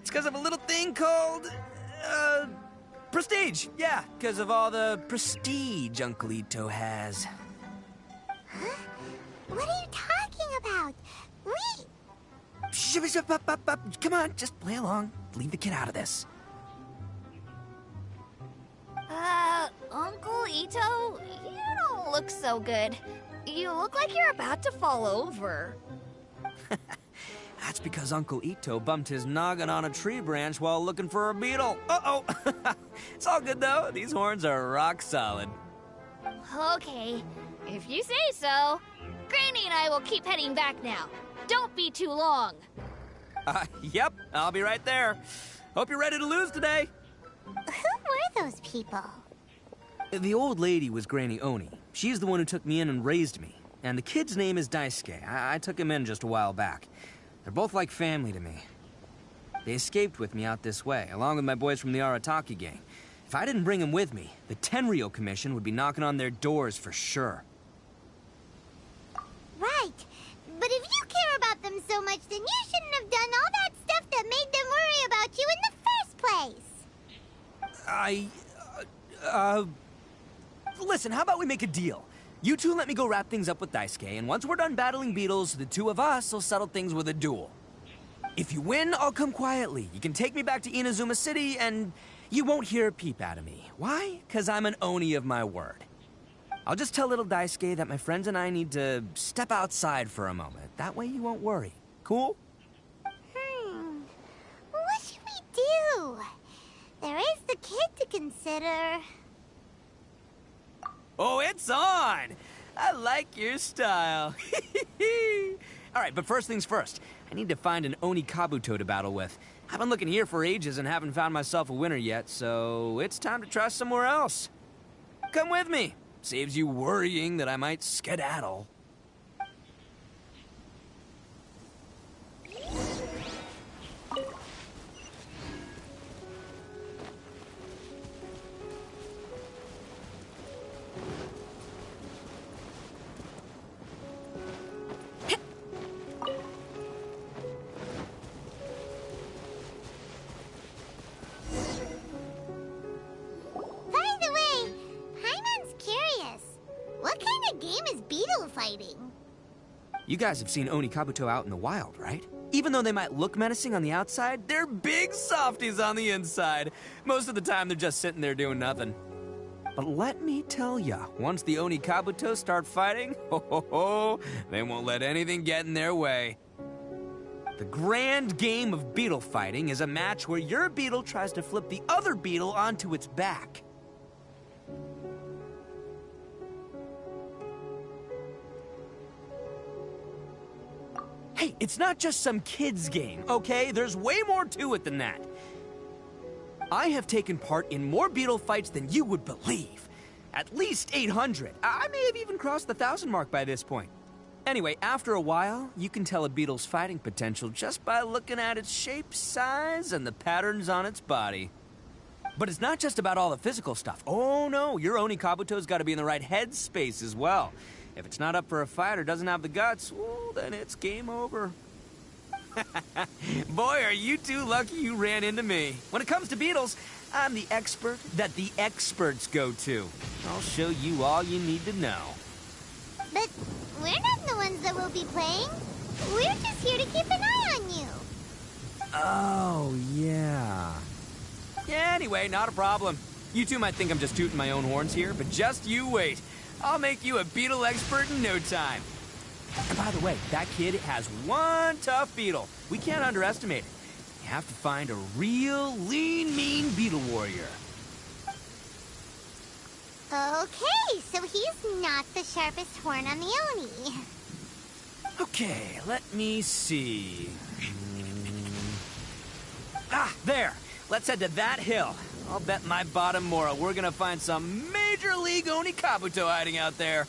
It's because of a little thing called, prestige. Yeah, because of all the prestige Uncle Ito has. Huh? What are you talking about? Come on, just play along. Leave the kid out of this. Uncle Ito, you don't look so good. You look like you're about to fall over. That's because Uncle Ito bumped his noggin on a tree branch while looking for a beetle. Uh-oh! It's all good, though. These horns are rock solid. Okay, if you say so. Granny and I will keep heading back now. Don't be too long. Yep, I'll be right there. Hope you're ready to lose today. Who were those people? The old lady was Granny Oni. She's the one who took me in and raised me. And the kid's name is Daisuke. I took him in just a while back. They're both like family to me. They escaped with me out this way, along with my boys from the Arataki gang. If I didn't bring them with me, the Tenryou Commission would be knocking on their doors for sure. Right. But if you care about them so much, then you shouldn't have done all that stuff that made them worry about you in the first place. Listen, how about we make a deal? You two let me go wrap things up with Daisuke, and once we're done battling beetles, the two of us will settle things with a duel. If you win, I'll come quietly. You can take me back to Inazuma City, and you won't hear a peep out of me. Why? 'Cause I'm an Oni of my word. I'll just tell little Daisuke that my friends and I need to step outside for a moment. That way you won't worry. Cool? What should we do? There is the kid to consider. Oh, it's on! I like your style. All right, but first things first. I need to find an Oni Kabuto to battle with. I've been looking here for ages and haven't found myself a winner yet, so it's time to try somewhere else. Come with me. Saves you worrying that I might skedaddle. You guys have seen Oni Kabuto out in the wild, right? Even though they might look menacing on the outside, they're big softies on the inside. Most of the time, they're just sitting there doing nothing. But let me tell ya, once the Oni Kabuto start fighting, they won't let anything get in their way. The grand game of beetle fighting is a match where your beetle tries to flip the other beetle onto its back. Hey, it's not just some kid's game, okay? There's way more to it than that. I have taken part in more beetle fights than you would believe. At least 800. I may have even crossed the 1,000 mark by this point. Anyway, after a while, you can tell a beetle's fighting potential just by looking at its shape, size, and the patterns on its body. But it's not just about all the physical stuff. Oh no, your Oni Kabuto's got to be in the right headspace as well. If it's not up for a fight or doesn't have the guts, well, then it's game over. Boy, are you two lucky you ran into me. When it comes to beetles, I'm the expert that the experts go to. I'll show you all you need to know. But we're not the ones that will be playing. We're just here to keep an eye on you. Oh, yeah. Yeah, anyway, not a problem. You two might think I'm just tooting my own horns here, but just you wait. I'll make you a beetle expert in no time. And by the way, that kid has one tough beetle. We can't underestimate it. You have to find a real lean, mean beetle warrior. Okay, so he's not the sharpest horn on the Oni. Okay, let me see. Ah, there. Let's head to that hill. I'll bet my bottom moral we're gonna find some major league Oni Kabuto hiding out there.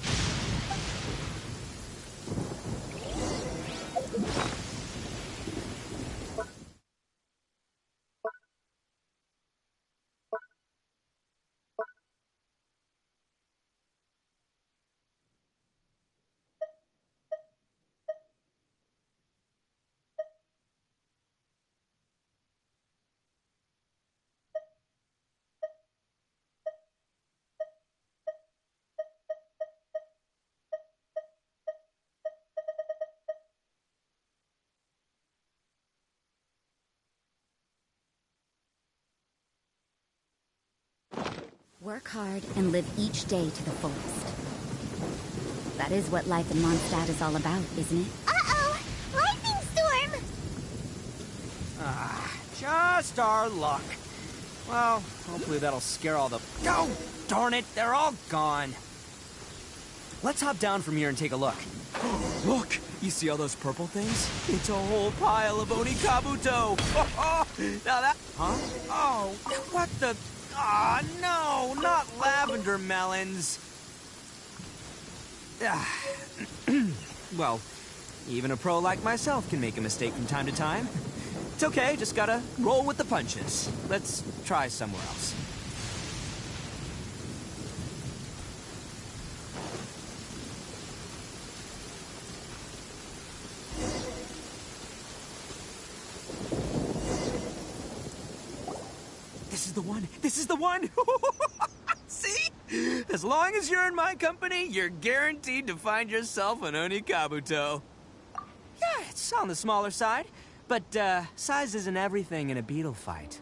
Work hard and live each day to the fullest. That is what life in Mondstadt is all about, isn't it? Uh-oh! Lightning storm! Ah, just our luck. Well, hopefully that'll scare all the... Oh, darn it, they're all gone. Let's hop down from here and take a look. Look, you see all those purple things? It's a whole pile of Oni Kabuto. Now that... Huh? Oh, what the... Ah, no, not lavender melons. Well, even a pro like myself can make a mistake from time to time. It's okay, just gotta roll with the punches. Let's try somewhere else. This is the one! This is the one! See? As long as you're in my company, you're guaranteed to find yourself an Oni Kabuto. Yeah, it's on the smaller side, but size isn't everything in a beetle fight.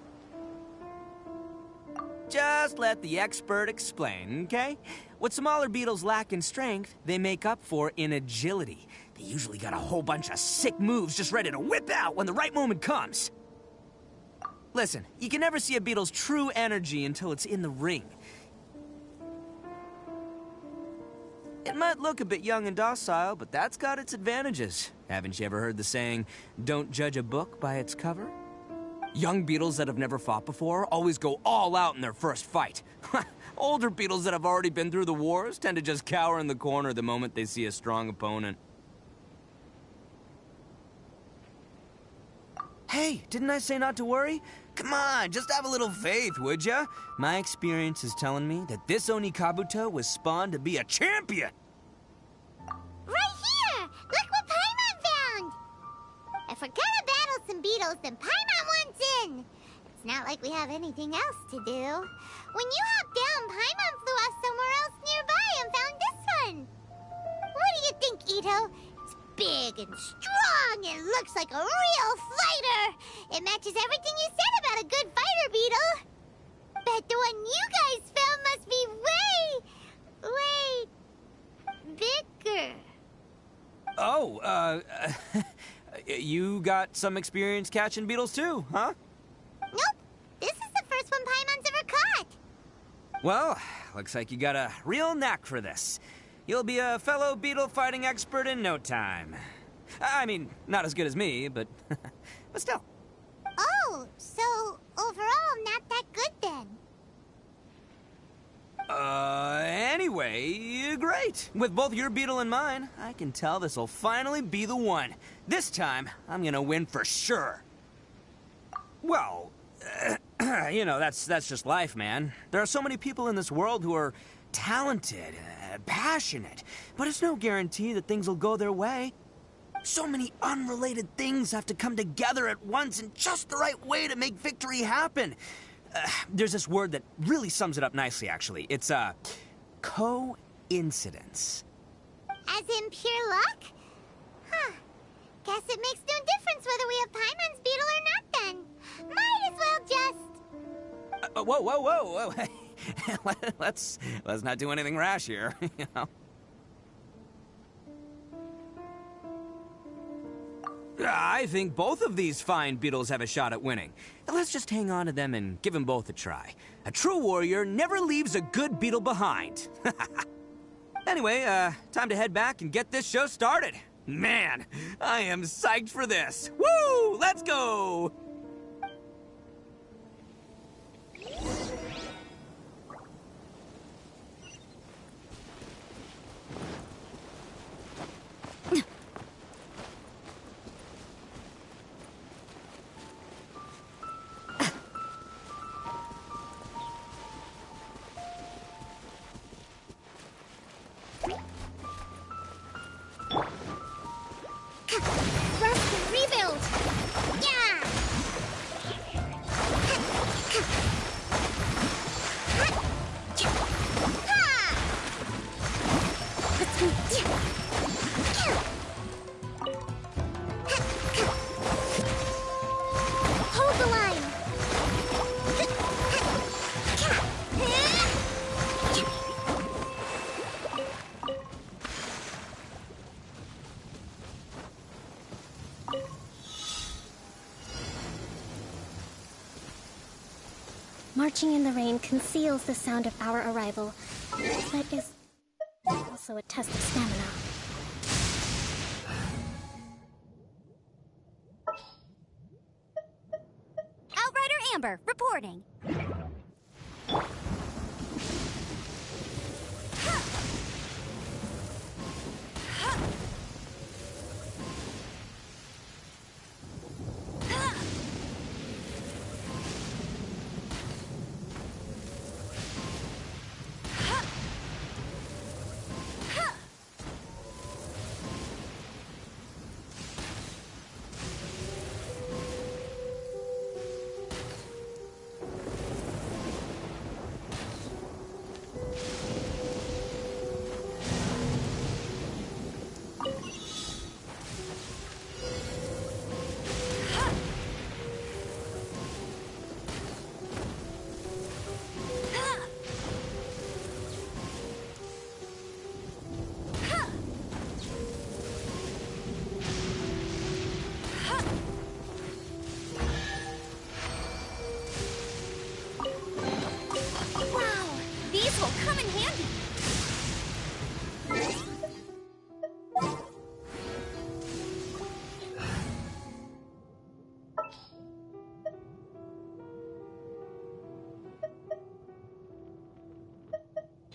Just let the expert explain, okay? What smaller beetles lack in strength, they make up for in agility. They usually got a whole bunch of sick moves just ready to whip out when the right moment comes. Listen, you can never see a beetle's true energy until it's in the ring. It might look a bit young and docile, but that's got its advantages. Haven't you ever heard the saying, don't judge a book by its cover? Young beetles that have never fought before always go all out in their first fight. Older beetles that have already been through the wars tend to just cower in the corner the moment they see a strong opponent. Hey, didn't I say not to worry? Come on, just have a little faith, would ya? My experience is telling me that this Oni Kabuto was spawned to be a champion! Right here! Look what Paimon found! If we're gonna battle some beetles, then Paimon wants in! It's not like we have anything else to do. When you hopped down, Paimon flew off somewhere else nearby and found this one! What do you think, Ito? It's Shogun strong and looks like a real fighter. It matches everything you said about a good fighter, Beetle. Bet the one you guys found must be way bigger. Oh, you got some experience catching beetles too, huh? Nope. This is the first one Paimon's ever caught. Well, looks like you got a real knack for this. You'll be a fellow beetle fighting expert in no time. I mean, not as good as me, but but still. Oh, so overall not that good then. Anyway, great. With both your beetle and mine, I can tell this'll finally be the one. This time, I'm gonna win for sure. Well, you know, that's just life, man. There are so many people in this world who are talented, passionate, but it's no guarantee that things will go their way. So many unrelated things have to come together at once in just the right way to make victory happen. There's this word that really sums it up nicely, actually. It's, coincidence. As in pure luck? Huh. Guess it makes no difference whether we have Paimon's beetle or not then. Might as well just... Whoa. let's not do anything rash here, you know? I think both of these fine beetles have a shot at winning. Let's just hang on to them and give them both a try. A true warrior never leaves a good beetle behind. Anyway, time to head back and get this show started. Man, I am psyched for this. Woo! Let's go! Rest and rebuild! Yeah! Hold the line! Marching in the rain conceals the sound of our arrival, but is also a test of stamina. Outrider Amber, reporting.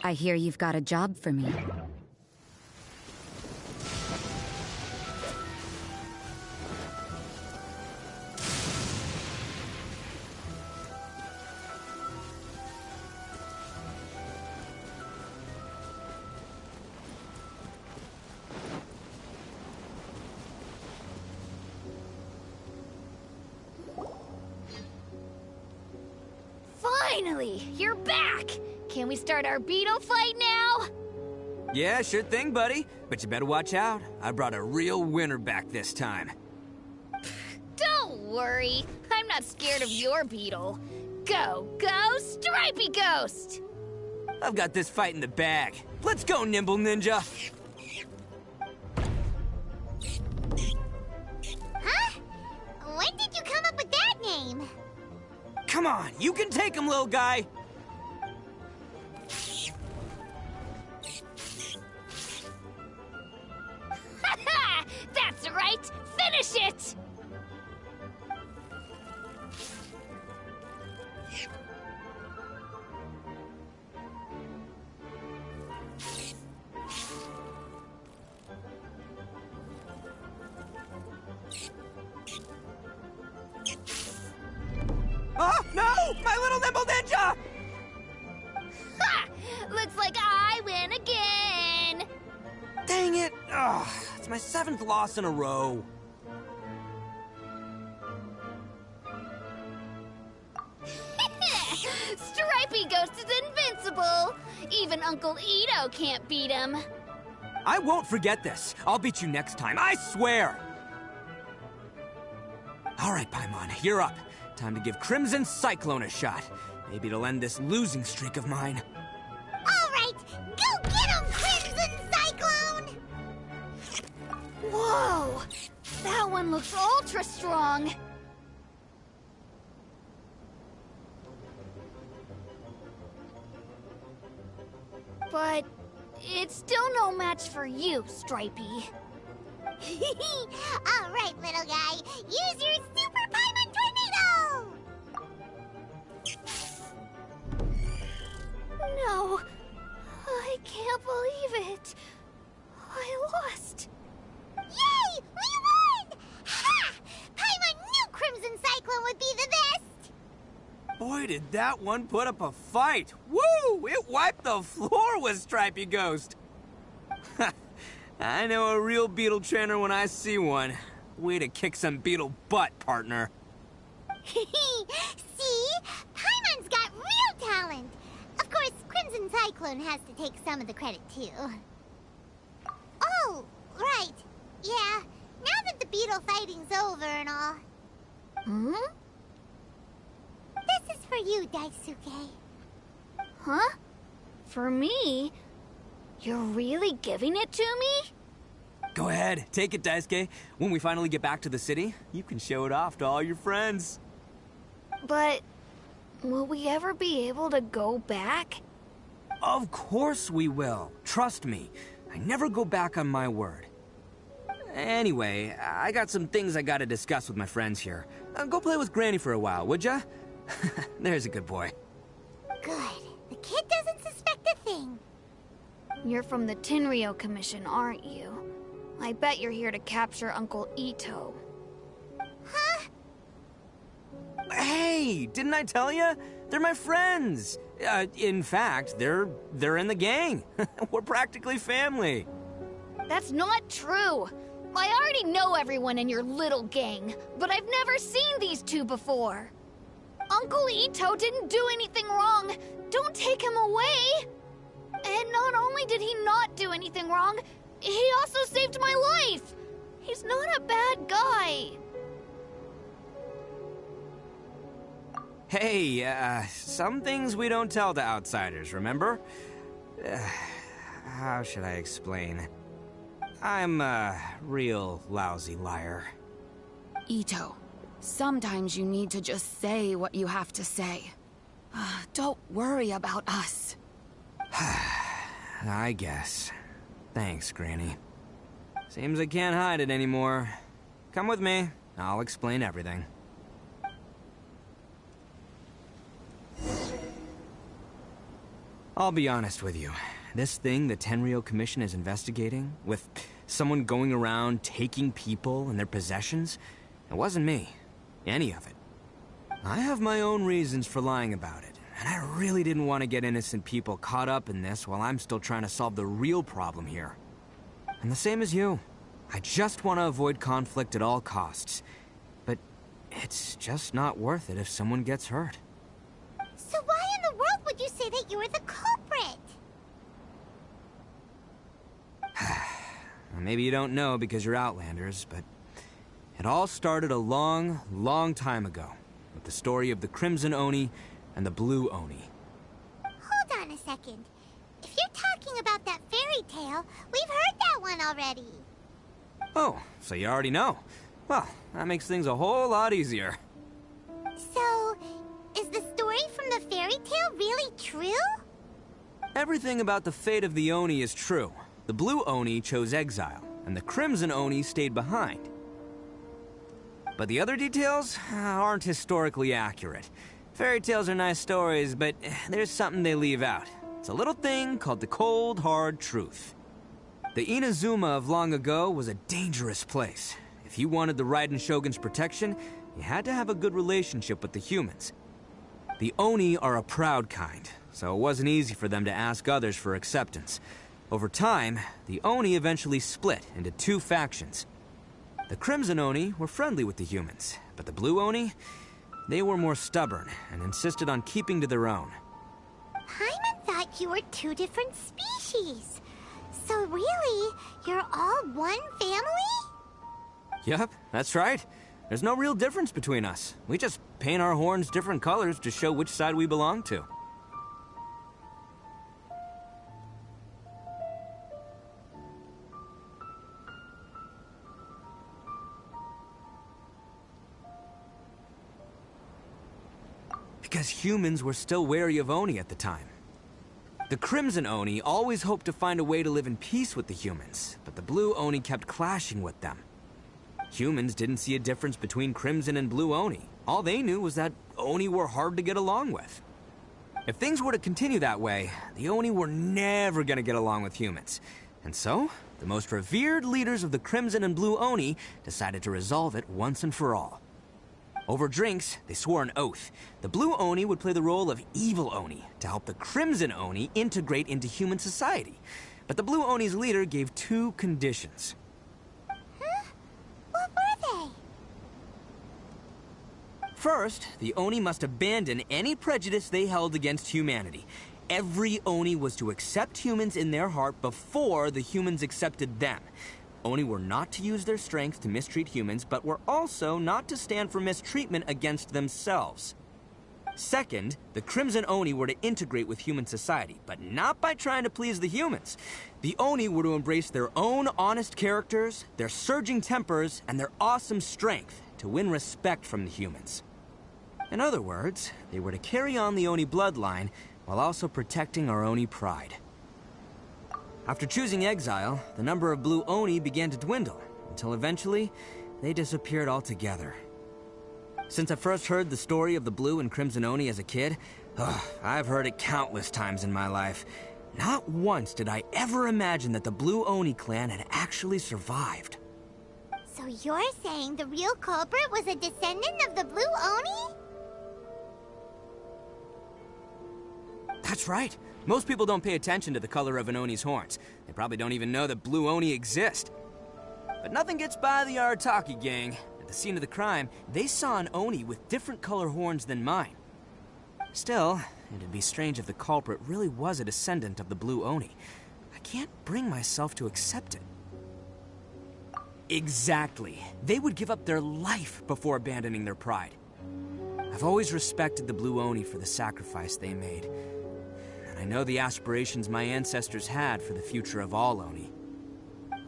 I hear you've got a job for me. Finally! You're back! Can we start our beetle fight now? Yeah, sure thing, buddy. But you better watch out. I brought a real winner back this time. Don't worry. I'm not scared of your beetle. Go, go, Stripey Ghost! I've got this fight in the bag. Let's go, Nimble Ninja! Huh? When did you come up with that name? Come on, you can take him, little guy! That's right! Finish it! Oh, no! My little Nimble Ninja! Ha! Looks like I win again! Dang it! Ugh, it's my 7th loss in a row. Stripey Ghost is invincible! Even Uncle Ito can't beat him. I won't forget this. I'll beat you next time, I swear! Alright, Paimon, you're up. Time to give Crimson Cyclone a shot. Maybe it'll end this losing streak of mine. Alright, go get him, Crimson Cyclone! Whoa! That one looks ultra strong! But it's still no match for you, Stripey. Alright, little guy, use your Super Paimon Tornado! No, I can't believe it. I lost. Yay! We won! Ha! Paimon knew Crimson Cyclone would be the best! Boy, did that one put up a fight! Woo! It wiped the floor with Stripey Ghost! I know a real beetle trainer when I see one. Way to kick some beetle butt, partner. See? Paimon's got real talent! Of course, Crimson Cyclone has to take some of the credit, too. Oh, right. Yeah, now that the beetle fighting's over and all. Hmm? This is for you, Daisuke. Huh? For me? You're really giving it to me? Go ahead, take it, Daisuke. When we finally get back to the city, you can show it off to all your friends. But will we ever be able to go back? Of course we will. Trust me. I never go back on my word. Anyway, I got some things I gotta discuss with my friends here. Go play with Granny for a while, would ya? There's a good boy. Good. The kid doesn't suspect a thing. You're from the Tenryou Commission, aren't you? I bet you're here to capture Uncle Ito. Huh? Hey, didn't I tell you? They're my friends. In fact, they're in the gang. We're practically family. That's not true. I already know everyone in your little gang, but I've never seen these two before. Uncle Ito didn't do anything wrong. Don't take him away. And not only did he not do anything wrong, he also saved my life. He's not a bad guy. Hey, some things we don't tell to outsiders, remember? How should I explain? I'm a real lousy liar. Ito, sometimes you need to just say what you have to say. Don't worry about us. I guess. Thanks, Granny. Seems I can't hide it anymore. Come with me. I'll explain everything. I'll be honest with you. This thing the Tenryou Commission is investigating, with someone going around taking people and their possessions, it wasn't me. Any of it. I have my own reasons for lying about it, and I really didn't want to get innocent people caught up in this while I'm still trying to solve the real problem here. And the same as you. I just want to avoid conflict at all costs. But it's just not worth it if someone gets hurt. So why in the world would you say that you were the culprit? maybe you don't know because you're Outlanders, but it all started a long, long time ago with the story of the Crimson Oni and the Blue Oni. Hold on a second. If you're talking about that fairy tale, we've heard that one already. Oh, so you already know. Well, that makes things a whole lot easier. So, is the story from the fairy tale really true? Everything about the fate of the Oni is true. The Blue Oni chose exile, and the Crimson Oni stayed behind. But the other details aren't historically accurate. Fairy tales are nice stories, but there's something they leave out. It's a little thing called the cold, hard truth. The Inazuma of long ago was a dangerous place. If you wanted the Raiden Shogun's protection, you had to have a good relationship with the humans. The Oni are a proud kind, so it wasn't easy for them to ask others for acceptance. Over time, the Oni eventually split into two factions. The Crimson Oni were friendly with the humans, but the Blue Oni, they were more stubborn and insisted on keeping to their own. Paimon thought you were two different species. So really, you're all one family? Yep, that's right. There's no real difference between us. We just paint our horns different colors to show which side we belong to. Because humans were still wary of Oni at the time. The Crimson Oni always hoped to find a way to live in peace with the humans, but the Blue Oni kept clashing with them. Humans didn't see a difference between Crimson and Blue Oni. All they knew was that Oni were hard to get along with. If things were to continue that way, the Oni were never gonna get along with humans. And so, the most revered leaders of the Crimson and Blue Oni decided to resolve it once and for all. Over drinks, they swore an oath. The Blue Oni would play the role of evil Oni to help the Crimson Oni integrate into human society. But the Blue Oni's leader gave two conditions. What were they? First, the Oni must abandon any prejudice they held against humanity. Every Oni was to accept humans in their heart before the humans accepted them. Oni were not to use their strength to mistreat humans, but were also not to stand for mistreatment against themselves. Second, the Crimson Oni were to integrate with human society, but not by trying to please the humans. The Oni were to embrace their own honest characters, their surging tempers, and their awesome strength to win respect from the humans. In other words, they were to carry on the Oni bloodline while also protecting our Oni pride. After choosing exile, the number of Blue Oni began to dwindle, until eventually, they disappeared altogether. Since I first heard the story of the Blue and Crimson Oni as a kid, I've heard it countless times in my life. Not once did I ever imagine that the Blue Oni clan had actually survived. So you're saying the real culprit was a descendant of the Blue Oni? That's right. Most people don't pay attention to the color of an Oni's horns. They probably don't even know that Blue Oni exist. But nothing gets by the Arataki gang. At the scene of the crime, they saw an Oni with different color horns than mine. Still, it'd be strange if the culprit really was a descendant of the Blue Oni. I can't bring myself to accept it. Exactly. They would give up their life before abandoning their pride. I've always respected the Blue Oni for the sacrifice they made. I know the aspirations my ancestors had for the future of all Oni.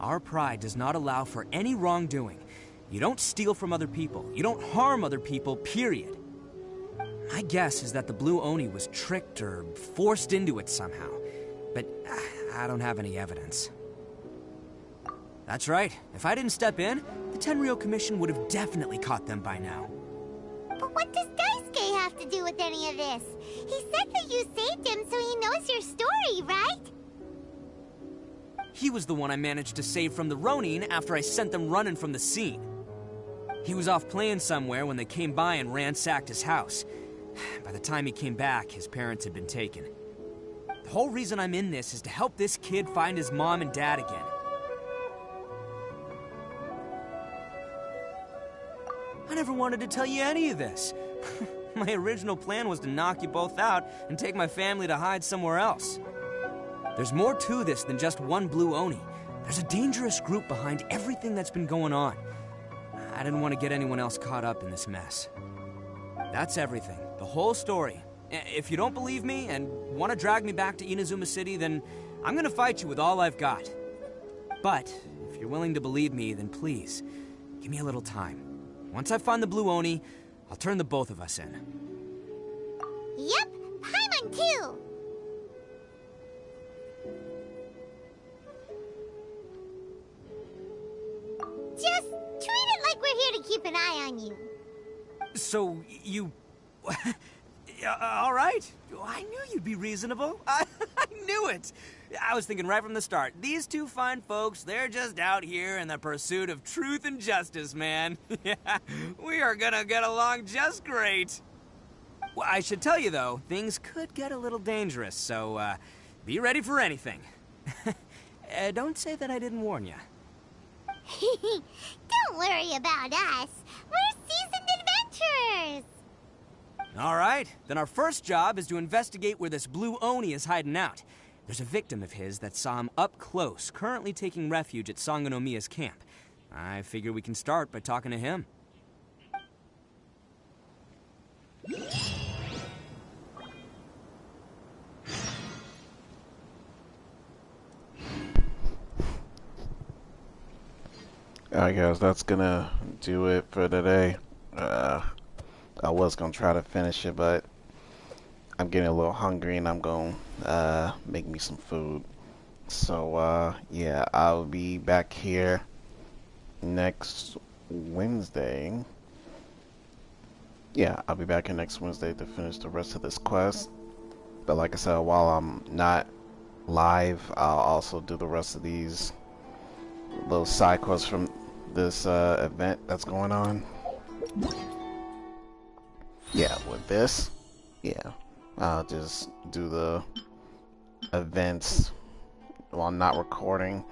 Our pride does not allow for any wrongdoing. You don't steal from other people. You don't harm other people, period. My guess is that the Blue Oni was tricked or forced into it somehow. But I don't have any evidence. That's right. If I didn't step in, the Tenryou Commission would have definitely caught them by now. But what does Daisuke have to do with any of this? He said that you saved him so he knows your story, right? He was the one I managed to save from the Ronin after I sent them running from the scene. He was off playing somewhere when they came by and ransacked his house. By the time he came back, his parents had been taken. The whole reason I'm in this is to help this kid find his mom and dad again. I never wanted to tell you any of this. My original plan was to knock you both out and take my family to hide somewhere else. There's more to this than just one Blue Oni. There's a dangerous group behind everything that's been going on. I didn't want to get anyone else caught up in this mess. That's everything. The whole story. If you don't believe me and want to drag me back to Inazuma City, then I'm gonna fight you with all I've got. But if you're willing to believe me, then please, give me a little time. Once I find the Blue Oni, I'll turn the both of us in. Yep, Paimon too! Just treat it like we're here to keep an eye on you. So, you... all right. I knew you'd be reasonable. I knew it. I was thinking right from the start. These two fine folks, they're just out here in the pursuit of truth and justice, man. Yeah, we are gonna get along just great. Well, I should tell you, though, things could get a little dangerous, so be ready for anything. Don't say that I didn't warn you. Don't worry about us. We're seasoned adventurers. All right, then our first job is to investigate where this Blue Oni is hiding out. There's a victim of his that saw him up close, currently taking refuge at Sangonomiya's camp. I figure we can start by talking to him. Alright guys, that's gonna do it for today. I was gonna try to finish it, but I'm getting a little hungry and I'm gonna make me some food. So yeah, I'll be back here next Wednesday. Yeah, I'll be back here next Wednesday to finish the rest of this quest. But like I said, while I'm not live, I'll also do the rest of these little side quests from this event that's going on. Yeah, with this, yeah, I'll just do the events while not recording.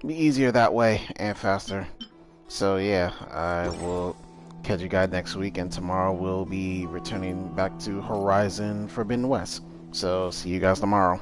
Be easier that way and faster. So yeah, I will catch you guys next week, and tomorrow we'll be returning back to Horizon Forbidden West. So see you guys tomorrow.